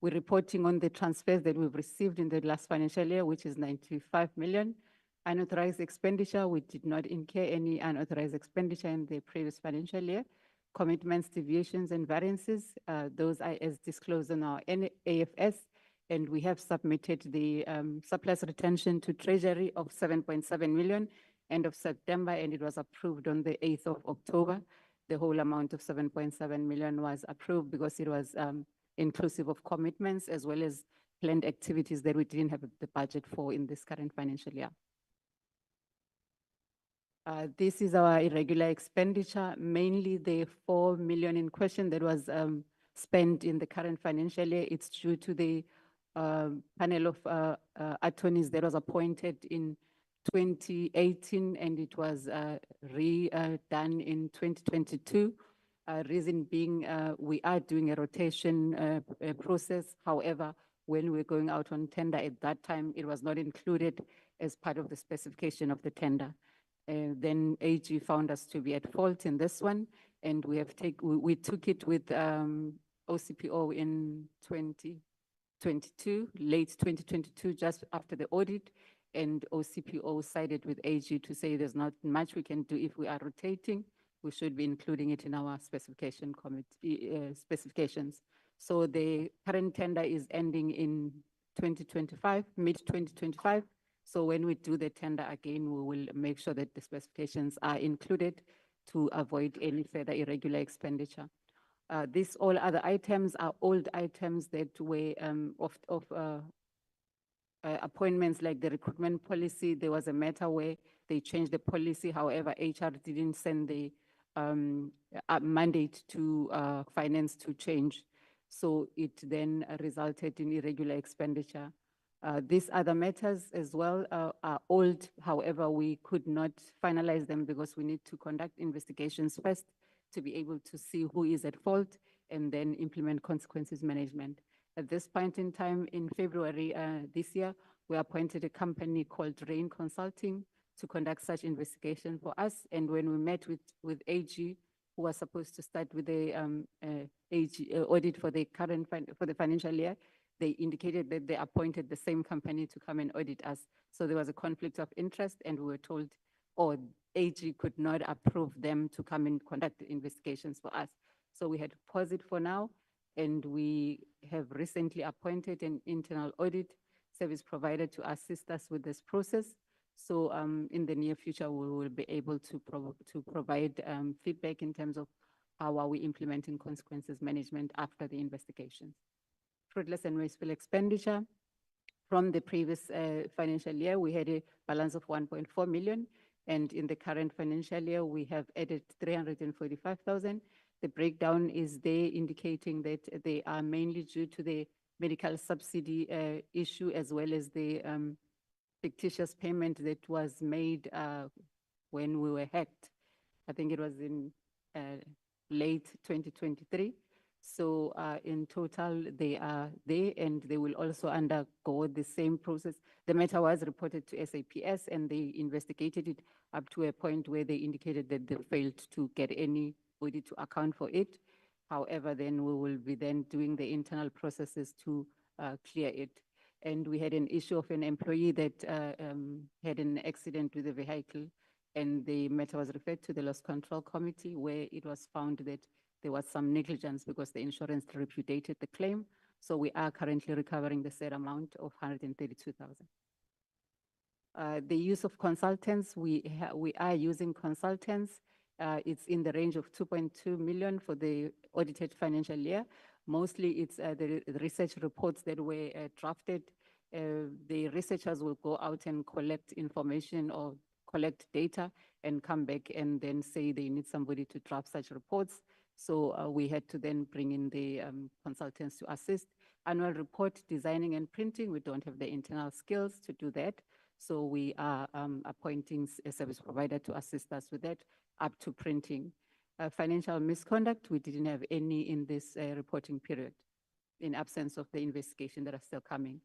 reporting on the transfers that we've received in the last financial year, which is 95 million. Unauthorized expenditure, we did not incur any unauthorized expenditure in the previous financial year. Commitments, deviations, and variances, those are as disclosed in our AFS, and we have submitted the surplus retention to Treasury of 7.7 million end of September, and it was approved on the 8th of October. The whole amount of 7.7 million was approved because it was inclusive of commitments as well as planned activities that we didn't have the budget for in this current financial year. This is our irregular expenditure, mainly the 4 million in question that was spent in the current financial year. It's due to the panel of attorneys that was appointed in 2018 and it was redone in 2022. Reason being, we are doing a rotation process. However, when we're going out on tender at that time, it was not included as part of the specification of the tender. Then AG found us to be at fault in this one, and we took it with OCPO in 2022, late 2022, just after the audit, and OCPO sided with AG to say there's not much we can do if we are rotating. We should be including it in our specification committee specifications. So the current tender is ending in 2025, mid-2025. So when we do the tender again, we will make sure that the specifications are included to avoid any further irregular expenditure. These all other items are old items that were appointments like the recruitment policy. There was a matter where they changed the policy. However, HR didn't send the mandate to finance to change. So it then resulted in irregular expenditure. These other matters as well are old. However, we could not finalize them because we need to conduct investigations first to be able to see who is at fault and then implement consequences management. At this point in time, in February this year, we appointed a company called Rain Consulting to conduct such investigation for us. And when we met with AG, who was supposed to start with the audit for the current for the financial year, they indicated that they appointed the same company to come and audit us. So there was a conflict of interest, and we were told, or AG could not approve them to come and conduct the investigations for us. So we had to pause it for now, and we have recently appointed an internal audit service provider to assist us with this process. So in the near future, we will be able to provide feedback in terms of how are we implementing consequences management after the investigations. Fruitless and wasteful expenditure. From the previous financial year, we had a balance of 1.4 million. And in the current financial year, we have added 345,000. The breakdown is there indicating that they are mainly due to the medical subsidy issue, as well as the fictitious payment that was made when we were hacked. I think it was in late 2023. So in total, they are there, and they will also undergo the same process. The matter was reported to SAPS, and they investigated it up to a point where they indicated that they failed to get anybody to account for it. However, then we will be then doing the internal processes to clear it. And we had an issue of an employee that had an accident with a vehicle, and the matter was referred to the Loss Control Committee, where it was found that there was some negligence because the insurance repudiated the claim. So we are currently recovering the said amount of 132,000. The use of consultants, we are using consultants. It's in the range of 2.2 million for the audited financial year. Mostly it's the research reports that were drafted. The researchers will go out and collect information or collect data and come back and then say they need somebody to draft such reports. So we had to then bring in the consultants to assist. Annual report designing and printing, we don't have the internal skills to do that. So we are appointing a service provider to assist us with that up to printing. Financial misconduct, we didn't have any in this reporting period in absence of the investigation that are still coming.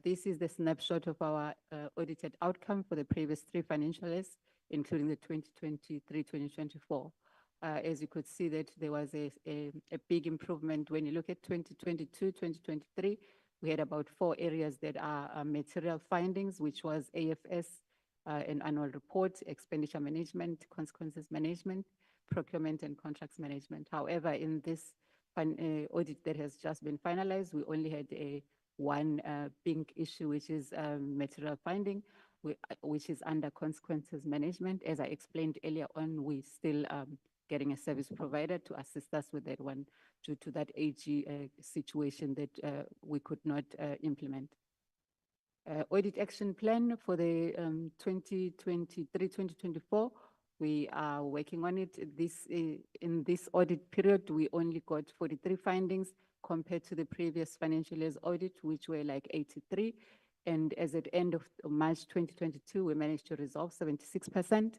This is the snapshot of our audited outcome for the previous 3 financial years, including the 2023-2024. As you could see that there was a big improvement when you look at 2022-2023. We had about 4 areas that are material findings, which was AFS an annual report, expenditure management, consequences management, procurement and contracts management. However, in this audit that has just been finalized, we only had one pink issue, which is material finding, which is under consequences management. As I explained earlier on, we still getting a service provider to assist us with that one due to that AG situation that we could not implement. Audit action plan for the 2023-2024, we are working on it. In this audit period, we only got 43 findings compared to the previous financial year's audit, which were like 83. And as at end of March 2022, we managed to resolve 76%,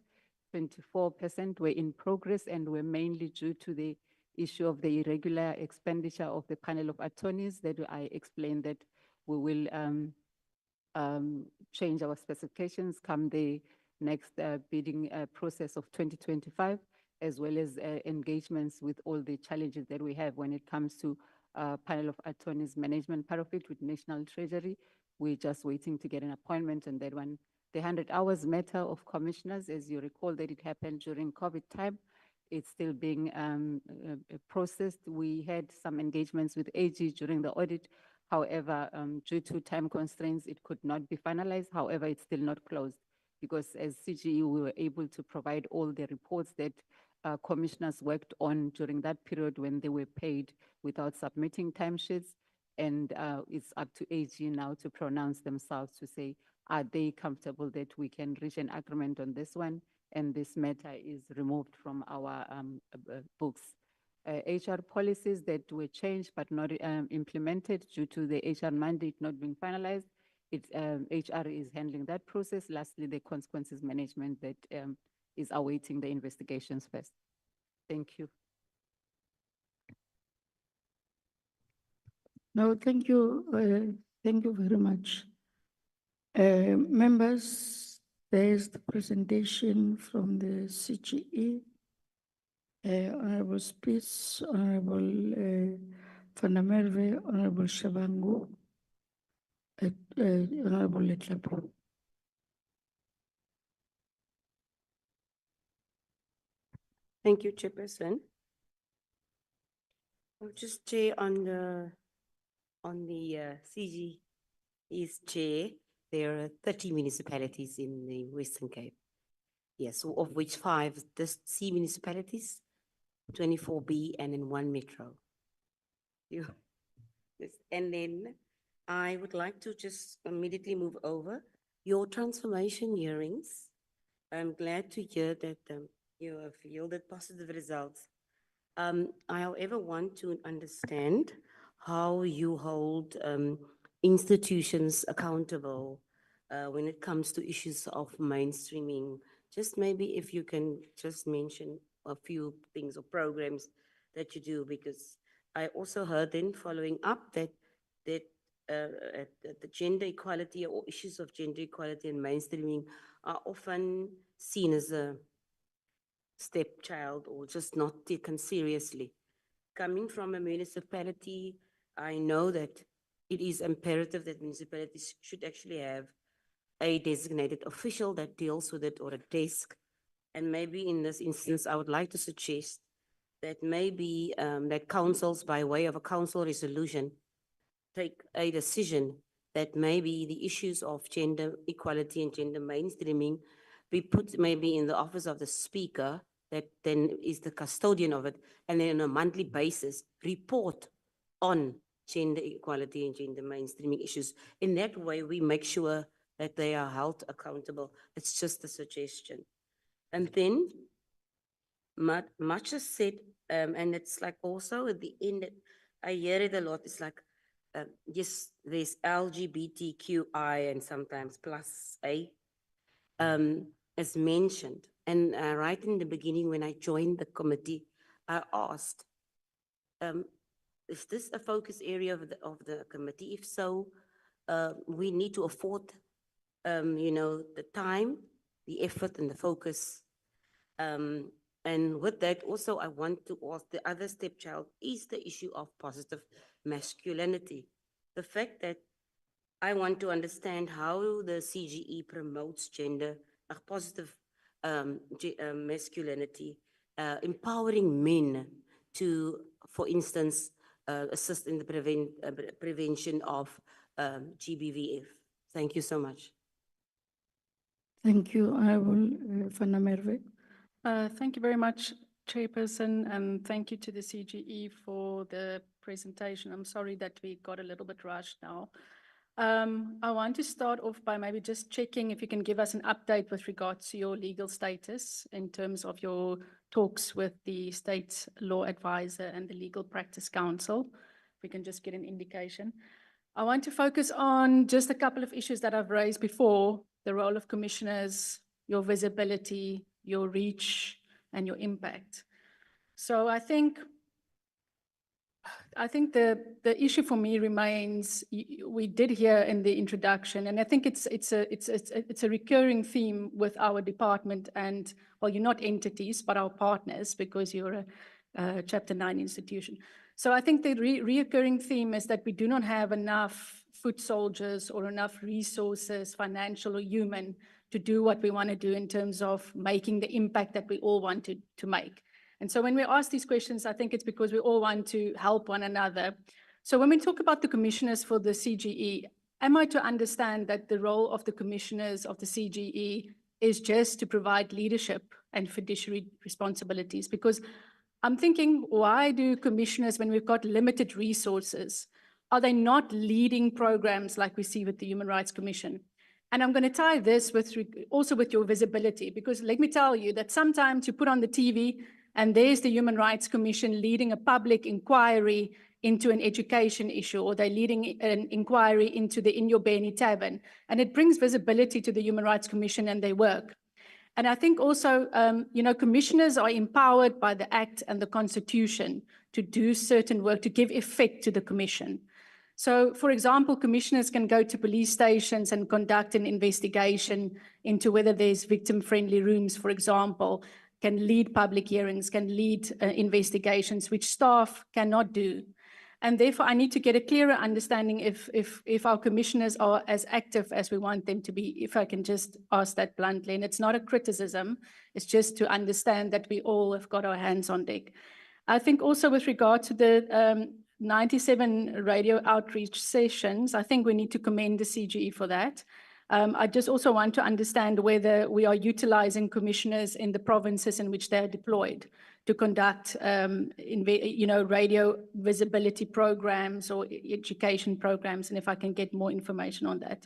24% were in progress, and were mainly due to the issue of the irregular expenditure of the panel of attorneys that I explained that we will change our specifications come the next bidding process of 2025, as well as engagements with all the challenges that we have when it comes to panel of attorneys management part of it with National Treasury. We're just waiting to get an appointment on that one. The 100 hours matter of commissioners, as you recall that it happened during COVID time, it's still being processed. We had some engagements with AG during the audit. However, due to time constraints, it could not be finalized. However, it's still not closed because as CGE, we were able to provide all the reports that commissioners worked on during that period when they were paid without submitting timesheets. And it's up to AG now to pronounce themselves to say, are they comfortable that we can reach an agreement on this one? And this matter is removed from our books. HR policies that were changed but not implemented due to the HR mandate not being finalized. HR is handling that process. Lastly, the consequences management that is awaiting the investigations first. Thank you. No, thank you. Thank you very much. Members, there is the presentation from the CGE. Honorable Spitz, Honorable Van der Merwe, Honorable Shabangu, Honorable Letlapo. Thank you, Chairperson. I'll just chair on the CGE's chair. There are 30 municipalities in the Western Cape. Yes, so of which 5 C municipalities, 24B, and then 1 metro. Yes. And then I would like to just immediately move over your transformation hearings. I'm glad to hear that you have yielded positive results. I, however, want to understand how you hold institutions accountable when it comes to issues of mainstreaming. Just maybe if you can just mention a few things or programs that you do, because I also heard then following up that the gender equality or issues of gender equality and mainstreaming are often seen as a stepchild or just not taken seriously. Coming from a municipality, I know that it is imperative that municipalities should actually have a designated official that deals with it or a desk. And maybe in this instance, I would like to suggest that maybe that councils, by way of a council resolution, take a decision that maybe the issues of gender equality and gender mainstreaming be put maybe in the office of the speaker that then is the custodian of it, and then on a monthly basis report on gender equality and gender mainstreaming issues. In that way, we make sure that they are held accountable. It's just a suggestion. And then much is said, and it's like also at the end, I hear it a lot, it's like, yes, there's LGBTQI and sometimes plus A, as mentioned. And right in the beginning, when I joined the committee, I asked, is this a focus area of the committee? If so, we need to afford, you know, the time, the effort and the focus. And with that, also, I want to ask the other stepchild is the issue of positive masculinity. The fact that I want to understand how the CGE promotes gender a positive masculinity, empowering men to, for instance, assist in the prevention of GBVF. Thank you so much. Thank you, Honorable Van der Merwe. Thank you very much, Chairperson, and thank you to the CGE for the presentation. I'm sorry that we got a little bit rushed now. I want to start off by maybe just checking if you can give us an update with regards to your legal status in terms of your talks with the State Law Advisor and the Legal Practice Council. If we can just get an indication. I want to focus on just a couple of issues that I've raised before: the role of commissioners, your visibility, your reach, and your impact. So I think the issue for me remains, we did hear in the introduction, and I think it's a recurring theme with our department and, well, you're not entities, but our partners, because you're a Chapter 9 institution. So I think the reoccurring theme is that we do not have enough foot soldiers or enough resources, financial or human, to do what we want to do in terms of making the impact that we all want to make. And so when we ask these questions, I think it's because we all want to help one another. So when we talk about the commissioners for the CGE, am I to understand that the role of the commissioners of the CGE is just to provide leadership and fiduciary responsibilities? Because I'm thinking, why do commissioners, when we've got limited resources, are they not leading programs like we see with the Human Rights Commission? And I'm going to tie this also with your visibility, because let me tell you that sometimes you put on the TV and there's the Human Rights Commission leading a public inquiry into an education issue, or they're leading an inquiry into the Inyobeni Tavern, and it brings visibility to the Human Rights Commission and their work. And I think also, commissioners are empowered by the Act and the Constitution to do certain work, to give effect to the commission. So, for example, commissioners can go to police stations and conduct an investigation into whether there's victim-friendly rooms, for example, can lead public hearings, can lead investigations, which staff cannot do. And therefore, I need to get a clearer understanding if our commissioners are as active as we want them to be, if I can just ask that bluntly. And it's not a criticism, it's just to understand that we all have got our hands on deck. I think also with regard to the 97 radio outreach sessions, I think we need to commend the CGE for that. I just also want to understand whether we are utilizing commissioners in the provinces in which they're deployed to conduct, radio visibility programs or education programs, and if I can get more information on that.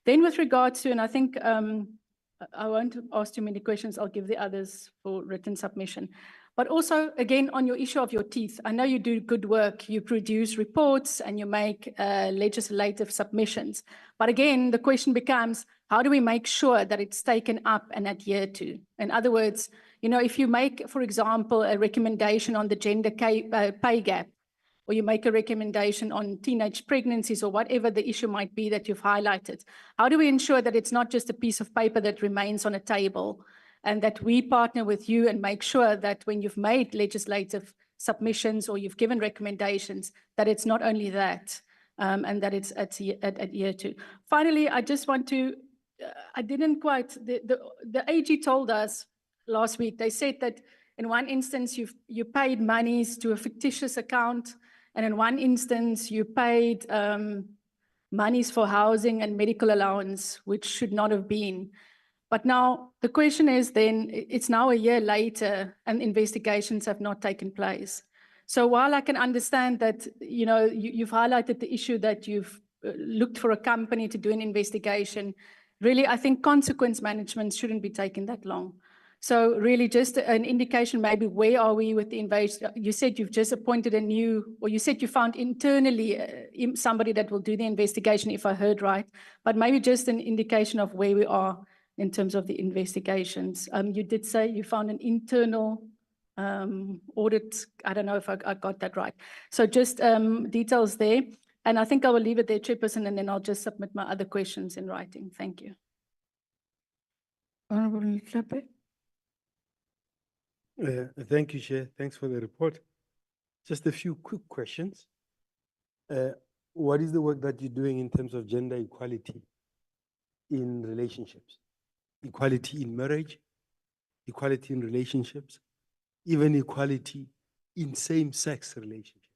Then with regards to, and I think I won't ask too many questions, I'll give the others for written submission. But also, again, on your issue of your teeth, I know you do good work. You produce reports and you make legislative submissions. But again, the question becomes, how do we make sure that it's taken up and adhered to? In other words, if you make, for example, a recommendation on the gender pay gap, or you make a recommendation on teenage pregnancies or whatever the issue might be that you've highlighted, how do we ensure that it's not just a piece of paper that remains on a table, and that we partner with you and make sure that when you've made legislative submissions or you've given recommendations, that it's not only that, and that it's adhered to. Finally, I just want to, I didn't quite, the AG told us last week, they said that in one instance you paid monies to a fictitious account, and in one instance you paid monies for housing and medical allowance, which should not have been. But now the question is then, it's now a year later and investigations have not taken place. So while I can understand that, you've highlighted the issue that you've looked for a company to do an investigation, really, I think consequence management shouldn't be taking that long. So really just an indication, maybe where are we with the investigation? You said you've just appointed you said you found internally somebody that will do the investigation, if I heard right, but maybe just an indication of where we are in terms of the investigations. You did say you found an internal audit. I don't know if I got that right. So just details there. And I think I will leave it there, Chairperson, and then I'll just submit my other questions in writing. Thank you. Honorable Nhlape. Thank you, Chair. Thanks for the report. Just a few quick questions. What is the work that you're doing in terms of gender equality in relationships? equality in marriage, equality in relationships, even equality in same-sex relationships.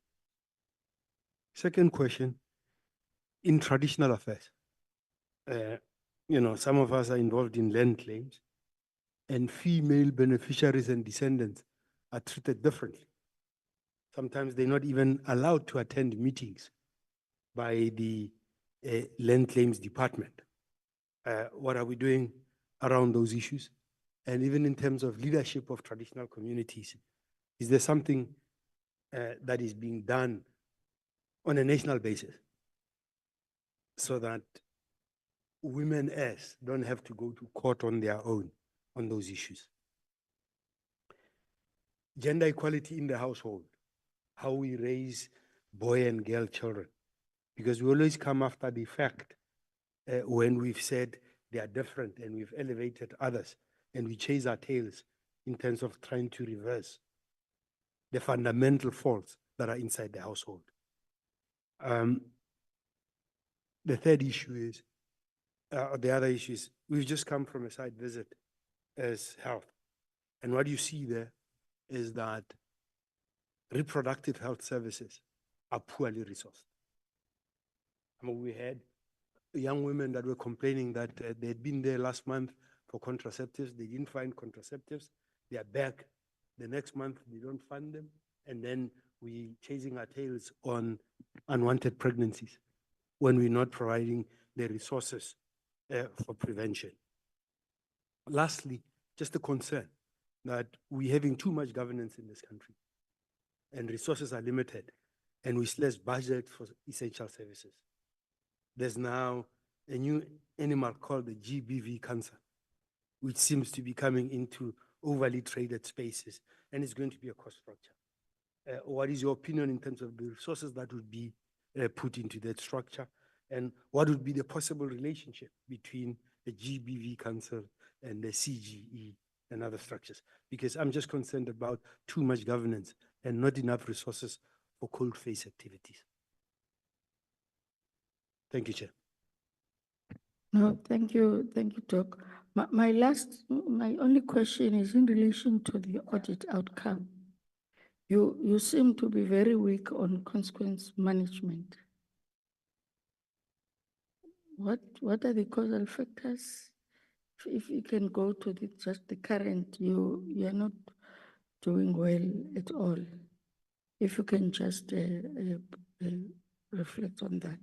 Second question, in traditional affairs. Some of us are involved in land claims, and female beneficiaries and descendants are treated differently. Sometimes they're not even allowed to attend meetings by the land claims department. What are we doing around those issues? And even in terms of leadership of traditional communities, is there something that is being done on a national basis so that women don't have to go to court on their own on those issues? Gender equality in the household, how we raise boy and girl children, because we always come after the fact when we've said they are different and we've elevated others, and we chase our tails in terms of trying to reverse the fundamental faults that are inside the household. The third issue is, the other issue is, we've just come from a site visit as health. And what you see there is that reproductive health services are poorly resourced. We had young women that were complaining that they'd been there last month for contraceptives. They didn't find contraceptives. They are back the next month. They don't fund them. And then we chasing our tails on unwanted pregnancies when we're not providing the resources for prevention. Lastly, just a concern that we're having too much governance in this country and resources are limited, and we slash budget for essential services. There's now a new animal called the GBV cancer, which seems to be coming into overly traded spaces, and it's going to be a cost structure. What is your opinion in terms of the resources that would be put into that structure, and what would be the possible relationship between the GBV cancer and the CGE and other structures? Because I'm just concerned about too much governance and not enough resources for cold face activities. Thank you, Chair. No, thank you, Doc. My only question is in relation to the audit outcome. You seem to be very weak on consequence management. What are the causal factors? If you can go to just the current, you are not doing well at all. If you can just reflect on that.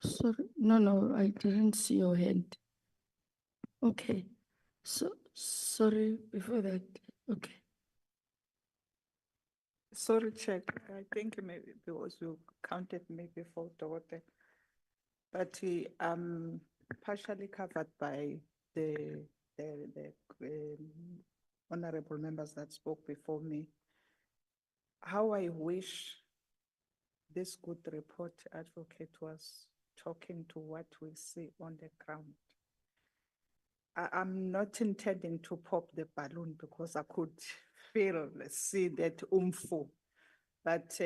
Sorry, no, I didn't see your hand. Okay, so sorry before that. Okay. Sorry, Chair, I think maybe because you counted maybe for daughter, but partially covered by the honorable members that spoke before me. How I wish this good report advocate was talking to what we see on the ground. I'm not intending to pop the balloon because I could see that umfu, but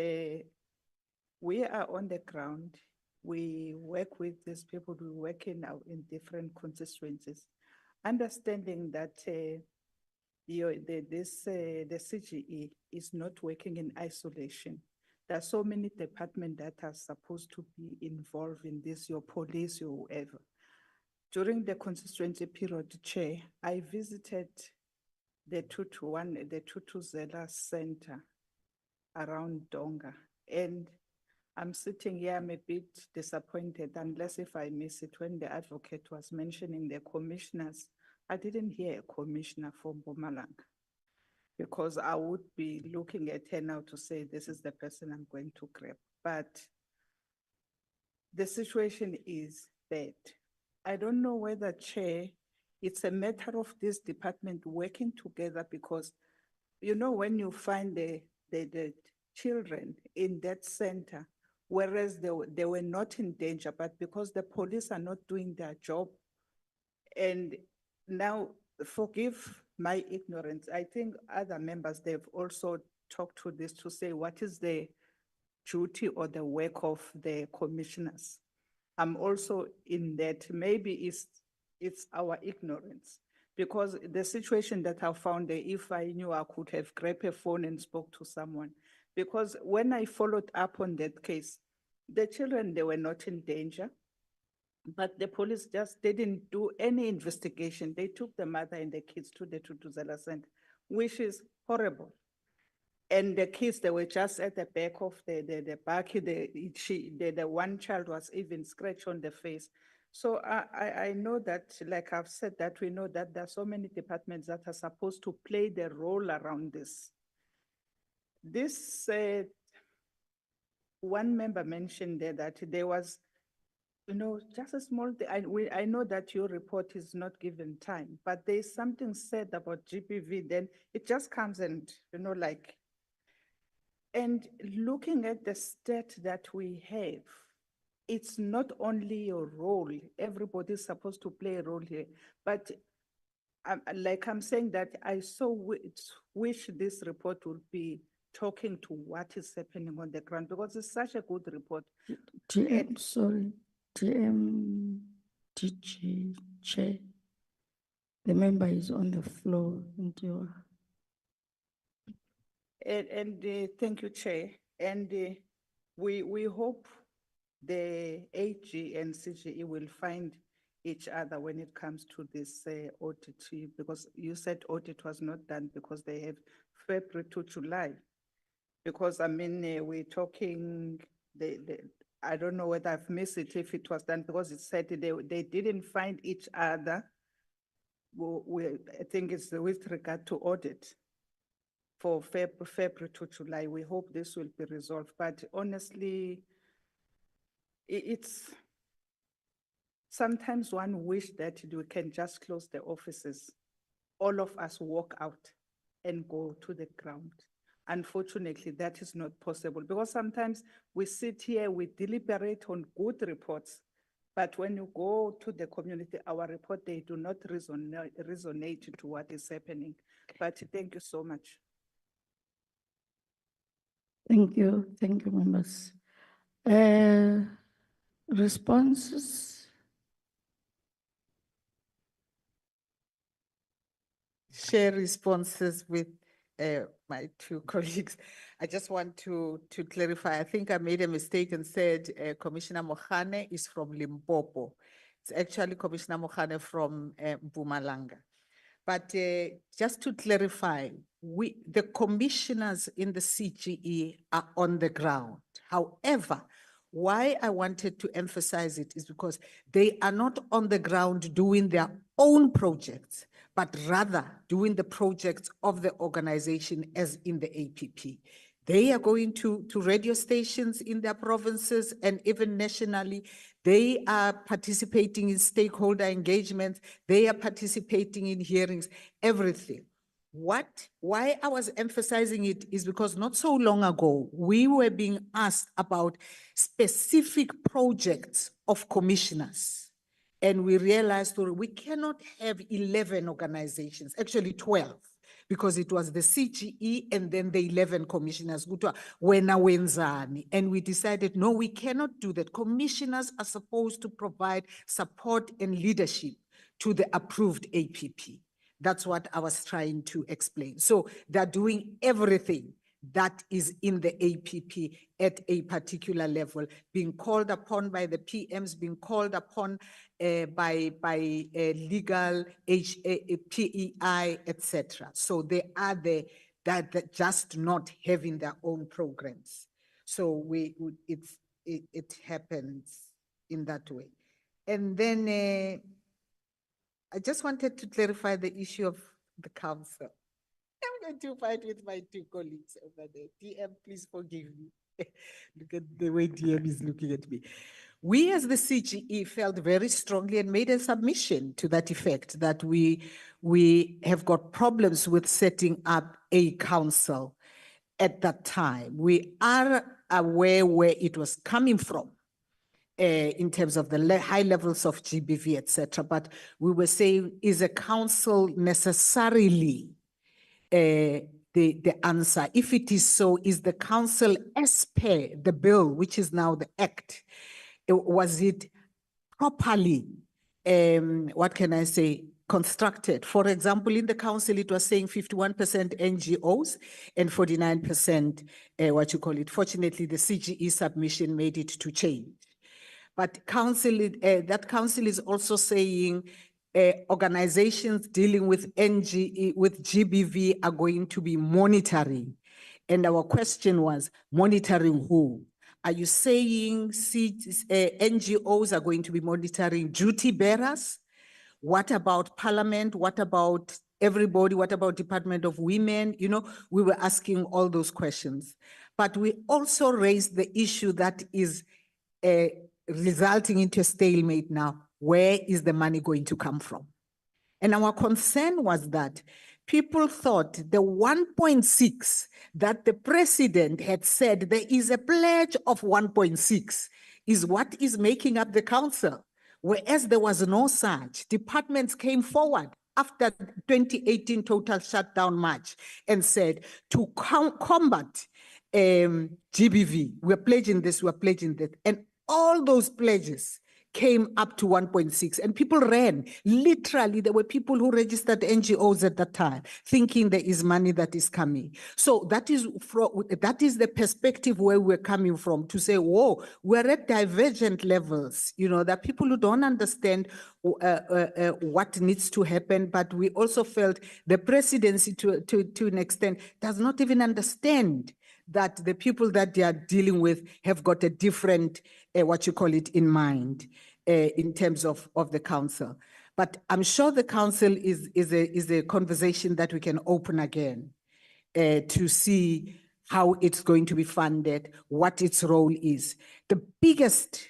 we are on the ground. We work with these people. We work in different constituencies, understanding that the CGE is not working in isolation. There are so many departments that are supposed to be involved in this, your police, your whoever. During the constituency period, Chair, I visited the 220 Center around Donga, and I'm sitting here, I'm a bit disappointed, unless if I miss it, when the advocate was mentioning the commissioners, I didn't hear a commissioner from Mpumalanga, because I would be looking at her now to say, this is the person I'm going to grab. But the situation is bad. I don't know whether, Chair, it's a matter of this department working together, because, you know, when you find the children in that center, whereas they were not in danger, but because the police are not doing their job. And now, forgive my ignorance, I think other members, they've also talked to this to say, what is the duty or the work of the commissioners. I'm also in that maybe it's our ignorance. Because the situation that I found there, if I knew, I could have grabbed a phone and spoke to someone. Because when I followed up on that case, the children, they were not in danger, but the police just didn't do any investigation. They took the mother and the kids to the Tutuzela Center, which is horrible. And the kids, they were just at the back of the back, the one child was even scratched on the face. So I know that, like I've said, that we know that there are so many departments that are supposed to play the role around this. This, one member mentioned there that there was, just a small thing. I know that your report is not given time, but there's something said about GBV, then it just comes and, and looking at the stat that we have, it's not only your role, everybody's supposed to play a role here, but like I'm saying that I so wish this report would be talking to what is happening on the ground, because it's such a good report. DM, sorry, DM, DG, Chair. The member is on the floor. And you are. Thank you, Chair. And we hope the AG and CGE will find each other when it comes to this audit, because you said audit was not done because they have February to July. Because I mean, we're talking, I don't know whether I've missed it, if it was done, because it said they didn't find each other. I think it's with regard to audit for February to July. We hope this will be resolved, but honestly, it's sometimes one wish that we can just close the offices, all of us walk out and go to the ground. Unfortunately, that is not possible, because sometimes we sit here, we deliberate on good reports, but when you go to the community, our report, they do not resonate to what is happening. But thank you so much. Thank you, members. Responses? Share responses with my two colleagues. I just want to clarify. I think I made a mistake and said Commissioner Mohane is from Limpopo. It's actually Commissioner Mohane from Mpumalanga. But just to clarify, the commissioners in the CGE are on the ground. However, why I wanted to emphasize it is because they are not on the ground doing their own projects, but rather doing the projects of the organization as in the APP. They are going to radio stations in their provinces and even nationally. They are participating in stakeholder engagement. They are participating in hearings, everything. Why I was emphasizing it is because not so long ago, we were being asked about specific projects of commissioners. And we realized that we cannot have 11 organizations, actually 12, because it was the CGE and then the 11 commissioners, and we decided, no, we cannot do that. Commissioners are supposed to provide support and leadership to the approved APP. That's what I was trying to explain. So they're doing everything that is in the APP at a particular level, being called upon by the PMs, being called upon by legal, PEI, etc. So they are there that just not having their own programs. So it happens in that way. And then I just wanted to clarify the issue of the council. I'm going to fight with my two colleagues over there. DM, please forgive me. Look at the way DM is looking at me. We as the CGE felt very strongly and made a submission to that effect that we have got problems with setting up a council at that time. We are aware where it was coming from. In terms of the high levels of GBV, etc. But we were saying, is a council necessarily the answer. If it is so, is the council as per the bill, which is now the act, was it properly, what can I say, constructed? For example, in the council, it was saying 51% NGOs and 49%, what you call it. Fortunately, the CGE submission made it to change. But council, that council is also saying organizations dealing with with GBV are going to be monitoring. And our question was, monitoring who? Are you saying NGOs are going to be monitoring duty bearers? What about Parliament? What about everybody? What about Department of Women? You know, we were asking all those questions. But we also raised the issue that is resulting into a stalemate now. Where is the money going to come from? And our concern was that people thought the 1.6 that the president had said, there is a pledge of 1.6 is what is making up the council. Whereas there was no such. Departments came forward after 2018 total shutdown march and said to combat GBV, we're pledging this, we're pledging that. And all those pledges came up to 1.6 and people ran. Literally, there were people who registered NGOs at that time thinking there is money that is coming. So that is the perspective where we're coming from, to say, whoa, we're at divergent levels. You know, there are people who don't understand what needs to happen, but we also felt the presidency to an extent does not even understand that the people that they are dealing with have got a different, what you call it, in mind in terms of the council. But I'm sure the council is a conversation that we can open again to see how it's going to be funded, what its role is. The biggest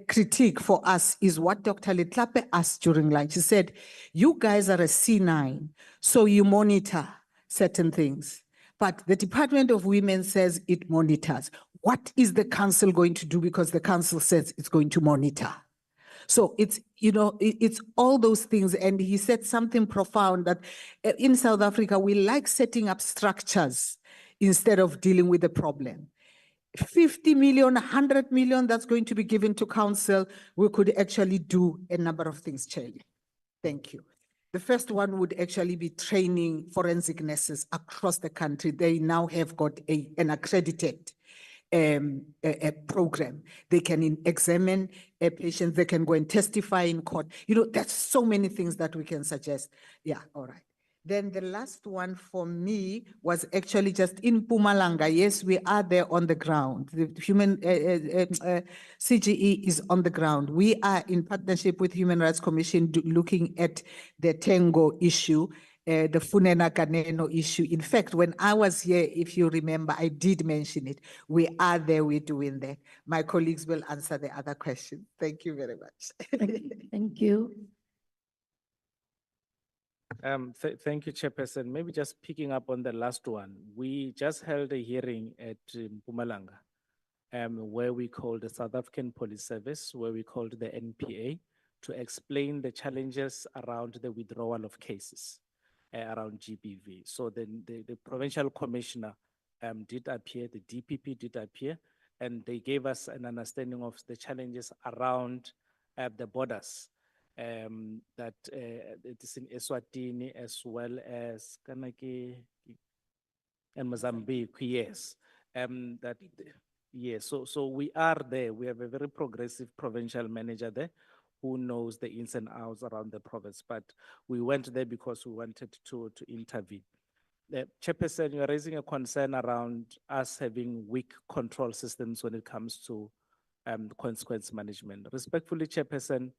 critique for us is what Dr. Letlape asked during lunch. She said, you guys are a C9, so you monitor certain things. But the Department of Women says it monitors. What is the council going to do? Because the council says it's going to monitor. So it's, you know, it's all those things. And he said something profound that in South Africa, we like setting up structures instead of dealing with the problem. 50 million, 100 million that's going to be given to council, we could actually do a number of things, Charlie. Thank you. The first one would actually be training forensic nurses across the country. They now have got an accredited a program. They can examine a patient, they can go and testify in court. You know, there's so many things that we can suggest. Yeah, all right. Then the last one for me was actually just in Mpumalanga. Yes, we are there on the ground. The CGE is on the ground. We are in partnership with Human Rights Commission looking at the Tengo issue, the Funena Kaneno issue. In fact, when I was here, if you remember, I did mention it. We are there, we're doing that. My colleagues will answer the other questions. Thank you very much. Thank you. Thank you, Chairperson. Maybe just picking up on the last one. We just held a hearing at Mpumalanga, where we called the South African Police Service, where we called the NPA, to explain the challenges around the withdrawal of cases around GBV. So the provincial commissioner did appear, the DPP did appear, and they gave us an understanding of the challenges around the borders. That it is in Eswatini as well as Kanaki and Mozambique, yes. So we are there. We have a very progressive provincial manager there who knows the ins and outs around the province, but we went there because we wanted to intervene. Chairperson, you're raising a concern around us having weak control systems when it comes to consequence management. Respectfully, Chairperson,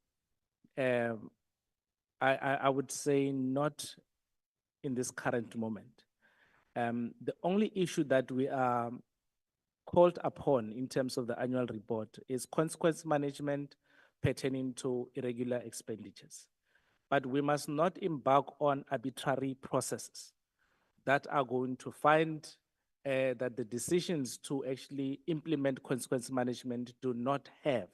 I would say not in this current moment. The only issue that we are called upon in terms of the annual report is consequence management pertaining to irregular expenditures. But we must not embark on arbitrary processes that are going to find that the decisions to actually implement consequence management do not have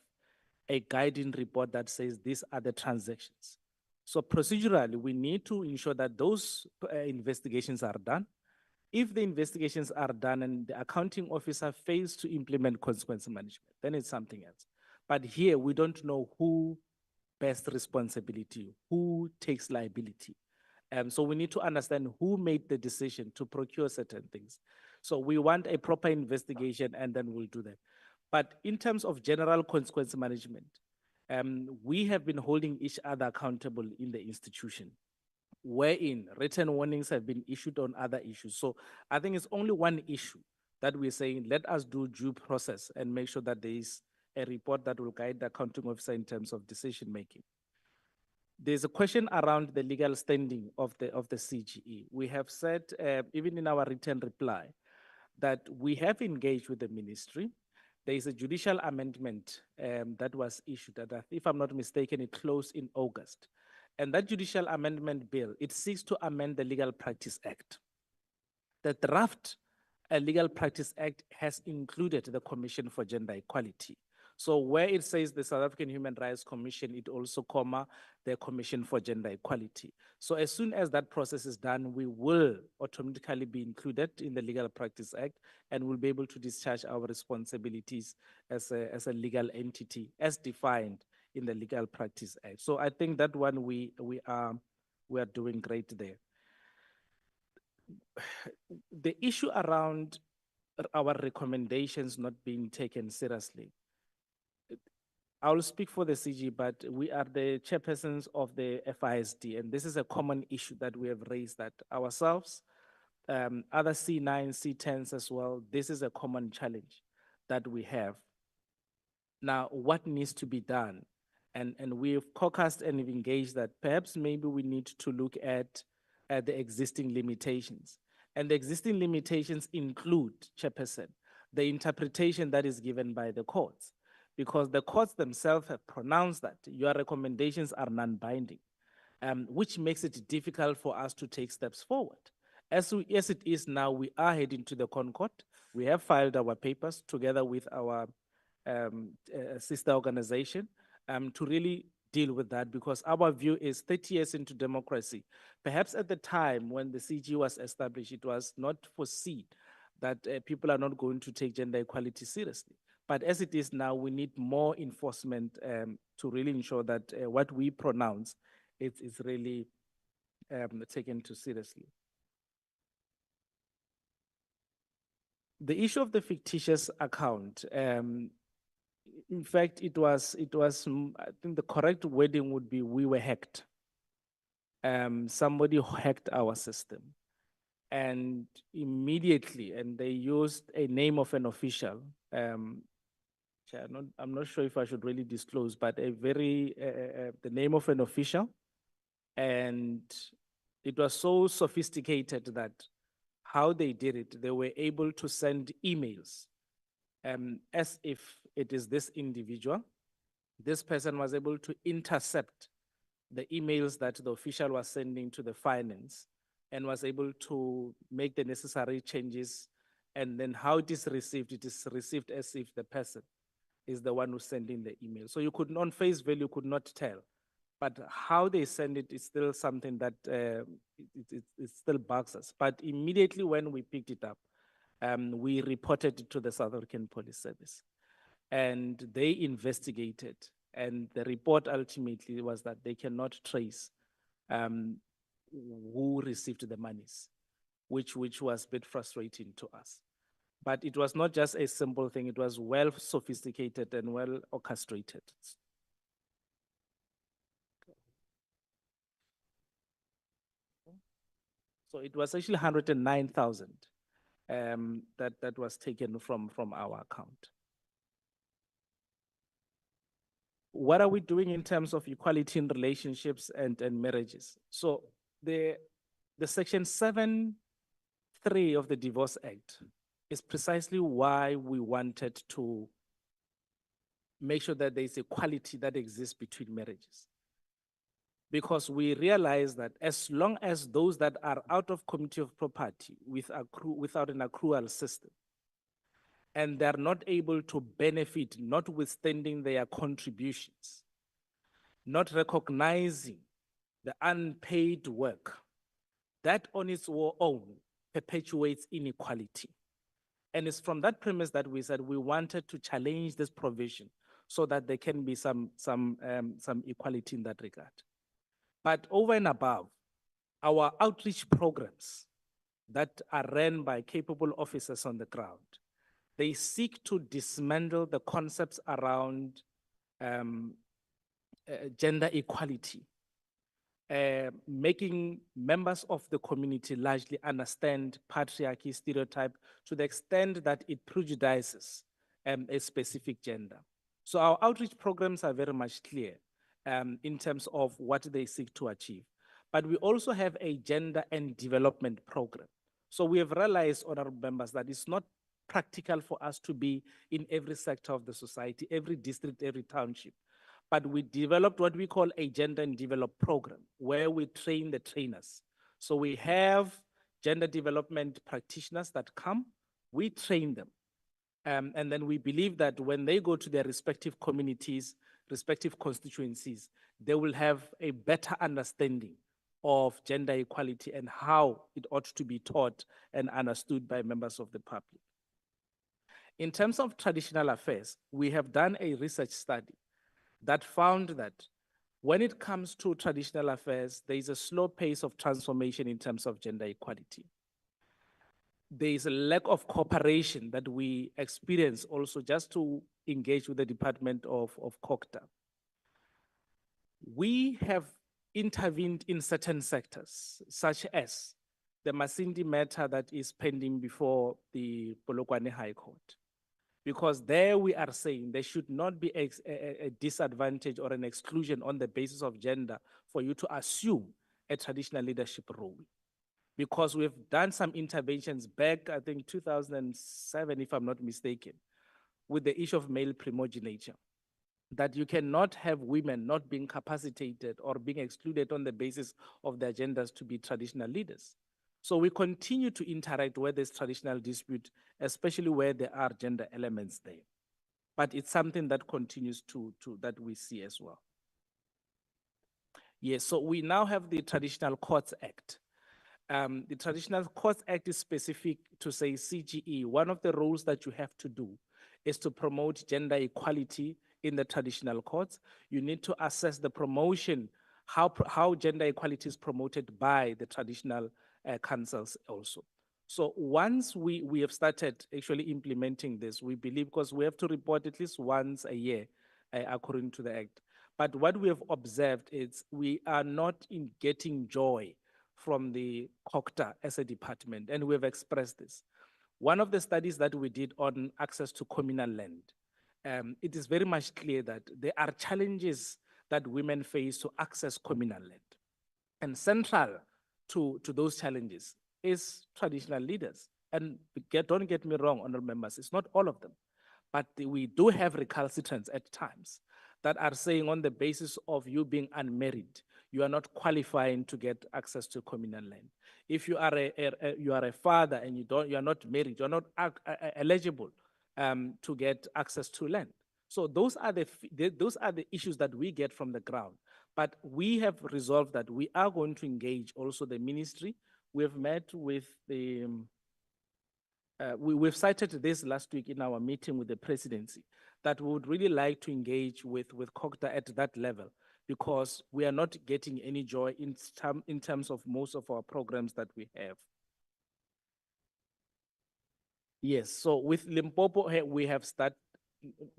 a guiding report that says these are the transactions. So procedurally, we need to ensure that those investigations are done If the investigations are done and the accounting officer fails to implement consequence management, then it's something else. But here, we don't know who bears responsibility, who takes liability. So we need to understand who made the decision to procure certain things. So we want a proper investigation and then we'll do that. But in terms of general consequence management, we have been holding each other accountable in the institution, wherein written warnings have been issued on other issues. So I think it's only one issue that we're saying, let us do due process and make sure that there is a report that will guide the accounting officer in terms of decision making. There's a question around the legal standing of the CGE. We have said, even in our written reply, that we have engaged with the ministry. There is a judicial amendment that was issued, that if I'm not mistaken, it closed in August. And that judicial amendment bill, it seeks to amend the Legal Practice Act. The draft Legal Practice Act has included the Commission for Gender Equality. So where it says the South African Human Rights Commission, it also comma the Commission for Gender Equality. So as soon as that process is done, we will automatically be included in the Legal Practice Act and will be able to discharge our responsibilities as a legal entity as defined in the Legal Practice Act. So I think that one we are doing great there. The issue around our recommendations not being taken seriously, I will speak for the CG, but we are the chairpersons of the FISD, and this is a common issue that we have raised that ourselves, other C9, C10s as well, this is a common challenge that we have. Now, what needs to be done? And we've caucused and we've engaged that perhaps maybe we need to look at the existing limitations. And the existing limitations include, Chairperson, the interpretation that is given by the courts, because the courts themselves have pronounced that your recommendations are non-binding, which makes it difficult for us to take steps forward. As it is now, we are heading to the Concord. We have filed our papers together with our sister organization to really deal with that, because our view is 30 years into democracy. Perhaps at the time when the CG was established, it was not foreseen that people are not going to take gender equality seriously. But as it is now, we need more enforcement to really ensure that what we pronounce is really taken too seriously. The issue of the fictitious account, in fact, it was, I think the correct wording would be, we were hacked. Somebody hacked our system. And immediately, and they used a name of an official. I'm not sure if I should really disclose, but the name of an official. And it was so sophisticated that how they did it, they were able to send emails as if it is this individual. This person was able to intercept the emails that the official was sending to the finance and was able to make the necessary changes. And then how it is received as if the person is the one who's sending the email. So you could, on face value, could not tell. But how they send it is still something that it still bugs us. But immediately when we picked it up, we reported it to the South African Police Service. And they investigated. And the report ultimately was that they cannot trace who received the monies, which was a bit frustrating to us. But it was not just a simple thing, it was well sophisticated and well orchestrated. So it was actually 109,000 that was taken from our account. What are we doing in terms of equality in relationships and marriages? So the section 7(3) of the Divorce Act is precisely why we wanted to make sure that there is equality that exists between marriages. Because we realize that as long as those that are out of community of property without an accrual system, and they're not able to benefit, notwithstanding their contributions, not recognizing the unpaid work, that on its own perpetuates inequality. And it's from that premise that we said we wanted to challenge this provision so that there can be some equality in that regard. But over and above, our outreach programs that are run by capable officers on the ground, they seek to dismantle the concepts around gender equality, making members of the community largely understand patriarchy stereotype to the extent that it prejudices a specific gender. So our outreach programs are very much clear in terms of what they seek to achieve. But we also have a gender and development program. So we have realized, honorable members, that it's not practical for us to be in every sector of the society, every district, every township. But we developed what we call a gender and develop program, where we train the trainers. So we have gender development practitioners that come, we train them. And then we believe that when they go to their respective communities, respective constituencies, they will have a better understanding of gender equality and how it ought to be taught and understood by members of the public. In terms of traditional affairs, we have done a research study that found that when it comes to traditional affairs, there is a slow pace of transformation in terms of gender equality. There is a lack of cooperation that we experience also just to engage with the Department of COGTA. We have intervened in certain sectors, such as the Masindi matter that is pending before the Polokwane High Court. Because there we are saying there should not be a disadvantage or an exclusion on the basis of gender for you to assume a traditional leadership role. Because we've done some interventions back, I think 2007, if I'm not mistaken, with the issue of male primogeniture, that you cannot have women not being capacitated or being excluded on the basis of their genders to be traditional leaders. So we continue to interact where there's traditional dispute, especially where there are gender elements there. But it's something that continues that we see as well. Yes, so we now have the Traditional Courts Act. The Traditional Courts Act is specific to say CGE. One of the roles that you have to do is to promote gender equality in the traditional courts. You need to assess the promotion, how gender equality is promoted by the traditional councils also. So once we have started actually implementing this, we believe, because we have to report at least once a year according to the Act. But what we have observed is we are not in getting joy from the COGTA as a department, and we have expressed this. One of the studies that we did on access to communal land, it is very much clear that there are challenges that women face to access communal land. And central to those challenges is traditional leaders. And don't get me wrong, honorable members, it's not all of them. But we do have recalcitrants at times that are saying on the basis of you being unmarried, you are not qualifying to get access to communal land. If you are a father and you are not married, you are not eligible to get access to land. So those are the issues that we get from the ground. But we have resolved that we are going to engage also the ministry. We have met with the, we've cited this last week in our meeting with the presidency, that we would really like to engage with COGTA at that level, because we are not getting any joy in terms of most of our programs that we have. Yes, so with Limpopo, we have started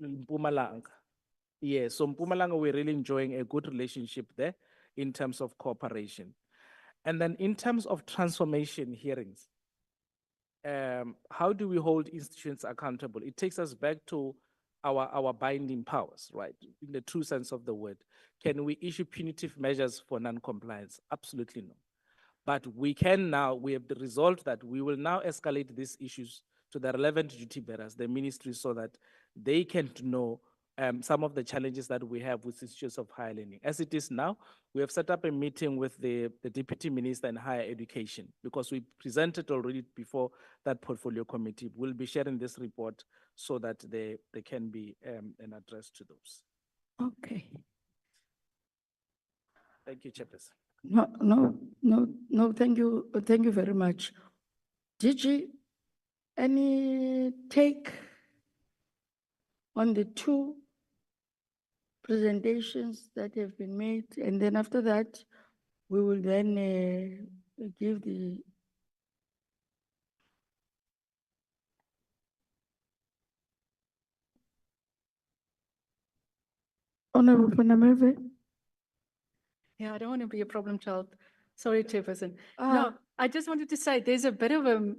Mpumalanga. Yes, so Mpumalanga, we're really enjoying a good relationship there in terms of cooperation. And then in terms of transformation hearings, how do we hold institutions accountable? It takes us back to our binding powers, right? In the true sense of the word. Can we issue punitive measures for non-compliance? Absolutely no. But we can now, we have resolved that we will now escalate these issues to the relevant duty bearers, the ministry, so that they can know some of the challenges that we have with institutes of higher learning. As it is now, we have set up a meeting with the Deputy Minister in Higher Education, because we presented already before that portfolio committee. We'll be sharing this report so that there can be an address to those. Okay. Thank you, Chairperson. No, thank you very much. DG, any take on the two presentations that have been made? And then after that, we will then give the Honorable Panameve. Yeah, I don't want to be a problem child. Sorry, Chairperson. Ah. No, I just wanted to say there's a bit of a,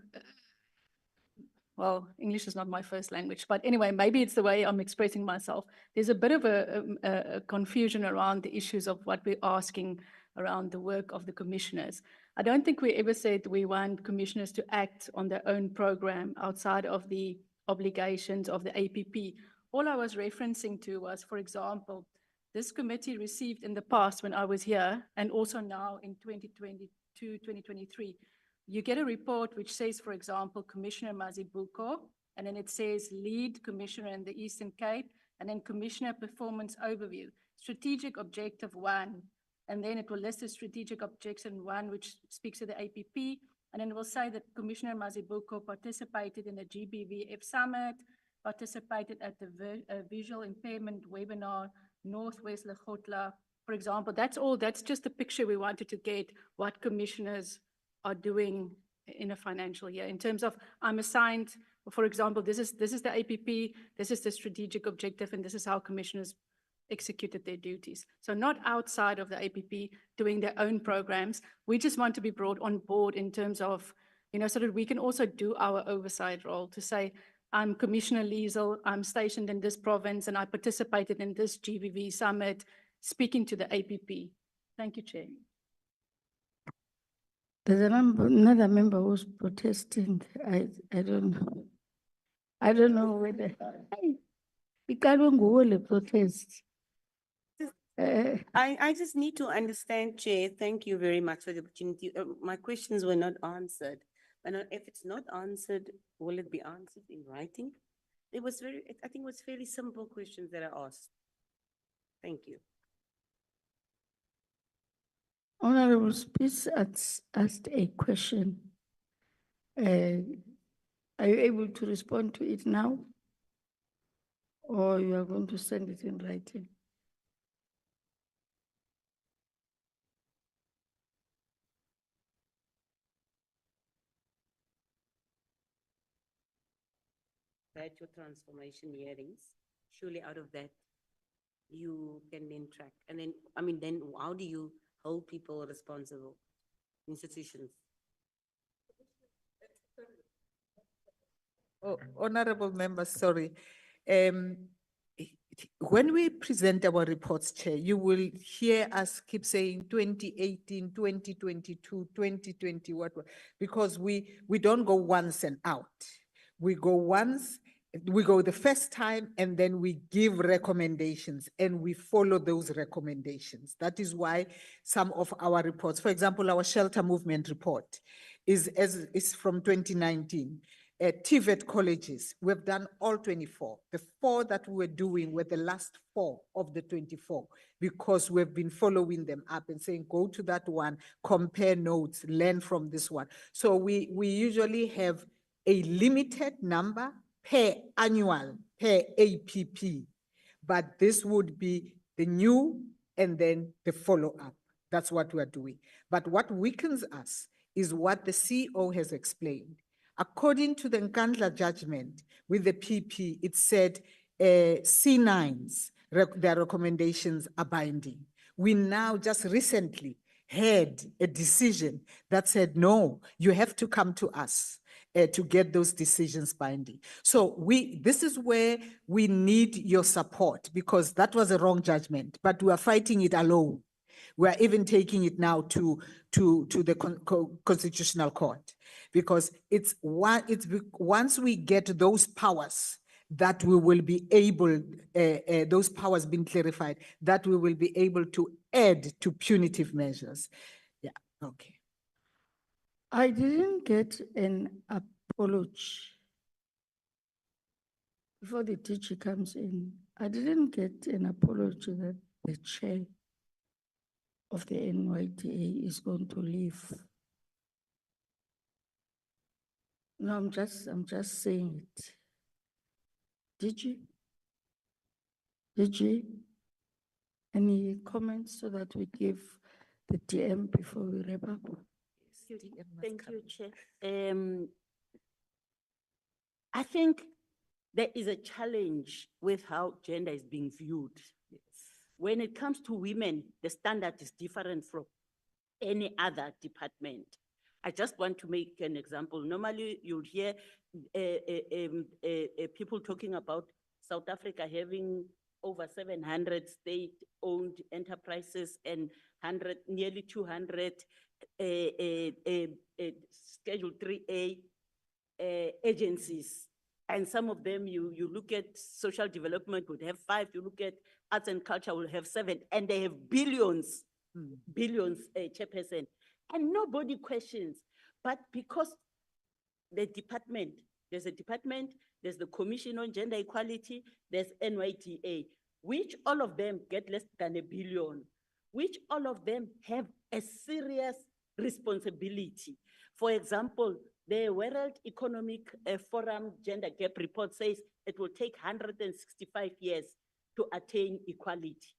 well, English is not my first language, but anyway, maybe it's the way I'm expressing myself. There's a bit of a confusion around the issues of what we're asking around the work of the commissioners. I don't think we ever said we want commissioners to act on their own program outside of the obligations of the APP. All I was referencing to was, for example, this committee received in the past when I was here, and also now in 2022, 2023, you get a report which says, for example, Commissioner Mazibuko, and then it says lead commissioner in the Eastern Cape, and then commissioner performance overview, strategic objective 1, and then it will list the strategic objective 1, which speaks to the APP, and then it will say that Commissioner Mazibuko participated in the GBVF Summit, participated at the visual impairment webinar, Northwest Lekgotla, for example. That's all, that's just a picture we wanted to get what commissioners are doing in a financial year in terms of I'm assigned, for example, this is the APP, this is the strategic objective, and this is how commissioners executed their duties. So not outside of the APP doing their own programs. We just want to be brought on board in terms of, you know, so that we can also do our oversight role to say, I'm Commissioner Liesel, I'm stationed in this province, and I participated in this GBV summit, speaking to the APP. Thank you, Chair. There's another member who's protesting. I don't know. I don't know whether. Ikalungu protest. I just need to understand, Chair. Thank you very much for the opportunity. My questions were not answered. And if it's not answered, will it be answered in writing? It was I think it was fairly simple questions that I asked. Thank you. Honorable Speaker asked a question. Are you able to respond to it now? Or you are going to send it in writing? That your transformation hearings, surely out of that, you can then track. And then, I mean, then how do you hold people responsible? Institutions. Oh, honorable members, sorry. When we present our reports, Chair, you will hear us keep saying 2018, 2022, 2020, because we don't go once and out. We go once, we go the first time, and then we give recommendations, and we follow those recommendations. That is why some of our reports, for example, our shelter movement report is from 2019. TVET colleges, we've done all 24. The 4 that we were doing were the last 4 of the 24 because we've been following them up and saying, go to that one, compare notes, learn from this one. So we usually have a limited number per annual, per APP, but this would be the new and then the follow-up. That's what we're doing. But what weakens us is what the CEO has explained. According to the Nkandla judgment with the PP, it said C9s, their recommendations are binding. We now just recently had a decision that said, no, you have to come to us to get those decisions binding. So this is where we need your support because that was a wrong judgment, but we are fighting it alone. We are even taking it now to the Constitutional Court because it's once we get those powers that we will be able, those powers being clarified, that we will be able to add to punitive measures. Yeah, okay. I didn't get an apology before the teacher comes in. I didn't get an apology that the chair of the NYDA is going to leave. No, I'm just saying it. Did you? Did you? Any comments so that we give the DM before we wrap up? Thank you, Chair. I think there is a challenge with how gender is being viewed. When it comes to women, the standard is different from any other department. I just want to make an example. Normally, you'll hear people talking about South Africa having over 700 state-owned enterprises and nearly 200 Schedule 3A agencies. And some of them, you look at social development would have 5, you look at arts and culture will have 7, and they have billions, chairperson. And nobody questions, but because the department, there's the Commission on Gender Equality, there's NYDA, which all of them get less than $1 billion, which all of them have a serious responsibility. For example, the World Economic Forum Gender Gap Report says it will take 165 years to attain equality.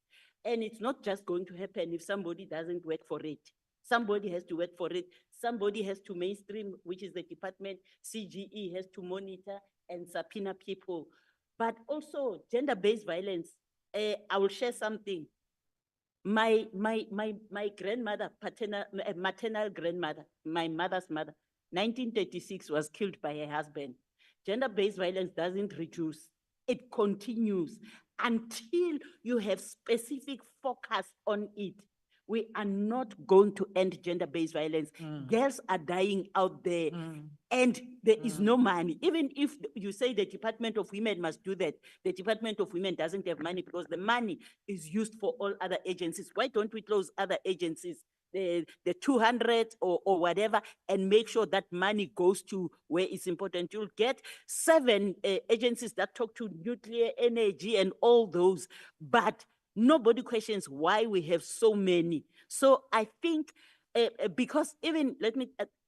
And it's not just going to happen if somebody doesn't work for it. Somebody has to work for it. Somebody has to mainstream, which is the department. CGE has to monitor and subpoena people. But also gender-based violence. I will share something. My grandmother, maternal grandmother, my mother's mother, 1936 was killed by her husband. Gender-based violence doesn't reduce. It continues until you have specific focus on it. We are not going to end gender-based violence. Girls are dying out there and there is no money. Even if you say the Department of Women must do that, the Department of Women doesn't have money because the money is used for all other agencies. Why don't we close other agencies, the 200 or whatever, and make sure that money goes to where it's important? You'll get 7 agencies that talk to nuclear energy and all those, but nobody questions why we have so many. So I think, because even,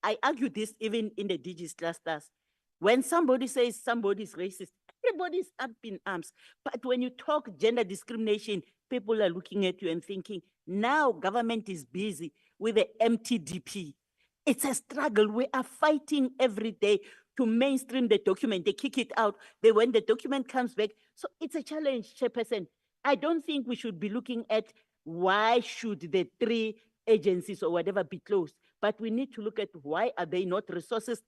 I argue this even in the Digis clusters. When somebody says somebody's racist, everybody's up in arms. But when you talk gender discrimination, people are looking at you and thinking, now government is busy with the MTDP. It's a struggle. We are fighting every day to mainstream the document. They kick it out. When the document comes back. So it's a challenge, Chairperson. I don't think we should be looking at why should the 3 agencies or whatever be closed, but we need to look at why are they not resources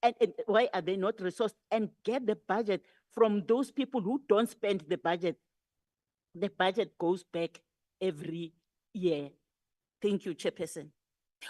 and why are they not resourced and get the budget from those people who don't spend the budget. The budget goes back every year. Thank you, Chairperson.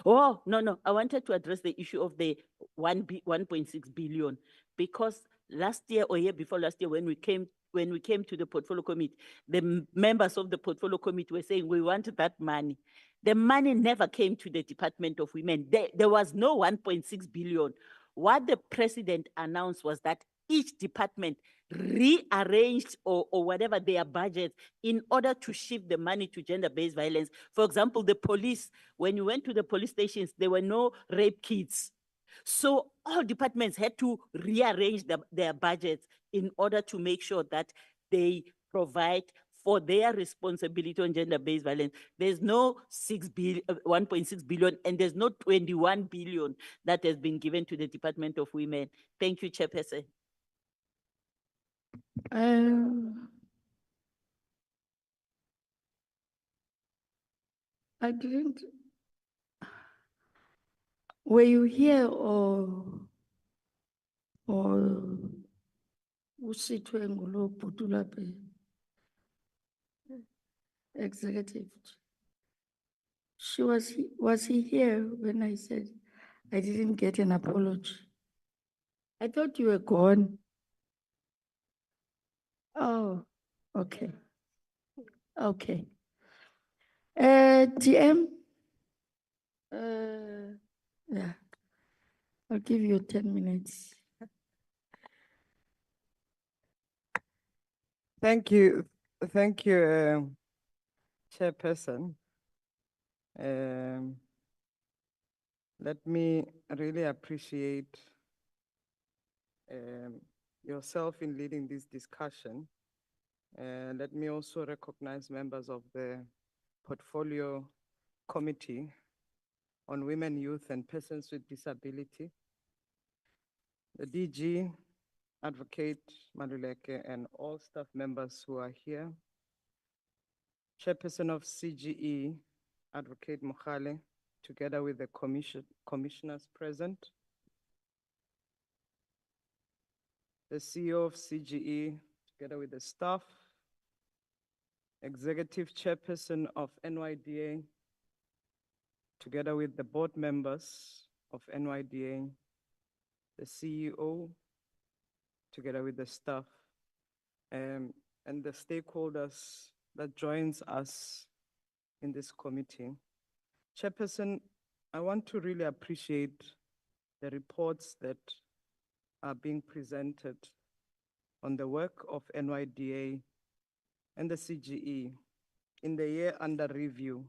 Oh, no, I wanted to address the issue of the 1.6 billion because last year or year before last year when we came to the portfolio committee, the members of the portfolio committee were saying, we want that money. The money never came to the Department of Women. There was no 1.6 billion. What the president announced was that each department rearranged or whatever their budget in order to shift the money to gender-based violence. For example, the police, when you went to the police stations, there were no rape kits. So all departments had to rearrange their budgets in order to make sure that they provide for their responsibility on gender-based violence. There's no 1.6 billion and there's no 21 billion that has been given to the Department of Women. Thank you, Chairperson. I didn't. Were you here or usithwe ngulo bhutula phe executive? Was he here when I said I didn't get an apology? I thought you were gone. Oh, okay. Okay. DM, yeah, I'll give you 10 minutes. Thank you, Chairperson. Let me really appreciate yourself in leading this discussion. Let me also recognize members of the Portfolio Committee on Women, Youth, and Persons with Disability, the DG, Advocate Maluleke, and all staff members who are here. Chairperson of CGE, Advocate Mokhale, together with the commissioners present. The CEO of CGE, together with the staff. Executive Chairperson of NYDA, together with the board members of NYDA, the CEO, together with the staff, and the stakeholders that joins us in this committee. Chairperson, I want to really appreciate the reports that are being presented on the work of NYDA and the CGE in the year under review.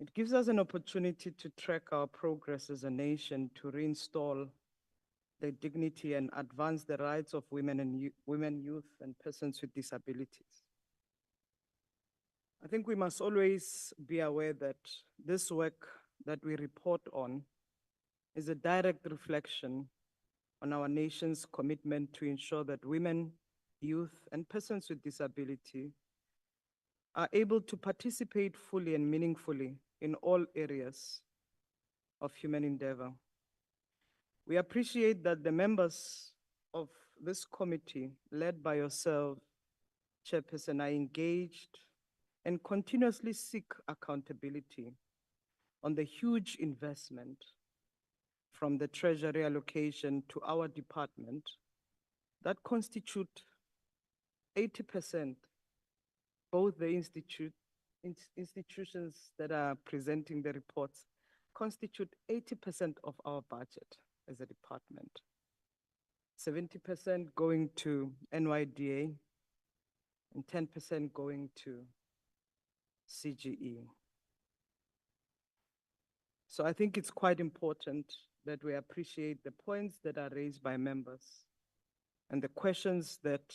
It gives us an opportunity to track our progress as a nation to reinstall the dignity and advance the rights of women, youth, and persons with disabilities. I think we must always be aware that this work that we report on is a direct reflection on our nation's commitment to ensure that women, youth, and persons with disability are able to participate fully and meaningfully in all areas of human endeavor. We appreciate that the members of this committee, led by yourself, Chairperson, are engaged and continuously seek accountability on the huge investment from the Treasury allocation to our department that constitute 80%, both the institutions that are presenting the reports constitute 80% of our budget as a department. 70% going to NYDA and 10% going to CGE. So I think it's quite important that we appreciate the points that are raised by members and the questions that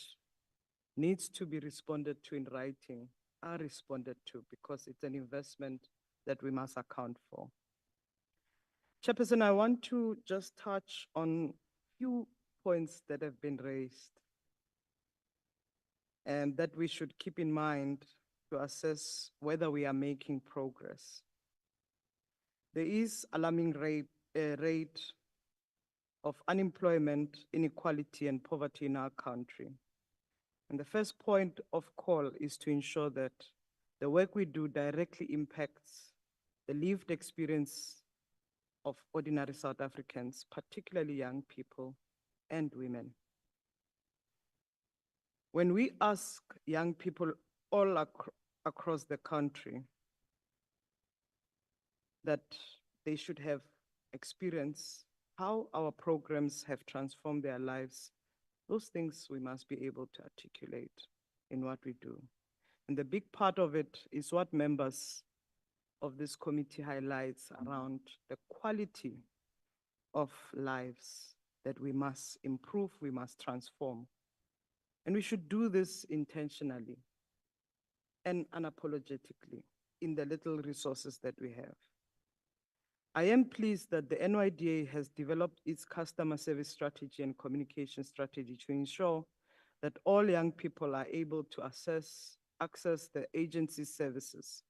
needs to be responded to in writing are responded to, because it's an investment that we must account for. Chairperson, I want to just touch on a few points that have been raised and that we should keep in mind to assess whether we are making progress. There is alarming rate of unemployment, inequality, and poverty in our country. And the first point of call is to ensure that the work we do directly impacts the lived experience of ordinary South Africans, particularly young people and women. When we ask young people all across the country that they should have experienced how our programs have transformed their lives, those things we must be able to articulate in what we do. And the big part of it is what members of this committee highlights around the quality of lives that we must improve, we must transform. And we should do this intentionally and unapologetically in the little resources that we have. I am pleased that the NYDA has developed its customer service strategy and communication strategy to ensure that all young people are able to access the agency's services.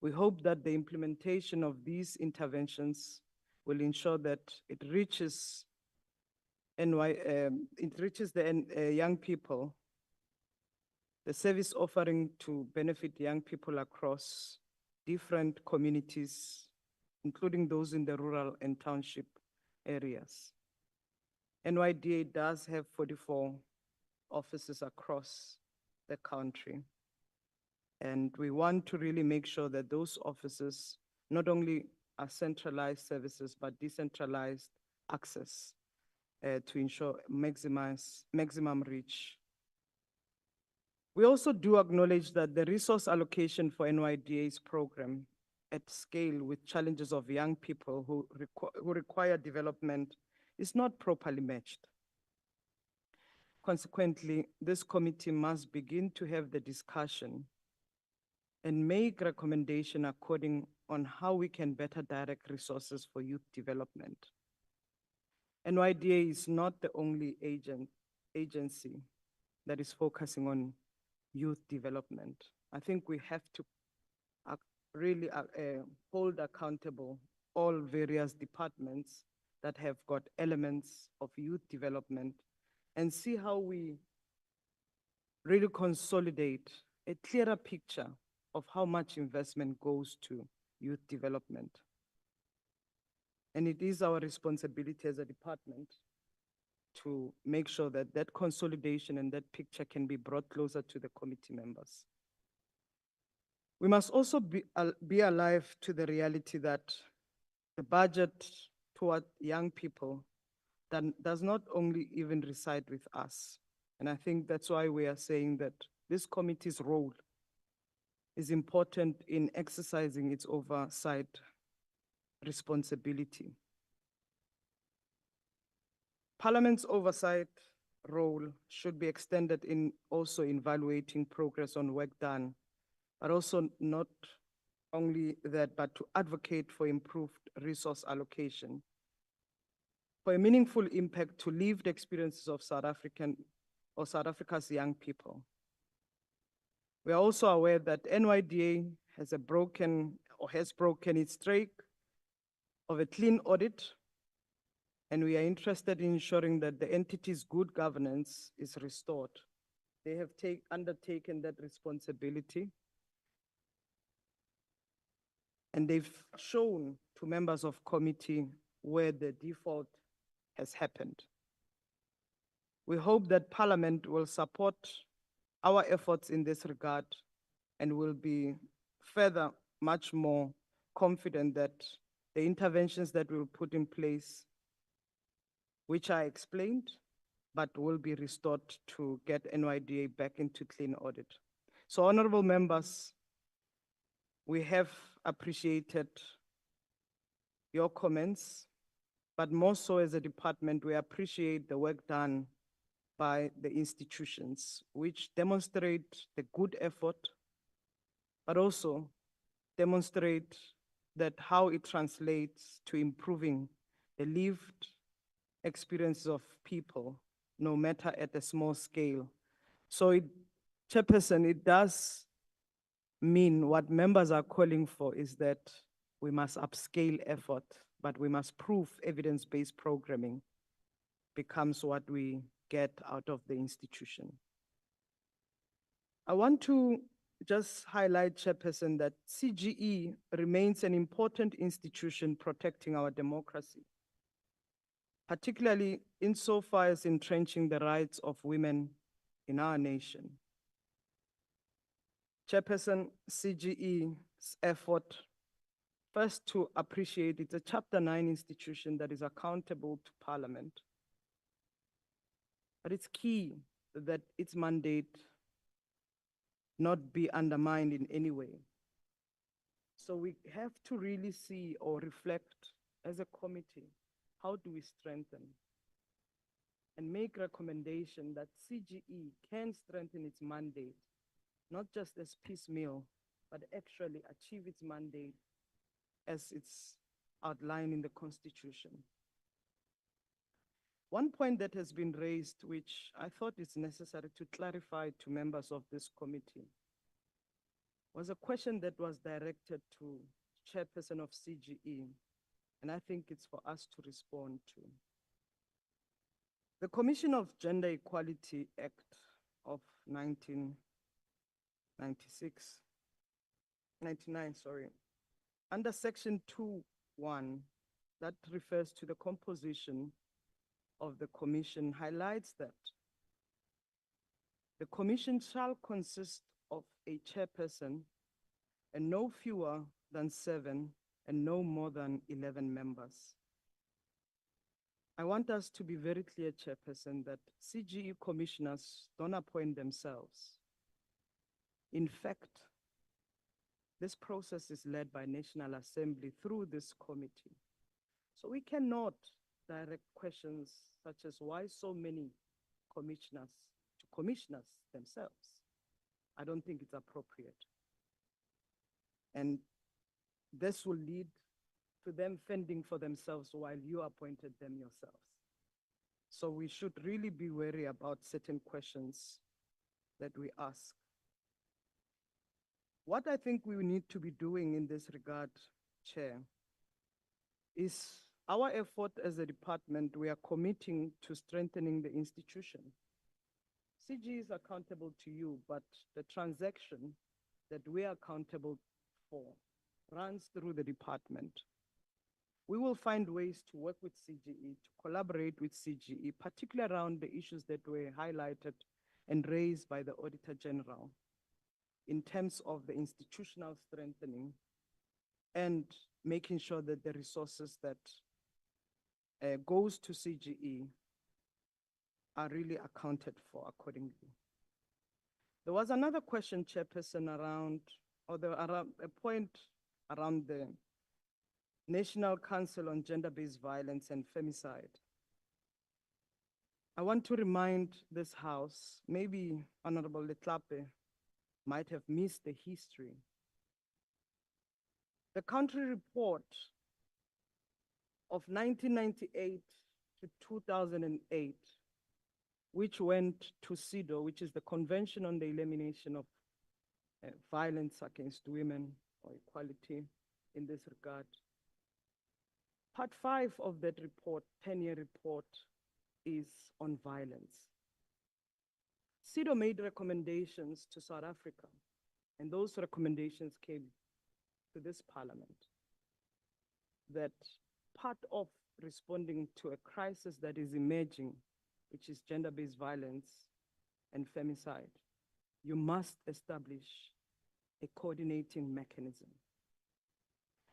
We hope that the implementation of these interventions will ensure that it reaches the young people, the service offering to benefit young people across different communities, including those in the rural and township areas. NYDA does have 44 offices across the country. And we want to really make sure that those offices not only are centralized services, but decentralized access to ensure maximum reach. We also do acknowledge that the resource allocation for NYDA's program at scale with challenges of young people who require development is not properly matched. Consequently, this committee must begin to have the discussion and make recommendation according on how we can better direct resources for youth development. NYDA is not the only agency that is focusing on youth development. I think we have to really hold accountable all various departments that have got elements of youth development and see how we really consolidate a clearer picture of how much investment goes to youth development. And it is our responsibility as a department to make sure that that consolidation and that picture can be brought closer to the committee members. We must also be alive to the reality that the budget toward young people does not only even reside with us. And I think that's why we are saying that this committee's role is important in exercising its oversight responsibility. Parliament's oversight role should be extended in also evaluating progress on work done, but also not only that, but to advocate for improved resource allocation, for a meaningful impact to lived experiences of South Africa's young people. We are also aware that NYDA has broken its streak of a clean audit, and we are interested in ensuring that the entity's good governance is restored. They have undertaken that responsibility, and they've shown to members of committee where the default has happened. We hope that Parliament will support our efforts in this regard and will be further much more confident that the interventions that we'll put in place, which I explained, but will be restored to get NYDA back into clean audit. So honorable members, we have appreciated your comments, but more so as a department, we appreciate the work done by the institutions, which demonstrate the good effort, but also demonstrate that how it translates to improving the lived experiences of people, no matter at a small scale. So Chairperson, it does mean what members are calling for is that we must upscale effort, but we must prove evidence-based programming becomes what we get out of the institution. I want to just highlight, Chairperson, that CGE remains an important institution protecting our democracy, particularly insofar as entrenching the rights of women in our nation. Chairperson, CGE's effort, first to appreciate it's a Chapter 9 institution that is accountable to Parliament. But it's key that its mandate not be undermined in any way. So we have to really see or reflect as a committee, how do we strengthen and make recommendation that CGE can strengthen its mandate, not just as piecemeal, but actually achieve its mandate as it's outlined in the Constitution. One point that has been raised, which I thought is necessary to clarify to members of this committee, was a question that was directed to Chairperson of CGE, and I think it's for us to respond to. The Commission of Gender Equality Act of 99, under Section 2(1), that refers to the composition of the commission, highlights that the commission shall consist of a chairperson and no fewer than 7 and no more than 11 members. I want us to be very clear, Chairperson, that CGE commissioners don't appoint themselves. In fact, this process is led by National Assembly through this committee. So we cannot direct questions such as why so many commissioners to commissioners themselves. I don't think it's appropriate. And this will lead to them fending for themselves while you appointed them yourselves. So we should really be wary about certain questions that we ask. What I think we need to be doing in this regard, Chair, is our effort as a department, we are committing to strengthening the institution. CG is accountable to you, but the transaction that we are accountable for runs through the department. We will find ways to work with CGE, to collaborate with CGE, particularly around the issues that were highlighted and raised by the Auditor General in terms of the institutional strengthening and making sure that the resources that goes to CGE are really accounted for accordingly. There was another question, Chairperson, around a point around the National Council on Gender-Based Violence and Femicide. I want to remind this House, maybe Honorable Letlape might have missed the history. The country report of 1998 to 2008, which went to CEDAW, which is the Convention on the Elimination of Violence Against Women or Equality in this regard. Part 5 of that report, 10-year report, is on violence. CEDAW made recommendations to South Africa, and those recommendations came to this Parliament, that part of responding to a crisis that is emerging, which is gender-based violence and femicide, you must establish a coordinating mechanism.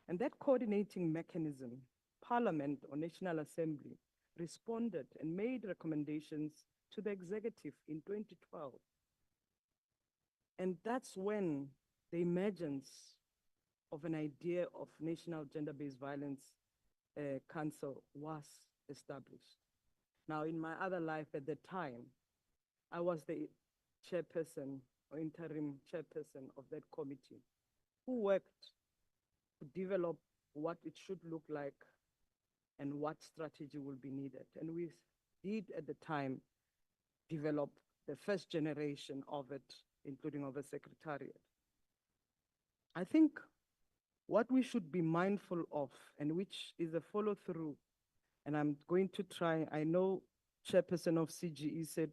And that coordinating mechanism, Parliament or National Assembly responded and made recommendations to the executive in 2012. And that's when the emergence of an idea of National Gender-Based Violence Council was established. Now, in my other life at the time, I was the chairperson or interim chairperson of that committee who worked to develop what it should look like and what strategy will be needed. And we did at the time develop the first generation of it, including of a secretariat. I think what we should be mindful of, and which is a follow through, and I'm going to try, I know chairperson of CGE said,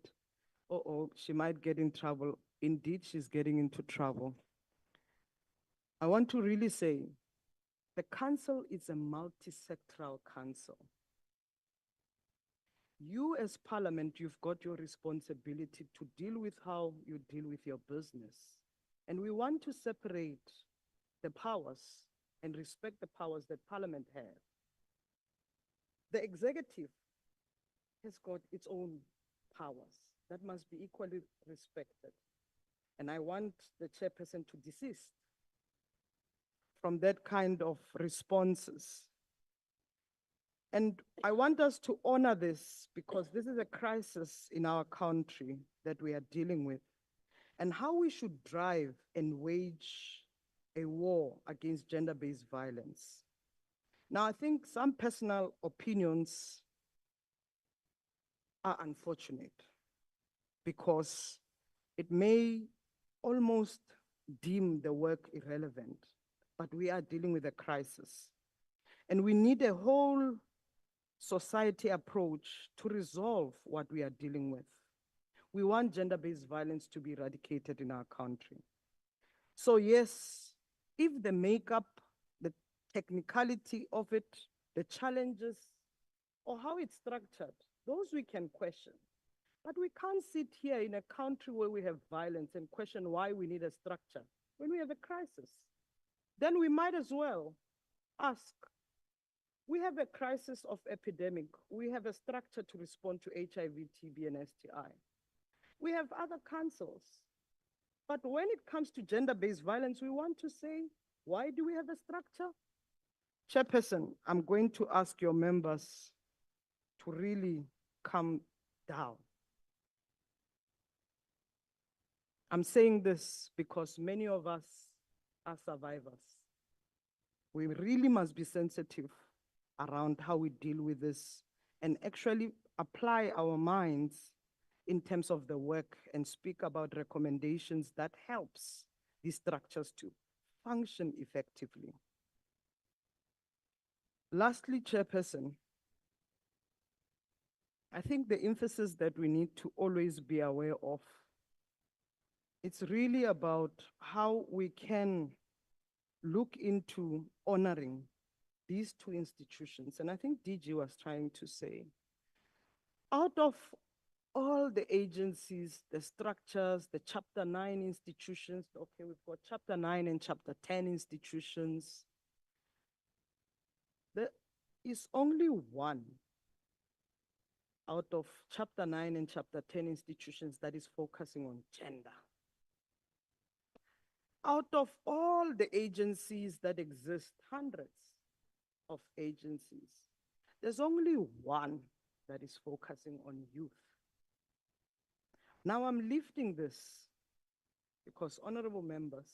oh, she might get in trouble. Indeed, she's getting into trouble. I want to really say, the council is a multi-sectoral council. You as Parliament, you've got your responsibility to deal with how you deal with your business. And we want to separate the powers and respect the powers that Parliament has. The executive has got its own powers that must be equally respected. And I want the chairperson to desist from that kind of responses. And I want us to honor this because this is a crisis in our country that we are dealing with, and how we should drive and wage a war against gender-based violence. Now, I think some personal opinions are unfortunate because it may almost deem the work irrelevant, but we are dealing with a crisis. And we need a whole society approach to resolve what we are dealing with. We want gender-based violence to be eradicated in our country. So yes, if the makeup, the technicality of it, the challenges, or how it's structured, those we can question. But we can't sit here in a country where we have violence and question why we need a structure when we have a crisis. Then we might as well ask, we have a crisis of epidemic. We have a structure to respond to HIV, TB, and STI. We have other councils. But when it comes to gender-based violence, we want to say, why do we have a structure? Chairperson, I'm going to ask your members to really come down. I'm saying this because many of us are survivors. We really must be sensitive around how we deal with this and actually apply our minds in terms of the work and speak about recommendations that helps these structures to function effectively. Lastly, Chairperson, I think the emphasis that we need to always be aware of, it's really about how we can look into honoring these two institutions. And I think DG was trying to say, out of all the agencies, the structures, the Chapter 9 institutions, okay, we've got Chapter 9 and Chapter 10 institutions, there is only one out of Chapter 9 and Chapter 10 institutions that is focusing on gender. Out of all the agencies that exist, hundreds of agencies, there's only one that is focusing on youth. Now I'm lifting this because, honorable members,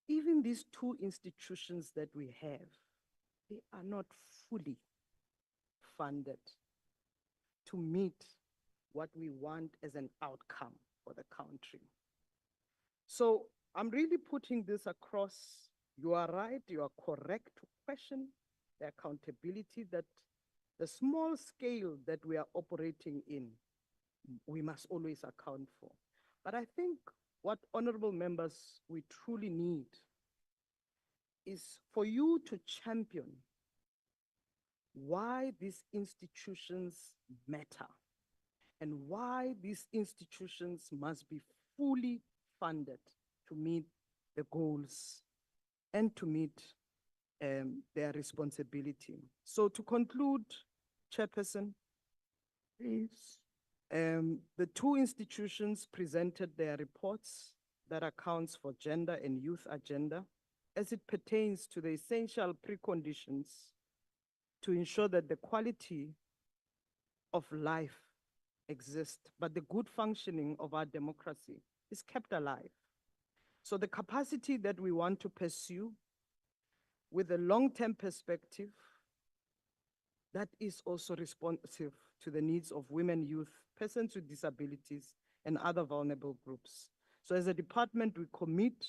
even these two institutions that we have, they are not fully funded to meet what we want as an outcome for the country. So I'm really putting this across. You are right, you are correct to question the accountability that the small scale that we are operating in, we must always account for. But I think what honorable members we truly need is for you to champion why these institutions matter and why these institutions must be fully funded to meet the goals and to meet their responsibility. So to conclude, Chairperson, please. The two institutions presented their reports that accounts for gender and youth agenda as it pertains to the essential preconditions to ensure that the quality of life exists, but the good functioning of our democracy is kept alive. So the capacity that we want to pursue with a long-term perspective that is also responsive to the needs of women, youth, persons with disabilities, and other vulnerable groups. So as a department, we commit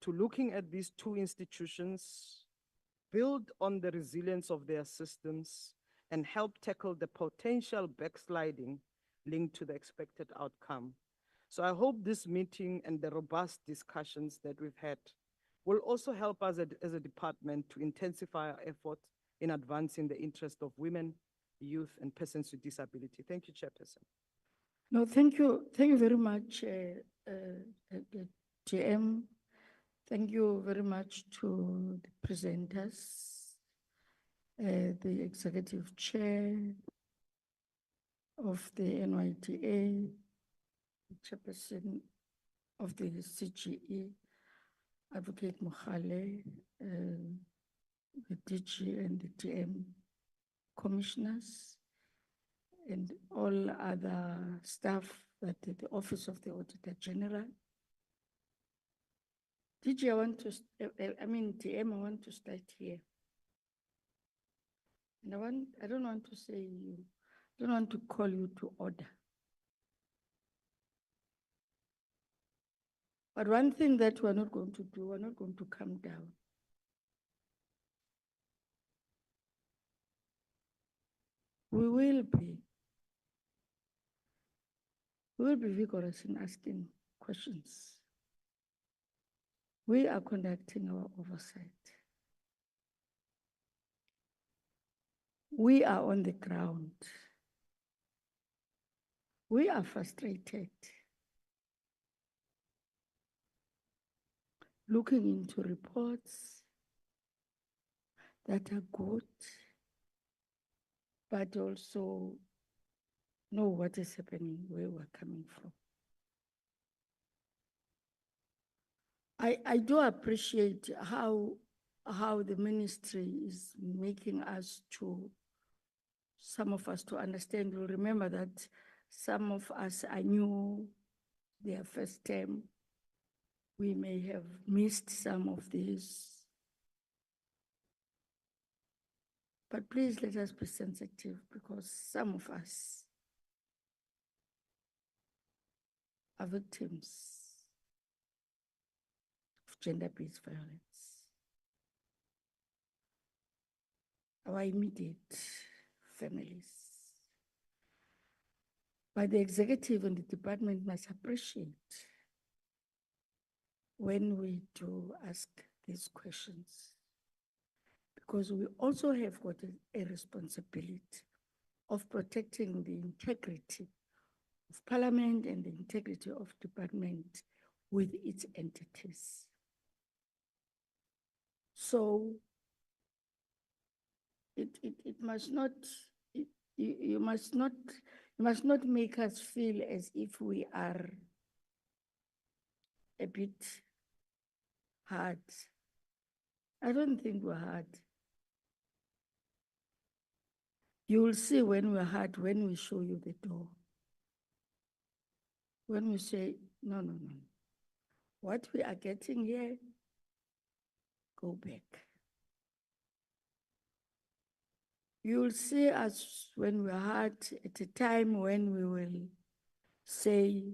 to looking at these two institutions, build on the resilience of their systems, and help tackle the potential backsliding linked to the expected outcome. So I hope this meeting and the robust discussions that we've had will also help us as a department to intensify our efforts in advancing the interest of women, youth, and persons with disability. Thank you, Chairperson. No, thank you. Thank you very much, GM. Thank you very much to the presenters, the executive chair of the NYDA, the chairperson of the CGE, Advocate Mohale, the DG and the DM commissioners, and all other staff at the Office of the Auditor General. DG, DM, I want to start here. And I don't want to say you, I don't want to call you to order. But one thing that we're not going to do, we're not going to come down. We will be vigorous in asking questions. We are conducting our oversight. We are on the ground. We are frustrated. Looking into reports that are good, but also know what is happening, where we're coming from. I do appreciate how the ministry is making us to some of us to understand. You'll remember that some of us are new their first term. We may have missed some of these. But please let us be sensitive because some of us are victims of gender-based violence. Our immediate families. But the executive and the department must appreciate when we do ask these questions, because we also have got a responsibility of protecting the integrity of Parliament and the integrity of department with its entities. So it must not, you must not make us feel as if we are a bit hard. I don't think we're hard. You will see when we're hard, when we show you the door. When we say, no, no, no. What we are getting here, go back. You will see us when we're hard at a time when we will say,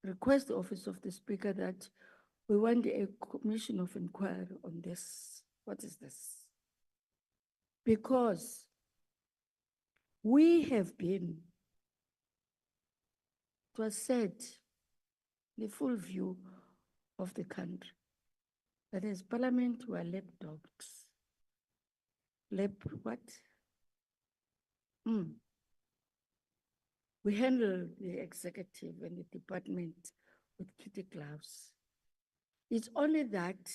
request the office of the speaker that we want a commission of inquiry on this. What is this? Because we have been, it was said, the full view of the country, that as Parliament were lapdogs. What? We handle the executive and the department with kitty gloves. It's only that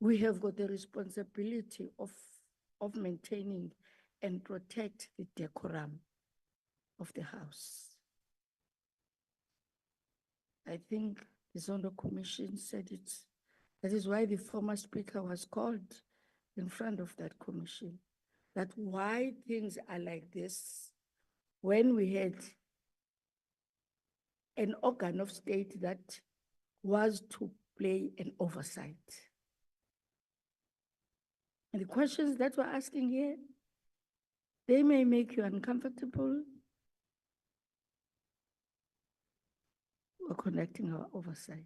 we have got the responsibility of maintaining and protect the decorum of the House. I think the Zondo Commission said it. That is why the former speaker was called in front of that commission. That why things are like this when we had an organ of state that was to play an oversight. And the questions that we're asking here, they may make you uncomfortable. We're conducting our oversight.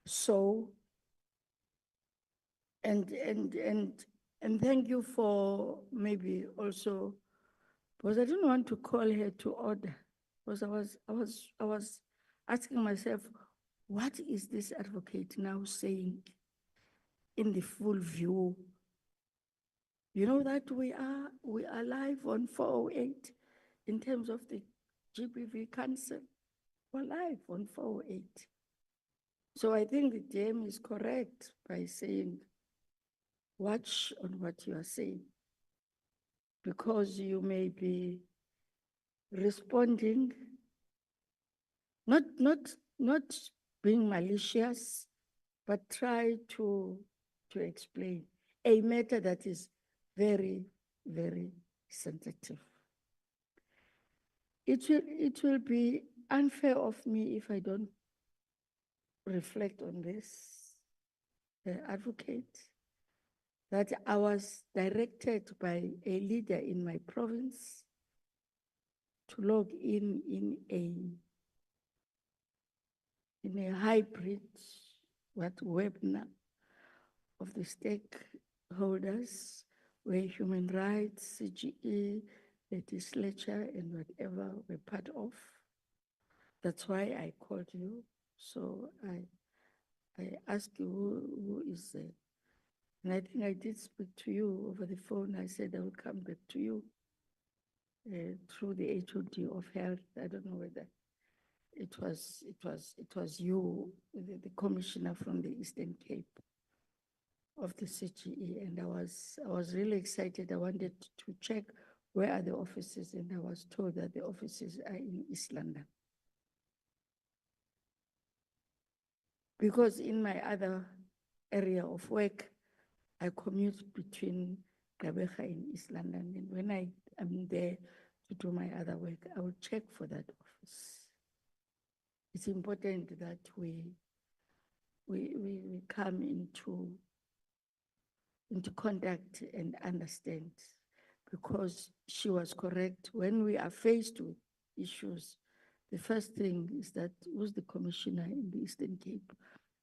So, and thank you for maybe also, because I didn't want to call her to order, because I was asking myself, what is this advocate now saying in the full view? You know that we are live on 408 in terms of the GBV Council. We're live on 408. So I think the DM is correct by saying, watch on what you are saying, because you may be responding, not being malicious, but try to explain a matter that is very, very sensitive. It will be unfair of me if I don't reflect on this, advocate, that I was directed by a leader in my province to log in a hybrid webinar of the stakeholders where human rights, CGE, legislature, and whatever we're part of. That's why I called you. So I asked you who is there. And I think I did speak to you over the phone. I said I would come back to you through the HOD of health. I don't know whether it was you, the commissioner from the Eastern Cape of the CGE, and I was really excited. I wanted to check where are the offices, and I was told that the offices are in East London. Because in my other area of work, I commute between Gqeberha in East London. And when I am there to do my other work, I will check for that office. It's important that we come into contact and understand, because she was correct. When we are faced with issues, the first thing is that who's the commissioner in the Eastern Cape?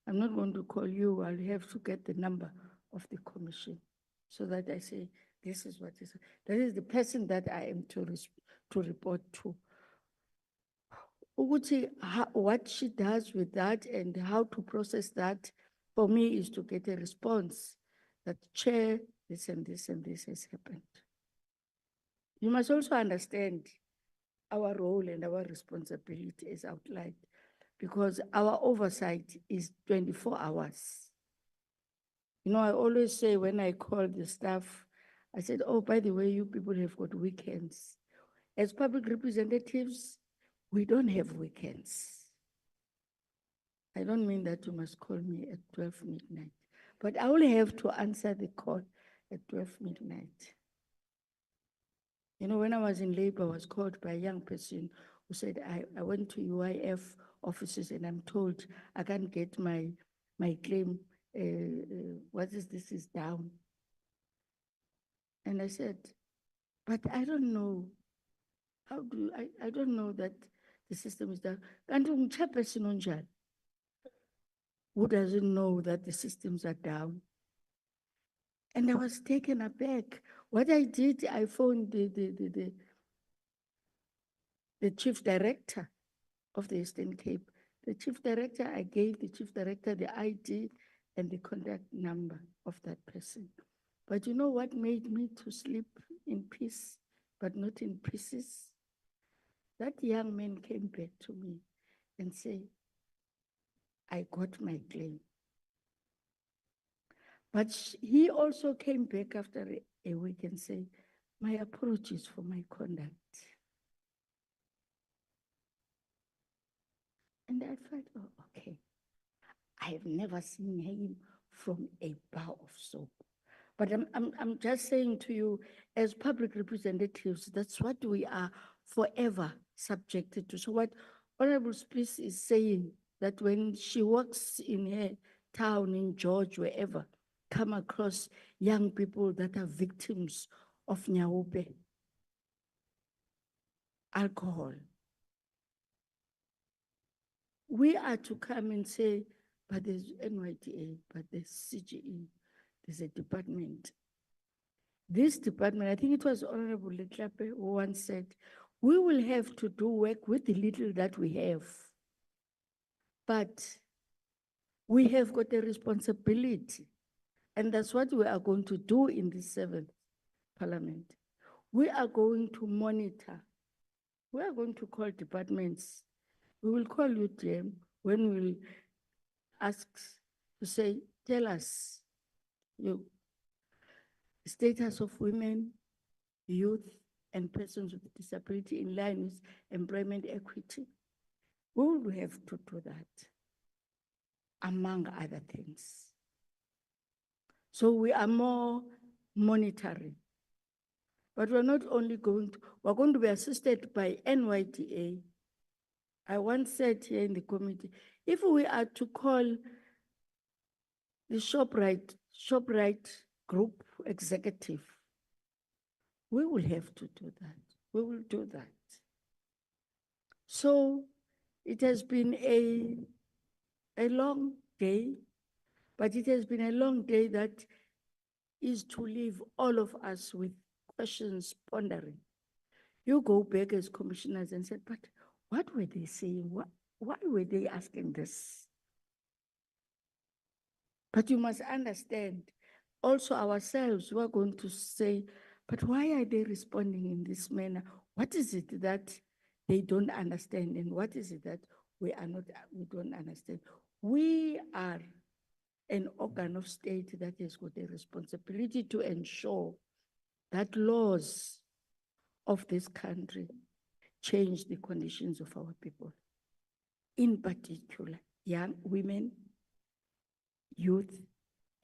I'm not going to call you, I'll have to get the number of the commission so that I say, this is what is, that is the person that I am to report to. Ukuthi, what she does with that and how to process that, for me, is to get a response that, Chair, this and this and this has happened. You must also understand our role and our responsibility is outlined, because our oversight is 24 hours. You know, I always say when I call the staff, I said, oh, by the way, you people have got weekends. As public representatives, we don't have weekends. I don't mean that you must call me at 12 midnight, but I will have to answer the call at 12 midnight. You know, when I was in labor, I was called by a young person who said, I went to UIF offices and I'm told I can't get my claim, what is this is down. And I said, but I don't know. How do I don't know that the system is down. Who doesn't know that the systems are down? And I was taken aback. What I did, I phoned the chief director of the Eastern Cape. The chief director, I gave the chief director the ID and the contact number of that person. But you know what made me to sleep in peace, but not in pieces? That young man came back to me and said, I got my claim. But he also came back after a week and said, my apologies for my conduct. And I thought, oh, okay. I have never seen him from a bar of soap. But I'm just saying to you, as public representatives, that's what we are forever subjected to. So what Honorable Spies is saying, that when she works in her town, in George, wherever, come across young people that are victims of nyaope, alcohol, we are to come and say, but there's NYDA, but there's CGE, there's a department. This department, I think it was Honorable Letlape who once said, we will have to do work with the little that we have. But we have got a responsibility. And that's what we are going to do in the 7th Parliament. We are going to monitor. We are going to call departments. We will call you, Jim, when we'll ask to say, tell us your status of women, youth, and persons with disability in line with employment equity. We will have to do that, among other things. So we are more monitoring. But we're not only we're going to be assisted by NYDA. I once said here in the committee, if we are to call the ShopRite group executive, we will have to do that. We will do that. So it has been a long day, but it has been a long day that is to leave all of us with questions pondering. You go back as commissioners and said, but what were they saying? Why were they asking this? But you must understand, also ourselves, we are going to say, but why are they responding in this manner? What is it that they don't understand? And what is it that we don't understand? We are an organ of state that has got a responsibility to ensure that laws of this country change the conditions of our people. In particular, young women, youth,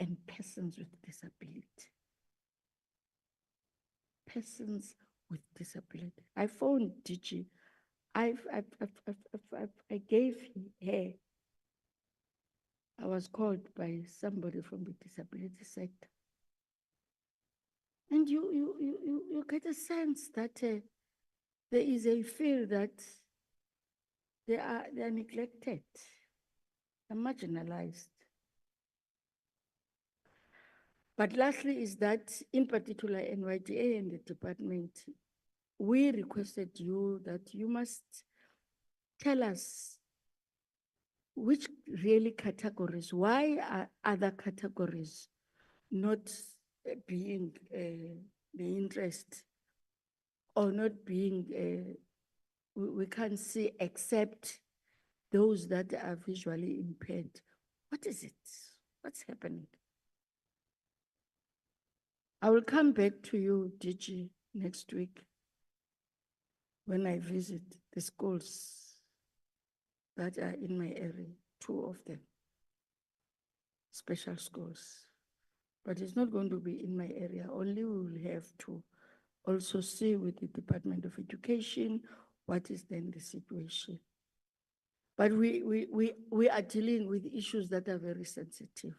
and persons with disability. persons with disability. I phoned DG. I gave her, I was called by somebody from the disability sector. And you get a sense that there is a fear that they are neglected, they're marginalized. But lastly is that, in particular, NYDA and the department, we requested you that you must tell us which really categories, why are other categories not being the interest or not being, we can't see except those that are visually impaired. What is it? What's happening? I will come back to you, DG, next week when I visit the schools that are in my area, 2 of them, special schools. But it's not going to be in my area, only we will have to also see with the Department of Education what is then the situation. But we are dealing with issues that are very sensitive.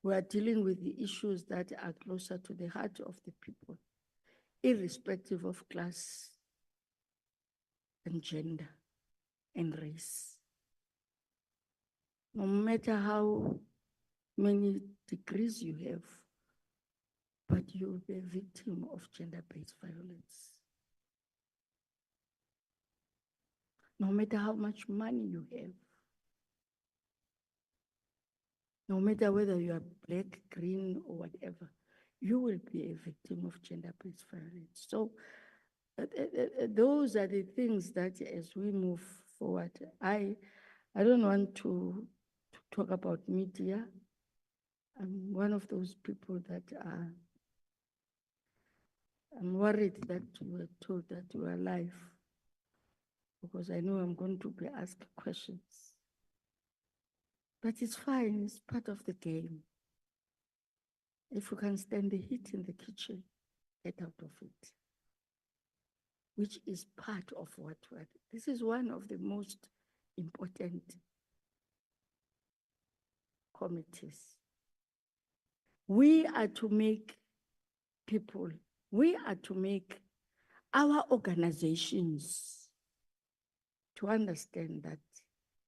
We are dealing with the issues that are closer to the heart of the people, irrespective of class and gender and race. No matter how many degrees you have, but you'll be a victim of gender-based violence. No matter how much money you have, no matter whether you are black, green, or whatever, you will be a victim of gender-based violence. So those are the things that as we move forward, I don't want to talk about media. I'm one of those people that I'm worried that you were told that you are alive, because I know I'm going to be asked questions. But it's fine, it's part of the game. If you can stand the heat in the kitchen, get out of it, which is part of what this is one of the most important committees. We are to make people, we are to make our organizations to understand that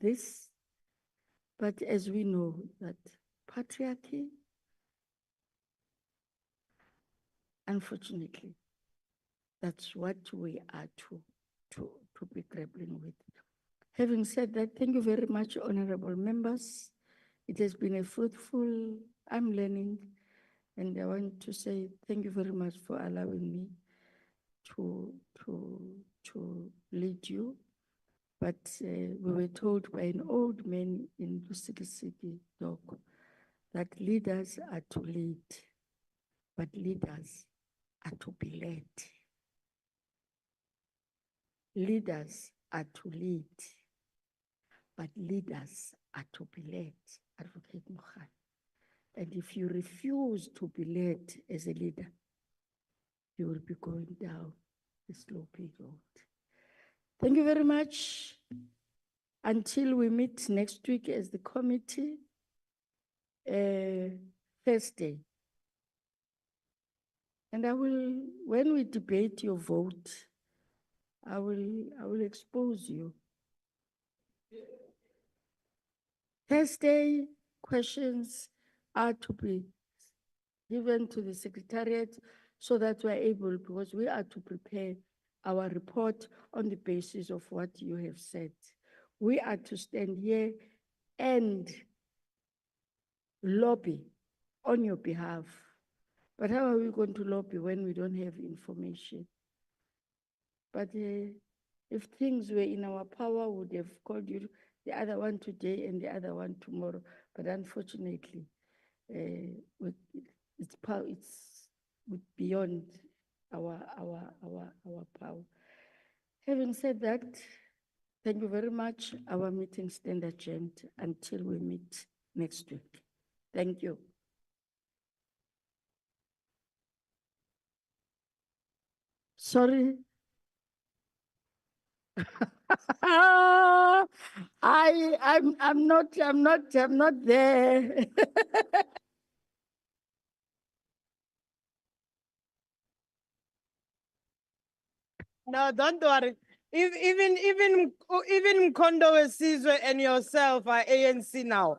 this, but as we know that patriarchy, unfortunately, that's what we are to be grappling with. Having said that, thank you very much, honorable members. It has been a fruitful, I'm learning, and I want to say thank you very much for allowing me to lead you. But we were told by an old man in Lusiki Dog that leaders are to lead, but leaders are to be led. Leaders are to lead, but leaders are to be led. Advocate Mohan. And if you refuse to be led as a leader, you will be going down the slopey road. Thank you very much. Until we meet next week as the committee, Thursday. And I will, when we debate your vote, I will expose you. Thursday, questions are to be given to the Secretariat so that we're able, because we are to prepare our report on the basis of what you have said. We are to stand here and lobby on your behalf. But how are we going to lobby when we don't have information? But if things were in our power, we would have called you the other one today and the other one tomorrow. But unfortunately, it's beyond our power. Having said that, thank you very much. Our meeting stands adjourned until we meet next week. Thank you. Sorry. I'm not there. No, don't worry. Even Mkondo Wesizwe and yourself are ANC now.